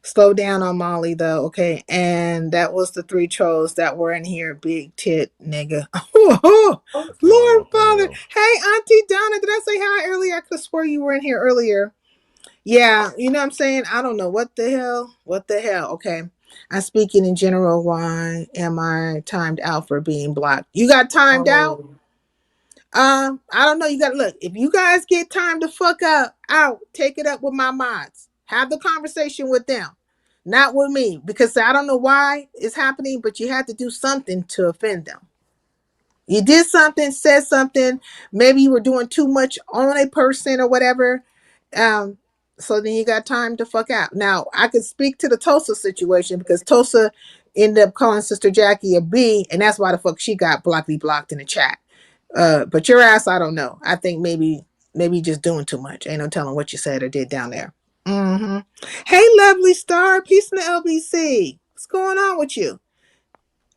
Slow down on Molly though, okay? And that was the three trolls that were in here. Big tit nigga. Lord Oh Father. hell. Hey, Auntie Donna, did I say hi earlier? I could have swore you were in here earlier. Yeah, you know what I'm saying? I don't know what the hell. What the hell? Okay. I'm speaking in general. Why am I timed out for being blocked? You got timed out? Oh, I don't know. You gotta look. If you guys get time to fuck up out, take it up with my mods. Have the conversation with them, not with me, because I don't know why it's happening, but you have to do something to offend them. You did something, said something. Maybe you were doing too much on a person or whatever. Um, so then you got time to fuck out. Now I could speak to the Tulsa situation because Tulsa ended up calling Sister Jackie a B, and that's why the fuck she got blocked in the chat. But your ass, I don't know. I think maybe you just doing too much. Ain't no telling what you said or did down there. Mm-hmm. Hey, lovely star, peace in the LBC. What's going on with you?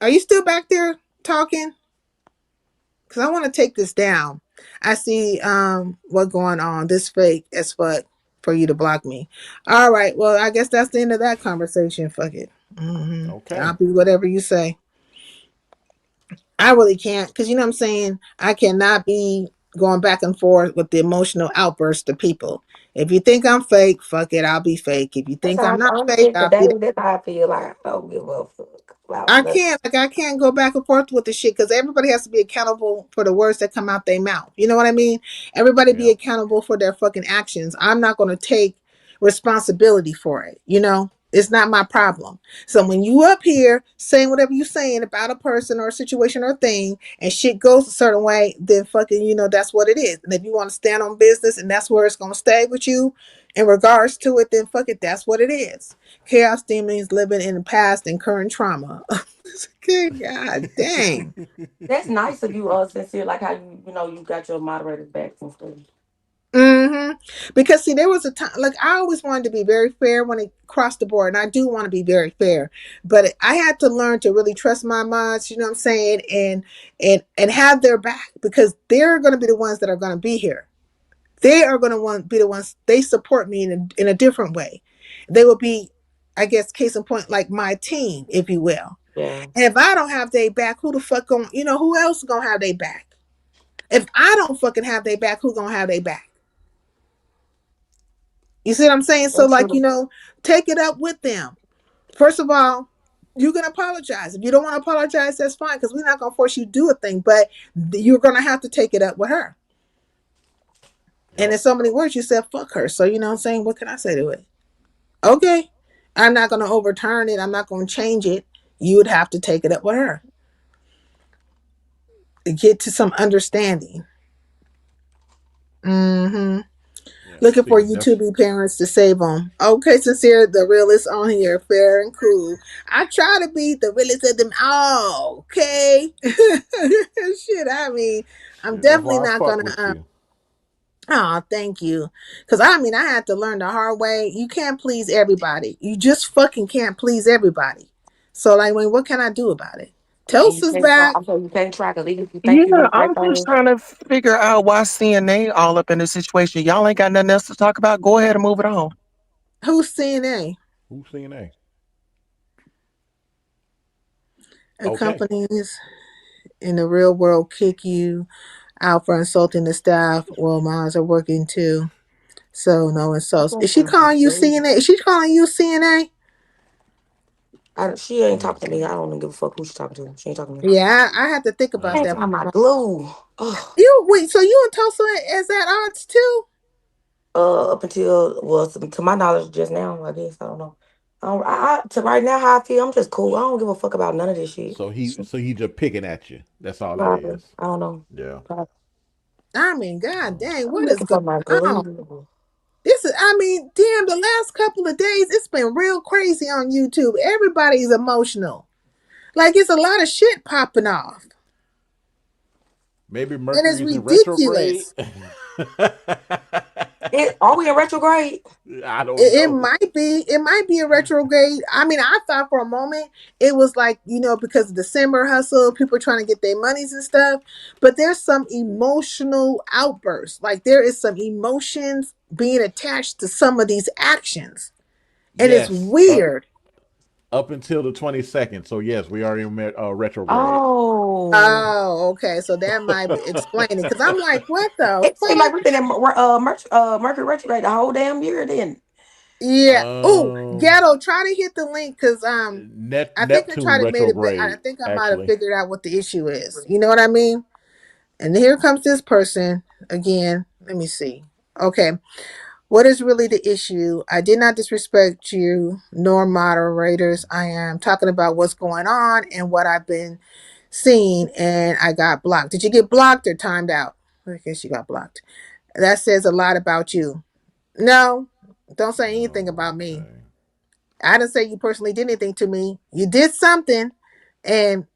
Are you still back there talking? Because I want to take this down. I see what going on. This fake as fuck for you to block me. All right. Well, I guess that's the end of that conversation. Fuck it. I'll Okay. be whatever you say. I really can't because you know what I'm saying. I cannot be going back and forth with the emotional outbursts to people. If you think I'm fake, fuck it, I'll be fake. If you That's think I'm how not fake, honestly I'll be today. that. That's how I feel. Like I don't give a fuck about I nothing. can't like I can't go back and forth with the shit because everybody has to be accountable for the words that come out their mouth. You know what I mean? Everybody be Yeah. accountable for their fucking actions. I'm not going to take responsibility for it. You know, it's not my problem. So when you up here saying whatever you saying about a person or a situation or thing, and shit goes a certain way, then fucking that's what it is. And if you want to stand on business and that's where it's going to stay with you in regards to it, then fuck it. That's what it is. Chaos demons living in the past and current trauma. Good God dang. That's nice of you, sincere. Like how you got your moderators back and stuff. hmm Because see, there was a time like I always wanted to be very fair when it crossed the board, and I do want to be very fair. But I had to learn to really trust my mods, you know what I'm saying, and have their back because they're going to be the ones that are going to be here. They are going to want be the ones they support me in a different way. They will be, I guess, case in point, like my team, if you will. Yeah. And if I don't have their back, who the fuck going who else gonna have their back? If I don't fucking have their back, who gonna have their back? You see what I'm saying? So That's like, true. take it up with them. First of all, you can apologize. If you don't want to apologize, that's fine, because we're not gonna force you to do a thing, but you're gonna have to take it up with her. And Yep. in so many words, you said fuck her. So you know what I'm saying? What can I say to it? Okay. I'm not gonna overturn it. I'm not gonna change it. You would have to take it up with her. Get to some understanding. Mm-hmm. Yeah. Looking So for you you def to be parents to save them. Okay, sincere, the realest on here, fair and cool. I try to be the realest of them all. Okay, shit. I mean, I'm shit. That's definitely why I not fuck gonna. with you. Oh, thank you. Because I mean, I had to learn the hard way. You can't please everybody. You just fucking can't please everybody. So, like, what can I do about it? And you Toast is can't try. back. I'm sorry, you can't try because even if you think Yeah, you do the right I'm just thing, trying to figure out why CNA all up in the situation. Y'all ain't got nothing else to talk about. Go ahead and move it on. Who's CNA? Who's CNA? Okay. Companies in the real world kick you out for insulting the staff. Well, mines are working too. So no I insults. Is think she I'm calling you crazy. CNA? Is she calling you CNA? She ain't Mm. talking to me. I don't even give a fuck who she talking to. She ain't talking to me. Yeah, I had to think about Can't Uh, that. find my glue. Oh, You wait, so you and Tulsa is at odds too? up until to my knowledge, just now, I guess I don't know. To right now, how I feel, I'm just cool. I don't give a fuck about none of this shit. so he just picking at you. That's all that Probably. is. I don't know. Yeah. Probably. I mean, god dang, I'm what is looking going for my on? glue. This is, I mean, damn, the last couple of days, it's been real crazy on YouTube. Everybody's emotional. Like, it's a lot of shit popping off. Maybe And it's Mercury's in retrograde. ridiculous. Are we in retrograde? I don't It know. might be. It might be a retrograde. I mean, I thought for a moment it was like, because of December hustle, people trying to get their monies and stuff. But there's some emotional outbursts. Like there is some emotions being attached to some of these actions. And it's Yes. weird. Up until the 22nd. So yes, we are in retrograde. Oh. Oh, okay. So that might be explaining. Because I'm like, what the It seemed like fuck? we've been in Mercury retrograde the whole damn year then. Yeah. Oh, Um, Ghetto, try to hit the link because I think I Neptune tried to made it. I retrograde. think I might have Actually, figured out what the issue is. You know what I mean? And here comes this person again. Let me see. Okay. What is really the issue? I did not disrespect you nor moderators. I am talking about what's going on and what I've been seeing, and I got blocked. Did you get blocked or timed out? I guess you got blocked. That says a lot about you. No, don't say anything about me. okay. I didn't say you personally did anything to me. You did something, and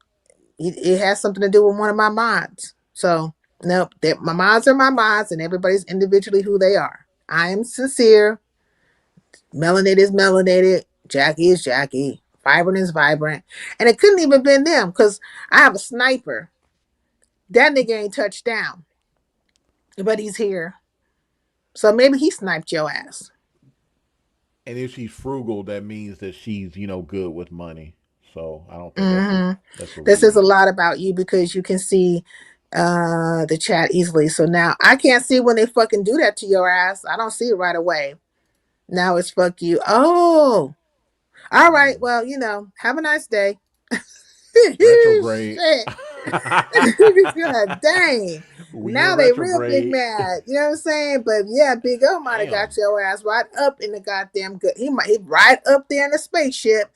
it has something to do with one of my mods. So, nope, my mods are my mods, and everybody's individually who they are. I am sincere. Melanated is melanated. Jackie is Jackie. Vibrant is vibrant. And it couldn't even been them because I have a sniper. That nigga ain't touched down, but he's here. So maybe he sniped your ass. And if she's frugal, that means that she's good with money. So I don't think that's a hmm that's a This is a reason. lot about you because you can see the chat easily. So now I can't see when they fucking do that to your ass. I don't see it right away. Now it's fuck you. Oh, all right. Mm. Well, have a nice day. Retrograde. Shit. God dang. We in Now they real big retrograde. mad. You know what I'm saying? But yeah, Big O might have Damn. got your ass right up in the goddamn good. He right up there in the spaceship.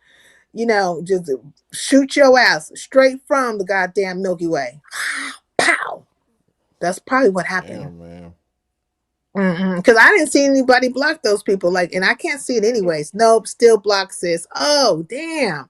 Just shoot your ass straight from the goddamn Milky Way. Pow. That's probably what happened. Damn, man. Because I didn't see anybody block those people. And I can't see it anyways. Nope, still block sis. Oh damn.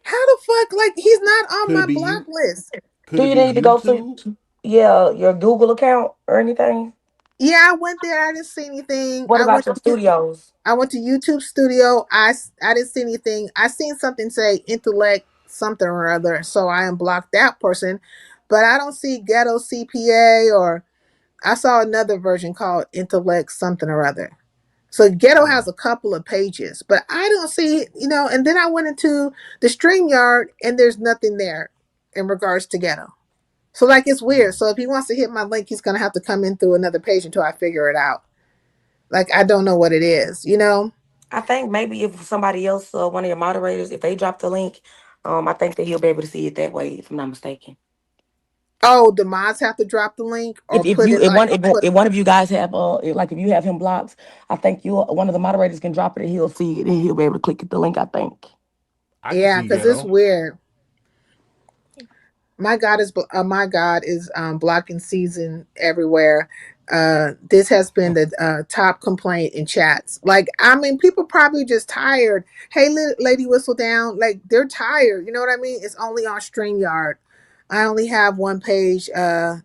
How the fuck? Like he's not on Could it my be block you? list. Could Do it you be need to go to, YouTube? yeah, your Google account or anything? Yeah, I went there. I didn't see anything. What about your studios? I went to YouTube Studio. I didn't see anything. I seen something say intellect something or other, so I unblocked that person. But I don't see ghetto CPA, or I saw another version called intellect something or other. So ghetto Hmm. has a couple of pages, but I don't see, and then I went into the StreamYard and there's nothing there in regards to ghetto. So like it's weird. Hmm. So if he wants to hit my link, he's gonna have to come in through another page until I figure it out. Like I don't know what it is. I think maybe if somebody else, one of your moderators, if they drop the link, I think that he'll be able to see it that way, if I'm not mistaken. Oh, the mods have to drop the link or If put you it like if one of you guys have like if you have him blocked, I think you one of the moderators can drop it and he'll see it and he'll be able to click the link. I think. I can yeah, see because it's ghetto. weird. My God is blocking season everywhere. This has been the top complaint in chats. Like, I mean, people probably just tired. Hey, Lady Whistle Down, like they're tired. You know what I mean? It's only on StreamYard. I only have one page.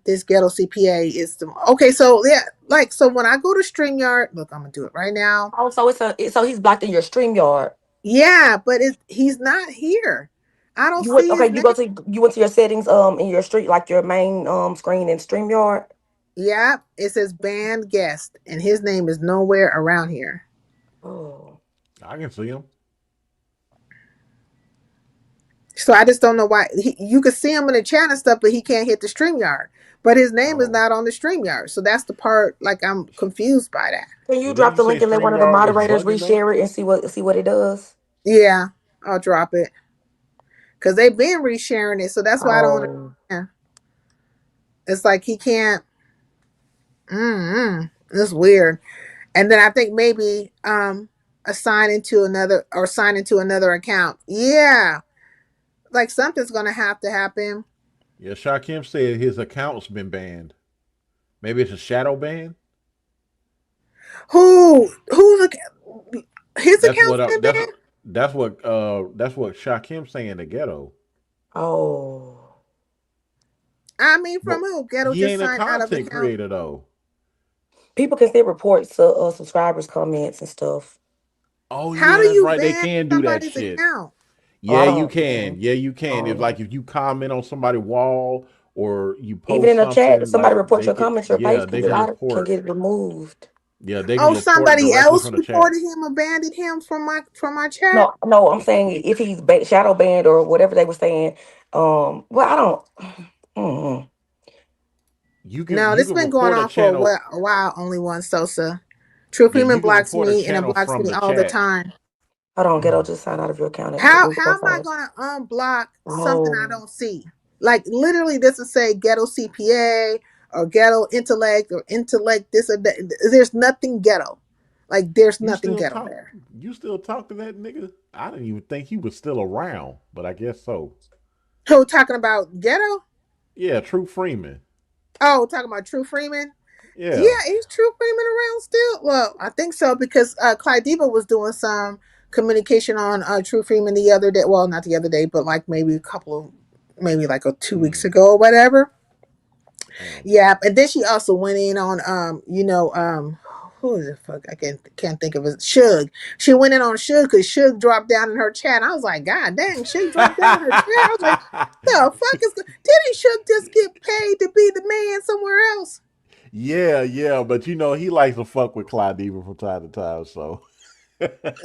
This ghetto CPA is the okay. So yeah, like so when I go to StreamYard, look, I'm gonna do it right now. Oh, so so he's blocked in your StreamYard. Yeah, but he's not here. I don't You went see okay. his name. You went to your settings in your street like your main screen in StreamYard. Yeah, it says banned guest, and his name is nowhere around here. Oh, I can see him. So I just don't know why. You could see him in the chat and stuff, but he can't hit the StreamYard. But his name is Oh. not on the StreamYard. So that's the part, like, I'm confused by that. can you So did drop you the say link and let one of the StreamYard was moderators bugging though? reshare it and see what it does? Yeah, I'll drop it. Because they've been resharing it. So that's why I don't Oh, understand. It's like he can't. It's weird. And then I think maybe assign into another or sign into another account. Yeah. Like something's going to have to happen. Yeah, Shakim said his account's been banned. Maybe it's a shadow ban. Who's his That's what account's been banned? that's what Shakim's saying to ghetto. oh. I mean, from But who? Ghetto he just ain't a signed out of content account. creator though. People can still report subscribers' comments and stuff. Oh How yeah, do that's you right. They ban can do that somebody's shit. account? Oh, I Yeah, you don't. can. Yeah, you I can. don't If know. like if you comment on somebody's wall or you Even post in a chat, if something, somebody like reports they your could comments, your yeah, face they can can report. get removed. Yeah, they can Oh, report somebody directly else from the chat. reported him, abandoned him from my chat. No, no, I'm saying if he's shadow banned or whatever they were saying. Well, I don't. Mm. No, You this can been going report a on for channel. a while. Only one Sosa. True Yeah, Freeman you can blocks report a me and it channel blocks from me the all the chat. time. Hold on, ghetto. Just sign out of your account and How delete how am I profiles. gonna unblock something I Oh, don't see? Like literally, this will say ghetto CPA or ghetto intellect or intellect this or that. There's nothing ghetto. Like there's You nothing still ghetto talk there. you still talk to that nigga? I didn't even think he was still around, but I guess so. Who talking about ghetto? Yeah, True Freeman. Oh, talking about True Freeman. Yeah. Yeah, is True Freeman around still? Well, I think so because Clyde Debo was doing some communication on True Freeman the other day. Well, not the other day, but like maybe maybe like 2 weeks Hmm. ago or whatever. Damn. Yeah, and then she also went in on who is it? Fuck, I can't think of it. Suge. She went in on Suge because Suge dropped down in her chat. I was like, God dang, Suge dropped down in her chat. I was like, the fuck didn't Suge just get paid to be the man somewhere else? Yeah, yeah, but you know he likes to fuck with Clyde Diva from time to time, so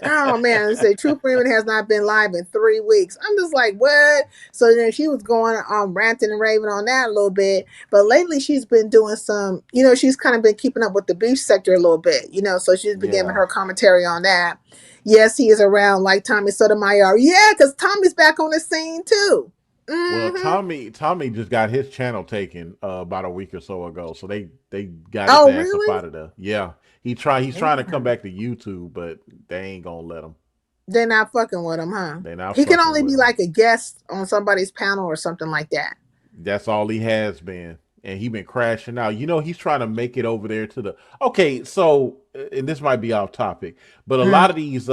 Oh man, they say True Freeman has not been live in 3 weeks. I'm just like, what? So then she was going ranting and raving on that a little bit. But lately she's been doing some, she's kind of been keeping up with the beef sector a little bit, so she's been giving Yeah. her commentary on that. Yes, he is around like Tommy Sotomayor. Yeah, because Tommy's back on the scene too. Well, Hmm. Tommy just got his channel taken about a week or so ago, so they got his Oh, ass up really? out of there. Yeah, he's trying to come Damn. back to YouTube, but they ain't gonna let him. They're not fucking with him, huh? They not He can fucking only with be him. like a guest on somebody's panel or something like that. That's all he has been, and he been crashing out. He's trying to make it over there to the. Okay, so and this might be off topic, but a Mm. lot of these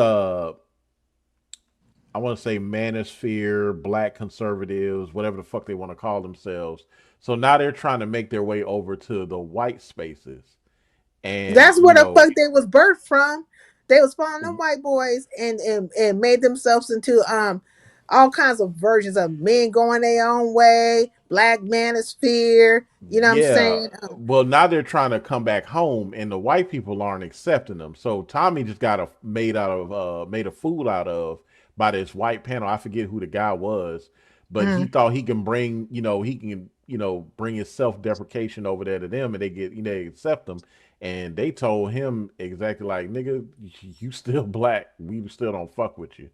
I want to say manosphere, black conservatives, whatever the fuck they want to call themselves. So now they're trying to make their way over to the white spaces. And, That's where the fuck they was birthed from. They was following them white boys and made themselves into all kinds of versions of men going their own way, black manosphere. You know what I'm yeah, saying? well, now they're trying to come back home, and the white people aren't accepting them. So Tommy just got made a fool out of by this white panel. I forget who the guy was, but he Mm. thought he can bring, he can, bring his self deprecation over there to them, and they accept them. And they told him exactly like, nigga, you still black. We still don't fuck with you.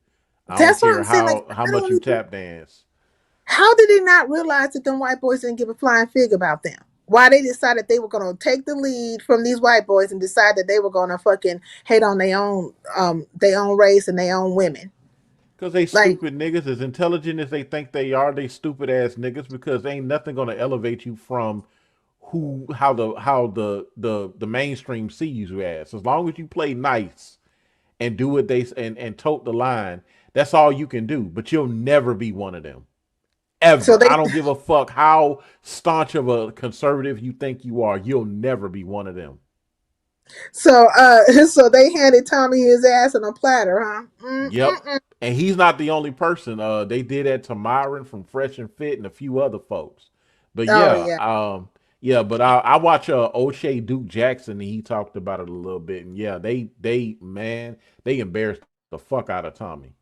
I don't That's what care I'm saying. Like, how I much don't you even. tap dance. How did they not realize that them white boys didn't give a flying fig about them? Why they decided they were gonna take the lead from these white boys and decide that they were gonna fucking hate on their own race and their own women. Because they Like, stupid niggas, as intelligent as they think they are, they stupid ass niggas. Because ain't nothing gonna elevate you from how the mainstream sees you as. As long as you play nice and do what and tote the line, that's all you can do. But you'll never be one of them. so Ever. they I don't give a fuck how staunch of a conservative you think you are. You'll never be one of them. so they handed Tommy his ass on a platter, huh? Yep. Mm-mm-mm. And he's not the only person. They did that to Myron from Fresh and Fit and a few other folks. But Oh yeah, yeah. but I watch O'Shea Duke Jackson and he talked about it a little bit. And yeah, they embarrassed the fuck out of Tommy.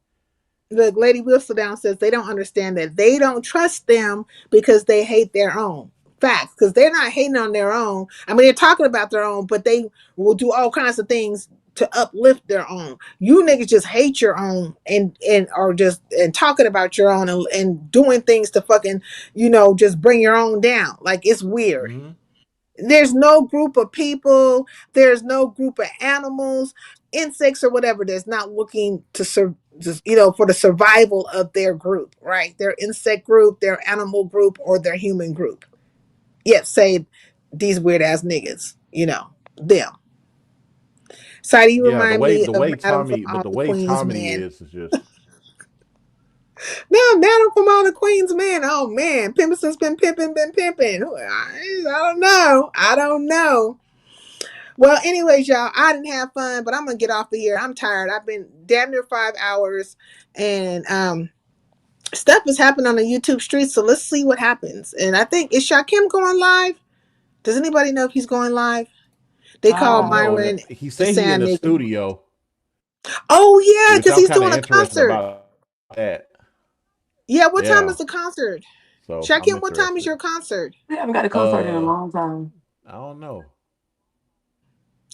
Look, Lady Whistledown says they don't understand that they don't trust them because they hate their own. Facts, because they're not hating on their own. I mean, they're talking about their own, but they will do all kinds of things to uplift their own. You niggas just hate your own and are just and talking about your own and doing things to fucking just bring your own down. Like it's weird. Hmm. There's no group of people, there's no group of animals, insects or whatever that's not looking to just for the survival of their group, right? Their insect group, their animal group, or their human group. Yet say these weird ass niggas, them. Sadie, you Yeah, remind me the of way Madam from Tommy, but All the the way Queen's Tommy Men. is just No, Madam from All the Queen's Men. Oh man, Pimpson's been pimping, been pimping. I don't know. I don't know. Well, anyways, y'all, I didn't have fun, but I'm gonna get off of here. I'm tired. I've been damn near 5 hours, and stuff is happening on the YouTube streets. So let's see what happens. And I think is Shakim going live? Does anybody know if he's going live? They I called don't Um, know. Myron He a said he in sand the nigga. studio, Oh yeah, which because I'm he's kind of doing a interested concert. about that. Yeah, what time Yeah, is the concert? so I'm Shakim, what time is interested. your concert? we haven't got a concert in a Uh, long time. I don't know.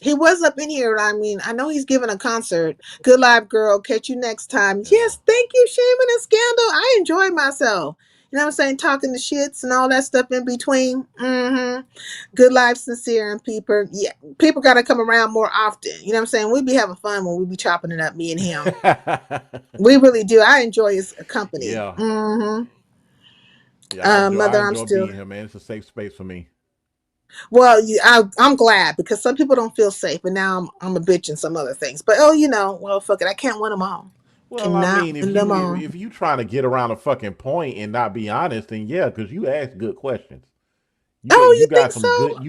He was up in here. I mean, I know he's giving a concert. Good live, girl. Catch you next time. Yeah. Yes, thank you, Shaman and Scandal. I enjoyed myself. You know what I'm saying? Talking the shits and all that stuff in between. Mm-hmm. Good life, sincere, and people. Yeah, people got to come around more often. You know what I'm saying? We be having fun when we be chopping it up, me and him. We really do. I enjoy his company. Yeah, Mm-hmm. yeah. I Mother, I'm enjoy still. being here, man. It's a safe space for me. Well, I'm glad because some people don't feel safe, and now I'm a bitch in some other things. But well, fuck it, I can't win them all. Well, I Cannot mean, win them all. if you trying to get around a fucking point and not be honest, then yeah, because you ask good questions. Oh, You you think got some so? good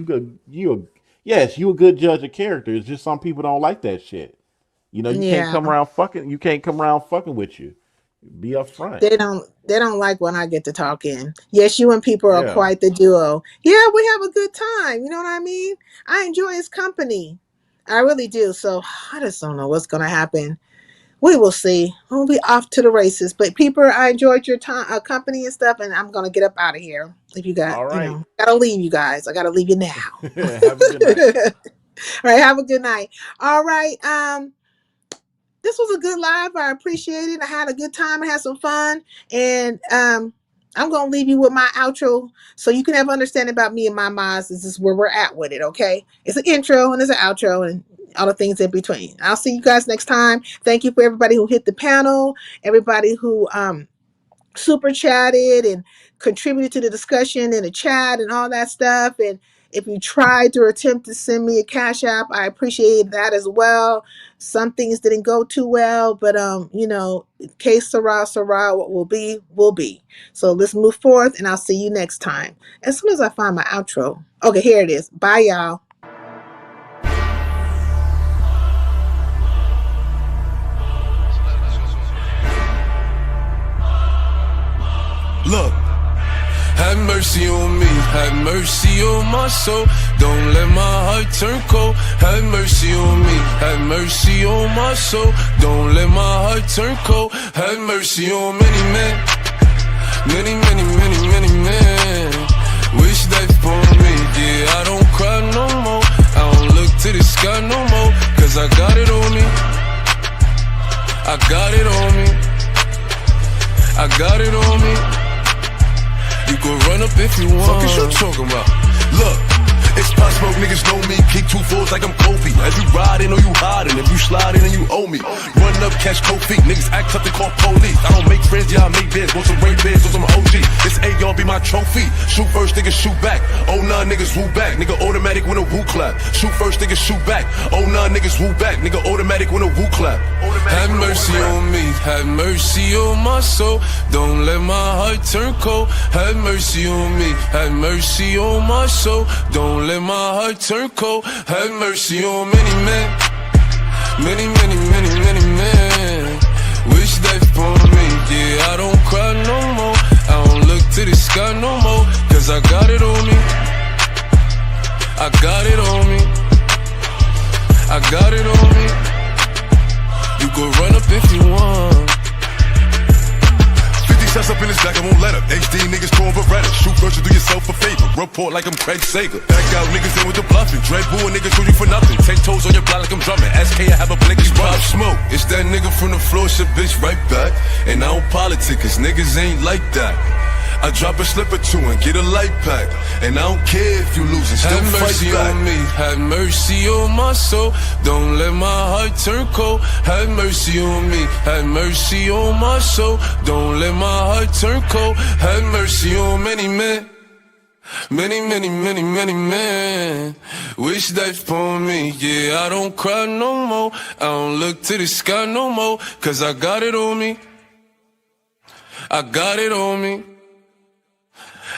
yes, you a good judge of character. It's just some people don't like that shit. Yeah, you can't come around fucking with you. Be upfront. they don't like when I get to talking. Yes, you and people are Yeah. quite the duo. Yeah, we have a good time. You know what I mean? I enjoy his company. I really do. So I just don't know what's gonna happen. We will see. We'll be off to the races. But people, I enjoyed your time, company and stuff, and I'm gonna get up out of here. If you got, All right. gotta leave you guys. I gotta leave you now. Have a good night. All right, have a good night. All right. This was a good live. I appreciate it. I had a good time. I had some fun. And I'm gonna leave you with my outro so you can have understanding about me and my minds. This is where we're at with it, okay? It's an intro and it's an outro and all the things in between. I'll see you guys next time. Thank you for everybody who hit the panel, everybody who super chatted and contributed to the discussion in the chat and all that stuff. And if you tried or attempt to send me a cash app, I appreciate that as well. Some things didn't go too well, but case Sarah, what will be, will be. So let's move forth and I'll see you next time. As soon as I find my outro. Okay, here it is. Bye, y'all. Look, have mercy on me, have mercy on my soul. Don't let my heart turn cold. Have mercy on me, have mercy on my soul. Don't let my heart turn cold. Have mercy on many men, many, many, many, many men. Wish that for me, yeah, I don't cry no more. I don't look to the sky no more, cause I got it on me. I got it on me. I got it on me. You can run up if you want. Fuck is you talking about? Look, it's Pop Smoke, niggas know me. Kick 2 4s like I'm Kobe. As you riding or you hiding, if you sliding and you owe me. Run up, catch cold feet. Niggas act up to call police. I don't make friends, yeah, I make bids. Want some rain bids or some OG. This AR be my trophy. Shoot first, niggas shoot back. Oh nah, niggas woo back. Nigga automatic when a woo clap. Shoot first, niggas shoot back. Oh nah, niggas woo back. Nigga automatic when a woo clap. Have mercy on me, have mercy on my soul. Don't let my heart turn cold. Have mercy on me, have mercy on my soul. Don't let my heart turn cold. Have mercy on many men, many, many, many, many men. Wish that for me, yeah, I don't cry no more. I don't look to the sky no more, cause I got it on me. I got it on me. I got it on me. You can run up if you want. 50 shots up in his back, I won't let up. HD niggas throwing Beretta. Shoot first and do yourself a favor. Report like I'm Craig Sager. Back out niggas in with the bluffing. Dread Bull niggas shoot you for nothing. 10 toes on your block like I'm drumming. SK, I have a blinky Pop Smoke. It's that nigga from the floor, shit bitch right back. And I don't politic, cause niggas ain't like that. I drop a slip or two and get a light pack. And I don't care if you lose and still have mercy fight back. On me, have mercy on my soul. Don't let my heart turn cold. Have mercy on me, have mercy on my soul. Don't let my heart turn cold. Have mercy on many men, many, many, many, many men. Wish that for me, yeah, I don't cry no more. I don't look to the sky no more, cause I got it on me. I got it on me.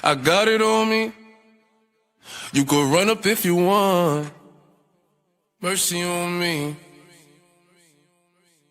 I got it on me. You can run up if you want. Mercy on me.